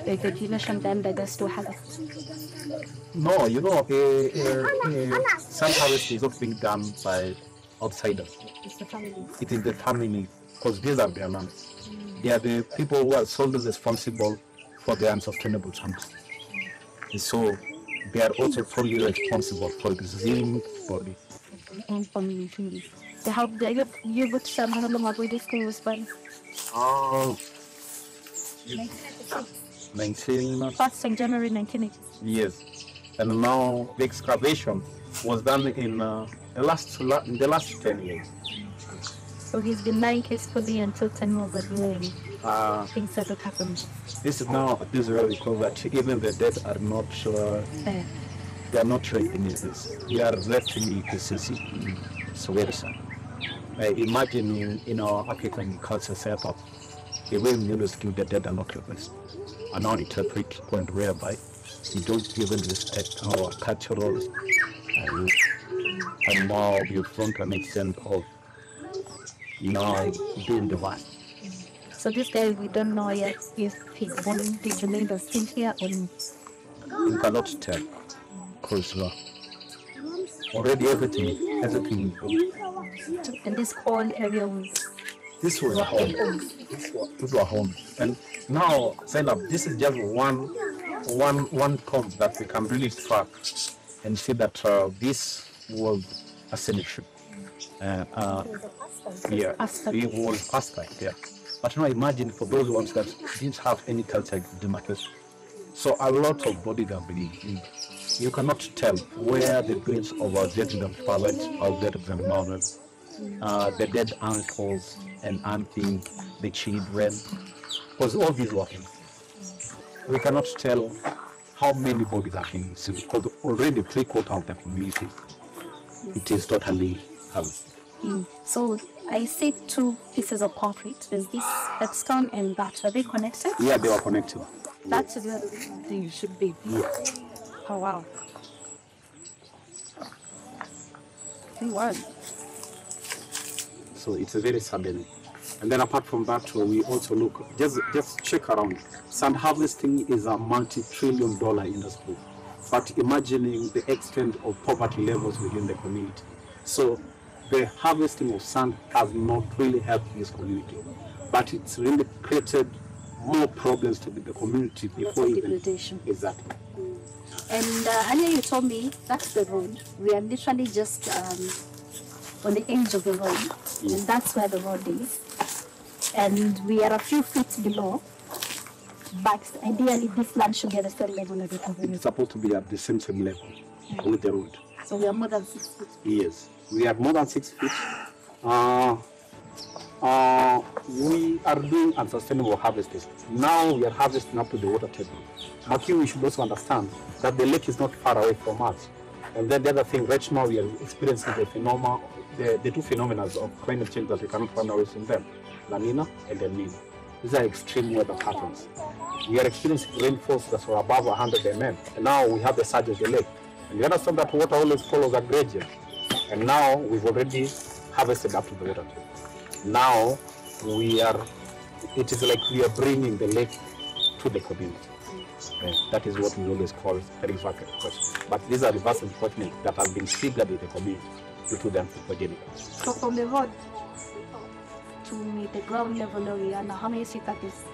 they demolition them, they still have it? No, you know, sand harvesting is not being done by outsiders. It's the family. It is the family, because these are their lands. They are the people who are solely responsible for the unsustainable farms. And so they are also fully responsible for exhuming body. And family. They have you would somehow avoid this thing was fun. Oh. 1st of January 1980. Yes. And now the excavation was done in the last 10 years. So he's been lying peacefully until 10 years ago. Things that have happened. This is now this really cool that even the dead are not they are not showing any of this. They are left in EPCC. So very sad. Imagine in our African culture setup, the way we used to the dead are not replaced. And now it's a point whereby we don't even respect our cultural and now we've gone to an extent of now doing the work. So this guy, we don't know yet if his body remains the same here or we cannot tell because already everything is gone. And this whole area was... This was a home. This was a home. And now, Zainab, this is just one tomb that we can really track and see that this was a cemetery. Yeah, it was pasta, yeah. But now imagine for those ones that didn't have any culture demarcation. So a lot of bodies are being in. You cannot tell where the graves of our dead grandfathers, our dead grandmothers, the dead uncles and aunties, the children, because all these were. We cannot tell how many bodies are being seen because already 3/4 of the community, it is totally housed. So I see 2 pieces of concrete. There's this headstone and that. Are they connected? Yeah, they are connected. That's the other thing should be. Yeah. Oh wow. Hey, wow. So it's a very sudden. And then apart from that, we also look, just check around. Sand harvesting is a multi-trillion-dollar industry, but imagining the extent of poverty levels within the community. So the harvesting of sand has not really helped this community, but it's really created more problems to the community before even. Degradation. Exactly. And earlier you told me that's the road. We are literally just on the edge of the road, and that's where the road is. And we are a few feet below, but ideally this land should get a certain level of recovery. It's supposed to be at the same level with the road. So we are more than 6 feet. Yes, we are more than 6 feet. We are doing unsustainable harvesting. Now we are harvesting up to the water table. But here we should also understand that the lake is not far away from us. And then the other thing, right now we are experiencing the two phenomena of climate change that we cannot run away from them, La Nina and El Nino. These are extreme weather patterns. We are experiencing rainfalls that are above 100 mm, and now we have the surge of the lake. And you understand that water always follows a gradient. And now we've already harvested up to the water table. Now it is like we are bringing the lake to the community. That is what we always call a reverse encroachment. But these are reverse encroachment that have been triggered in the community due to the anthropogenic. So from the road to the ground level area, now how many feet that is?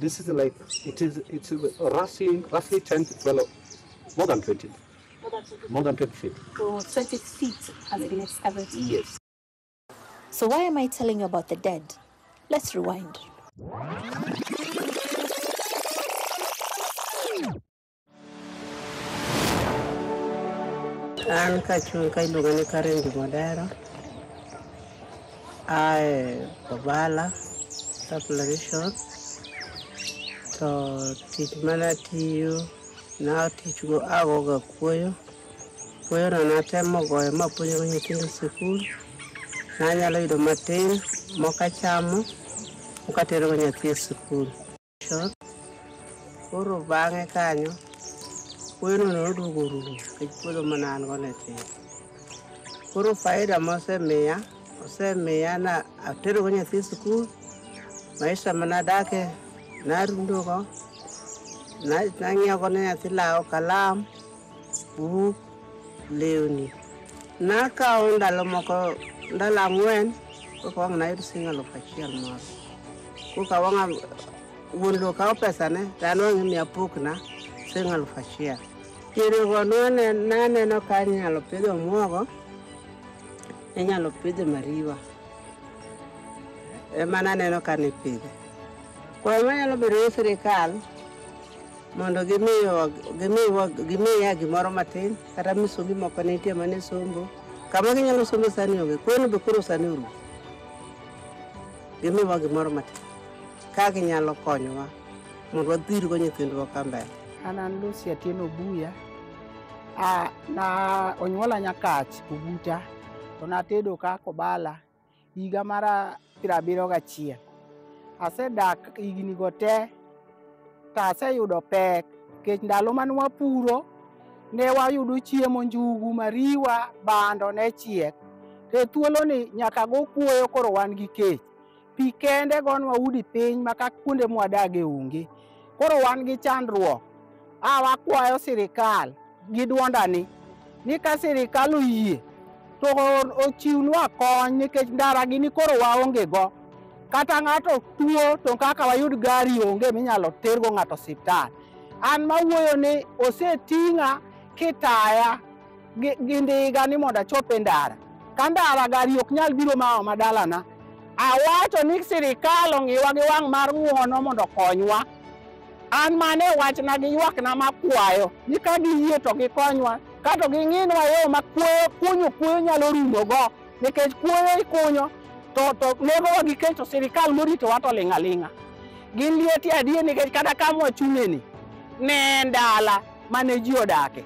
This is like, it's roughly 10 to 12, more than 20. More than 20 feet. So 20 feet has been excavated? Yes. So why am I telling you about the dead? Let's rewind. An kachung kailuongo ni Karen Modero. Ae Babala Sublocation. To tich mana tiyo na tich go agoga kuoyo. Kuoyo no natemo goyo mapuonjo nyithindo sikul. Nanyalo yudo matin mokachamo mokatero nyathi e sikul. Koro bang'e kanyo kuoyo no noduogo rumo nikech puodho mane an go ne tin. Koro faida mosemiya na aterogo nyathi e sikul, maisha manadake narundogo, nang'iewogo ne nyathi law, kalam, buk, lewni. Nakawo ndalo moko ndalo 4 koka wang' nayud siling' 1,000 moro. Koka wang' wuon lo kawo pesane, to an wang'e miya pokna siling' 1,000. Kierego naneno ka inyalo pidho omuogo, inyalo pidho mariwa. Ema naneno ka nipidhe. Koro manyalo bedo ni sirikal mondo gimiya gimoro matin, kata misogi moko nitie mane sombo. Kama ginyalo somo sani onge, kweno be koro sani orumo. Gimiwa gimoro matin, ka ginyalo konyowa mondo wadhirgo nyithindwa ka mbele. An Lucy Atieno Buya. Na onyuola Nyakach Uguta, to natedo ka Kobala higa mar 71. Asedak higni go te, to aseyudo pek nikech ndalo mane wapuro ne wayudo chiemo njugu, mariwa, bando ne chiek. Te thuoloni nyaka go kuoyo koro wan gi kech. Pi kende gonwa udi piny maka kuonde mwadage onge. Koro wan gi chandruok. Wakwayo sirikal gi duondani ni ka sirikal oyie to ochiwnwa kony nikech ndara gini koro waonge go. Kata ng'ato tuo to kaka wayud gari onge minyalo tergo ng'ato osiptal. An mawuoyo ni oseting'a kitaya gi ndiga ni mondo achop e ndara. Ka ndara gari ok nyal biro maoma dalana. Awacho ni sirikal ong'iwa gi wang' mar ng'uono mondo konywa. An mane wachna gi ywakna makwayo ni ka giyie to gikonywa, kato ging'inwa yo ma kuoyo nyalo rumo go, nikech kuoyo ikunyo to negowa gi kech to sirikal moritowa to ling' aling'a. Gin lieti adier nikech kata kama wachung'eni ne ndala mane ji odake,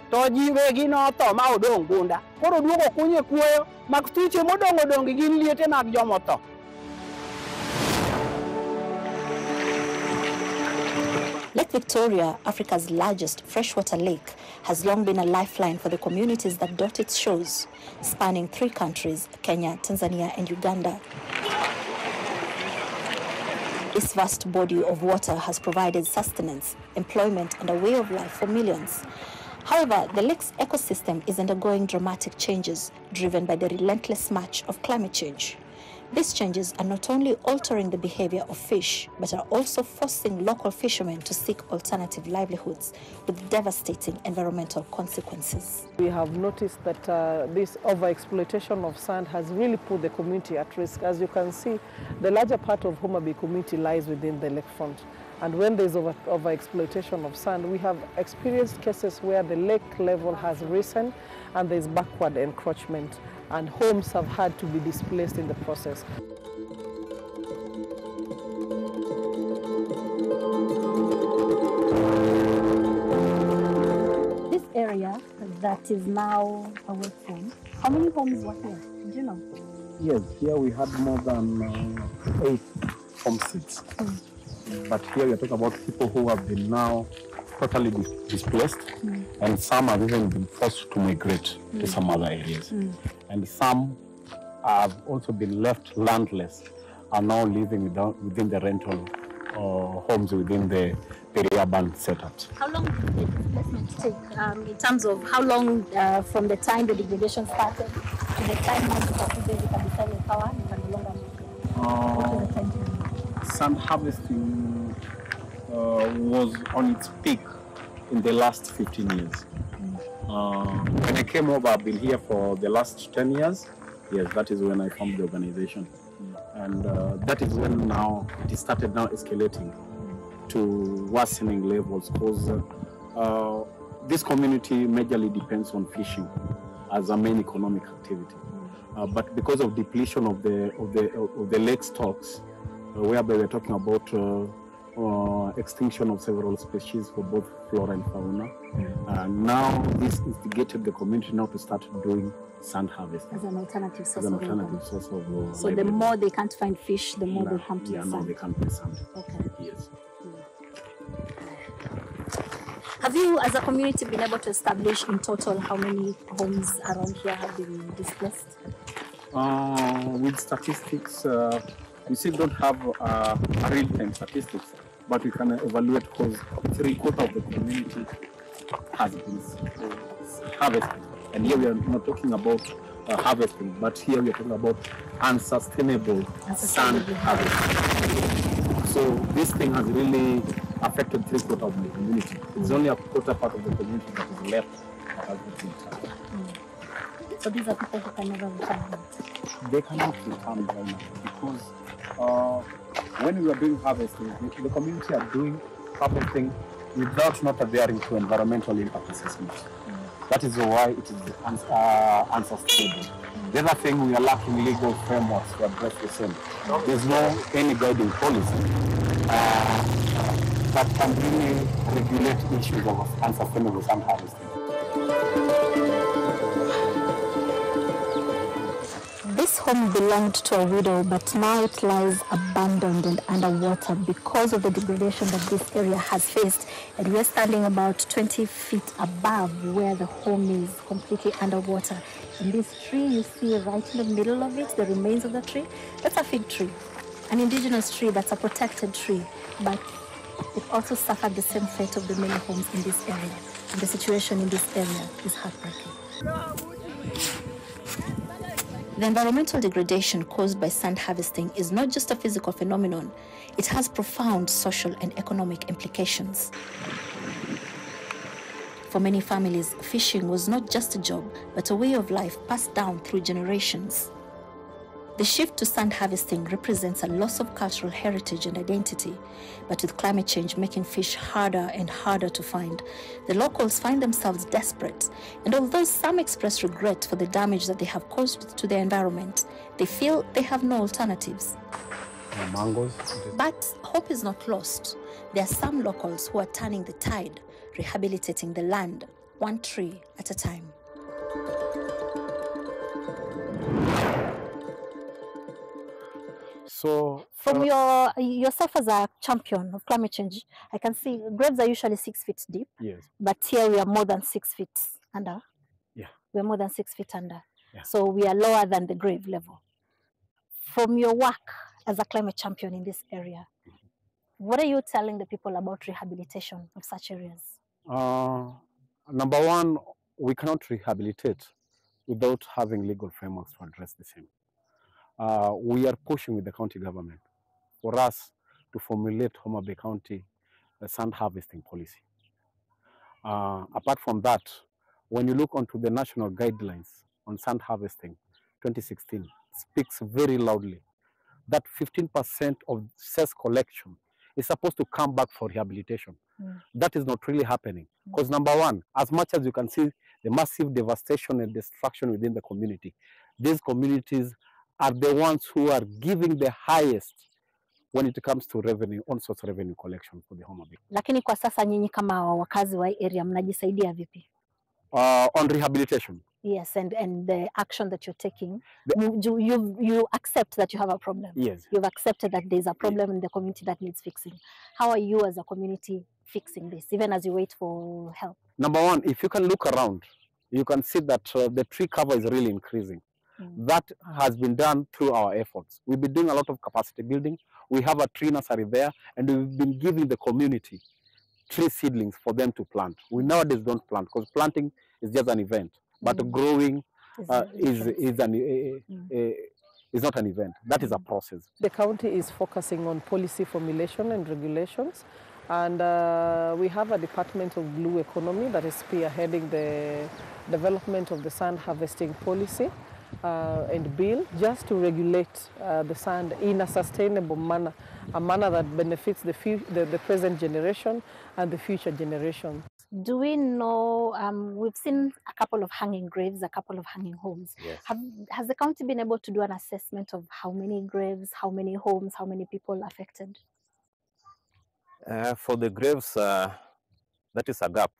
to ji wegi notho ma odong' gunda. Koro duogo kunye kuoyo mak thuche modong' gin liete mag jomotho. Lake Victoria, Africa's largest freshwater lake, has long been a lifeline for the communities that dot its shores, spanning 3 countries, Kenya, Tanzania, and Uganda. This vast body of water has provided sustenance, employment, and a way of life for millions. However, the lake's ecosystem is undergoing dramatic changes driven by the relentless march of climate change. These changes are not only altering the behavior of fish, but are also forcing local fishermen to seek alternative livelihoods with devastating environmental consequences. We have noticed that this overexploitation of sand has really put the community at risk. As you can see, the larger part of Homa Bay community lies within the lakefront. And when there's overexploitation of sand, we have experienced cases where the lake level has risen and there's backward encroachment, and homes have had to be displaced in the process. This area that is now a wet home, how many homes were here? Do you know? Yes, here we had more than 8 homesteads. But here we are talking about people who have been now totally displaced, and some have even been forced to migrate to some other areas. And some have also been left landless, are now living within the rental homes within the urban setups. How long did the displacement take in terms of how long from the time the degradation started to the time Sand harvesting was on its peak in the last 15 years. When I came over, I've been here for the last 10 years. Yes, that is when I formed the organization. And that is when now it started now escalating to worsening levels, because this community majorly depends on fishing as a main economic activity. But because of depletion of the lake stocks, whereby we're talking about extinction of several species for both flora and fauna. Now this instigated the community now to start doing sand harvesting. As an alternative source of So the more they can't find fish, the more they come to the sand. now they can't find sand. Okay. Yes. Have you, as a community, been able to establish in total how many homes around here have been displaced? With statistics, we still don't have real-time statistics, but we can evaluate because 3/4 of the community has been harvested. And here we are not talking about harvesting, but here we are talking about unsustainable sand harvesting. So this thing has really affected 3/4 of the community. It's only a quarter part of the community that is left that has been touched. So these are people who can never return home. They cannot return right now because when we are doing harvesting, the community are doing harvesting without not adhering to environmental impact assessment. That is why it is unsustainable. The other thing, we are lacking legal frameworks to address the same. There's no any guiding policy that can really regulate issues of unsustainable sand harvesting. This home belonged to a widow, but now it lies abandoned and underwater because of the degradation that this area has faced. And we're standing about 20 feet above where the home is completely underwater. And this tree you see right in the middle of it, the remains of the tree, that's a fig tree, an indigenous tree that's a protected tree. But it also suffered the same fate of the many homes in this area. And the situation in this area is heartbreaking. The environmental degradation caused by sand harvesting is not just a physical phenomenon, it has profound social and economic implications. For many families, fishing was not just a job, but a way of life passed down through generations. The shift to sand harvesting represents a loss of cultural heritage and identity, but with climate change making fish harder and harder to find, the locals find themselves desperate. And although some express regret for the damage that they have caused to their environment, they feel they have no alternatives. Mangoes. But hope is not lost. There are some locals who are turning the tide, rehabilitating the land, one tree at a time. So, from yourself as a champion of climate change, I can see graves are usually 6 feet deep. Yes. But here we are more than 6 feet under. Yeah. We're more than 6 feet under. Yeah. So we are lower than the grave level. From your work as a climate champion in this area, What are you telling the people about rehabilitation of such areas? Number one, we cannot rehabilitate without having legal frameworks to address the same. We are pushing with the county government for us to formulate Homa Bay County sand harvesting policy. Apart from that, when you look onto the national guidelines on sand harvesting, 2016 speaks very loudly that 15% of cess collection is supposed to come back for rehabilitation. That is not really happening. Because number one, as much as you can see the massive devastation and destruction within the community, these communities are the ones who are giving the highest when it comes to revenue, on-source revenue collection for the Homa Bay. Lakini kwa sasa nyinyi kama wakazi wa area mnajisaidia vipi? On rehabilitation. Yes, and the action that you're taking, you accept that you have a problem. Yes. You've accepted that there's a problem in the community that needs fixing. How are you as a community fixing this, even as you wait for help? Number one, if you can look around, you can see that the tree cover is really increasing. That has been done through our efforts. We've been doing a lot of capacity building. We have a tree nursery there, and we've been giving the community tree seedlings for them to plant. We nowadays don't plant because planting is just an event, but growing is not an event. That is a process. The county is focusing on policy formulation and regulations, and we have a department of blue economy that is spearheading the development of the sand harvesting policy and bill, just to regulate the sand in a sustainable manner, a manner that benefits the present generation and the future generation. Do we know, we've seen a couple of hanging graves, a couple of hanging homes. Yes. Has the county been able to do an assessment of how many graves, how many homes, how many people affected? For the graves, that is a gap,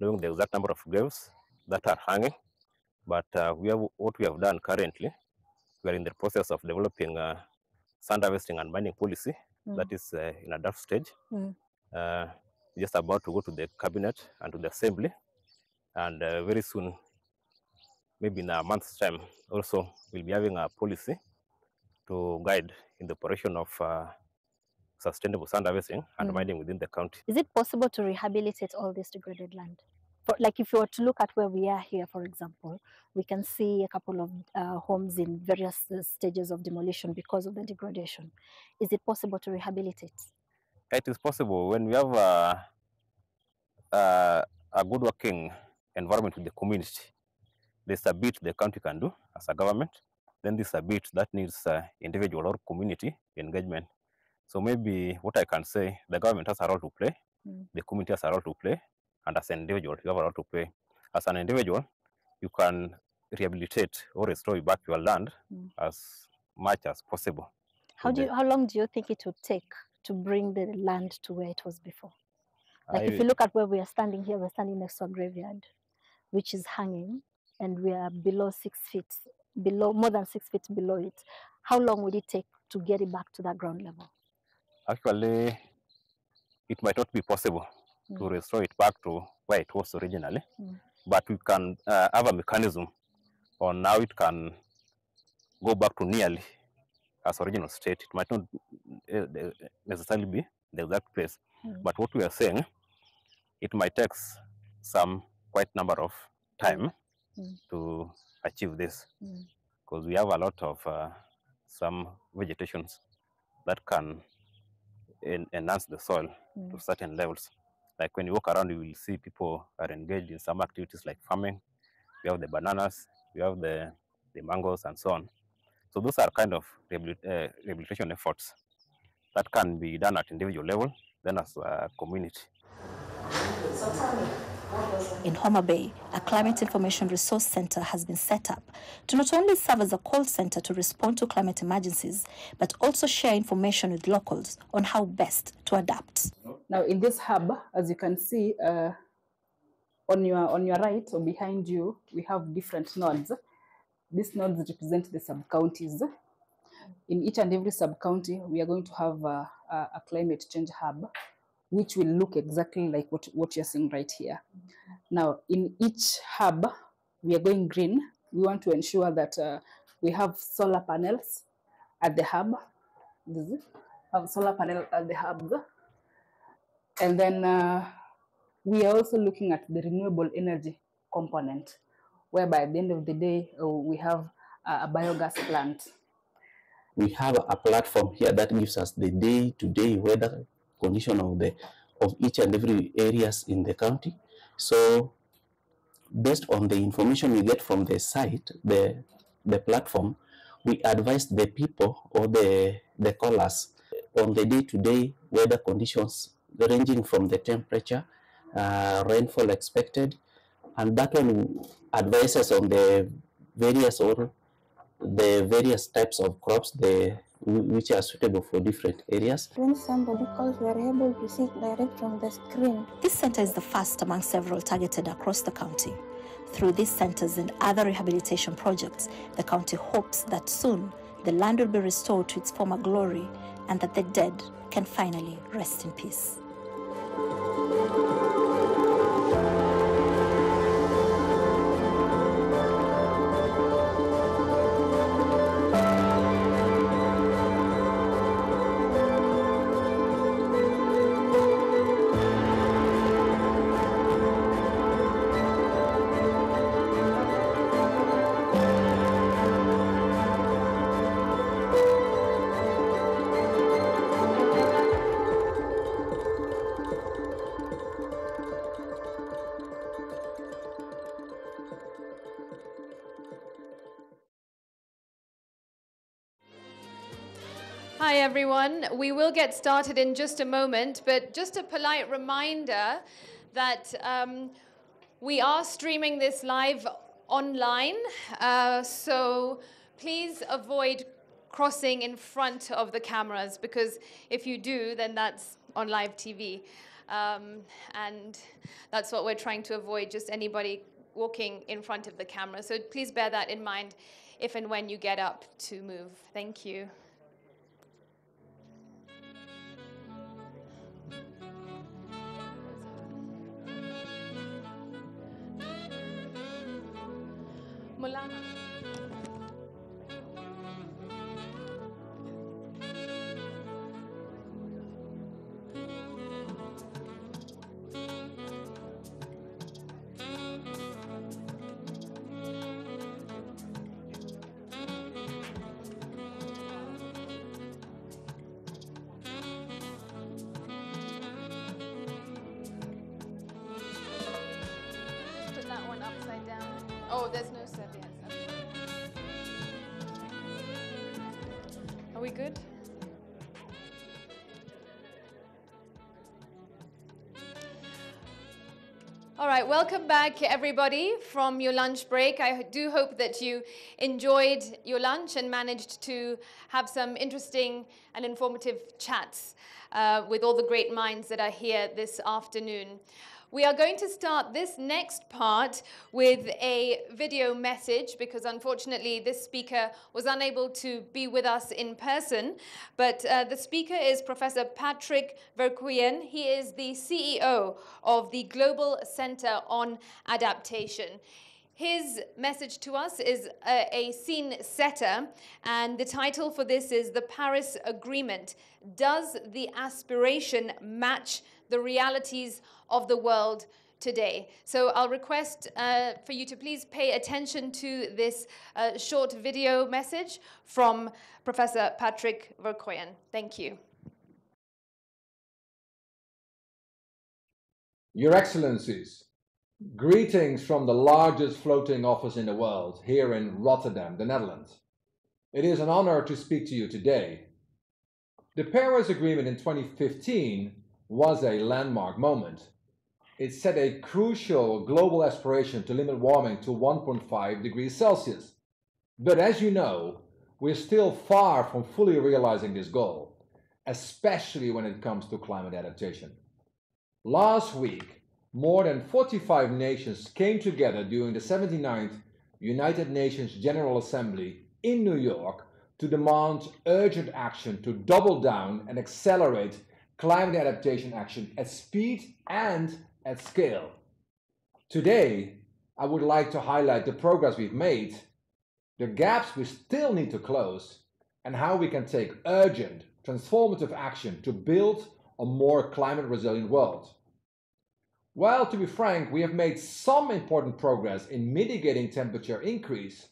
knowing the exact number of graves that are hanging. But what we have done currently, we are in the process of developing sand harvesting and mining policy that is in a draft stage. Just about to go to the cabinet and to the assembly, and very soon, maybe in a month's time, also we'll be having a policy to guide in the operation of sustainable sand harvesting and mining within the county. Is it possible to rehabilitate all this degraded land? Like if you were to look at where we are here, for example, we can see a couple of homes in various stages of demolition because of the degradation. Is it possible to rehabilitate? It is possible when we have a good working environment with the community. There's a bit the county can do as a government. Then there's a bit that needs individual or community engagement. So maybe what I can say, the government has a role to play, the community has a role to play, and as an individual, you have a role to play. As an individual, you can rehabilitate or restore back your land as much as possible. How long do you think it would take to bring the land to where it was before? Like if you look at where we are standing here, we're standing next to a graveyard, which is hanging, and we are below 6 feet, more than 6 feet below it. How long would it take to get it back to that ground level? Actually, it might not be possible to restore it back to where it was originally, but we can have a mechanism on how it can go back to nearly as original state. It might not necessarily be the exact place, but what we are saying, it might take some quite number of time to achieve this, because we have a lot of some vegetations that can enhance the soil to certain levels. Like when you walk around, you will see people are engaged in some activities like farming. We have the bananas, we have the mangoes and so on. So those are kind of rehabilitation efforts that can be done at individual level, then as a community. In Homa Bay, a Climate Information Resource Center has been set up to not only serve as a call center to respond to climate emergencies, but also share information with locals on how best to adapt. Now in this hub, as you can see, on your right or behind you, we have different nodes. These nodes represent the sub-counties. In each and every sub-county, we are going to have a climate change hub, which will look exactly like what you're seeing right here. Now, in each hub, we are going green. We want to ensure that we have solar panels at the hub. have solar panel at the hubs. And then we are also looking at the renewable energy component, whereby at the end of the day, we have a biogas plant. We have a platform here that gives us the day-to-day weather condition of each and every areas in the county. So based on the information we get from the site, the platform, we advise the people or the callers on the day-to-day weather conditions ranging from the temperature, rainfall expected, and that one advises on the various types of crops which are suitable for different areas. When somebody calls, we are able to see direct from the screen. This center is the first among several targeted across the county. Through these centers and other rehabilitation projects, the county hopes that soon the land will be restored to its former glory and that the dead can finally rest in peace. Hi everyone, we will get started in just a moment, but just a polite reminder that we are streaming this live online, so please avoid crossing in front of the cameras, because if you do, then that's on live TV. And that's what we're trying to avoid, just anybody walking in front of the camera. So please bear that in mind if and when you get up to move. Thank you. Mulana. Put that one upside down. Oh, there's no serviettes. Are we good? All right, welcome back everybody from your lunch break. I do hope that you enjoyed your lunch and managed to have some interesting and informative chats with all the great minds that are here this afternoon. We are going to start this next part with a video message because unfortunately this speaker was unable to be with us in person, but the speaker is Professor Patrick Verkuyen. He is the CEO of the Global Center on Adaptation. His message to us is a scene setter, and the title for this is The Paris Agreement. Does the aspiration match the realities of the world today? So I'll request for you to please pay attention to this short video message from Professor Patrick Verkuyen. Thank you. Your Excellencies, greetings from the largest floating office in the world, here in Rotterdam, the Netherlands. It is an honor to speak to you today. The Paris Agreement in 2015 was a landmark moment. It set a crucial global aspiration to limit warming to 1.5 degrees Celsius. But as you know, we're still far from fully realizing this goal, especially when it comes to climate adaptation. Last week, more than 45 nations came together during the 79th United Nations General Assembly in New York to demand urgent action to double down and accelerate climate adaptation action at speed and at scale. Today, I would like to highlight the progress we've made, the gaps we still need to close, and how we can take urgent, transformative action to build a more climate resilient world? Well, to be frank, we have made some important progress in mitigating temperature increase,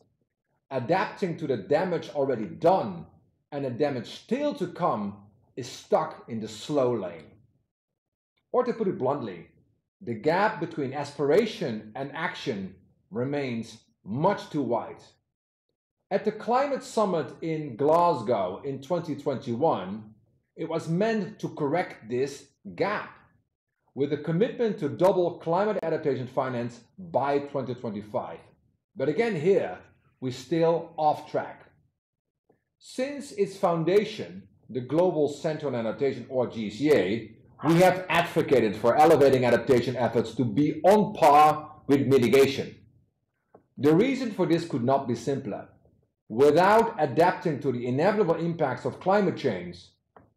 adapting to the damage already done, and the damage still to come is stuck in the slow lane. Or to put it bluntly, the gap between aspiration and action remains much too wide. At the Climate Summit in Glasgow in 2021, it was meant to correct this gap with a commitment to double climate adaptation finance by 2025. But again here, we're still off track. Since its foundation, the Global Center on Adaptation, or GCA, we have advocated for elevating adaptation efforts to be on par with mitigation. The reason for this could not be simpler. Without adapting to the inevitable impacts of climate change,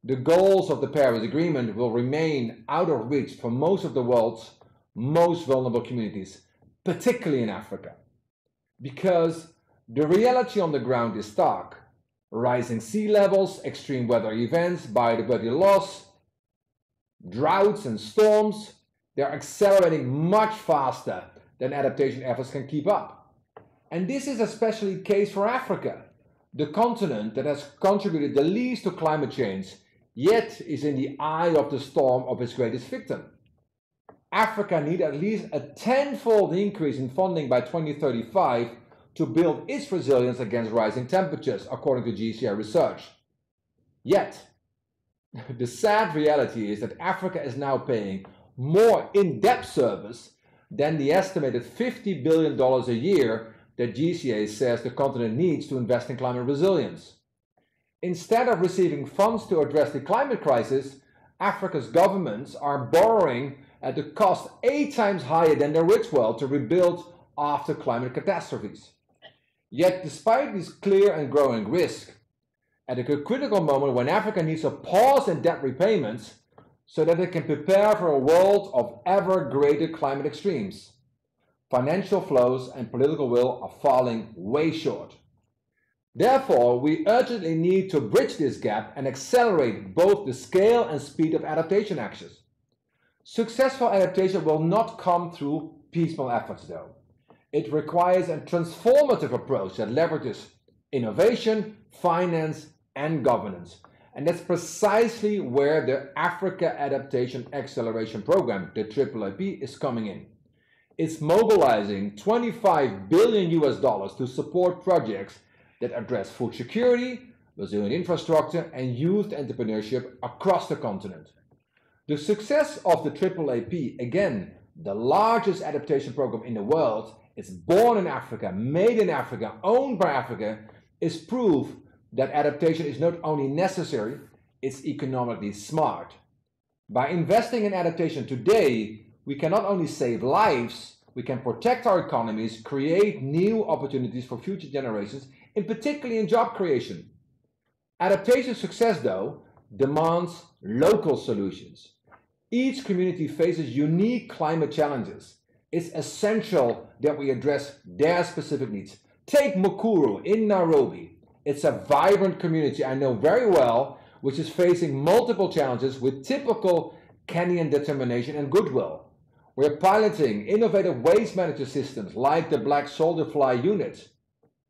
the goals of the Paris Agreement will remain out of reach for most of the world's most vulnerable communities, particularly in Africa. Because the reality on the ground is stark. Rising sea levels, extreme weather events, biodiversity loss, droughts and storms, they're accelerating much faster than adaptation efforts can keep up. And this is especially the case for Africa, the continent that has contributed the least to climate change, yet is in the eye of the storm of its greatest victim. Africa needs at least a tenfold increase in funding by 2035 to build its resilience against rising temperatures, according to GCI research. Yet, the sad reality is that Africa is now paying more in-depth service than the estimated $50 billion a year that GCA says the continent needs to invest in climate resilience. Instead of receiving funds to address the climate crisis, Africa's governments are borrowing at a cost 8 times higher than the rich world to rebuild after climate catastrophes. Yet, despite this clear and growing risk, at a critical moment when Africa needs a pause in debt repayments so that it can prepare for a world of ever greater climate extremes, financial flows and political will are falling way short. Therefore, we urgently need to bridge this gap and accelerate both the scale and speed of adaptation actions. Successful adaptation will not come through piecemeal efforts, though. It requires a transformative approach that leverages innovation, finance, and governance. And that's precisely where the Africa Adaptation Acceleration Program, the AAAP, is coming in. It's mobilizing $25 billion to support projects that address food security, resilient infrastructure, and youth entrepreneurship across the continent. The success of the AAAP, again, the largest adaptation program in the world, it's born in Africa, made in Africa, owned by Africa, is proof that adaptation is not only necessary, it's economically smart. By investing in adaptation today, we can not only save lives, we can protect our economies, create new opportunities for future generations, and particularly in job creation. Adaptation success, though, demands local solutions. Each community faces unique climate challenges. It's essential that we address their specific needs. Take Mukuru in Nairobi. It's a vibrant community I know very well, which is facing multiple challenges with typical Kenyan determination and goodwill. We're piloting innovative waste management systems like the Black Soldier Fly unit.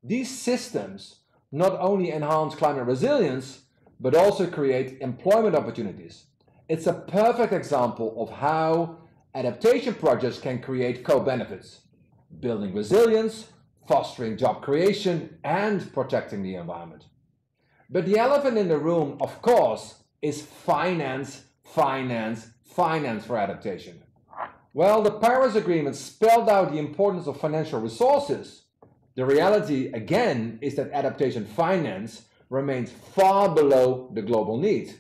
These systems not only enhance climate resilience, but also create employment opportunities. It's a perfect example of how adaptation projects can create co-benefits, building resilience, fostering job creation, and protecting the environment. But the elephant in the room, of course, is finance for adaptation. Well, the Paris Agreement spelled out the importance of financial resources. The reality, again, is that adaptation finance remains far below the global need.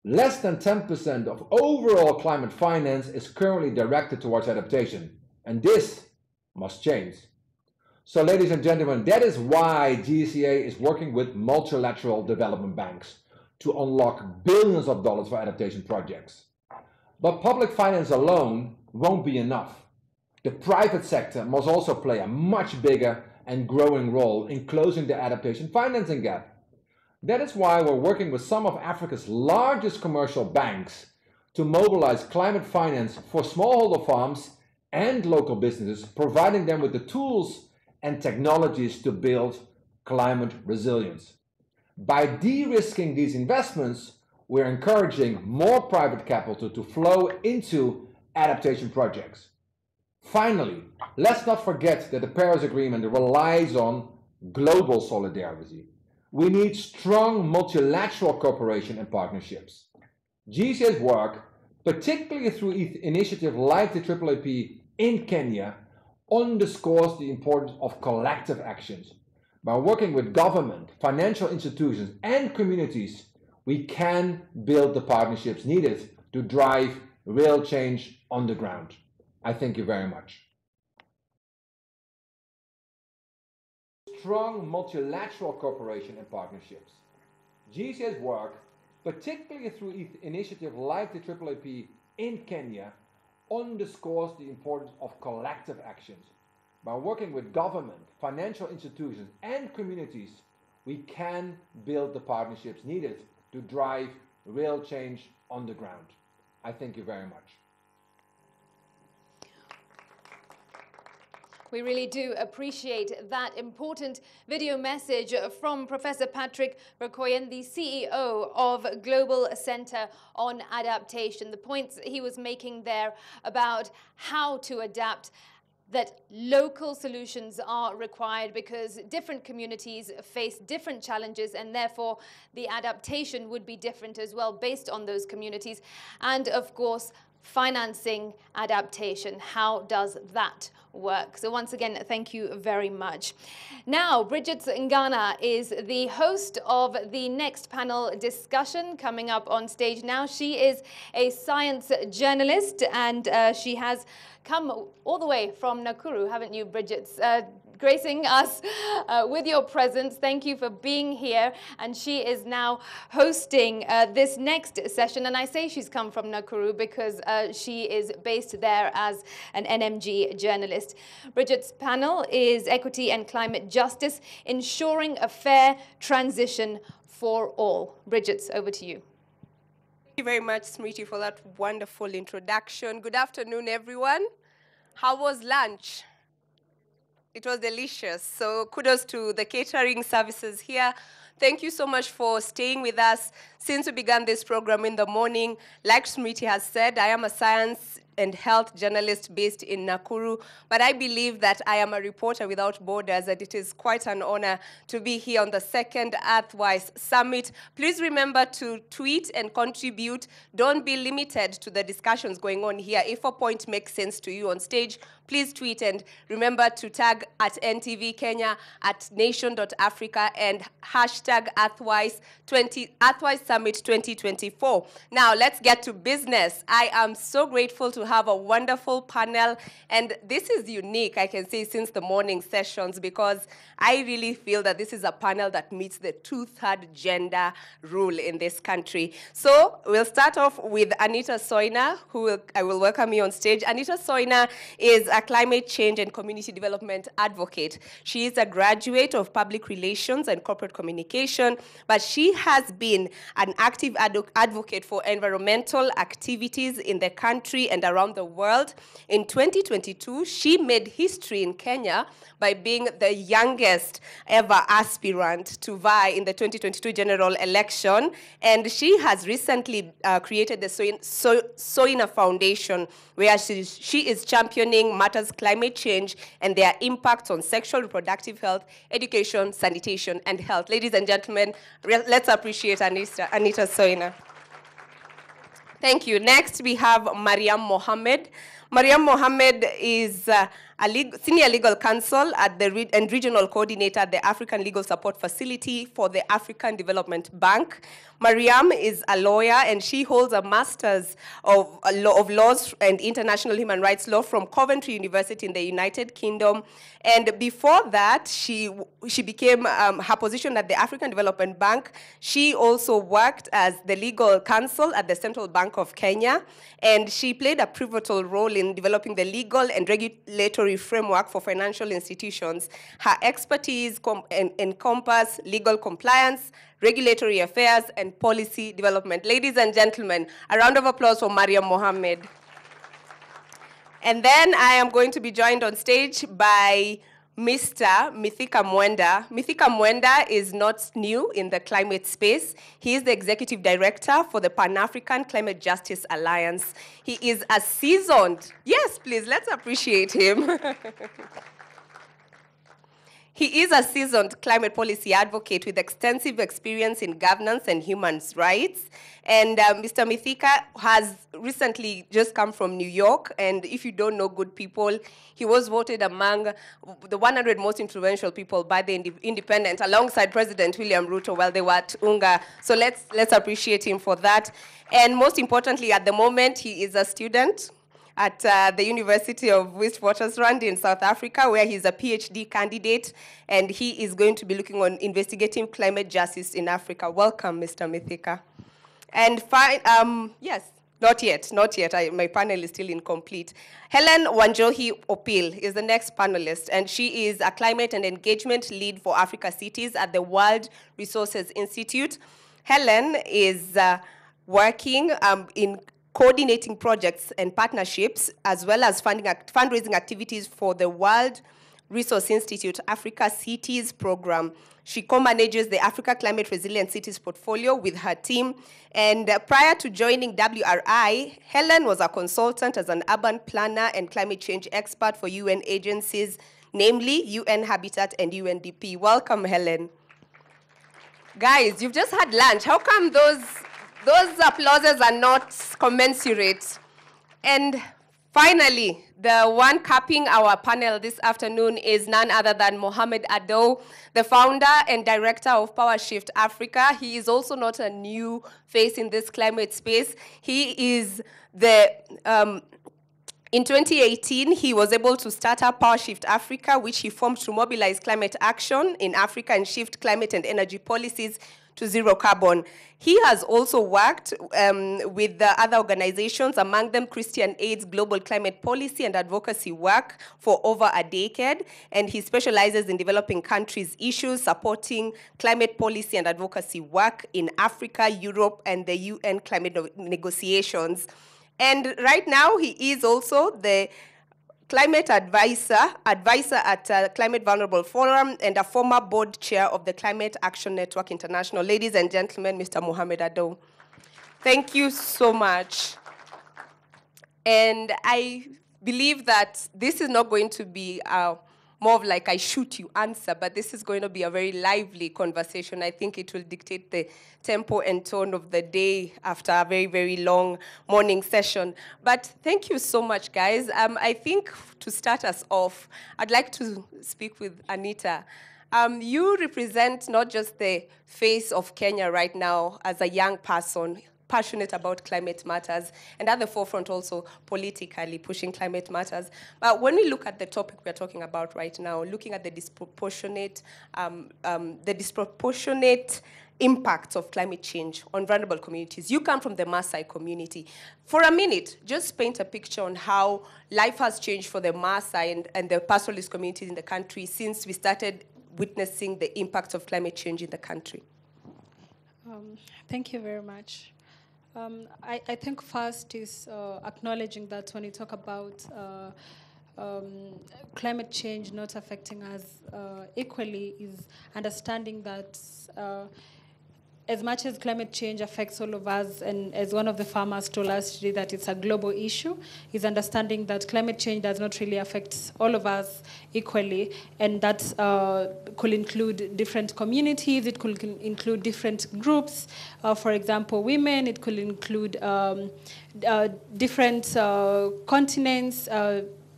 Less than 10% of overall climate finance is currently directed towards adaptation, and this must change. So, ladies and gentlemen, that is why GCA is working with multilateral development banks to unlock billions of dollars for adaptation projects. But public finance alone won't be enough. The private sector must also play a much bigger and growing role in closing the adaptation financing gap. That is why we're working with some of Africa's largest commercial banks to mobilize climate finance for smallholder farms and local businesses, providing them with the tools and technologies to build climate resilience. By de-risking these investments, we're encouraging more private capital to flow into adaptation projects. Finally, let's not forget that the Paris Agreement relies on global solidarity. We need strong multilateral cooperation and partnerships. GCA's work, particularly through initiatives like the AAAP in Kenya, underscores the importance of collective actions. By working with government, financial institutions, and communities, we can build the partnerships needed to drive real change on the ground. I thank you very much. Strong multilateral cooperation and partnerships. GCA's work, particularly through initiatives like the AAAP in Kenya, underscores the importance of collective actions. By working with government, financial institutions, and communities, we can build the partnerships needed to drive real change on the ground. I thank you very much. We really do appreciate that important video message from Professor Patrick Rakoyan, the CEO of Global Center on Adaptation. The points he was making there about how to adapt, that local solutions are required because different communities face different challenges, and therefore the adaptation would be different as well based on those communities. And of course, financing adaptation. How does that work? So once again, thank you very much. Now, Bridget Ngana is the host of the next panel discussion coming up on stage now. She is a science journalist, and she has come all the way from Nakuru, haven't you, Bridget? Gracing us with your presence. Thank you for being here. And she is now hosting this next session. And I say she's come from Nakuru because she is based there as an NMG journalist. Bridget's panel is Equity and Climate Justice, Ensuring a Fair Transition for All. Bridget, over to you. Thank you very much, Smriti, for that wonderful introduction. Good afternoon, everyone. How was lunch? It was delicious. So kudos to the catering services here. Thank you so much for staying with us since we began this program in the morning. Like Smriti has said, I am a science and health journalist based in Nakuru, but I believe that I am a reporter without borders, and it is quite an honor to be here on the second Earthwise Summit. Please remember to tweet and contribute. Don't be limited to the discussions going on here. If a point makes sense to you on stage, please tweet, and remember to tag at NTV Kenya, at nation.africa, and hashtag Earthwise Summit 2024. Now, let's get to business. I am so grateful to have a wonderful panel, and this is unique, I can say, since the morning sessions, because I really feel that this is a panel that meets the 2/3 gender rule in this country. So we'll start off with Anita Soina, I will welcome you on stage. Anita Soina is a climate change and community development advocate. She is a graduate of public relations and corporate communication, but she has been an active advocate for environmental activities in the country and around the world. In 2022, she made history in Kenya by being the youngest ever aspirant to vie in the 2022 general election. And she has recently created the Soina Foundation, where she is championing matters climate change and their impacts on sexual reproductive health, education, sanitation, and health. Ladies and gentlemen, let's appreciate Anita Soina. Thank you. Next, we have Mariam Mohammed. Mariam Mohammed is a senior legal counsel at and regional coordinator at the African Legal Support Facility for the African Development Bank. Mariam is a lawyer, and she holds a master's of laws and international human rights law from Coventry University in the United Kingdom. And before that, she became her position at the African Development Bank. She also worked as the legal counsel at the Central Bank of Kenya, and she played a pivotal role in developing the legal and regulatory regulatory framework for financial institutions. Her expertise encompass legal compliance, regulatory affairs, and policy development. Ladies and gentlemen, a round of applause for Mariam Mohammed. And then I am going to be joined on stage by Mr. Mithika Mwenda. Mithika Mwenda is not new in the climate space. He is the Executive Director for the Pan-African Climate Justice Alliance. He is a seasoned, yes, please, let's appreciate him. He is a seasoned climate policy advocate with extensive experience in governance and human rights. And Mr. Mithika has recently just come from New York. And if you don't know Good People, he was voted among the 100 most influential people by the Independent alongside President William Ruto while they were at UNGA. So let's appreciate him for that. And most importantly, at the moment, he is a student at the University of Witwatersrand in South Africa, where he's a PhD candidate, and he is going to be looking on investigating climate justice in Africa. Welcome, Mr. Mithika. And yes, not yet. My panel is still incomplete. Helen Wanjohi Opil is the next panelist, and she is a climate and engagement lead for Africa Cities at the World Resources Institute. Helen is working in coordinating projects and partnerships, as well as fundraising activities for the World Resource Institute Africa Cities program. She co-manages the Africa Climate Resilient Cities portfolio with her team. And prior to joining WRI, Helen was a consultant as an urban planner and climate change expert for UN agencies, namely UN Habitat and UNDP. Welcome, Helen. Guys, you've just had lunch. How come those applauses are not commensurate? And finally, the one capping our panel this afternoon is none other than Mohamed Adow, the founder and director of Power Shift Africa. He is also not a new face in this climate space. He is in 2018, he was able to start up Power Shift Africa, which he formed to mobilize climate action in Africa and shift climate and energy policies to zero carbon. He has also worked with the other organizations, among them Christian Aid's global climate policy and advocacy work for over a decade, and he specializes in developing countries' issues, supporting climate policy and advocacy work in Africa, Europe, and the UN climate negotiations. And right now, he is also the climate advisor at Climate Vulnerable Forum and a former board chair of the Climate Action Network International. Ladies and gentlemen, Mr. Mohamed Adow. Thank you so much. And I believe that this is not going to be more of like I shoot you answer, but this is going to be a very lively conversation. I think it will dictate the tempo and tone of the day after a very, very long morning session. But thank you so much, guys. I think to start us off, I'd like to speak with Anita. You represent not just the face of Kenya right now as a young person, passionate about climate matters, and at the forefront also politically pushing climate matters. But when we look at the topic we're talking about right now, looking at the disproportionate impacts of climate change on vulnerable communities. You come from the Maasai community. For a minute, just paint a picture on how life has changed for the Maasai and the pastoralist communities in the country since we started witnessing the impacts of climate change in the country. Thank you very much. I think first is acknowledging that when you talk about climate change not affecting us equally is understanding that as much as climate change affects all of us, and as one of the farmers told us today that it's a global issue, is understanding that climate change does not really affect all of us equally, and that could include different communities, it could include different groups, for example, women, it could include different continents,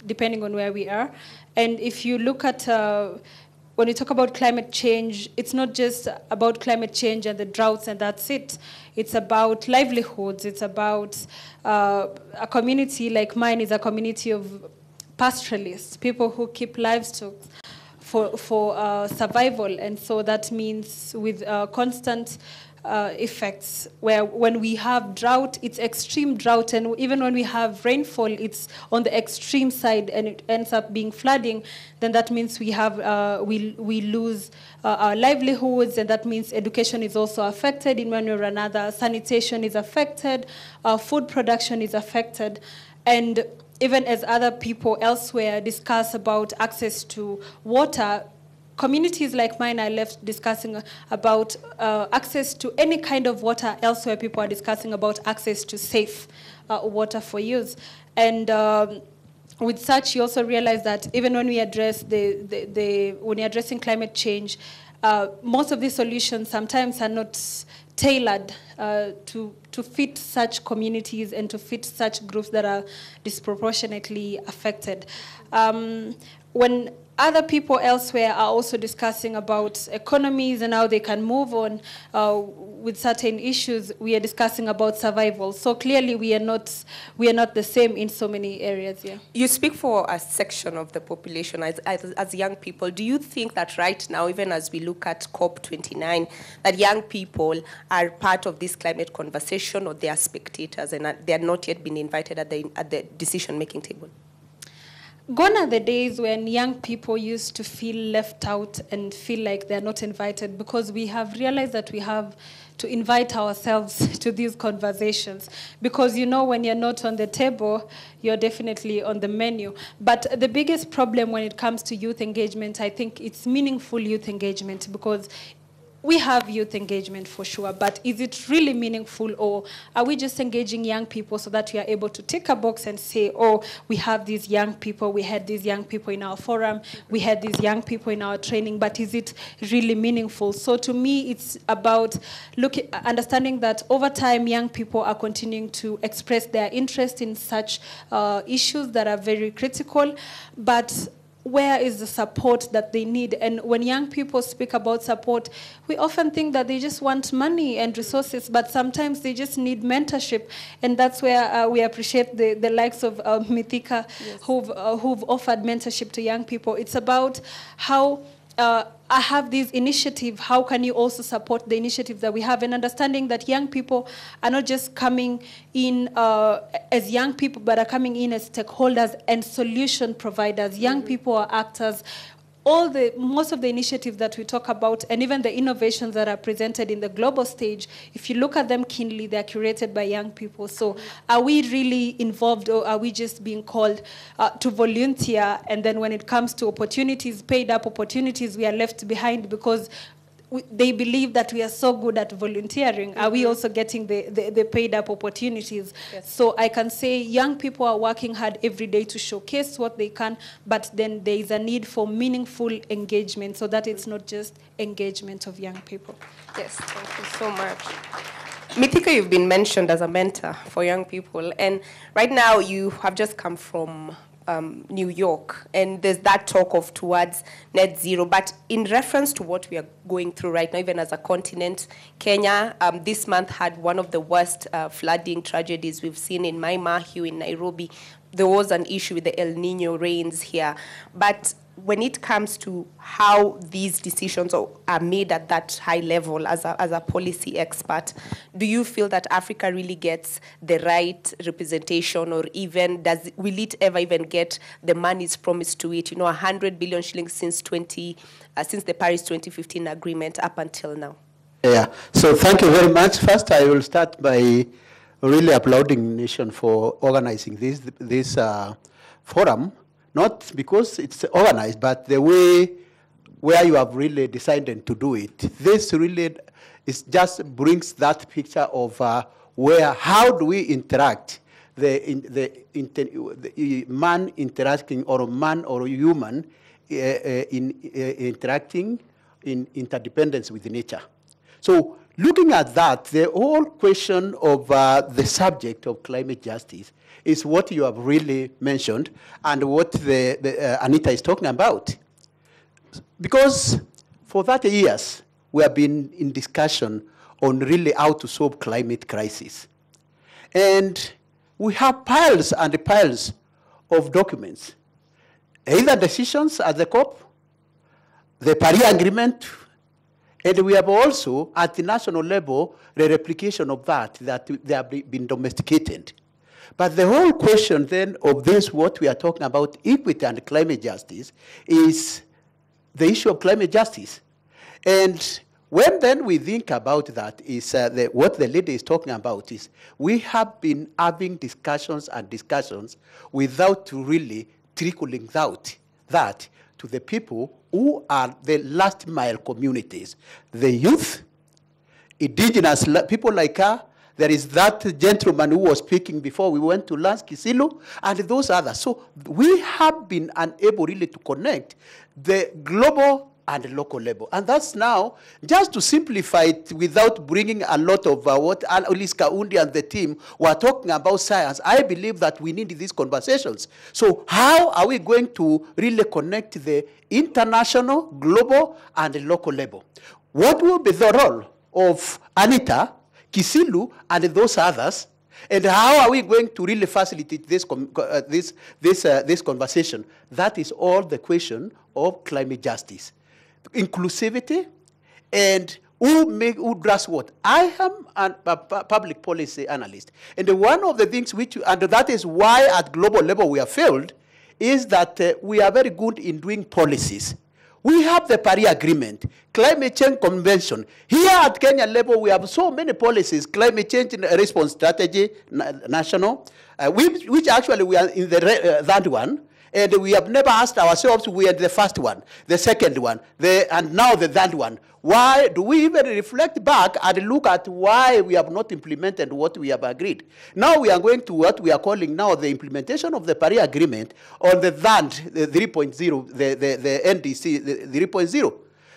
depending on where we are. And if you look at when you talk about climate change, it's not just about climate change and the droughts and that's it. It's about livelihoods. It's about a community like mine is a community of pastoralists, people who keep livestock for survival. And so that means with constant effects, where when we have drought, it's extreme drought, and even when we have rainfall, it's on the extreme side and it ends up being flooding, then that means we have we lose our livelihoods, and that means education is also affected in one way or another, sanitation is affected, food production is affected, and even as other people elsewhere discuss about access to water, communities like mine are left discussing about access to any kind of water. Elsewhere, people are discussing about access to safe water for use. And with such, you also realize that even when we address when you're addressing climate change, most of these solutions sometimes are not tailored to fit such communities and to fit such groups that are disproportionately affected. When other people elsewhere are also discussing about economies and how they can move on with certain issues, we are discussing about survival. So clearly we are not the same in so many areas. Yeah. You speak for a section of the population as young people. Do you think that right now, even as we look at COP29, that young people are part of this climate conversation, or they are spectators and they are not yet been invited at the decision-making table? Gone are the days when young people used to feel left out and feel like they're not invited, because we have realized that we have to invite ourselves to these conversations. Because, you know, when you're not on the table, you're definitely on the menu. But the biggest problem when it comes to youth engagement, I think it's meaningful youth engagement, because we have youth engagement for sure, but is it really meaningful, or are we just engaging young people so that we are able to tick a box and say, oh, we have these young people, we had these young people in our forum, we had these young people in our training, but is it really meaningful? So to me, it's about understanding that over time, young people are continuing to express their interest in such issues that are very critical, but where is the support that they need? And when young people speak about support, we often think that they just want money and resources, but sometimes they just need mentorship. And that's where we appreciate the likes of Mithika, yes, who've offered mentorship to young people. It's about how I have this initiative, how can you also support the initiatives that we have? And understanding that young people are not just coming in as young people, but are coming in as stakeholders and solution providers. Young people are actors. Most of the initiatives that we talk about, and even the innovations that are presented in the global stage, if you look at them keenly, they're curated by young people. So are we really involved, or are we just being called to volunteer? And then when it comes to opportunities, paid up opportunities, we are left behind because they believe that we are so good at volunteering. Are we also getting the paid up opportunities? Yes. So I can say young people are working hard every day to showcase what they can, but then there is a need for meaningful engagement so that it's not just engagement of young people. Yes, thank you so much. Mithika, you've been mentioned as a mentor for young people, and right now you have just come from New York, and there's that talk of towards net zero. But in reference to what we are going through right now, even as a continent, Kenya this month had one of the worst flooding tragedies we've seen in Mai Mahiu in Nairobi. There was an issue with the El Nino rains here. But when it comes to how these decisions are made at that high level as a policy expert, do you feel that Africa really gets the right representation, or even will it ever even get the monies promised to it? 100 billion shillings since the Paris 2015 agreement up until now. Yeah, so thank you very much. First, I will start by really applauding Nation for organizing this forum. Not because it's organized, but the way where you have really decided to do it. This really just brings that picture of how do we interact, the man interacting, or man or human interacting in interdependence with nature. So looking at that, the whole question of the subject of climate justice is what you have really mentioned and what Anita is talking about. Because for 30 years, we have been in discussion on really how to solve climate crisis. And we have piles and piles of documents, either decisions at the COP, the Paris Agreement, And we have also, at the national level, the replication of that they have been domesticated. But the whole question then of this, what we are talking about, equity and climate justice, is the issue of climate justice. And when then we think about that, is what the lady is talking about is we have been having discussions and discussions without really trickling out that to the people who are the last mile communities, the youth, indigenous people like her. There is that gentleman who was speaking before we went to lunch, Kisilu, and those others. So we have been unable really to connect the global and local level. And that's now, just to simplify it without bringing a lot of what Alice Kaundi and the team were talking about science, I believe that we need these conversations. So how are we going to really connect the international, global, and local level? What will be the role of Anita, Kisilu, and those others, and how are we going to really facilitate this conversation? That is all the question of climate justice, inclusivity, and who does what. I am a public policy analyst, and one of the things and that is why at global level we have failed, is that we are very good in doing policies. We have the Paris Agreement, Climate Change Convention. Here at Kenya level, we have so many policies, climate change response strategy, national, which actually we are in that one. And we have never asked ourselves, we are the first one, the second one, and now the third one. Why do we even reflect back and look at why we have not implemented what we have agreed? Now we are going to what we are calling now the implementation of the Paris Agreement on the third, the 3.0, the NDC, the 3.0.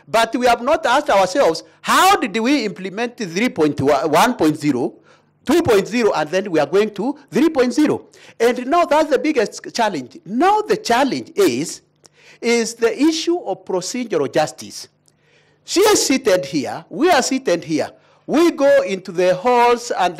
But we have not asked ourselves, how did we implement 3.1.0, 2.0, and then we are going to 3.0. And now that's the biggest challenge. Now the challenge is the issue of procedural justice. She is seated here, we are seated here. We go into the halls and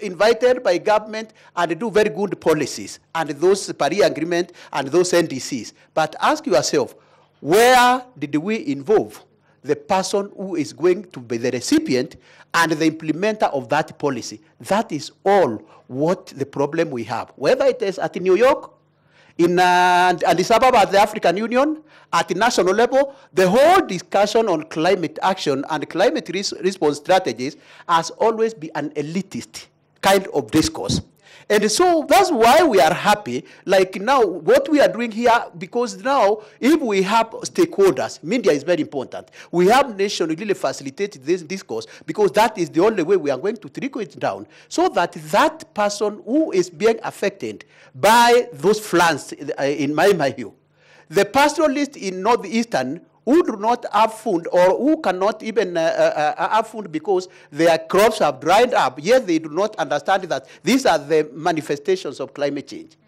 invited by government and do very good policies and those Paris Agreement and those NDCs. But ask yourself, where did we involve the person who is going to be the recipient and the implementer of that policy? That is all what the problem we have. Whether it is at New York, in Addis Ababa at the African Union, at the national level, the whole discussion on climate action and climate response strategies has always been an elitist kind of discourse. And so that's why we are happy, like now, what we are doing here, because now, if we have stakeholders, media is very important. We have nation really facilitate this discourse, because that is the only way we are going to trickle it down, so that that person who is being affected by those floods, in my view, the pastoralists in Northeastern who do not have food or who cannot even have food because their crops have dried up, yet they do not understand that these are the manifestations of climate change.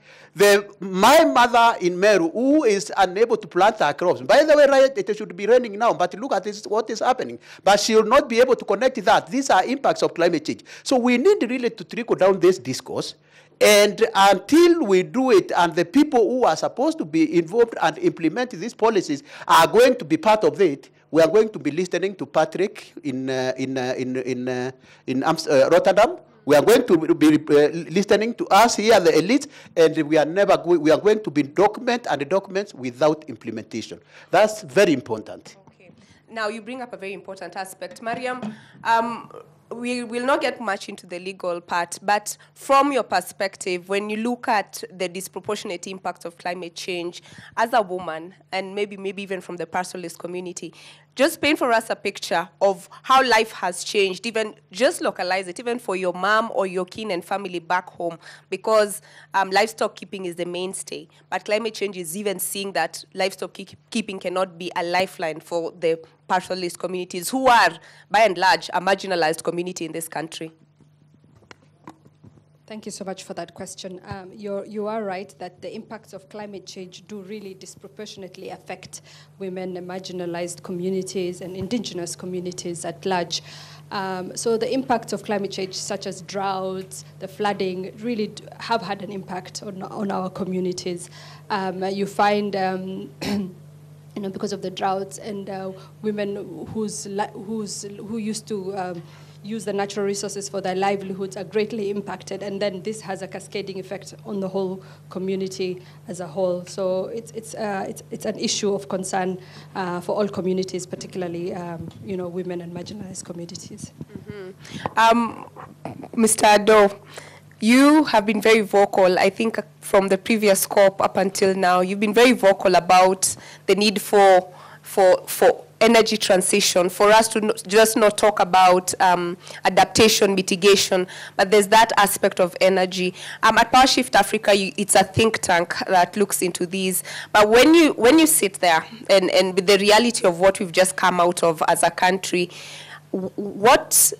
My mother in Meru, who is unable to plant her crops, by the way, right, it should be raining now, but look at this, what is happening. But she will not be able to connect that. These are impacts of climate change. So we need really to trickle down this discourse. And until we do it, and the people who are supposed to be involved and implement these policies are going to be part of it, we are going to be listening to Patrick in Rotterdam. We are going to be listening to us here, the elites, and we are going to be documents without implementation. That's very important. Okay. Now you bring up a very important aspect, Mariam. We will not get much into the legal part, but from your perspective, when you look at the disproportionate impact of climate change as a woman, and maybe even from the pastoralist community, just paint for us a picture of how life has changed, even just localize it, even for your mom or your kin and family back home, because livestock keeping is the mainstay. But climate change is even seeing that livestock keeping cannot be a lifeline for the pastoralist communities, who are, by and large, a marginalized community in this country. Thank you so much for that question. You are right that the impacts of climate change do really disproportionately affect women and marginalized communities and indigenous communities at large. So the impacts of climate change, such as droughts, the flooding, really have had an impact on our communities. You find because of the droughts, and women who used to use the natural resources for their livelihoods are greatly impacted, and then this has a cascading effect on the whole community as a whole. So it's an issue of concern for all communities, particularly women and marginalized communities. Mr. Ado, you have been very vocal, I think from the previous COP up until now, you've been very vocal about the need for energy transition, for us to just not talk about adaptation, mitigation, but there's that aspect of energy. At Power Shift Africa, it's a think tank that looks into these. But when you sit there and with the reality of what we've just come out of as a country, what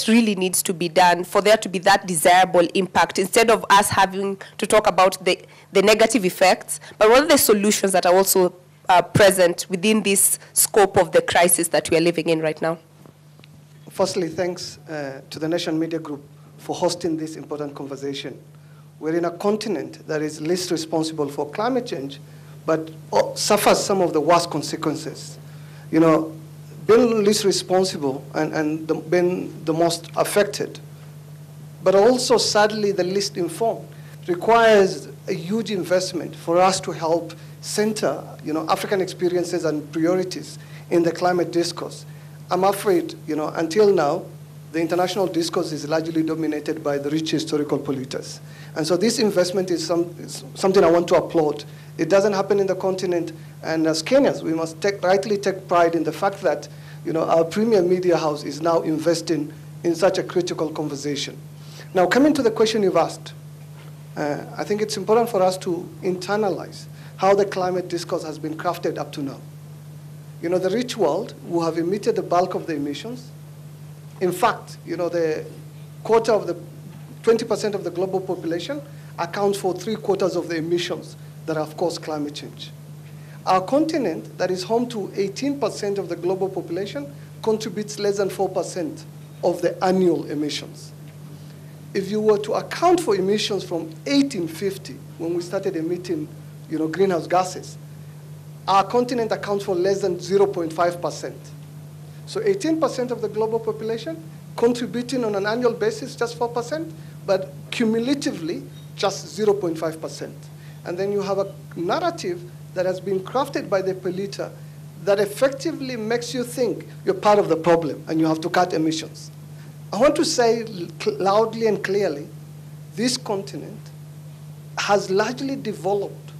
really needs to be done for there to be that desirable impact, instead of us having to talk about the negative effects, but what are the solutions that are also present within this scope of the crisis that we are living in right now? Firstly, thanks to the Nation Media Group for hosting this important conversation. We're in a continent that is least responsible for climate change, but suffers some of the worst consequences. Being least responsible and being the most affected, but also sadly the least informed, requires a huge investment for us to help center African experiences and priorities in the climate discourse. I'm afraid, until now, the international discourse is largely dominated by the rich historical polluters. And so this investment is something I want to applaud. It doesn't happen in the continent, and as Kenyans, we must rightly take pride in the fact that our premier media house is now investing in such a critical conversation. Now, coming to the question you've asked, I think it's important for us to internalize how the climate discourse has been crafted up to now. The rich world, who have emitted the bulk of the emissions, in fact, the 20% of the global population accounts for 3/4 of the emissions that have caused climate change. Our continent, that is home to 18% of the global population, contributes less than 4% of the annual emissions. If you were to account for emissions from 1850, when we started emitting greenhouse gases, our continent accounts for less than 0.5%. So 18% of the global population contributing on an annual basis just 4%, but cumulatively just 0.5%. And then you have a narrative that has been crafted by the polluter that effectively makes you think you're part of the problem and you have to cut emissions. I want to say loudly and clearly, this continent has largely developed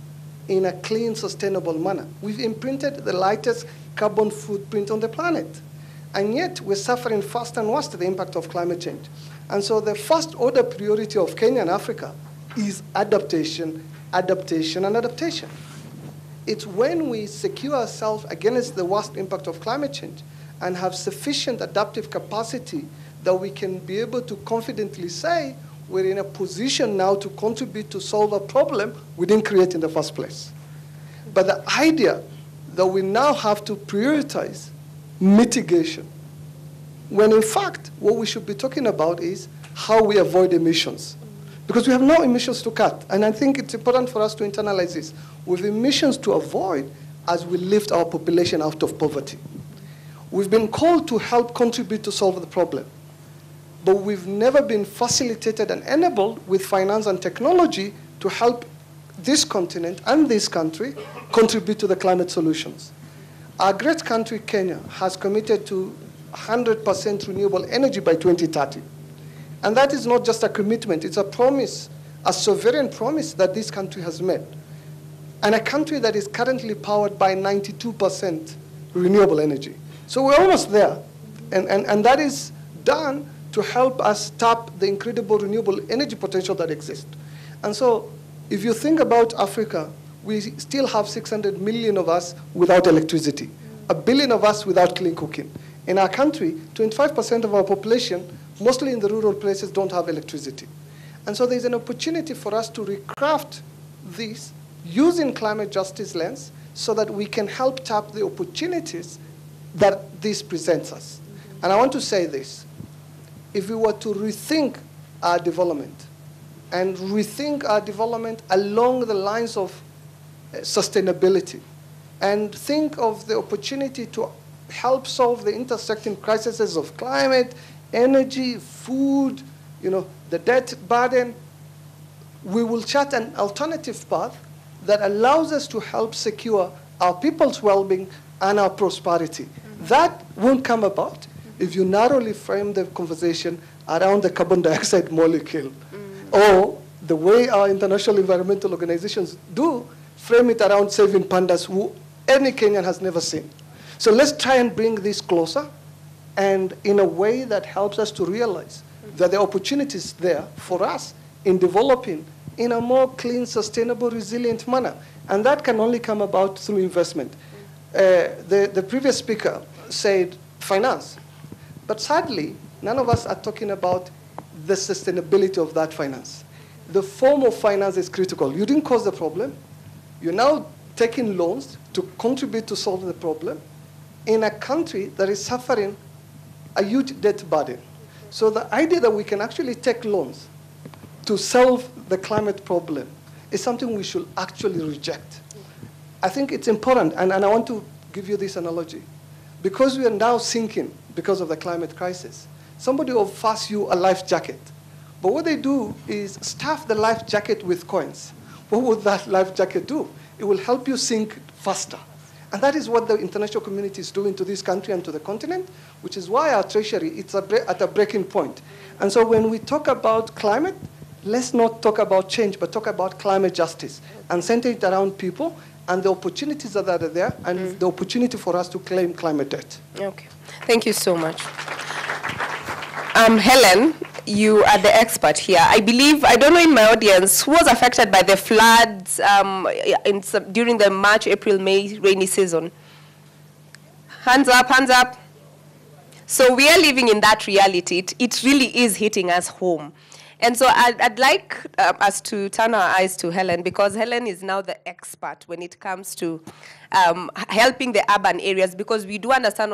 in a clean, sustainable manner. We've imprinted the lightest carbon footprint on the planet. And yet, we're suffering fast and worse the impact of climate change. And so the first order priority of Kenya and Africa is adaptation, adaptation, and adaptation. It's when we secure ourselves against the worst impact of climate change and have sufficient adaptive capacity that we can be able to confidently say we're in a position now to contribute to solve a problem we didn't create in the first place. But the idea that we now have to prioritize mitigation, when in fact what we should be talking about is how we avoid emissions. Because we have no emissions to cut. And I think it's important for us to internalize this. We have emissions to avoid as we lift our population out of poverty. We've been called to help contribute to solve the problem. But we've never been facilitated and enabled with finance and technology to help this continent and this country contribute to the climate solutions. Our great country, Kenya, has committed to 100% renewable energy by 2030. And that is not just a commitment, it's a promise, a sovereign promise that this country has made. And a country that is currently powered by 92% renewable energy. So we're almost there. And that is done to help us tap the incredible renewable energy potential that exists. And so if you think about Africa, we still have 600 million of us without electricity, 1 billion of us without clean cooking. In our country, 25% of our population, mostly in the rural places, don't have electricity. And so there's an opportunity for us to recraft this using climate justice lens so that we can help tap the opportunities that this presents us. And I want to say this. If we were to rethink our development and rethink our development along the lines of sustainability, and think of the opportunity to help solve the intersecting crises of climate, energy, food, the debt burden, we will chart an alternative path that allows us to help secure our people's well-being and our prosperity. That won't come about if you narrowly frame the conversation around the carbon dioxide molecule, or the way our international environmental organizations do, frame it around saving pandas who any Kenyan has never seen. So let's try and bring this closer, and in a way that helps us to realize that the opportunities there for us in developing in a more clean, sustainable, resilient manner. And that can only come about through investment. The previous speaker said finance. But sadly, none of us are talking about the sustainability of that finance. The form of finance is critical. You didn't cause the problem. You're now taking loans to contribute to solve the problem in a country that is suffering a huge debt burden. So the idea that we can actually take loans to solve the climate problem is something we should actually reject. I think it's important, and I want to give you this analogy. Because we are now sinking because of the climate crisis, somebody offers you a life jacket. But what they do is stuff the life jacket with coins. What would that life jacket do? It will help you sink faster. And that is what the international community is doing to this country and to the continent, which is why our treasury is at a breaking point. And so when we talk about climate, let's not talk about change, but talk about climate justice and center it around people and the opportunities that are there and the opportunity for us to claim climate debt. Okay, thank you so much. Helen, you are the expert here. I believe, I don't know in my audience, who was affected by the floods during the March, April, May rainy season? Hands up, hands up. So we are living in that reality. It really is hitting us home. And so I'd like us to turn our eyes to Helen, because Helen is now the expert when it comes to helping the urban areas, because we do understand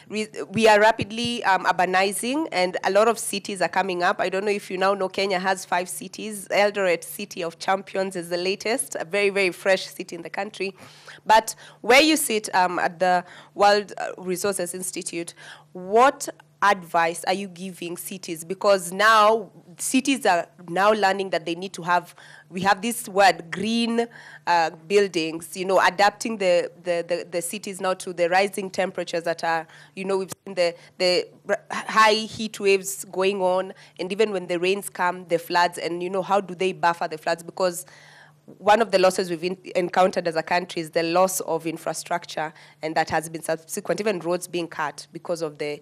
we are rapidly urbanizing, and a lot of cities are coming up. I don't know if you now know Kenya has 5 cities. Eldoret, City of Champions, is the latest, a very, very fresh city in the country. But where you sit at the World Resources Institute, what advice are you giving cities? Because now cities are now learning that they need to have, we have this word, green buildings, adapting the cities now to the rising temperatures that are, we've seen the high heat waves going on, and even when the rains come, the floods, and how do they buffer the floods? Because one of the losses we've encountered as a country is the loss of infrastructure, and that has been subsequent, even roads being cut because of the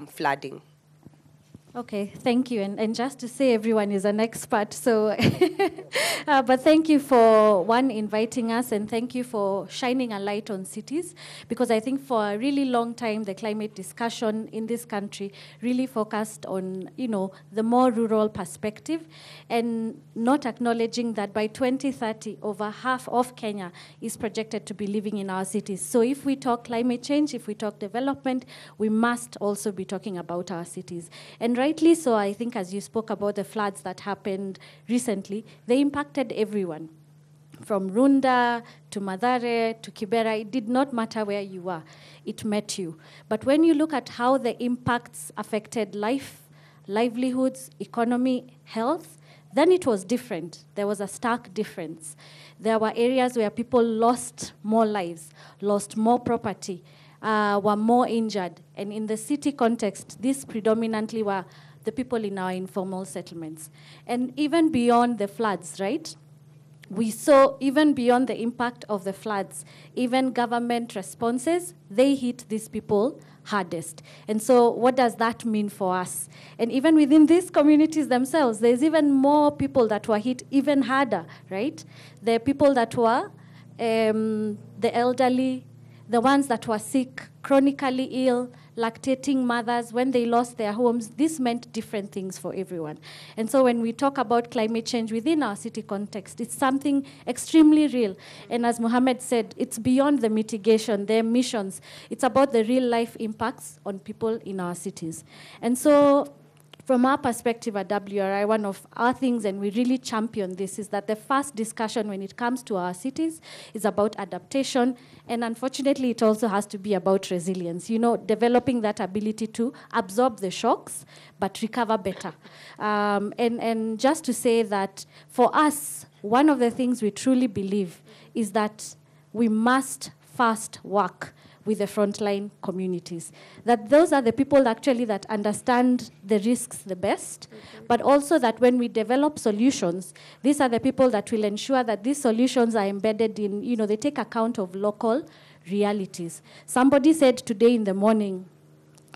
flooding. Okay, thank you. And just to say, everyone is an expert, so but thank you for inviting us, and thank you for shining a light on cities, because I think for a really long time the climate discussion in this country really focused on the more rural perspective, and not acknowledging that by 2030 over half of Kenya is projected to be living in our cities. So if we talk climate change, if we talk development, we must also be talking about our cities. And rightly so, I think as you spoke about the floods that happened recently, they impacted everyone. From Runda to Mathare to Kibera, it did not matter where you were, it met you. But when you look at how the impacts affected life, livelihoods, economy, health, then it was different. There was a stark difference. There were areas where people lost more lives, lost more property, were more injured. And in the city context, these predominantly were the people in our informal settlements. And even beyond the floods, right? We saw, even beyond the impact of the floods, even government responses, they hit these people hardest. And so what does that mean for us? And even within these communities themselves, there's even more people that were hit even harder, right? The people that were the elderly, the ones that were sick, chronically ill, lactating mothers, when they lost their homes, this meant different things for everyone. And so when we talk about climate change within our city context, it's something extremely real. And as Mohammed said, it's beyond the mitigation, the emissions. It's about the real life impacts on people in our cities. And so From our perspective at WRI, one of our things, and we really champion this, is that the first discussion when it comes to our cities is about adaptation, and unfortunately it also has to be about resilience, you know, developing that ability to absorb the shocks but recover better. And just to say that for us, one of the things we truly believe is that we must first work with the frontline communities. That those are the people actually that understand the risks the best, but also that when we develop solutions, these are the people that will ensure that these solutions are embedded in, you know, they take account of local realities. Somebody said today in the morning,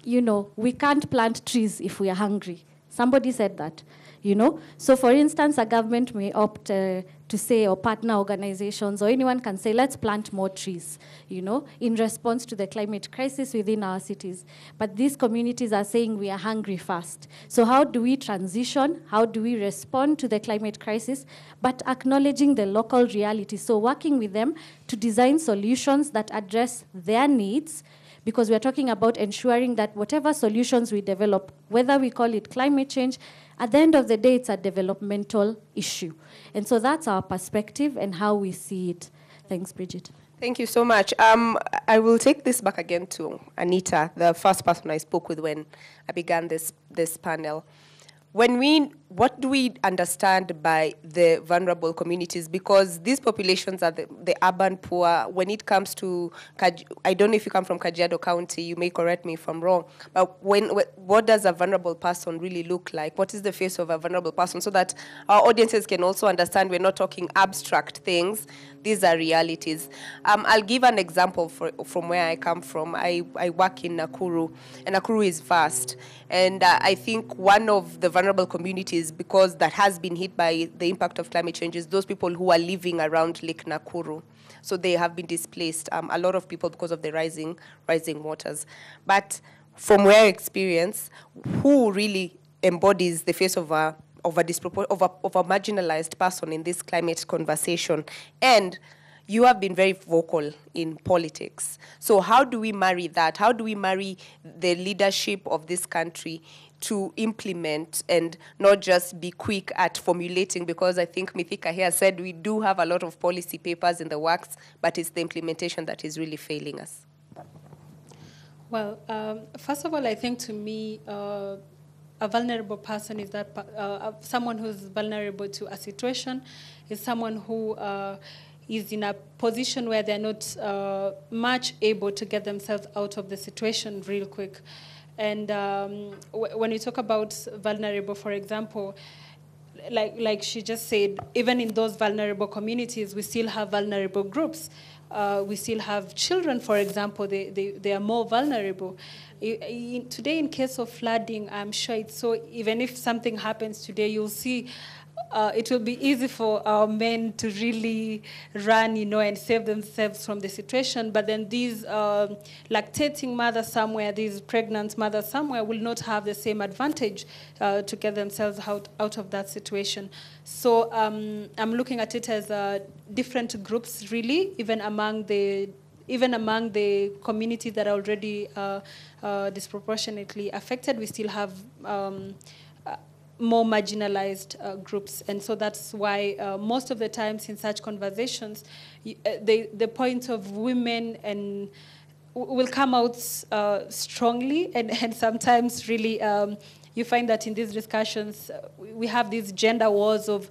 you know, we can't plant trees if we are hungry. Somebody said that, you know. So for instance, a government may opt to say, or partner organizations, or anyone can say, let's plant more trees, you know, in response to the climate crisis within our cities. But these communities are saying we are hungry fast. So how do we transition? How do we respond to the climate crisis, but acknowledging the local reality? So working with them to design solutions that address their needs, because we're talking about ensuring that whatever solutions we develop, whether we call it climate change, at the end of the day, it's a developmental issue. And so that's our perspective and how we see it. Thanks, Bridget. Thank you so much. I will take this back again to Anita, the first person I spoke with when I began this panel. What do we understand by the vulnerable communities? Because these populations are the urban poor. When it comes to, I don't know if you come from Kajiado County, you may correct me if I'm wrong, but what does a vulnerable person really look like? What is the face of a vulnerable person? So that our audiences can also understand we're not talking abstract things. These are realities. I'll give an example from where I come from. I work in Nakuru, and Nakuru is vast. And I think one of the vulnerable communities, because that has been hit by the impact of climate change, is those people who are living around Lake Nakuru. So they have been displaced, a lot of people, because of the rising waters. But from their experience, who really embodies the face of a marginalized person in this climate conversation? And you have been very vocal in politics. So how do we marry that? How do we marry the leadership of this country to implement and not just be quick at formulating? Because I think Mithika here said we do have a lot of policy papers in the works, but it's the implementation that is really failing us. Well, first of all, I think to me, a vulnerable person is that someone who's vulnerable to a situation is someone who is in a position where they're not much able to get themselves out of the situation real quick. And when you talk about vulnerable, for example, like she just said, even in those vulnerable communities, we still have vulnerable groups. We still have children, for example, they are more vulnerable. Today, in case of flooding, I'm sure it's so, even if something happens today, you'll see it will be easy for our men to really run, you know, and save themselves from the situation. But then these lactating mothers somewhere, these pregnant mothers somewhere will not have the same advantage to get themselves out of that situation. So I'm looking at it as different groups, really, even among the communities that are already disproportionately affected. We still have more marginalized groups. And so that's why most of the times in such conversations, the point of women and will come out strongly, and sometimes really you find that in these discussions, we have these gender wars of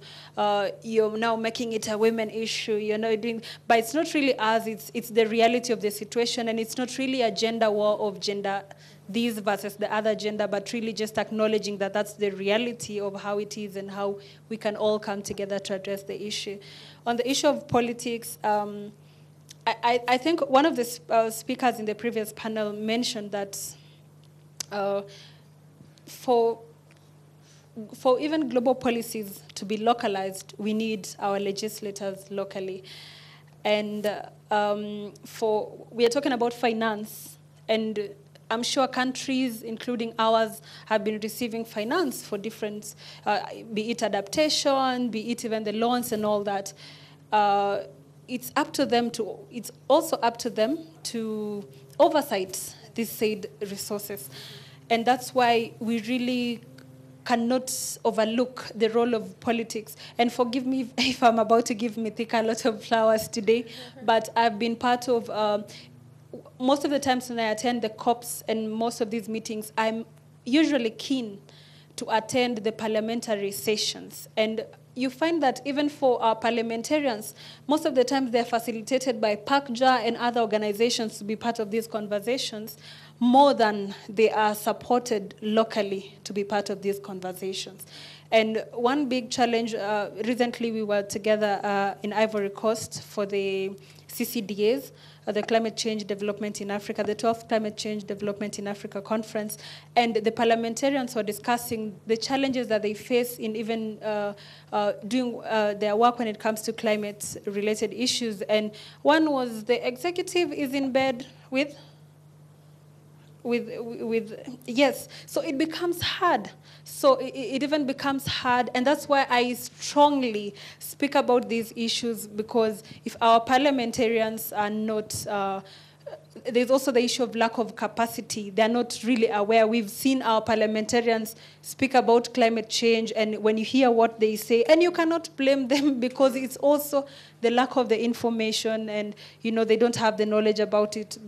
you're now making it a women issue, you're not doing, but it's not really us, it's the reality of the situation, and it's not really a gender war of gender these versus the other gender, but really just acknowledging that that's the reality of how it is and how we can all come together to address the issue. On the issue of politics, I think one of the speakers in the previous panel mentioned that for even global policies to be localized, we need our legislators locally. And we are talking about finance, and I'm sure countries, including ours, have been receiving finance for different, be it adaptation, be it even the loans and all that. It's also up to them to oversight these said resources. And that's why we really cannot overlook the role of politics. And forgive me if I'm about to give Mithika a lot of flowers today, but I've been part of, most of the times when I attend the COPs and most of these meetings, I'm usually keen to attend the parliamentary sessions. And you find that even for our parliamentarians, most of the times they're facilitated by PACJA and other organizations to be part of these conversations, more than they are supported locally to be part of these conversations. And one big challenge, recently we were together in Ivory Coast for the CCDAs, the Climate Change Development in Africa, the 12th Climate Change Development in Africa Conference, and the parliamentarians were discussing the challenges that they face in even doing their work when it comes to climate-related issues. And one was the executive is in bed with yes, so it becomes hard. So it even becomes hard, and that's why I strongly speak about these issues, because if our parliamentarians are not, there's also the issue of lack of capacity. They're not really aware. We've seen our parliamentarians speak about climate change, and when you hear what they say, and you cannot blame them, because it's also the lack of the information, and they don't have the knowledge about it,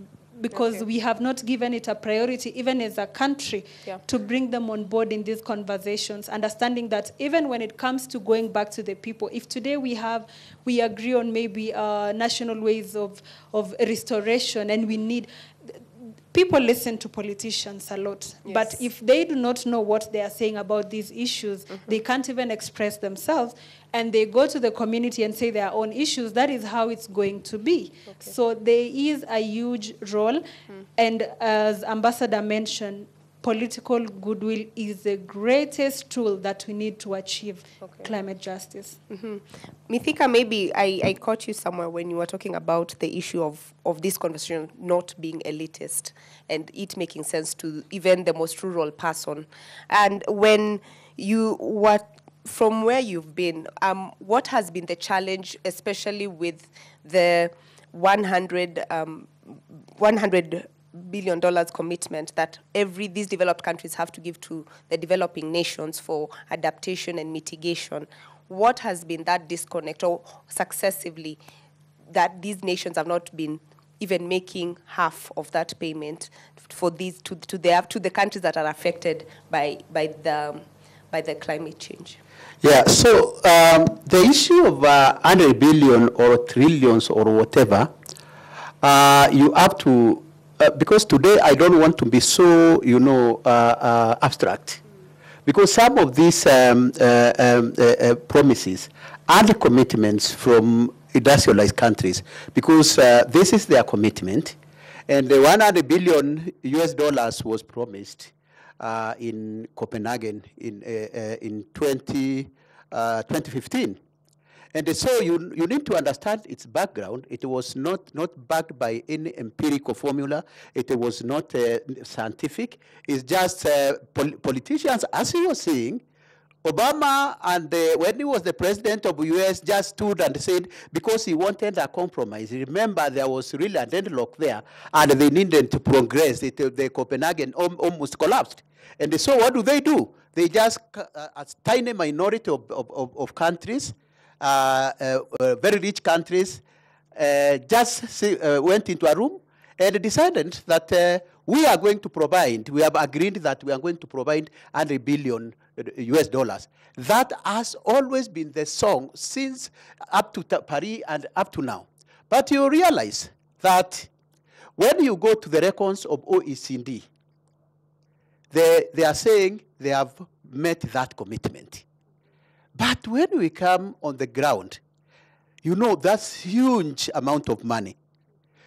because we have not given it a priority, even as a country, to bring them on board in these conversations, understanding that even when it comes to going back to the people, if today we agree on maybe national ways of restoration, and we need, people listen to politicians a lot, but if they do not know what they are saying about these issues, they can't even express themselves, and they go to the community and say their own issues, that is how it's going to be. So there is a huge role, and as Ambassador mentioned, political goodwill is the greatest tool that we need to achieve climate justice. Mithika, maybe I caught you somewhere when you were talking about the issue of this conversation not being elitist and it making sense to even the most rural person. And when from where you've been, what has been the challenge, especially with the $100 billion commitment that these developed countries have to give to the developing nations for adaptation and mitigation? What has been that disconnect, or successively that these nations have not been even making half of that payment for these to the countries that are affected by the climate change? Yeah, so the issue of 100 billion or trillions or whatever, you have to, because today I don't want to be so, abstract. Because some of these promises are the commitments from industrialized countries, because this is their commitment. And the 100 billion US dollars was promised in Copenhagen in 2015. And so you need to understand its background. It was not backed by any empirical formula. It was not scientific. It's just politicians, as you were saying. Obama, and when he was the president of the US, just stood and said, because he wanted a compromise. Remember, there was really a deadlock there, and they needed to progress. The Copenhagen almost collapsed. And so what do? They just, a tiny minority of countries, very rich countries, just went into a room and decided that we are going to provide, we have agreed that we are going to provide 100 billion US dollars. That has always been the song since up to Paris and up to now. But you realize that when you go to the records of OECD, they are saying they have met that commitment. But when we come on the ground, that's huge amount of money.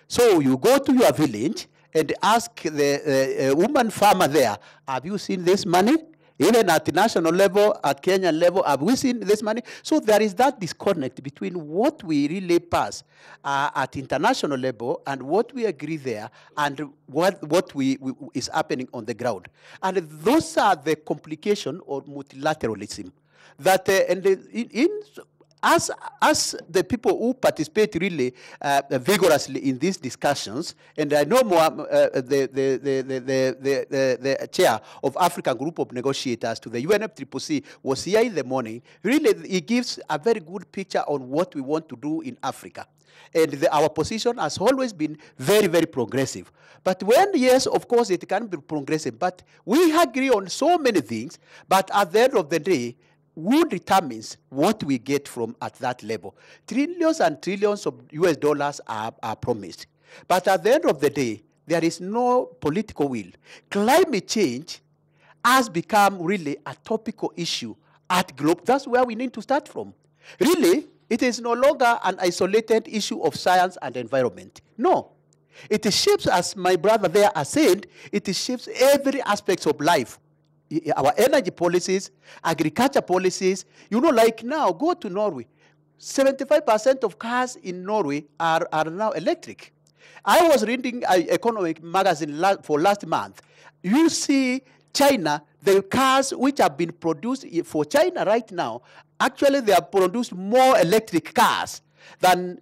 So you go to your village and ask the woman farmer there, have you seen this money? Even at the national level, at Kenyan level, have we seen this money? So there is that disconnect between what we really pass at international level and what we agree there and what is happening on the ground. And those are the complication of multilateralism. That as the people who participate really vigorously in these discussions, and I know more, the chair of African Group of Negotiators to the UNFCCC was here in the morning. Really, he gives a very good picture on what we want to do in Africa. And our position has always been very, very progressive. But when, yes, of course, it can be progressive, but we agree on so many things, but at the end of the day, who determines what we get from at that level? Trillions and trillions of US dollars are promised. But at the end of the day, there is no political will. Climate change has become really a topical issue at global. That's where we need to start from. Really, it is no longer an isolated issue of science and environment. No. It shapes, as my brother there has said, it shapes every aspect of life. Our energy policies, agriculture policies, like now, go to Norway. 75% of cars in Norway are now electric. I was reading an economic magazine for last month. You see China, the cars which have been produced for China right now, actually they have produced more electric cars than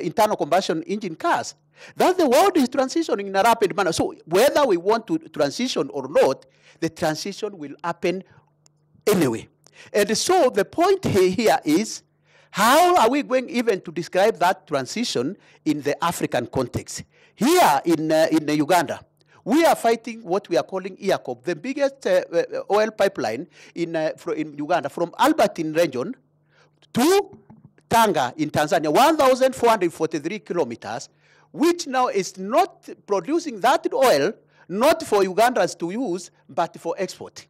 internal combustion engine cars. That the world is transitioning in a rapid manner. So whether we want to transition or not, the transition will happen anyway. And so the point here is, how are we going even to describe that transition in the African context? Here in Uganda, we are fighting what we are calling IACOP, the biggest oil pipeline in Uganda, from Albertine region to Tanga in Tanzania, 1,443 kilometers, which now is not producing that oil, not for Ugandans to use, but for export.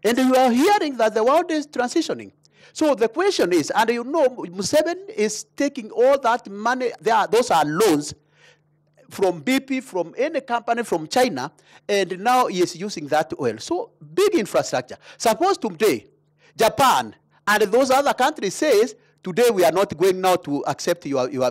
And you are hearing that the world is transitioning. So the question is, and Museveni is taking all that money, those are loans from BP, from any company from China, and now he is using that oil. So big infrastructure. Suppose today, Japan and those other countries says, today we are not going now to accept your oil.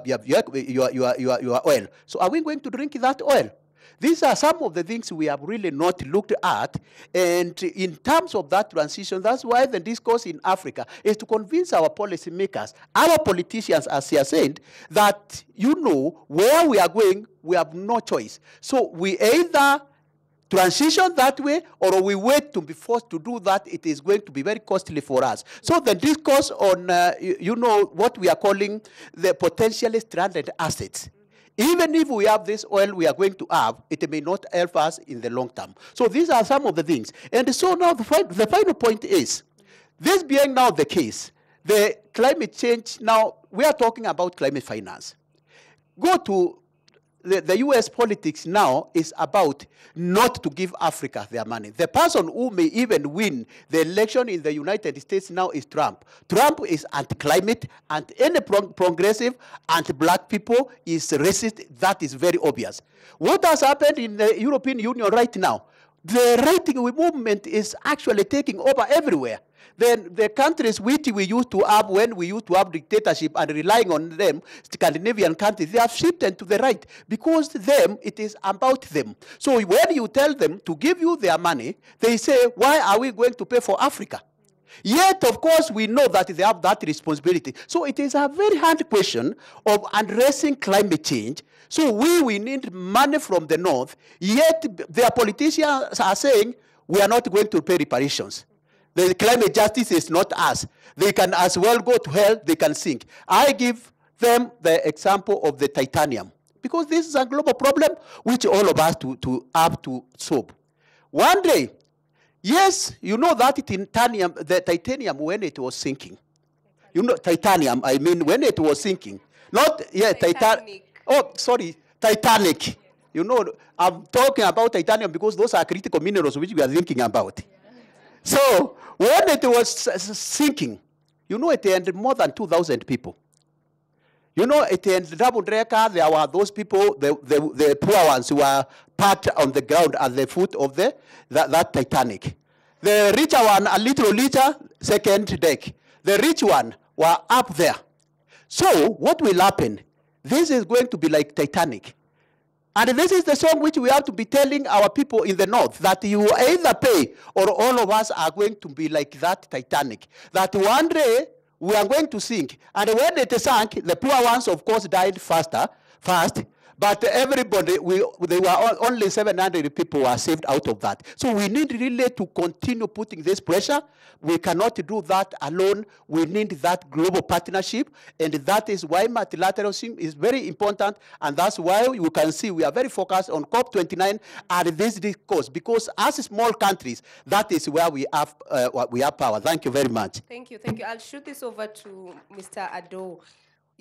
So are we going to drink that oil? These are some of the things we have really not looked at. And in terms of that transition, that's why the discourse in Africa is to convince our policymakers, our politicians, as you said, that where we are going, we have no choice. So we either transition that way, or we wait to be forced to do that. It is going to be very costly for us. So the discourse on, what we are calling the potentially stranded assets. Even if we have this oil we are going to have, it may not help us in the long term. So these are some of the things. And so now the final point is, this being now the case, the climate change, now we are talking about climate finance. Go to the US politics now is about not to give Africa their money. The person who may even win the election in the United States now is Trump. Trump is anti-climate, and any progressive anti-black people is racist. That is very obvious. What has happened in the European Union right now? The right-wing movement is actually taking over everywhere. Then the countries which we used to have when we used to have dictatorship and relying on them, Scandinavian countries, they have shifted to the right because them, it is about them. So when you tell them to give you their money, they say, why are we going to pay for Africa? Yet, of course, we know that they have that responsibility. So it is a very hard question of addressing climate change. So we need money from the north, yet their politicians are saying, we are not going to pay reparations. The climate justice is not us. They can as well go to hell, they can sink. I give them the example of the titanium, because this is a global problem which all of us have to solve. One day, yes, you know that the titanium, when it was sinking, titanium, I mean, when it was sinking, not, yeah, Titanic. Titanic. I'm talking about titanium because those are critical minerals which we are thinking about. So when it was sinking, it ended more than 2,000 people. It ended Double Drecker, there were those people, the poor ones who were parked on the ground at the foot of that Titanic. The richer one, a little later, second deck. The rich one were up there. So what will happen? This is going to be like Titanic. And this is the song which we have to be telling our people in the north, that you either pay or all of us are going to be like that Titanic. That one day we are going to sink. And when it sank, the poor ones, of course, died fast. But everybody, there were only 700 people were saved out of that. So we need really to continue putting this pressure. We cannot do that alone. We need that global partnership. And that is why multilateralism is very important. And that's why you can see we are very focused on COP29 and this discourse. Because as small countries, that is where we have power. Thank you very much. Thank you. Thank you. I'll shoot this over to Mr. Ado.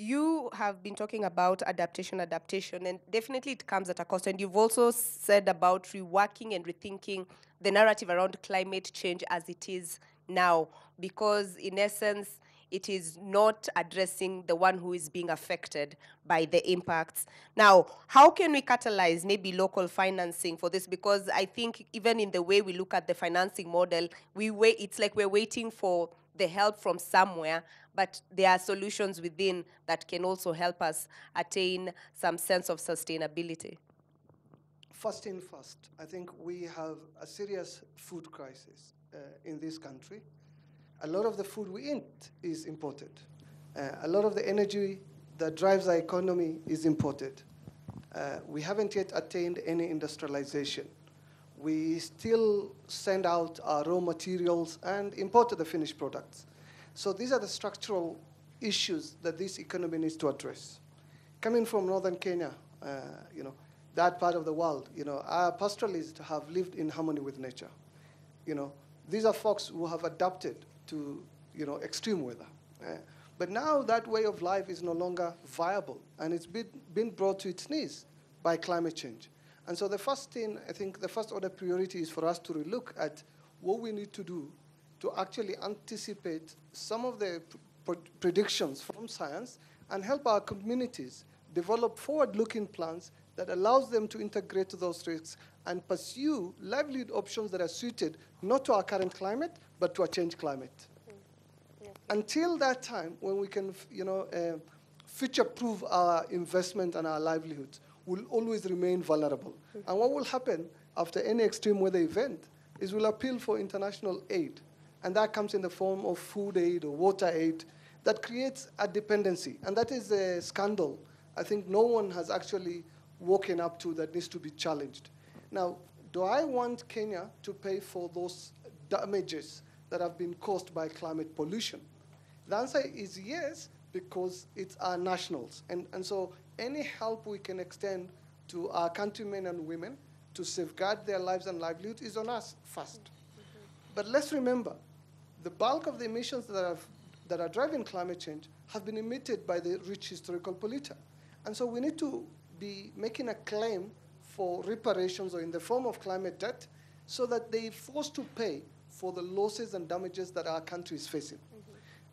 You have been talking about adaptation, and definitely it comes at a cost. And you've also said about reworking and rethinking the narrative around climate change as it is now, because in essence, it is not addressing the one who is being affected by the impacts. Now, how can we catalyze maybe local financing for this? Because I think even in the way we look at the financing model, it's like we're waiting for the help from somewhere, but there are solutions within that can also help us attain some sense of sustainability. First in first, I think we have a serious food crisis in this country. A lot of the food we eat is imported. A lot of the energy that drives our economy is imported. We haven't yet attained any industrialization. We still send out our raw materials and import the finished products. So these are the structural issues that this economy needs to address. Coming from northern Kenya, that part of the world, our pastoralists have lived in harmony with nature. These are folks who have adapted to, extreme weather. But now that way of life is no longer viable, and it's been brought to its knees by climate change. And so the first thing, I think the first order priority is for us to relook at what we need to do to actually anticipate some of the predictions from science and help our communities develop forward-looking plans that allows them to integrate those risks and pursue livelihood options that are suited not to our current climate, but to a changed climate. Until that time, when we can, future-proof our investment and our livelihoods, will always remain vulnerable. And what will happen after any extreme weather event is we'll appeal for international aid. And that comes in the form of food aid or water aid that creates a dependency. And that is a scandal I think no one has actually woken up to that needs to be challenged. Now, do I want Kenya to pay for those damages that have been caused by climate pollution? The answer is yes, because it's our nationals. And so any help we can extend to our countrymen and women to safeguard their lives and livelihoods is on us first. But let's remember, the bulk of the emissions that are driving climate change have been emitted by the rich historical polluter. And so we need to be making a claim for reparations or in the form of climate debt so that they're forced to pay for the losses and damages that our country is facing.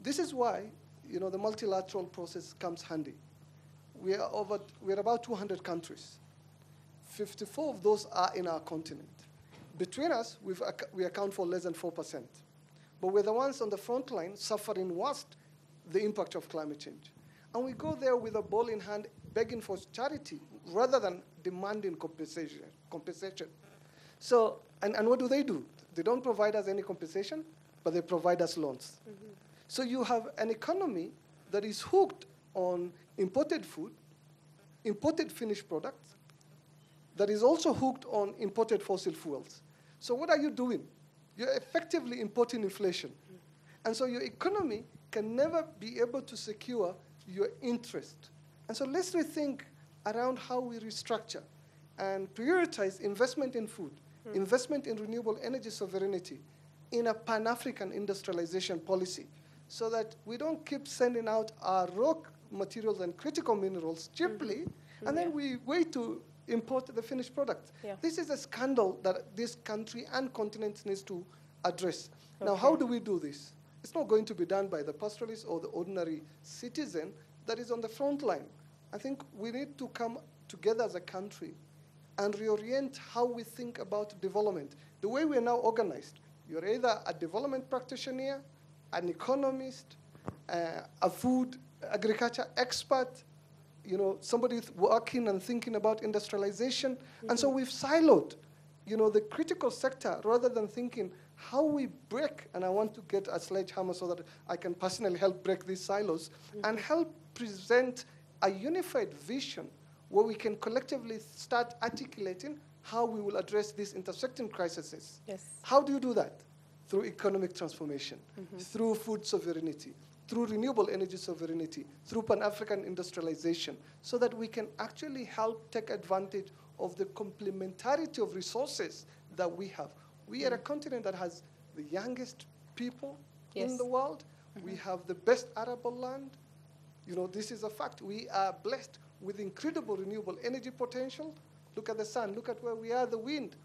This is why the multilateral process comes handy. We're about 200 countries. 54 of those are in our continent. Between us, we account for less than 4%. But we're the ones on the front line suffering worst the impact of climate change. And we go there with a ball in hand, begging for charity rather than demanding compensation. So, and what do? They don't provide us any compensation, but they provide us loans. So you have an economy that is hooked on imported food, imported finished products, that is also hooked on imported fossil fuels. So what are you doing? You're effectively importing inflation. And so your economy can never be able to secure your interest. And so let's rethink around how we restructure and prioritize investment in food, investment in renewable energy sovereignty, in a Pan-African industrialization policy, so that we don't keep sending out our raw materials and critical minerals cheaply, and then we wait to import the finished product. This is a scandal that this country and continent needs to address. Now, how do we do this? It's not going to be done by the pastoralist or the ordinary citizen that is on the front line. I think we need to come together as a country and reorient how we think about development. The way we are now organized, you're either a development practitioner, an economist, a food agriculture expert, somebody working and thinking about industrialization. And so we've siloed, the critical sector rather than thinking how we break, and I want to get a sledgehammer so that I can personally help break these silos and help present a unified vision where we can collectively start articulating how we will address these intersecting crises. Yes. How do you do that? Through economic transformation, through food sovereignty, through renewable energy sovereignty, through Pan-African industrialization, so that we can actually help take advantage of the complementarity of resources that we have. We are a continent that has the youngest people in the world. We have the best arable land. This is a fact. We are blessed with incredible renewable energy potential. Look at the sun. Look at where we are, the wind.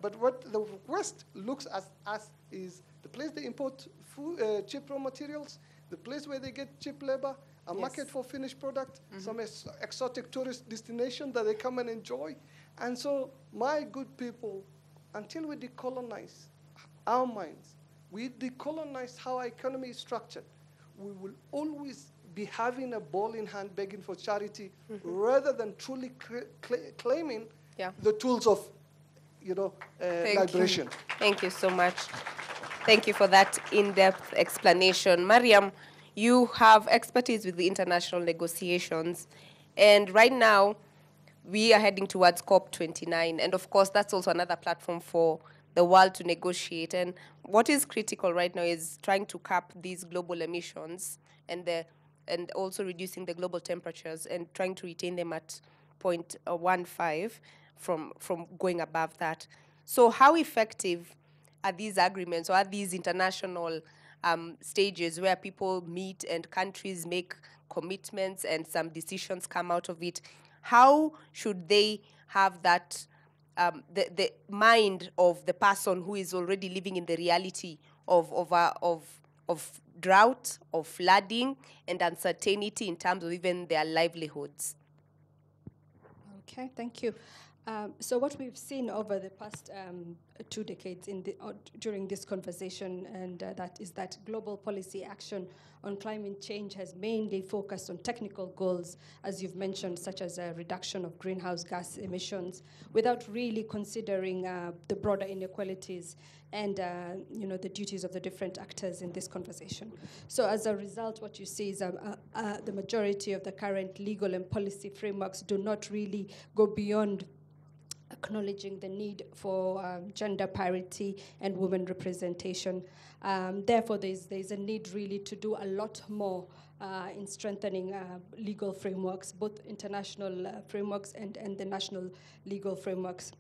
But what the West looks at us is the place they import food, cheap raw materials, the place where they get cheap labor, a market for finished product, some exotic tourist destination that they come and enjoy. And so, my good people, until we decolonize our minds, we decolonize how our economy is structured, we will always be having a ball in hand begging for charity rather than truly claiming the tools of liberation. Thank you so much. Thank you for that in-depth explanation. Mariam, you have expertise with the international negotiations, and right now we are heading towards COP29, and of course that's also another platform for the world to negotiate. And what is critical right now is trying to cap these global emissions and also reducing the global temperatures and trying to retain them at 0.15 from going above that. So how effective are these agreements, or are these international stages where people meet and countries make commitments and some decisions come out of it? How should they have that, the mind of the person who is already living in the reality of drought, of flooding, and uncertainty in terms of even their livelihoods? Okay, thank you. So what we've seen over the past 2 decades during this conversation, and that is that global policy action on climate change has mainly focused on technical goals, as you've mentioned, such as a reduction of greenhouse gas emissions, without really considering the broader inequalities and the duties of the different actors in this conversation. So as a result, what you see is the majority of the current legal and policy frameworks do not really go beyond acknowledging the need for gender parity and women representation. Therefore, there's a need really to do a lot more in strengthening legal frameworks, both international frameworks and the national legal frameworks.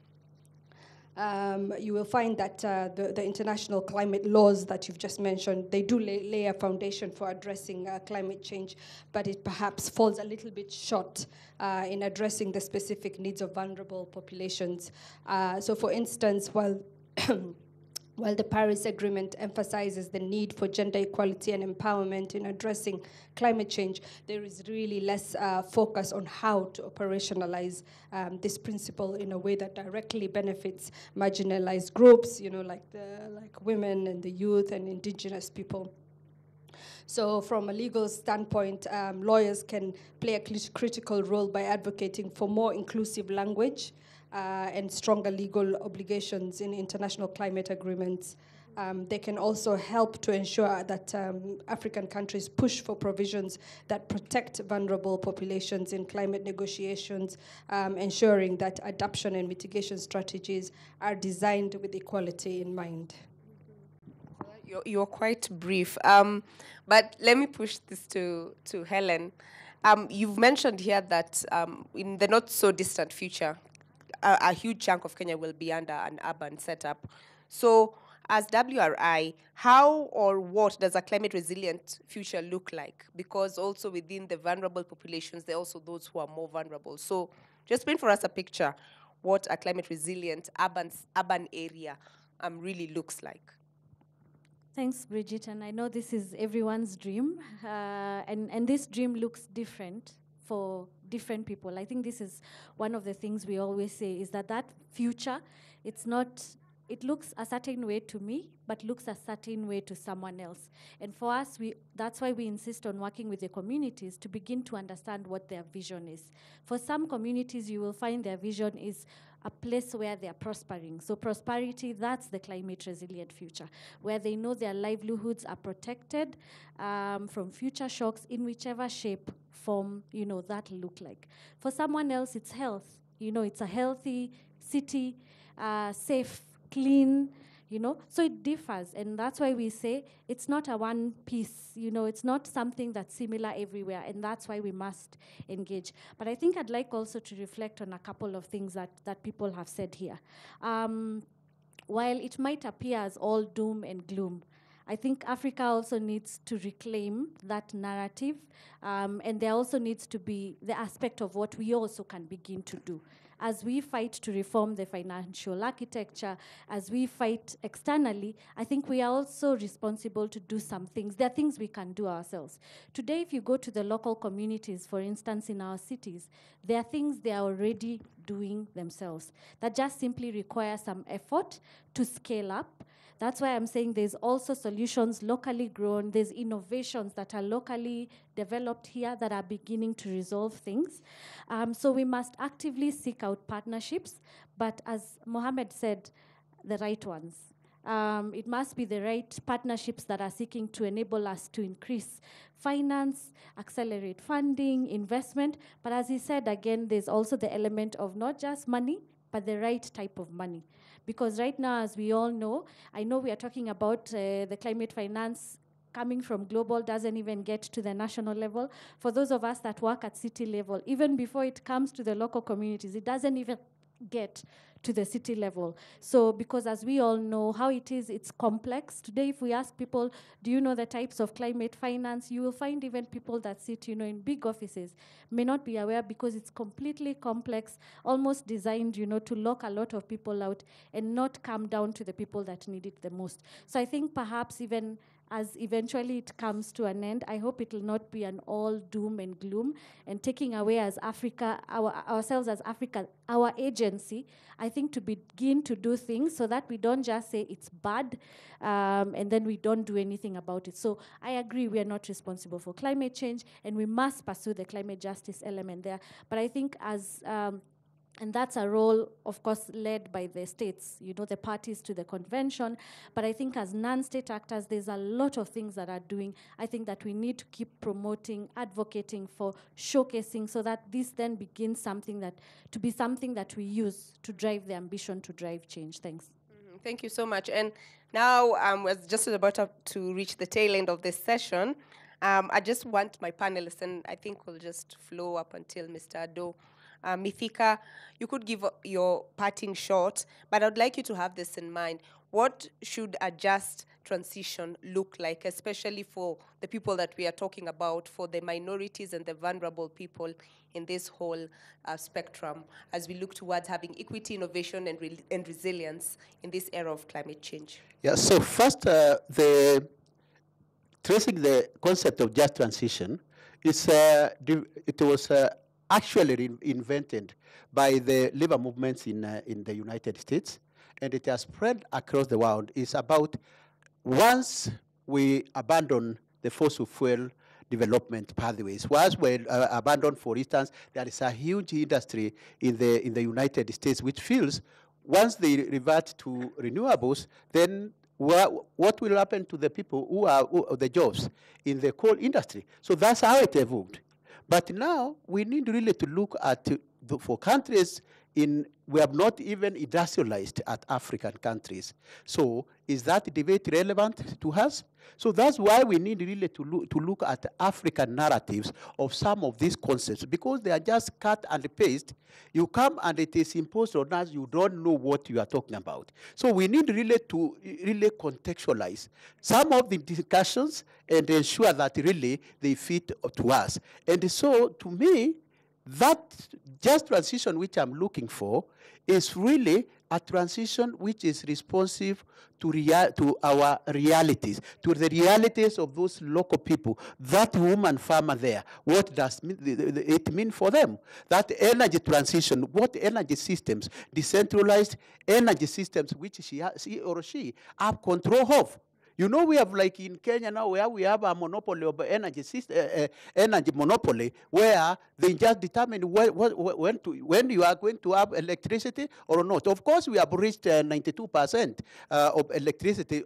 You will find that the international climate laws that you've just mentioned, they do lay a foundation for addressing climate change, but it perhaps falls a little bit short in addressing the specific needs of vulnerable populations. So for instance, while the Paris Agreement emphasizes the need for gender equality and empowerment in addressing climate change, there is really less focus on how to operationalize this principle in a way that directly benefits marginalized groups, like women and the youth and indigenous people. So from a legal standpoint, lawyers can play a critical role by advocating for more inclusive language and stronger legal obligations in international climate agreements. They can also help to ensure that African countries push for provisions that protect vulnerable populations in climate negotiations, ensuring that adaptation and mitigation strategies are designed with equality in mind. You're quite brief, but let me push this to Helen. You've mentioned here that in the not so distant future, a huge chunk of Kenya will be under an urban setup. So as WRI, how or what does a climate resilient future look like? Because also within the vulnerable populations, there are also those who are more vulnerable. So just paint for us a picture what a climate resilient urban area really looks like. Thanks, Bridget. And I know this is everyone's dream, and this dream looks different for different people. I think this is one of the things we always say, is that future, it's not it looks a certain way to me, but looks a certain way to someone else. And for us, that's why we insist on working with the communities to begin to understand what their vision is. For some communities, you will find their vision is a place where they are prospering. So prosperity, that's the climate resilient future, where they know their livelihoods are protected from future shocks in whichever shape, form, that look like. For someone else, it's health. It's a healthy city, safe, clean, so it differs. And that's why we say it's not a one piece, it's not something that's similar everywhere. And that's why we must engage. But I think I'd like also to reflect on a couple of things that people have said here. While it might appear as all doom and gloom, I think Africa also needs to reclaim that narrative, and there also needs to be the aspect of what we also can begin to do. As we fight to reform the financial architecture, as we fight externally, I think we are also responsible to do some things. There are things we can do ourselves. Today, if you go to the local communities, for instance, in our cities, there are things they are already doing themselves that just simply require some effort to scale up. That's why I'm saying there's also solutions locally grown. There's innovations that are locally developed here that are beginning to resolve things. So we must actively seek out partnerships, but as Mohammed said, the right ones. It must be the right partnerships that are seeking to enable us to increase finance, accelerate funding, investment. But as he said, again, there's also the element of not just money, but the right type of money. Because right now, as we all know, I know we are talking about the climate finance coming from global, doesn't even get to the national level. For those of us that work at city level, even before it comes to the local communities, it doesn't even get to the city level. So because as we all know how it is, it's complex. Today, if we ask people, do you know the types of climate finance, you will find even people that sit, in big offices may not be aware because it's completely complex, almost designed, to lock a lot of people out and not come down to the people that need it the most. So I think perhaps even as eventually it comes to an end, I hope it will not be an all doom and gloom, and taking away as Africa, ourselves as Africa, our agency, I think to begin to do things so that we don't just say it's bad and then we don't do anything about it. So I agree we are not responsible for climate change and we must pursue the climate justice element there. But I think as and that's a role, of course, led by the states, the parties to the convention. But I think as non-state actors, there's a lot of things that are doing. I think that we need to keep promoting, advocating for, showcasing, so that this then begins something that we use to drive the ambition to drive change. Thanks. Thank you so much. And now we're just about to reach the tail end of this session. I just want my panelists, and I think we'll just flow up until Mr. Ado. Mithika, you could give your parting shot, but I'd like you to have this in mind. What should a just transition look like, especially for the people that we are talking about, for the minorities and the vulnerable people in this whole spectrum, as we look towards having equity, innovation, and resilience in this era of climate change? Yeah, so first, tracing the concept of just transition, it was actually invented by the labor movements in the United States, and it has spread across the world. It's about once we abandon the fossil fuel development pathways, once we abandon, for instance, there is a huge industry in the United States which feels once they revert to renewables, then what will happen to the people who are the jobs in the coal industry? So that's how it evolved. But now we need really to look at, for countries we have not even industrialized at African countries. So is that debate relevant to us? So that's why we need really to look at African narratives of some of these concepts, because they are just cut and paste. You come and it is imposed on us, you don't know what you are talking about. So we need really to contextualize some of the discussions and ensure that really they fit to us. And so to me, that just transition which I'm looking for is really a transition which is responsive to our realities, to the realities of those local people, that woman farmer there, what does it mean for them? That energy transition, what energy systems, decentralized energy systems which she or she have control of. You know, we have like in Kenya now where we have a monopoly of energy system, energy monopoly, where they just determine when you are going to have electricity or not. Of course, we have reached 92% of electricity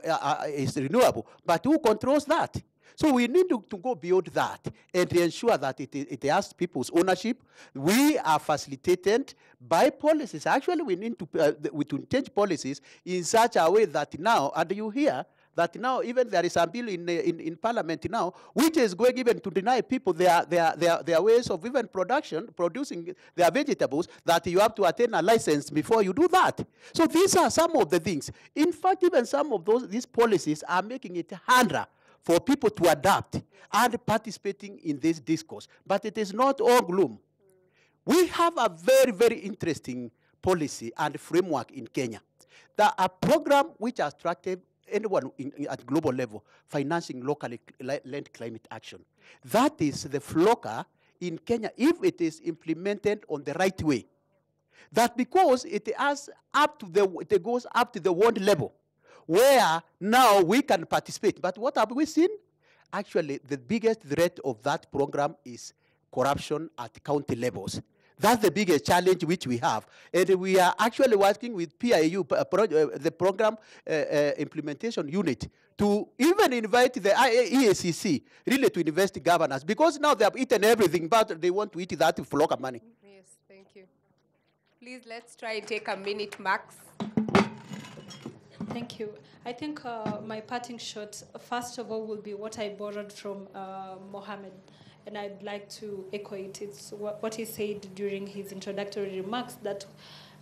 is renewable, but who controls that? So we need to go beyond that and ensure that it has people's ownership. We are facilitated by policies. Actually, we need to change policies in such a way that now, and you hear, that now even there is a bill in Parliament now, which is going even to deny people their ways of even producing their vegetables, that you have to attain a license before you do that. So these are some of the things. In fact, even some of these policies are making it harder for people to adapt and participating in this discourse. But it is not all gloom. We have a very, very interesting policy and framework in Kenya. A program which has attracted anyone at global level financing locally led climate action. That is the FLOCA in Kenya, if it is implemented on the right way. That because it goes up to the world level, where now we can participate. But what have we seen? Actually, the biggest threat of that program is corruption at county levels. That's the biggest challenge which we have. And we are actually working with PIU, the Program Implementation Unit, to even invite the EACC really to invest governance, because now they have eaten everything, but they want to eat that FLOCA money. Yes, thank you. Please, let's try and take a minute max. Thank you. I think my parting shot, first of all, will be what I borrowed from Mohammed, and I'd like to echo it. It's what he said during his introductory remarks, that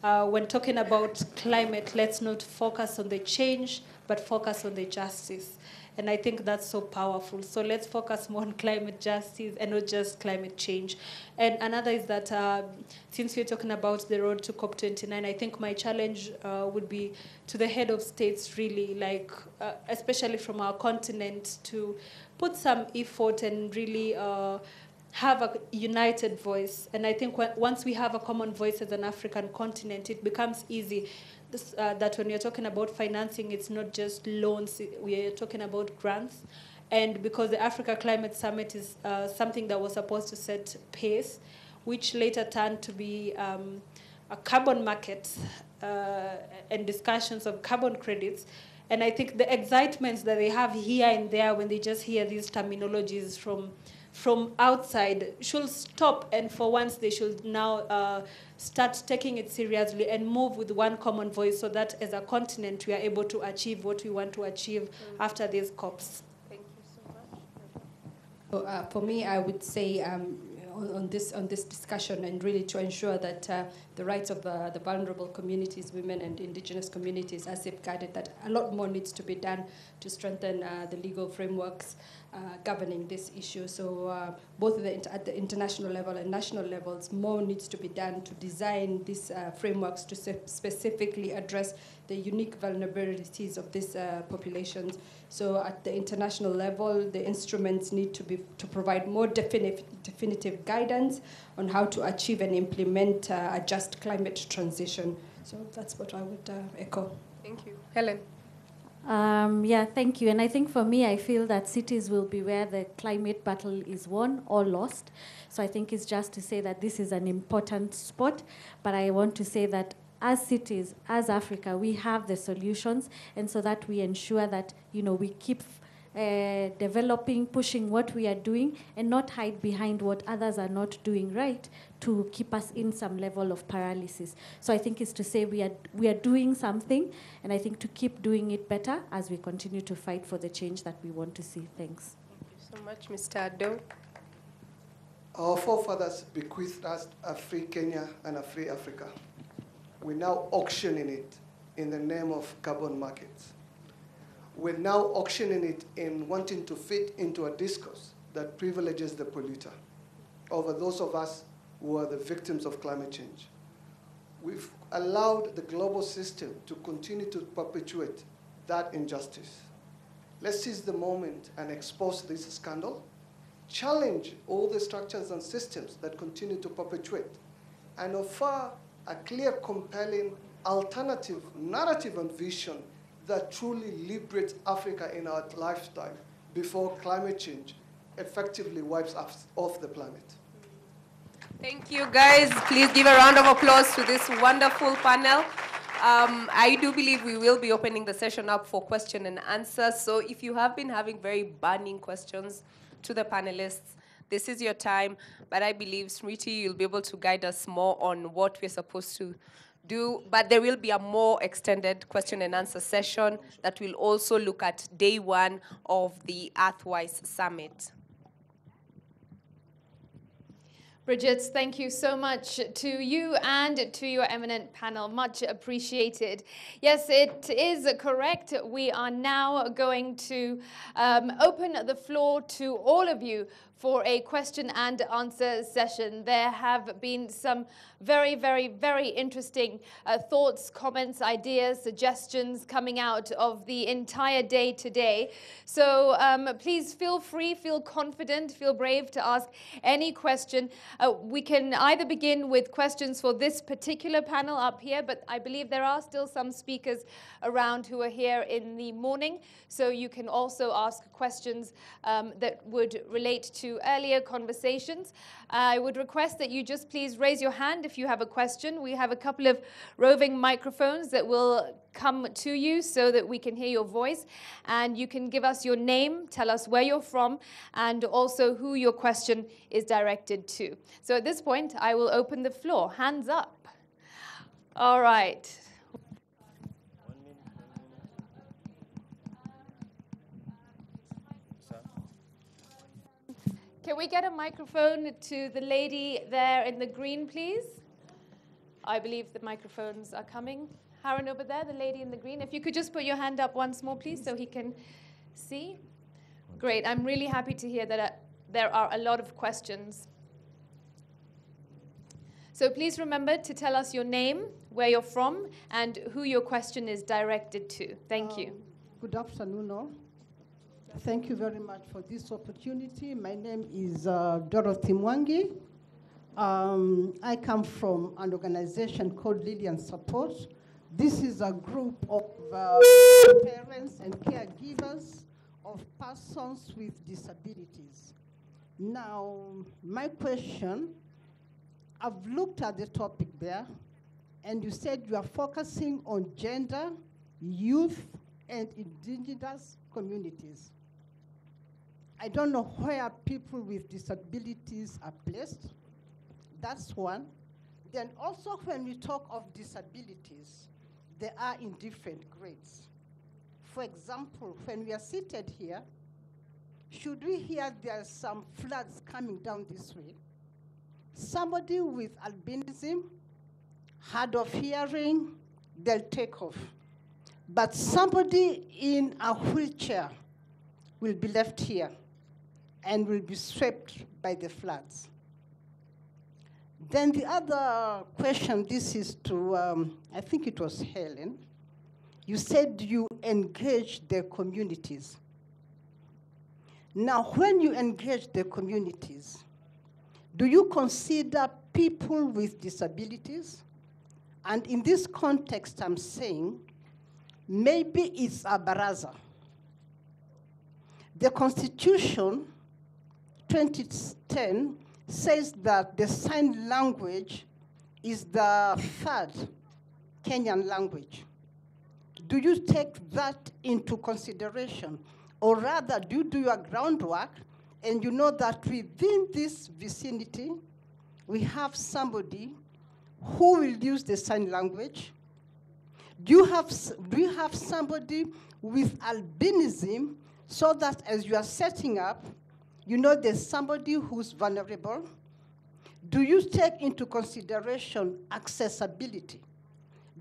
when talking about climate, let's not focus on the change, but focus on the justice. And I think that's so powerful. So let's focus more on climate justice and not just climate change. And another is that since we're talking about the road to COP29, I think my challenge would be to the head of states, really, like especially from our continent, to put some effort and really have a united voice. And I think once we have a common voice as an African continent, it becomes easy. That when you're talking about financing, it's not just loans, we are talking about grants. And because the Africa Climate Summit is something that was supposed to set pace, which later turned to be a carbon market and discussions of carbon credits. And I think the excitements that they have here and there when they just hear these terminologies from outside should stop, and for once they should now start taking it seriously and move with one common voice, so that as a continent we are able to achieve what we want to achieve after these COPs. Thank you so much. For me, I would say on this discussion, and really to ensure that the rights of the vulnerable communities, women and indigenous communities, are safeguarded, that a lot more needs to be done to strengthen the legal frameworks governing this issue. So both at the international level and national levels, more needs to be done to design these frameworks to specifically address the unique vulnerabilities of these populations. So at the international level, the instruments need to provide more definitive guidance on how to achieve and implement a just climate transition. So that's what I would echo. Thank you. Helen. Yeah, thank you. And I think for me, I feel that cities will be where the climate battle is won or lost. So I think it's just to say that this is an important spot, but I want to say that as cities, as Africa, we have the solutions, and so that we ensure that, you know, we keep developing, pushing what we are doing, and not hide behind what others are not doing right to keep us in some level of paralysis. So I think it's to say we are doing something, and I think to keep doing it better as we continue to fight for the change that we want to see. Thanks. Thank you so much, Mr. Ado. Our forefathers bequeathed us a free Kenya and a free Africa. We're now auctioning it in the name of carbon markets. We're now auctioning it in wanting to fit into a discourse that privileges the polluter over those of us who are the victims of climate change. we've allowed the global system to continue to perpetuate that injustice. Let's seize the moment and expose this scandal, challenge all the structures and systems that continue to perpetuate, and offer a clear, compelling, alternative narrative and vision that truly liberates Africa in our lifetime before climate change effectively wipes us off the planet. Thank you, guys. Please give a round of applause to this wonderful panel. I do believe we will be opening the session up for question and answer. So if you have been having very burning questions to the panelists, this is your time. But I believe, Smriti, you'll be able to guide us more on what we're supposed to do. But there will be a more extended question and answer session that will also look at day one of the Earthwise Summit. Bridget, thank you so much to you and to your eminent panel. Much appreciated. Yes, it is correct. We are now going to open the floor to all of you for a question and answer session. There have been some very, very, very interesting thoughts, comments, ideas, suggestions coming out of the entire day today. So please feel free, feel confident, feel brave to ask any question. We can either begin with questions for this particular panel up here, but I believe there are still some speakers around who are here in the morning. So you can also ask questions that would relate to earlier conversations. I would request that you just please raise your hand if you have a question. We have a couple of roving microphones that will come to you so that we can hear your voice. And you can give us your name, tell us where you're from, and also who your question is directed to. So at this point, I will open the floor. Hands up. All right. Can we get a microphone to the lady there in the green, please? I believe the microphones are coming. Harren over there, the lady in the green. If you could just put your hand up once more, please, so he can see. Great. I'm really happy to hear that there are a lot of questions. So please remember to tell us your name, where you're from, and who your question is directed to. Thank you. Good afternoon, all. Thank you very much for this opportunity. My name is Dorothy Mwangi. I come from an organization called Lillian Support. This is a group of parents and caregivers of persons with disabilities. Now, my question, I've looked at the topic there, and you said you are focusing on gender, youth, and indigenous communities. I don't know where people with disabilities are placed. That's one. Then also when we talk of disabilities, they are in different grades. For example, when we are seated here, should we hear there's some floods coming down this way, somebody with albinism, hard of hearing, they'll take off. But somebody in a wheelchair will be left here and will be swept by the floods. Then the other question, this is to, I think it was Helen. You said you engage the communities. Now, when you engage the communities, do you consider people with disabilities? And in this context, I'm saying, maybe it's a baraza. The Constitution 2010 says that the sign language is the third Kenyan language. Do you take that into consideration? Or rather, do you do your groundwork and you know that within this vicinity, we have somebody who will use the sign language? Do you have somebody with albinism so that as you are setting up, you know there's somebody who's vulnerable? Do you take into consideration accessibility?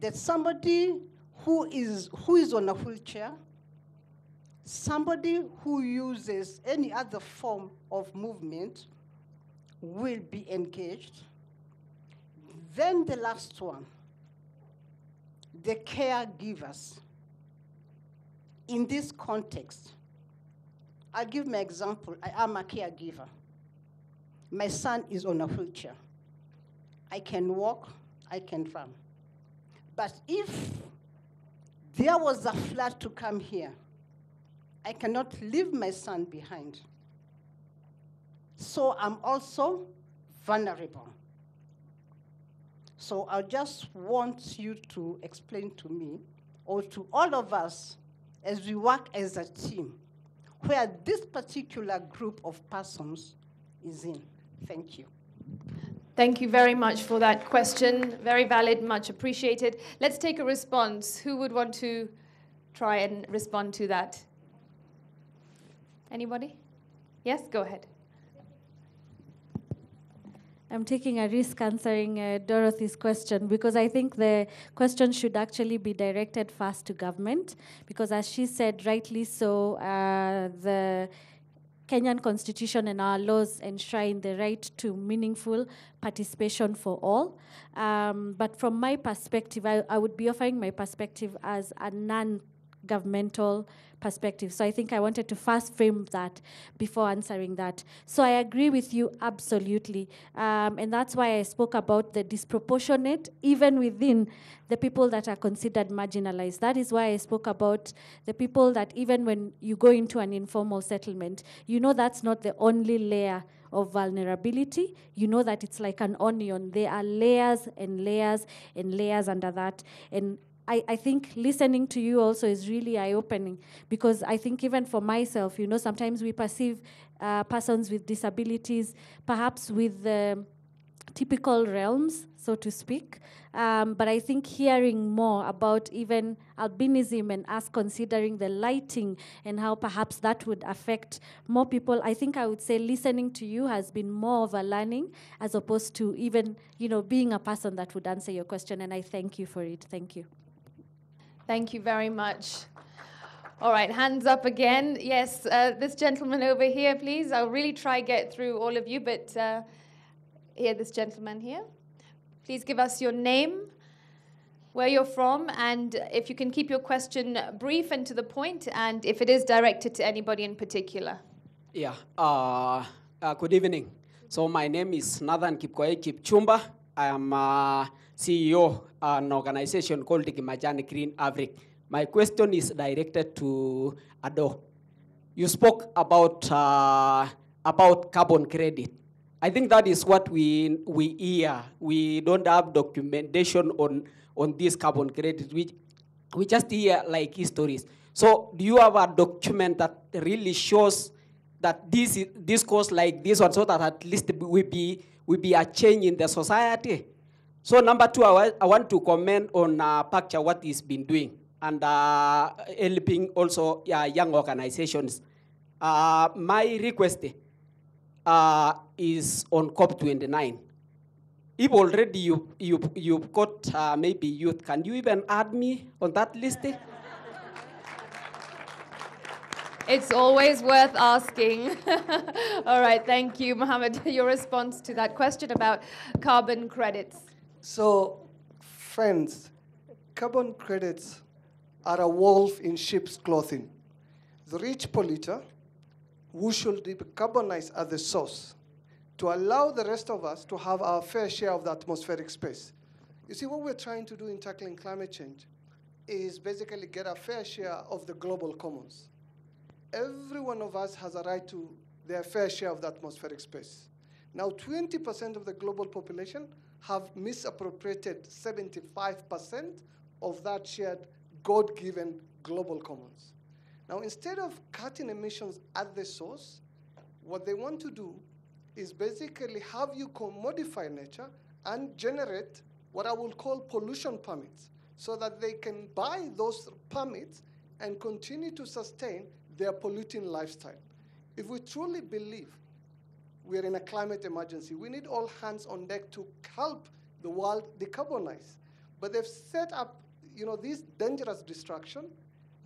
That somebody who is on a wheelchair, somebody who uses any other form of movement will be engaged. Then the last one, the caregivers. In this context, I'll give my example. I am a caregiver. My son is on a wheelchair. I can walk, I can run. But if there was a flood to come here, I cannot leave my son behind. So I'm also vulnerable. So I just want you to explain to me, or to all of us, as we work as a team, where this particular group of persons is in. Thank you. Thank you very much for that question. Very valid, much appreciated. Let's take a response. Who would want to try and respond to that? Anybody? Yes, go ahead. I'm taking a risk answering Dorothy's question because I think the question should actually be directed first to government because as she said, rightly so, the Kenyan Constitution and our laws enshrine the right to meaningful participation for all. But from my perspective, I would be offering my perspective as a non-governmental perspective. So I think I wanted to first frame that before answering that. So I agree with you absolutely. And that's why I spoke about the disproportionate, even within the people that are considered marginalized. That is why I spoke about the people that even when you go into an informal settlement, you know that's not the only layer of vulnerability. You know that it's like an onion. There are layers and layers and layers under that. And I think listening to you also is really eye-opening because I think even for myself, you know, sometimes we perceive persons with disabilities perhaps with typical realms, so to speak. But I think hearing more about even albinism and us considering the lighting and how perhaps that would affect more people, I think I would say listening to you has been more of a learning as opposed to even, you know, being a person that would answer your question. And I thank you for it. Thank you. Thank you very much. All right, hands up again. Yes, this gentleman over here, please. I'll really try get through all of you, but here, this gentleman here. Please give us your name, where you're from, and if you can keep your question brief and to the point, and if it is directed to anybody in particular. Yeah, good evening. So my name is Nathan Kipkoech Kipchumba. I am CEO an organization called Kimajani Green Africa. My question is directed to Ado. You spoke about carbon credit. I think that is what we hear. We don't have documentation on this carbon credit. We just hear like histories. So do you have a document that really shows that this goes like this one, so that at least will be a change in the society? So number two, I want to comment on Pacture, what he's been doing, and helping also young organizations. My request is on COP29. If already you've got maybe youth, can you even add me on that list? It's always worth asking. All right, thank you, Mohammed. Your response to that question about carbon credits. So, friends, carbon credits are a wolf in sheep's clothing. The rich polluter who should decarbonize at the source to allow the rest of us to have our fair share of the atmospheric space. You see, what we're trying to do in tackling climate change is basically get a fair share of the global commons. Every one of us has a right to their fair share of the atmospheric space. Now, 20% of the global population have misappropriated 75% of that shared God-given global commons. Now, instead of cutting emissions at the source, what they want to do is basically have you commodify nature and generate what I will call pollution permits so that they can buy those permits and continue to sustain their polluting lifestyle. If we truly believe we are in a climate emergency, we need all hands on deck to help the world decarbonize. But they've set up, this dangerous distraction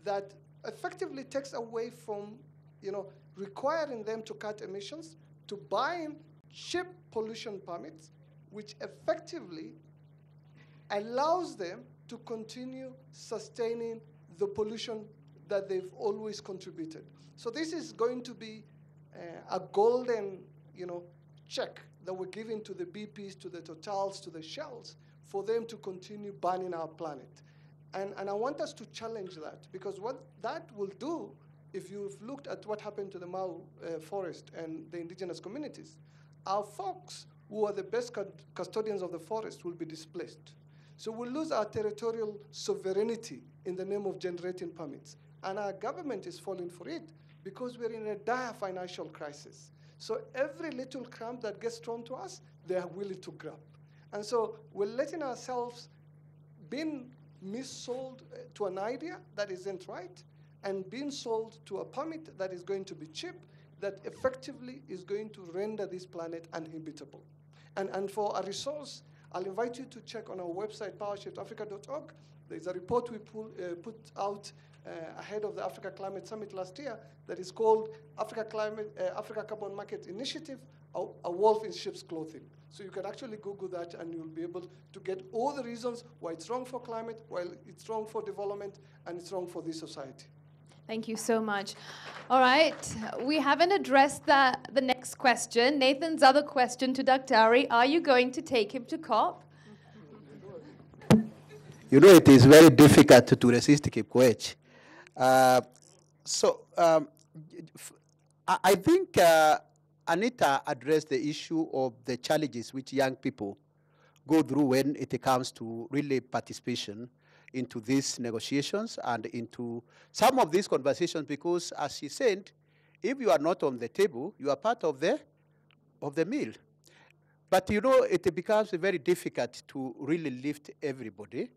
that effectively takes away from, requiring them to cut emissions to buying cheap pollution permits, which effectively allows them to continue sustaining the pollution that they've always contributed. So this is going to be a golden, check that we're giving to the BPs, to the Totals, to the Shells, for them to continue burning our planet. And I want us to challenge that, because what that will do, if you've looked at what happened to the Mau forest and the indigenous communities, our folks who are the best custodians of the forest will be displaced. So we'll lose our territorial sovereignty in the name of generating permits. And our government is falling for it because we're in a dire financial crisis. So every little crumb that gets thrown to us, they are willing to grab. And so we're letting ourselves being missold to an idea that isn't right, and being sold to a permit that is going to be cheap, that effectively is going to render this planet uninhabitable. And for a resource, I'll invite you to check on our website, powershiftsafrica.org. There's a report we put out ahead of the Africa Climate Summit last year that is called Africa Carbon Market Initiative, a wolf in sheep's clothing. So you can actually Google that and you'll be able to get all the reasons why it's wrong for climate, why it's wrong for development, and it's wrong for this society. Thank you so much. All right, we haven't addressed the next question. Nathan's other question to Daktari, are you going to take him to COP? You know, it is very difficult to resist Kipkwech. I think Anita addressed the issue of the challenges which young people go through when it comes to really participation into these negotiations and into some of these conversations, because as she said, if you are not on the table, you are part of the meal. But you know, it becomes very difficult to really lift everybody.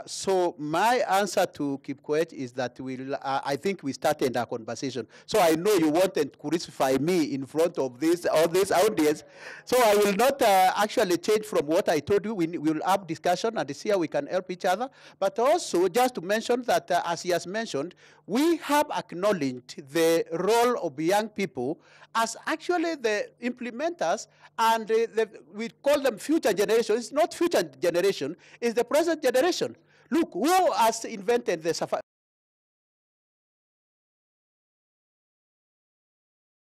So my answer to Kipkwech is that I think we started our conversation. So I know you wanted to crucify me in front of this audience. So I will not actually change from what I told you. We will have discussion and see how we can help each other. But also just to mention that, as he has mentioned, we have acknowledged the role of young people as actually the implementers, and we call them future generation. It's not future generation, it's the present generation. Look, who has invented the safari?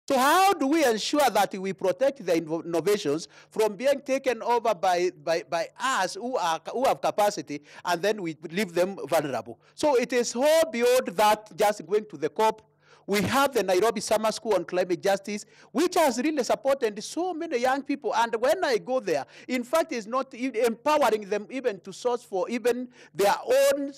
So how do we ensure that we protect the innovations from being taken over by us who have capacity, and then we leave them vulnerable? So it is all beyond that, just going to the COP. We have the Nairobi Summer School on Climate Justice, which has really supported so many young people. And when I go there, in fact, it's not empowering them even to source for even their own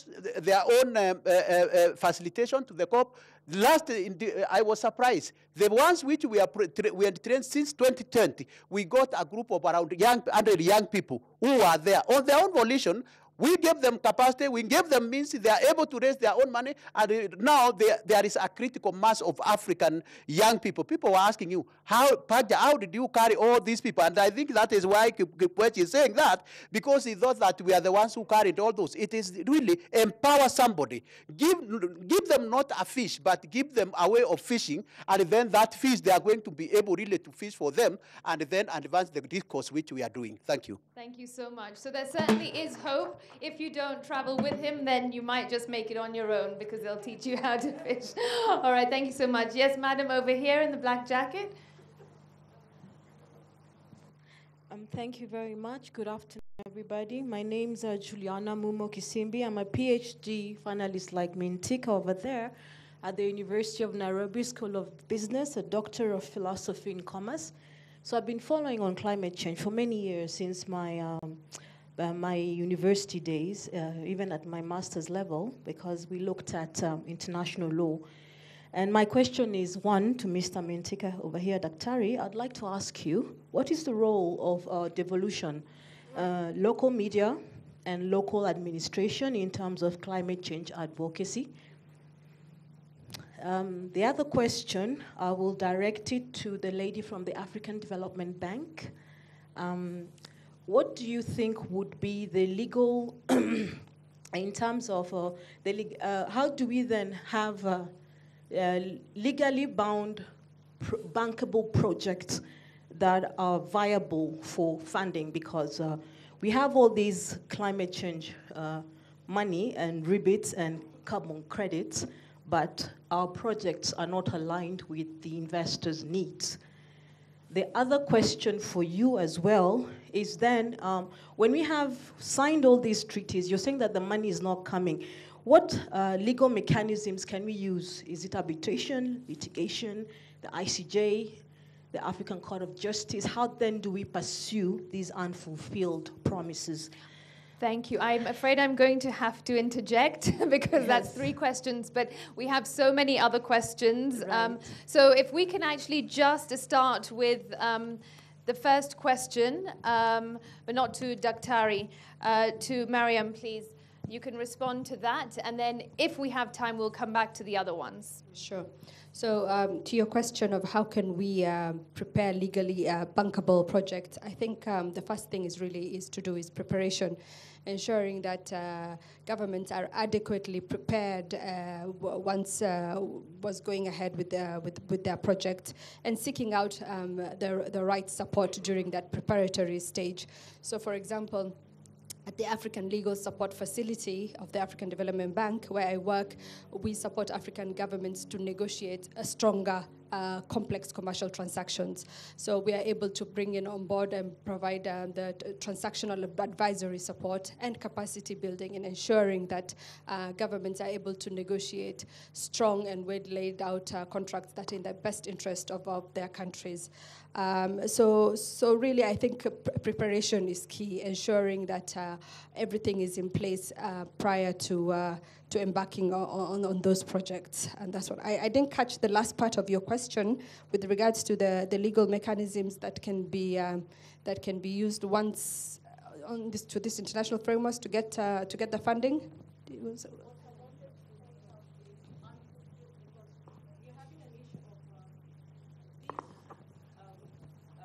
facilitation to the COP. I was surprised. The ones which we have trained since 2020, we got a group of around 100 young people who are there on their own volition. We gave them capacity, we gave them means, they are able to raise their own money, and now there is a critical mass of African young people. People are asking you, how did you carry all these people? And I think that is why Kipkwech is saying that, because he thought that we are the ones who carried all those. It is really empower somebody. Give them not a fish, but give them a way of fishing, and then that fish, they are going to be able really to fish for them, and then advance the discourse which we are doing. Thank you. Thank you so much. So there certainly is hope. If you don't travel with him, then you might just make it on your own, because they'll teach you how to fish. All right, thank you so much. Yes, madam, over here in the black jacket. Thank you very much. Good afternoon, everybody. My name's Juliana Mumo Kisimbi. I'm a PhD finalist like Mintika over there at the University of Nairobi School of Business, a Doctor of Philosophy in Commerce. So I've been following on climate change for many years, since my my university days, even at my master's level, because we looked at international law. And my question is, one, to Mr. Mintika over here, Daktari, I'd like to ask you, what is the role of devolution, local media and local administration in terms of climate change advocacy? The other question, I will direct it to the lady from the African Development Bank. What do you think would be the legal, in terms of how do we then have legally bound bankable projects that are viable for funding? Because We have all these climate change money and rebates and carbon credits, but our projects are not aligned with the investors' needs. The other question for you as well is then, when we have signed all these treaties, you're saying that the money is not coming. What legal mechanisms can we use? Is it arbitration, litigation, the ICJ, the African Court of Justice? How then do we pursue these unfulfilled promises? Thank you. I'm afraid I'm going to have to interject because that's 3 questions, but we have so many other questions. Right. So if we can actually just start with the first question, but not to Daktari, to Mariam, please. You can respond to that, and then if we have time, we'll come back to the other ones. Sure. So to your question of how can we prepare legally bankable projects, I think the first thing is preparation, ensuring that governments are adequately prepared once was going ahead with their project, and seeking out the right support during that preparatory stage. So, for example, at the African Legal Support Facility of the African Development Bank, where I work, we support African governments to negotiate a stronger complex commercial transactions. So we are able to bring in on board and provide the transactional advisory support and capacity building in ensuring that governments are able to negotiate strong and well laid out contracts that are in the best interest of their countries. So really, I think preparation is key, ensuring that everything is in place prior to embarking on those projects. And that's what I didn't catch the last part of your question with regards to the legal mechanisms that can be used once on this international frameworks to get the funding.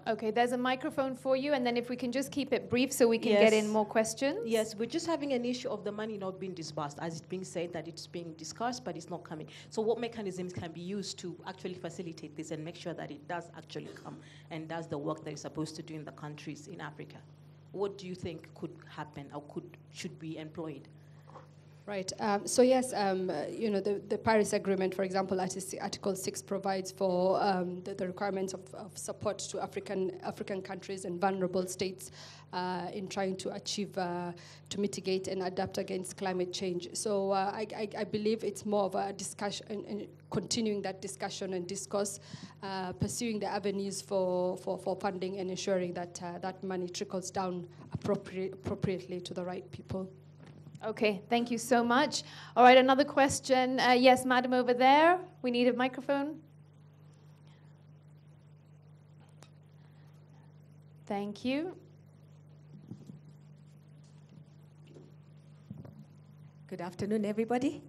Okay, there's a microphone for you, and then if we can just keep it brief so we can get in more questions. Yes, we're just having an issue of the money not being disbursed, as it's being said that it's being discussed, but it's not coming. So what mechanisms can be used to actually facilitate this and make sure that it does actually come and does the work that it's supposed to do in the countries in Africa? What do you think could happen or should be employed? Right. So yes, the Paris Agreement, for example, Article 6 provides for the requirements of support to African countries and vulnerable states in trying to achieve, to mitigate and adapt against climate change. So I believe it's more of a discussion and continuing that discussion and discourse, pursuing the avenues for funding and ensuring that that money trickles down appropriately to the right people. Okay, thank you so much. All right, another question. Yes, madam over there. We need a microphone. Thank you. Good afternoon, everybody.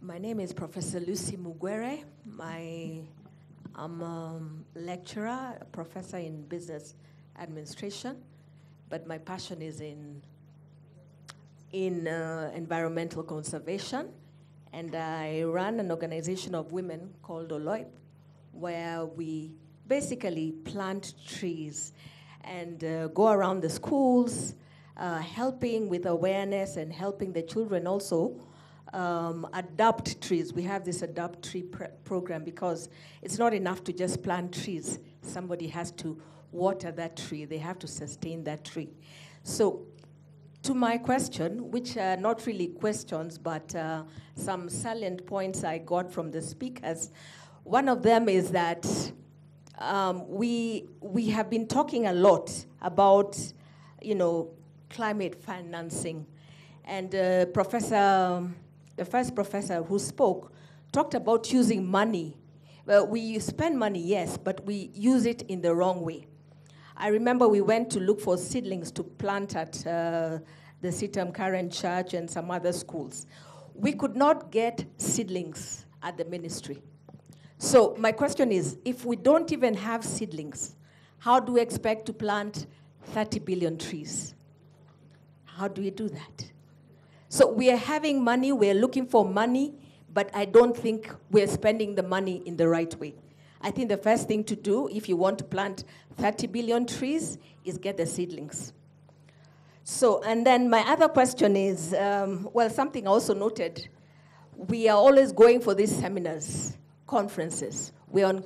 My name is Professor Lucy Mugwere. I'm a lecturer, a professor in business administration, but my passion is in environmental conservation, and I run an organization of women called Oloip, where we basically plant trees and go around the schools, helping with awareness and helping the children also adopt trees. We have this adopt tree program because it's not enough to just plant trees. Somebody has to water that tree. They have to sustain that tree. So to my question, which are not really questions, but some salient points I got from the speakers. One of them is that we have been talking a lot about, climate financing, and the first professor who spoke talked about using money. Well, we spend money, yes, but we use it in the wrong way. I remember we went to look for seedlings to plant at the Sitam Current Church and some other schools. We could not get seedlings at the ministry. So my question is, if we don't even have seedlings, how do we expect to plant 30 billion trees? How do we do that? So we are having money, we're looking for money, but I don't think we're spending the money in the right way. I think the first thing to do, if you want to plant 30 billion trees, is get the seedlings. So, and then my other question is, well, something I also noted, we are always going for these seminars, conferences. We're on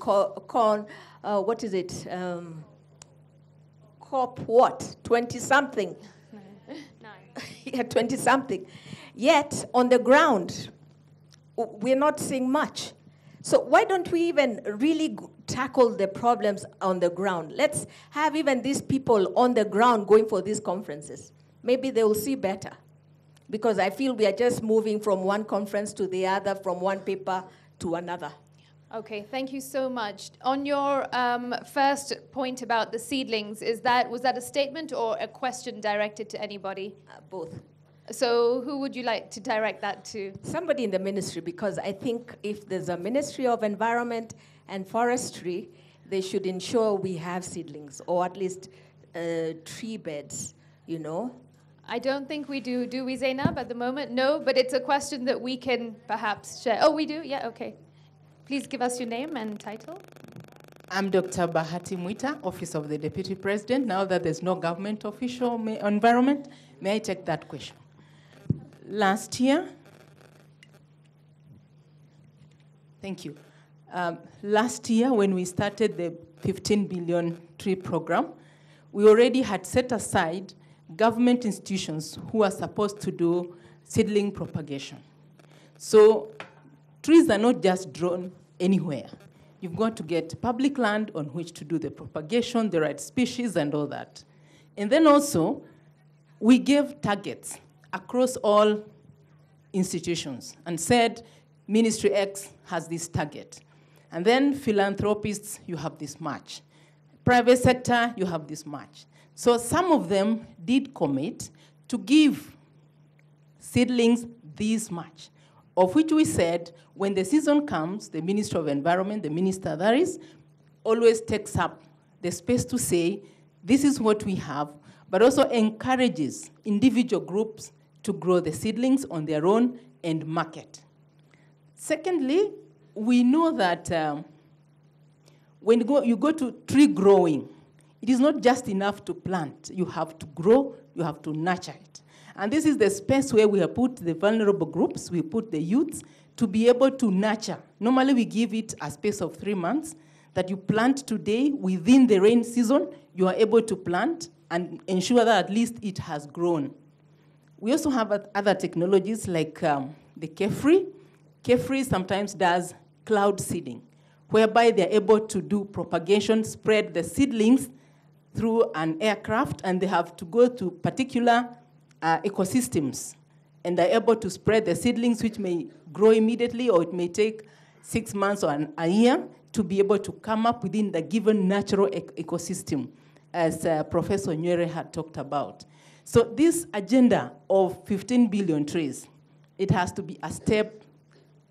what is it? COP what? 20-something. Yeah, 20-something. Yet, on the ground, we're not seeing much. So why don't we even really tackle the problems on the ground? Let's have even these people on the ground going for these conferences. Maybe they will see better. Because I feel we are just moving from one conference to the other, from one paper to another. Okay, thank you so much. On your first point about the seedlings, was that a statement or a question directed to anybody? Both. So who would you like to direct that to? Somebody in the ministry, because I think if there's a Ministry of Environment and Forestry, they should ensure we have seedlings, or at least tree beds, you know. I don't think we do we, Zainab, at the moment? No, but it's a question that we can perhaps share. Oh, we do? Yeah, okay. Please give us your name and title. I'm Dr. Bahati Mwita, Office of the Deputy President. Now that there's no government official on environment, may I take that question? Last year, thank you. Last year, when we started the 15 billion tree program, we already had set aside government institutions who are supposed to do seedling propagation. So trees are not just drawn anywhere. You've got to get public land on which to do the propagation, the right species, and all that. And then also, we gave targets across all institutions and said, Ministry X has this target. And then philanthropists, you have this much. Private sector, you have this much. So some of them did commit to give seedlings this much, of which we said, when the season comes, the Minister of Environment, the minister that is, always takes up the space to say, this is what we have, but also encourages individual groups to grow the seedlings on their own and market. Secondly, we know that when you go to tree growing, it is not just enough to plant. You have to grow, you have to nurture it. And this is the space where we have put the vulnerable groups, we put the youths, to be able to nurture. Normally we give it a space of 3 months, that you plant today, within the rain season, you are able to plant and ensure that at least it has grown. We also have other technologies like the Kefri. Kefri sometimes does cloud seeding, whereby they're able to do propagation, spread the seedlings through an aircraft, and they have to go to particular ecosystems, and they're able to spread the seedlings, which may grow immediately, or it may take 6 months or a year to be able to come up within the given natural ecosystem, as Professor Nyere had talked about. So this agenda of 15 billion trees, it has to be a step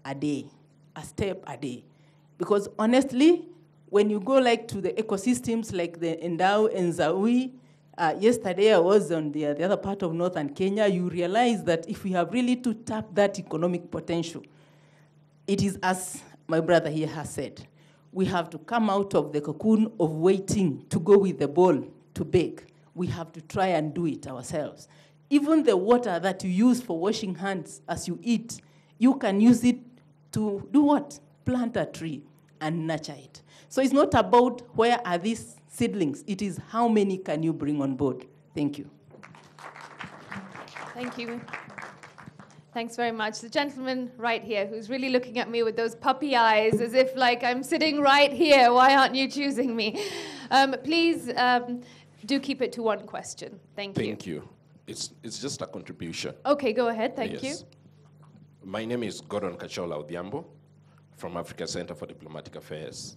a day, a step a day. Because honestly, when you go like to the ecosystems like the Endau and Zawi, yesterday I was on the other part of northern Kenya, you realize that if we have really to tap that economic potential, it is, as my brother here has said, we have to come out of the cocoon of waiting to go with the ball to bake. We have to try and do it ourselves. Even the water that you use for washing hands as you eat, you can use it to do what? Plant a tree and nurture it. So it's not about where are these seedlings, it is how many can you bring on board. Thank you. Thank you. Thanks very much. The gentleman right here who's really looking at me with those puppy eyes as if like I'm sitting right here, why aren't you choosing me? Please do keep it to one question. Thank you. Thank you. It's just a contribution. Okay, go ahead. Thank you. My name is Gordon Kachola Odhiambo from Africa Center for Diplomatic Affairs.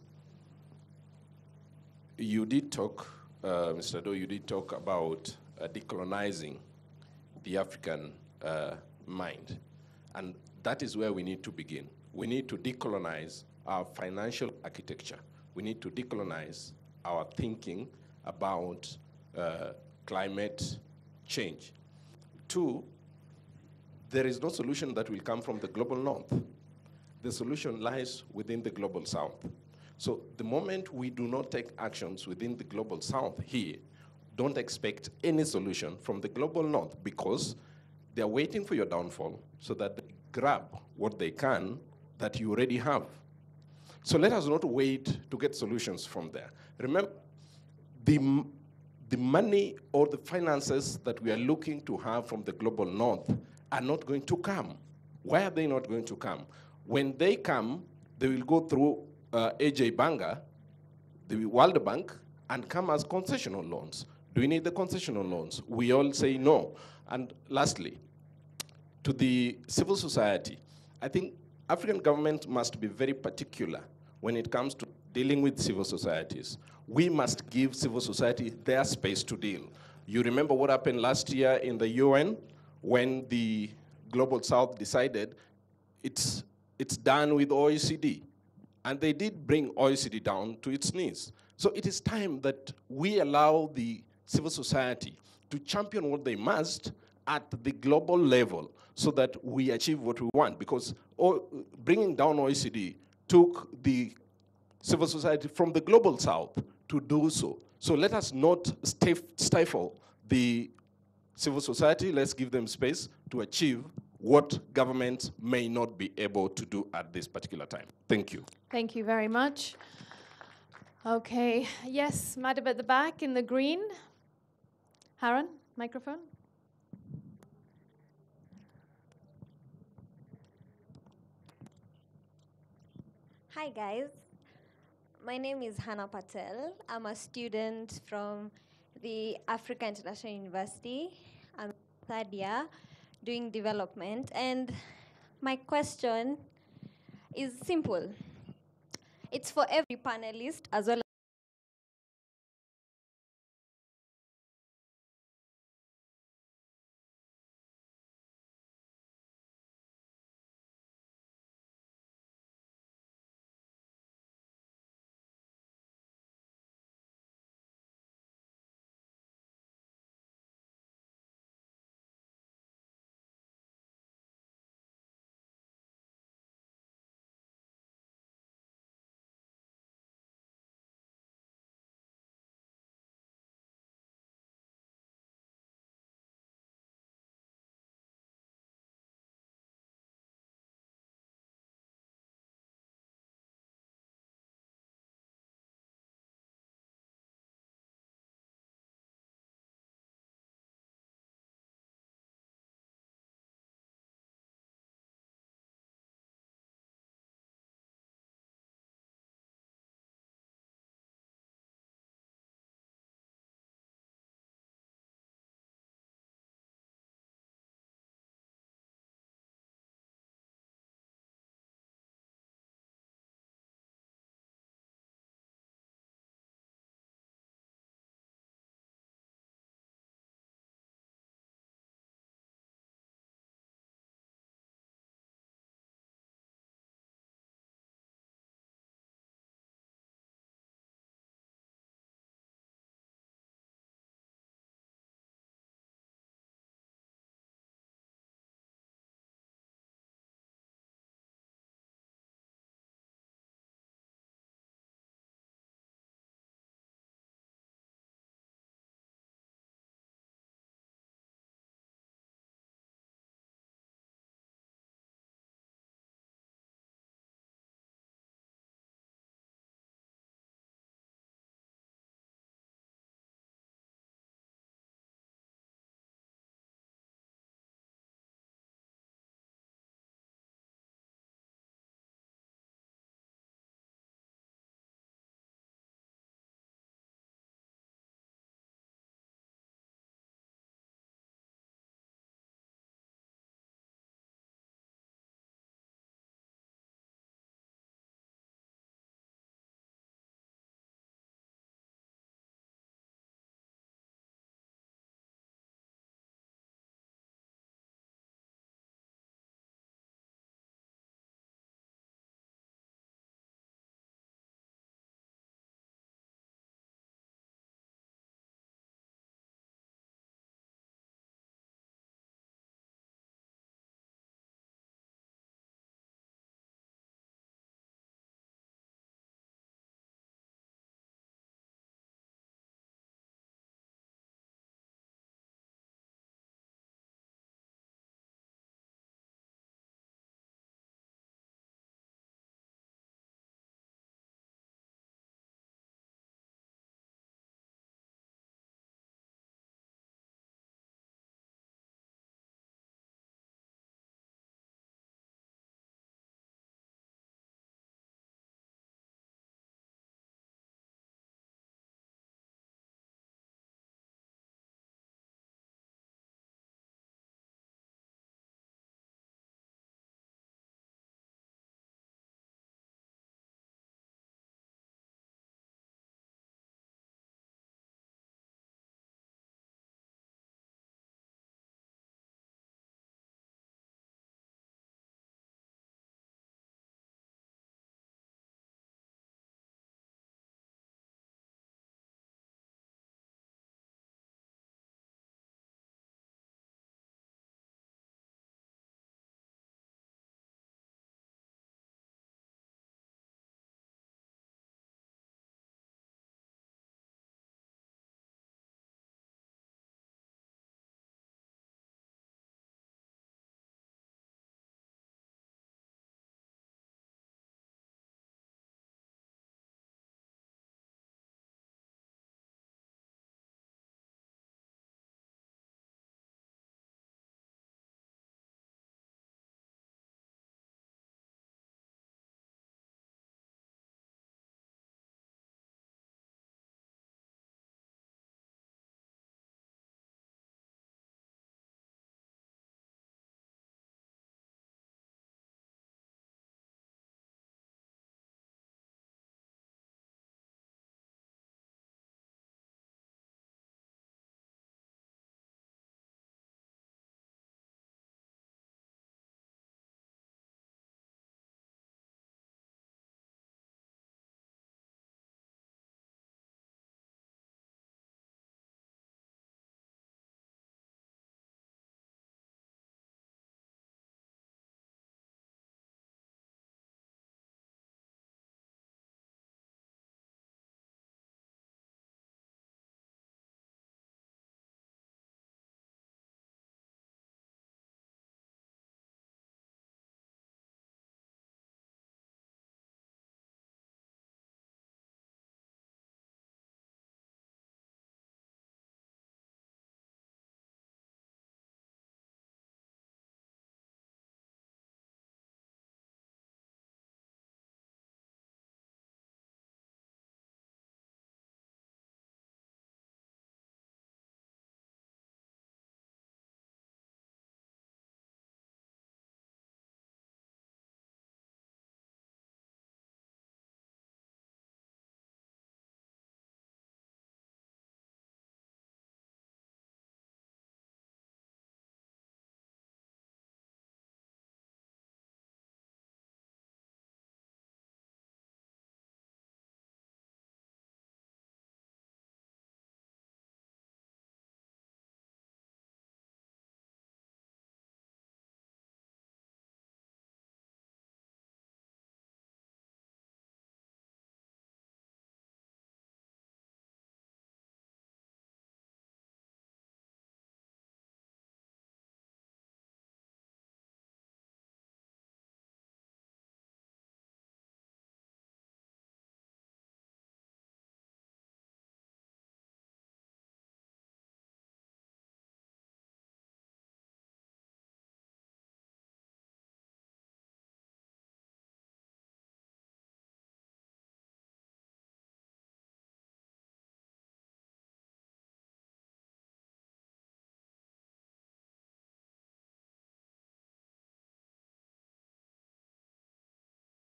You did talk, Mr. Doe, you did talk about decolonizing the African mind. And that is where we need to begin. We need to decolonize our financial architecture. We need to decolonize our thinking about climate change. 2, there is no solution that will come from the global north. The solution lies within the global south. So the moment we do not take actions within the global south here, don't expect any solution from the global north, because they're waiting for your downfall so that they grab what they can that you already have. So let us not wait to get solutions from there. Remember, the money or the finances that we are looking to have from the global north are not going to come. Why are they not going to come? When they come, they will go through AJ Banga, the World Bank, and come as concessional loans. Do we need the concessional loans? We all say no. And lastly, to the civil society, I think African government must be very particular when it comes to dealing with civil societies. We must give civil society their space to deal. You remember what happened last year in the UN when the Global South decided it's done with OECD. And they did bring OECD down to its knees. So it is time that we allow the civil society to champion what they must at the global level so that we achieve what we want. Because bringing down OECD took the civil society from the global south to do so. So let us not stifle the civil society. Let's give them space to achieve what governments may not be able to do at this particular time. Thank you. Thank you very much. Okay, yes, madam at the back in the green. Haran, microphone. Hi guys, my name is Hannah Patel. I'm a student from the Africa International University. I'm third year doing development, and my question is simple. It's for every panelist as well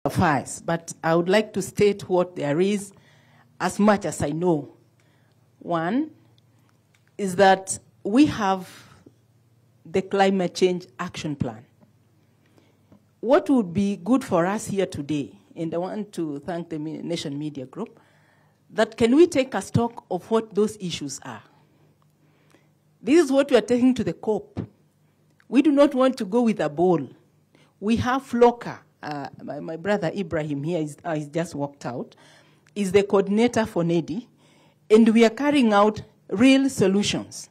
fires, but I would like to state what there is as much as I know. One is that we have the Climate Change Action Plan. What would be good for us here today, and I want to thank the Nation Media Group, that can we take a stock of what those issues are? This is what we are taking to the COP. We do not want to go with a ball. We have Floka. My brother Ibrahim here is just walked out, is the coordinator for NEDI, and we are carrying out real solutions.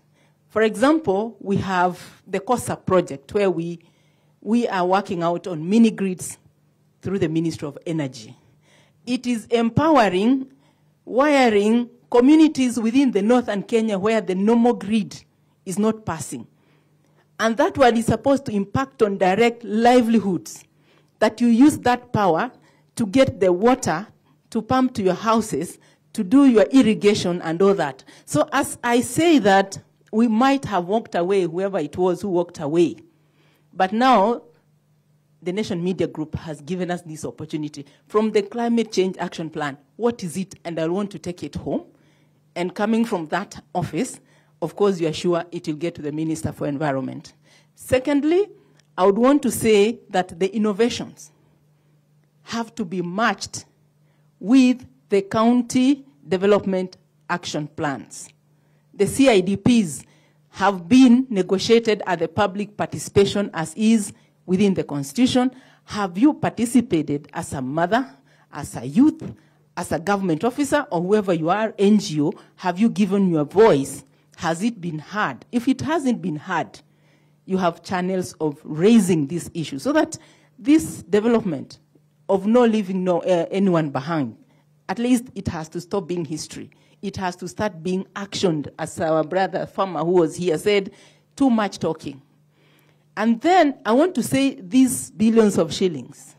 For example, we have the COSA project where we are working out on mini grids through the Ministry of Energy. It is empowering, wiring communities within the northern Kenya where the normal grid is not passing. And that one is supposed to impact on direct livelihoods, that you use that power to get the water to pump to your houses, to do your irrigation and all that. So as I say that, we might have walked away, whoever it was who walked away. But now, the Nation Media Group has given us this opportunity. From the Climate Change Action Plan, what is it? And I want to take it home. And coming from that office, of course, you are sure it will get to the Minister for Environment. Secondly, I would want to say that the innovations have to be matched with the county development action plans. The CIDPs have been negotiated at the public participation as is within the Constitution. Have you participated as a mother, as a youth, as a government officer, or whoever you are, NGO? Have you given your voice? Has it been heard? If it hasn't been heard, you have channels of raising this issue so that this development of no leaving anyone behind, at least it has to stop being history. It has to start being actioned, as our brother farmer who was here said, too much talking. And then I want to say these billions of shillings,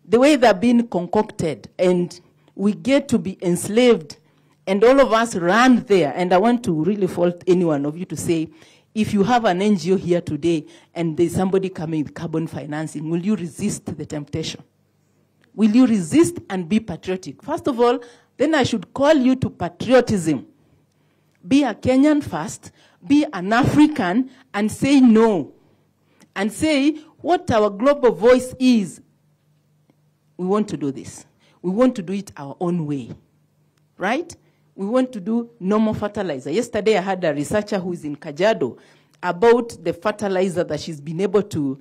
the way they're being concocted, and we get to be enslaved, and all of us run there. And I want to really fault any one of you to say, if you have an NGO here today and there's somebody coming with carbon financing, will you resist the temptation? Will you resist and be patriotic? First of all, then I should call you to patriotism. Be a Kenyan first, be an African, and say no. And say what our global voice is. We want to do this. We want to do it our own way, right? We want to do normal fertilizer. Yesterday I had a researcher who is in Kajiado about the fertilizer that she's been able to,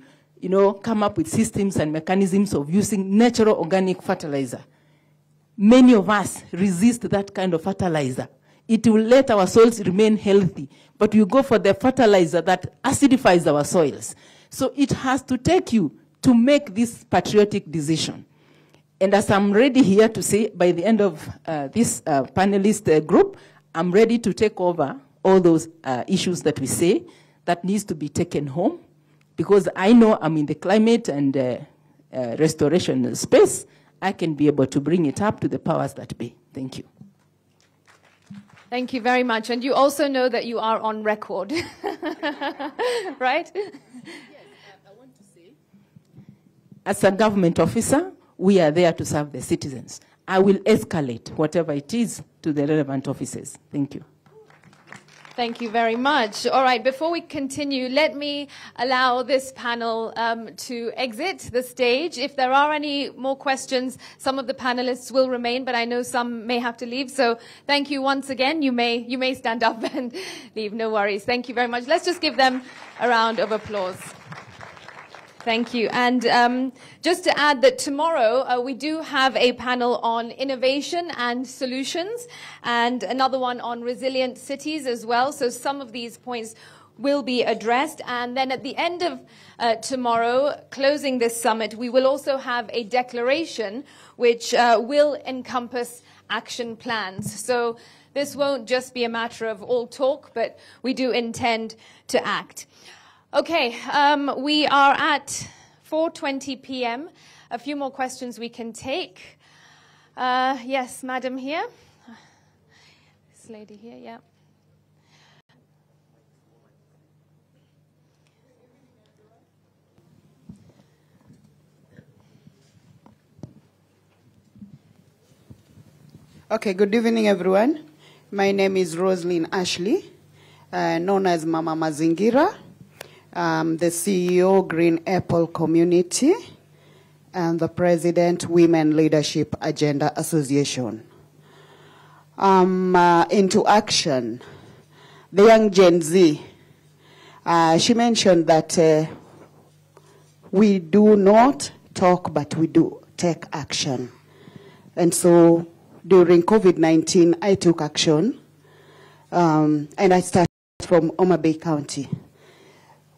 come up with systems and mechanisms of using natural organic fertilizer. Many of us resist that kind of fertilizer. It will let our soils remain healthy, but we go for the fertilizer that acidifies our soils. So it has to take you to make this patriotic decision. And as I'm ready here to say, by the end of this panelist group, I'm ready to take over all those issues that we say that needs to be taken home, because I know I'm in the climate and restoration space. I can be able to bring it up to the powers that be. Thank you. Thank you very much. And you also know that you are on record, right? Yes, I want to say, as a government officer, we are there to serve the citizens. I will escalate whatever it is to the relevant offices. Thank you. Thank you very much. All right, before we continue, let me allow this panel to exit the stage. If there are any more questions, some of the panelists will remain, but I know some may have to leave. So thank you once again. You may stand up and leave, no worries. Thank you very much. Let's just give them a round of applause. Thank you. And just to add that tomorrow we do have a panel on innovation and solutions and another one on resilient cities as well. So some of these points will be addressed. And then at the end of tomorrow, closing this summit, we will also have a declaration which will encompass action plans. So this won't just be a matter of all talk, but we do intend to act. Okay, we are at 4:20 p.m. A few more questions we can take. Yes, madam here. This lady here, yeah. Okay, good evening, everyone. My name is Rosalyn Ashley, known as Mama Mazingira. I'm the CEO, Green Apple Community, and the President, Women Leadership Agenda Association. Into action. The young Gen Z, she mentioned that we do not talk, but we do take action. And so during COVID-19, I took action, and I started from Homa Bay County,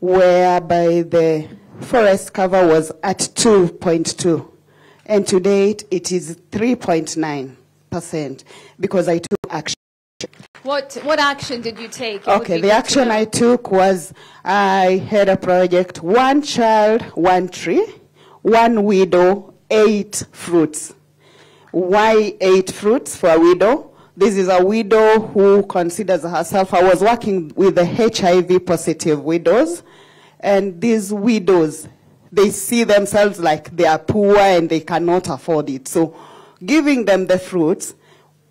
whereby the forest cover was at 2.2, and to date it is 3.9%, because I took action. What action did you take? Okay, the action I took was I had a project, 1 child, 1 tree, 1 widow, 8 fruits. Why 8 fruits for a widow? This is a widow who considers herself, I was working with the HIV positive widows, and these widows, they see themselves like they are poor and they cannot afford it. So giving them the fruits,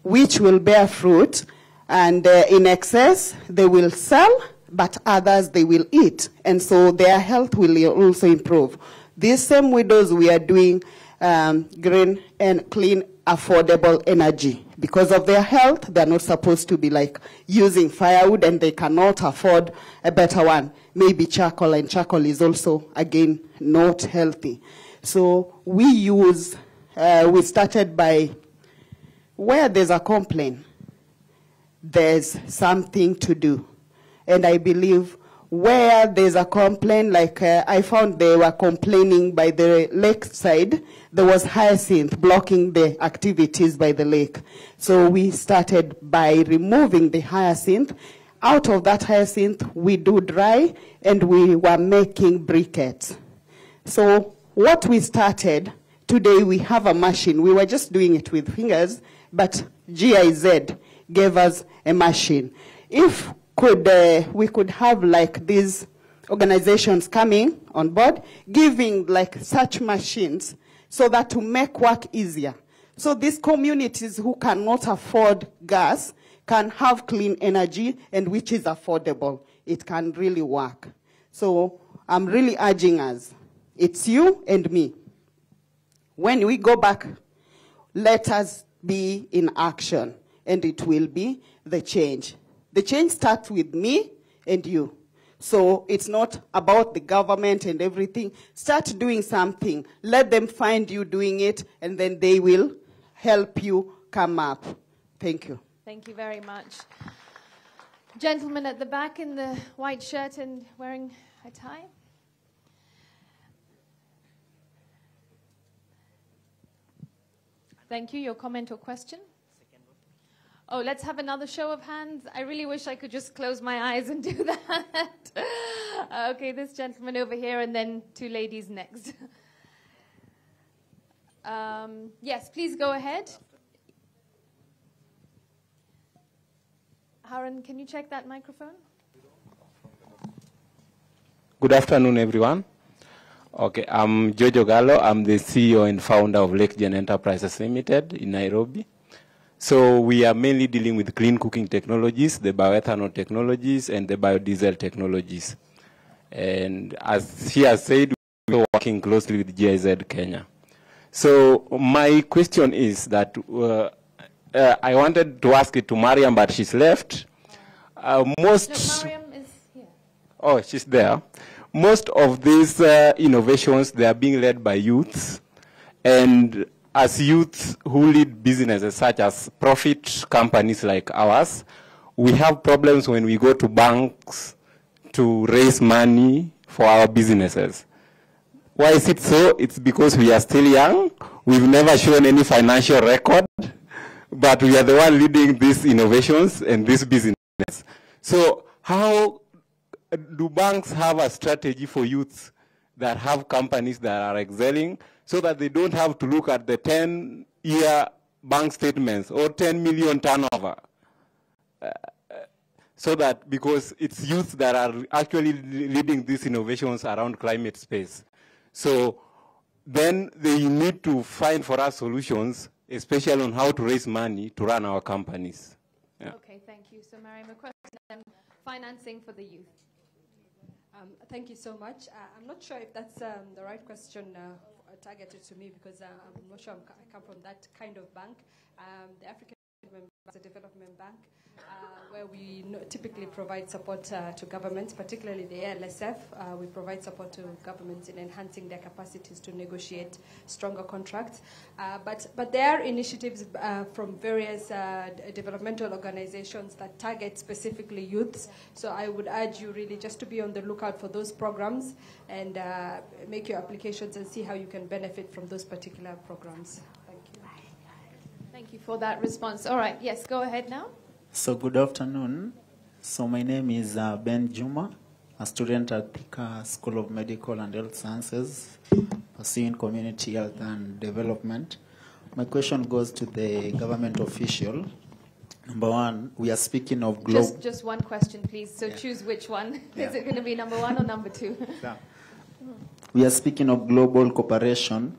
which will bear fruit, and in excess, they will sell, but others they will eat. And so their health will also improve. These same widows, we are doing green and clean, affordable energy. Because of their health, they're not supposed to be like using firewood, and they cannot afford a better one. Maybe charcoal, and charcoal is also, again, not healthy. So we use, we started by where there's a complaint, there's something to do. And I believe where there's a complaint, like I found they were complaining by the lake side, there was hyacinth blocking the activities by the lake. So we started by removing the hyacinth. Out of that hyacinth, we do dry, and we were making briquettes. So what we started, today we have a machine. We were just doing it with fingers, but GIZ gave us a machine. If we could have like these organizations coming on board, giving like such machines, so that to make work easier. So these communities who cannot afford gas can have clean energy, and which is affordable. It can really work. So I'm really urging us, it's you and me. When we go back, let us be in action, and it will be the change. The change starts with me and you. So it's not about the government and everything. Start doing something. Let them find you doing it, and then they will help you come up. Thank you. Thank you very much. Gentleman at the back in the white shirt and wearing a tie. Thank you. Your comment or question? Oh, let's have another show of hands. I really wish I could just close my eyes and do that. Okay, this gentleman over here, and then 2 ladies next. Yes, please go ahead. Haran, can you check that microphone? Good afternoon, everyone. Okay, I'm Jojo Gallo. I'm the CEO and founder of LakeGen Enterprises Limited in Nairobi. So we are mainly dealing with clean cooking technologies, the bioethanol technologies, and the biodiesel technologies. And as he has said, we're working closely with GIZ Kenya. So my question is that I wanted to ask it to Mariam, but she's left. Mariam is here. Oh, she's there. Most of these innovations, they are being led by youths. And as youths who lead businesses such as profit companies like ours, we have problems when we go to banks to raise money for our businesses. Why is it so? It's because we are still young. We've never shown any financial record, but we are the one leading these innovations and this business. So how do banks have a strategy for youths that have companies that are excelling, so that they don't have to look at the 10-year bank statements or 10 million turnover? So that, because it's youth that are actually leading these innovations around climate space. So then they need to find for us solutions especially on how to raise money to run our companies. Yeah. Okay, thank you. So, Mariam, a question on financing for the youth. Thank you so much. I'm not sure if that's the right question targeted to me, because I'm not sure I come from that kind of bank. The African Development Bank, where we typically provide support to governments, particularly the ALSF. We provide support to governments in enhancing their capacities to negotiate stronger contracts. But there are initiatives from various developmental organizations that target specifically youths. So I would urge you really just to be on the lookout for those programs and make your applications and see how you can benefit from those particular programs. Thank you for that response. All right, yes, go ahead now. So good afternoon. So my name is Ben Juma, a student at Thika School of Medical and Health Sciences, pursuing community health and development. My question goes to the government official. Number one, we are speaking of global... Just one question, please. So choose which one. Yeah. Is it going to be number one or number two? Yeah. We are speaking of global cooperation.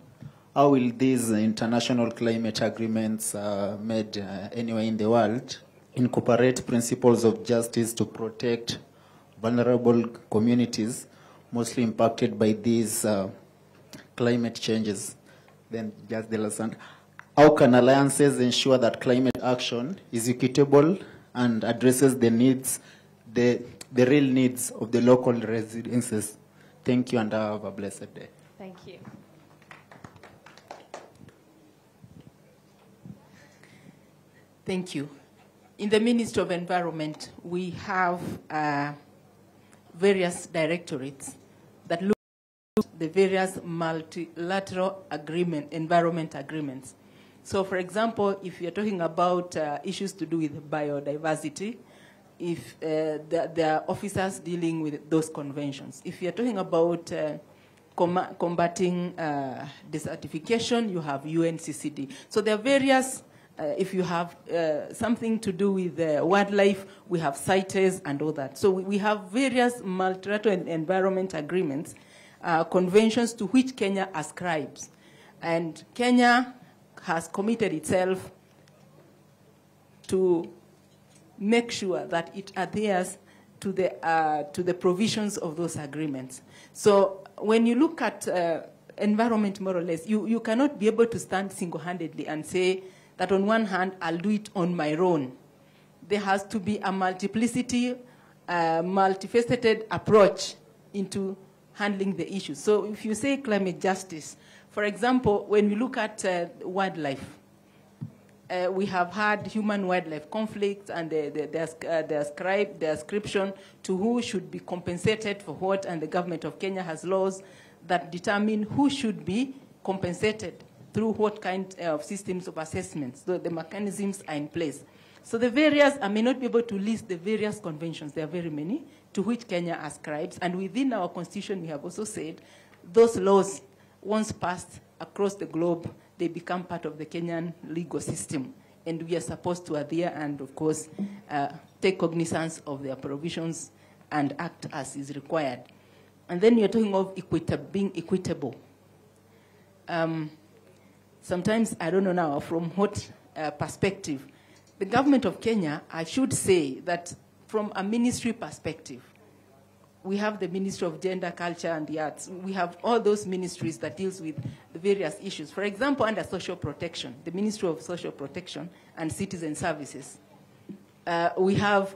How will these international climate agreements made anywhere in the world incorporate principles of justice to protect vulnerable communities mostly impacted by these climate changes? Then just the last one. How can alliances ensure that climate action is equitable and addresses the needs, the real needs of the local residences? Thank you, and have a blessed day. Thank you. Thank you. In the Ministry of Environment, we have various directorates that look at the various multilateral environment agreements. So, for example, if you're talking about issues to do with biodiversity, if there are officers dealing with those conventions. If you're talking about combating desertification, you have UNCCD. So there are various. If you have something to do with wildlife, we have CITES and all that. So we have various multilateral environment agreements, conventions to which Kenya ascribes. And Kenya has committed itself to make sure that it adheres to the provisions of those agreements. So when you look at environment, more or less, you cannot be able to stand single-handedly and say, that on one hand, I'll do it on my own. There has to be a multiplicity, multifaceted approach into handling the issues. So if you say climate justice, for example, when we look at wildlife, we have had human-wildlife conflicts, and the ascription to who should be compensated for what, and the government of Kenya has laws that determine who should be compensated through what kind of systems of assessments. So the mechanisms are in place. So the various, I may not be able to list the various conventions, there are very many, to which Kenya ascribes. And within our constitution, we have also said those laws, once passed across the globe, they become part of the Kenyan legal system. And we are supposed to adhere and, of course, take cognizance of their provisions and act as is required. And then you're talking of being equitable. Sometimes, I don't know now from what perspective. The government of Kenya, I should say that from a ministry perspective, we have the Ministry of Gender, Culture, and the Arts. We have all those ministries that deals with the various issues. For example, under social protection, the Ministry of Social Protection and Citizen Services. We have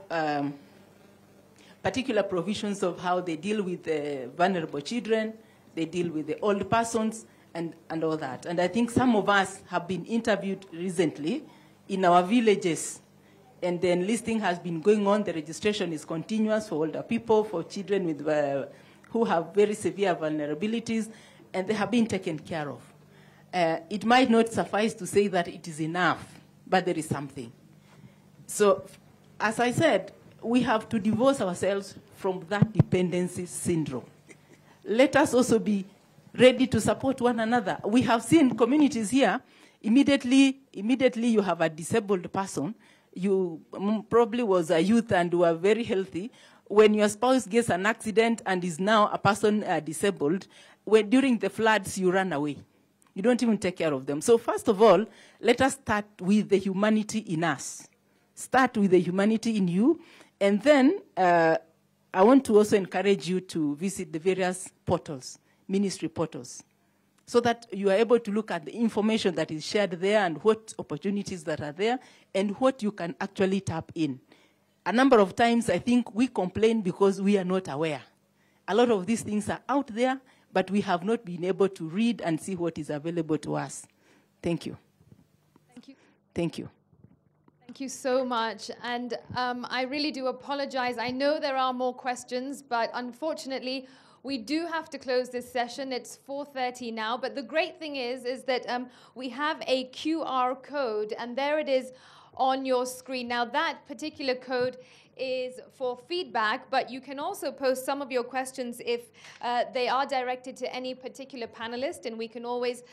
particular provisions of how they deal with the vulnerable children, they deal with the old persons, and all that. And I think some of us have been interviewed recently in our villages, and the enlisting has been going on. The registration is continuous for older people, for children with, who have very severe vulnerabilities, and they have been taken care of. It might not suffice to say that it is enough, but there is something. So, as I said, we have to divorce ourselves from that dependency syndrome. Let us also be ready to support one another. We have seen communities here, immediately you have a disabled person. You probably was a youth and were very healthy. When your spouse gets an accident and is now a person disabled, during the floods you run away. You don't even take care of them. So first of all, let us start with the humanity in us. Start with the humanity in you. And then I want to also encourage you to visit the various portals, ministry portals, so that you are able to look at the information that is shared there and what opportunities that are there and what you can actually tap in. A number of times, I think we complain because we are not aware. A lot of these things are out there, but we have not been able to read and see what is available to us. Thank you. Thank you. Thank you. Thank you so much. And I really do apologize. I know there are more questions, but unfortunately, we do have to close this session. It's 4:30 now. But the great thing is that we have a QR code, and there it is on your screen. Now, that particular code is for feedback, but you can also post some of your questions if they are directed to any particular panelist, and we can always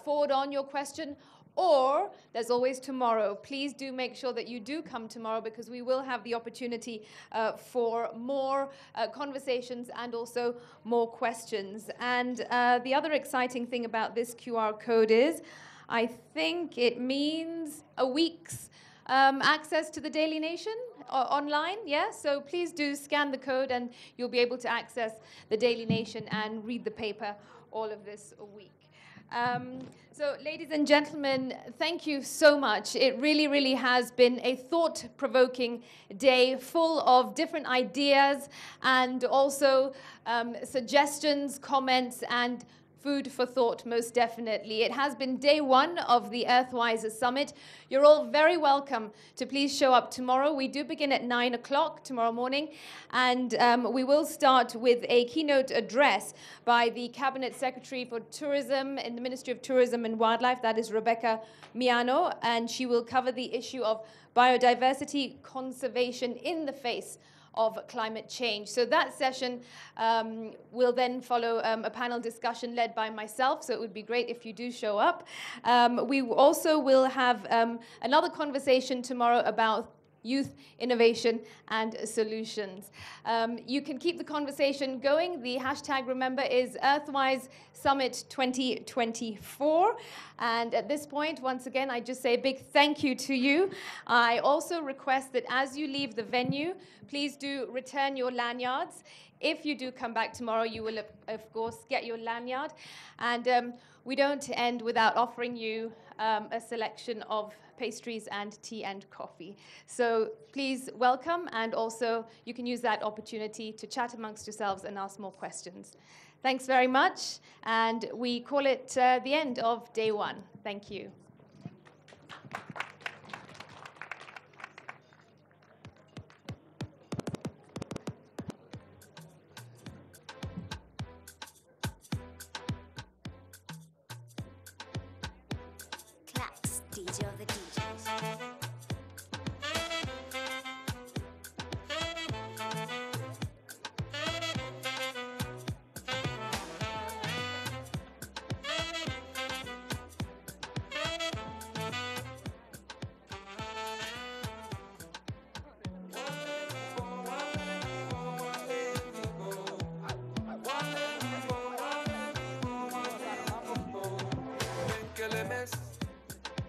forward on your question. Or there's always tomorrow. Please do make sure that you do come tomorrow, because we will have the opportunity for more conversations and also more questions. And the other exciting thing about this QR code is, I think it means a week's access to the Daily Nation online, yeah? So please do scan the code and you'll be able to access the Daily Nation and read the paper all of this week. So, ladies and gentlemen, thank you so much. It really, really has been a thought-provoking day full of different ideas and also suggestions, comments, and food for thought, most definitely. It has been day one of the Earthwise Summit. You're all very welcome to please show up tomorrow. We do begin at 9 o'clock tomorrow morning, and we will start with a keynote address by the Cabinet Secretary for Tourism in the Ministry of Tourism and Wildlife, that is Rebecca Miano, and she will cover the issue of biodiversity conservation in the face of climate change. So that session will then follow a panel discussion led by myself, so it would be great if you do show up. We also will have another conversation tomorrow about youth innovation and solutions. You can keep the conversation going. The hashtag, remember, is Earthwise Summit 2024. And at this point, once again, I just say a big thank you to you. I also request that as you leave the venue, please do return your lanyards. If you do come back tomorrow, you will, of course, get your lanyard. And we don't end without offering you a selection of pastries and tea and coffee. So please welcome, and also you can use that opportunity to chat amongst yourselves and ask more questions. Thanks very much, and we call it the end of day one. Thank you. Claps, DJ of the DJs.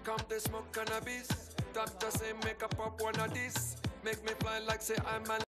Come to smoke cannabis. Doctor say make a pop one of this. Make me fly like say I'm a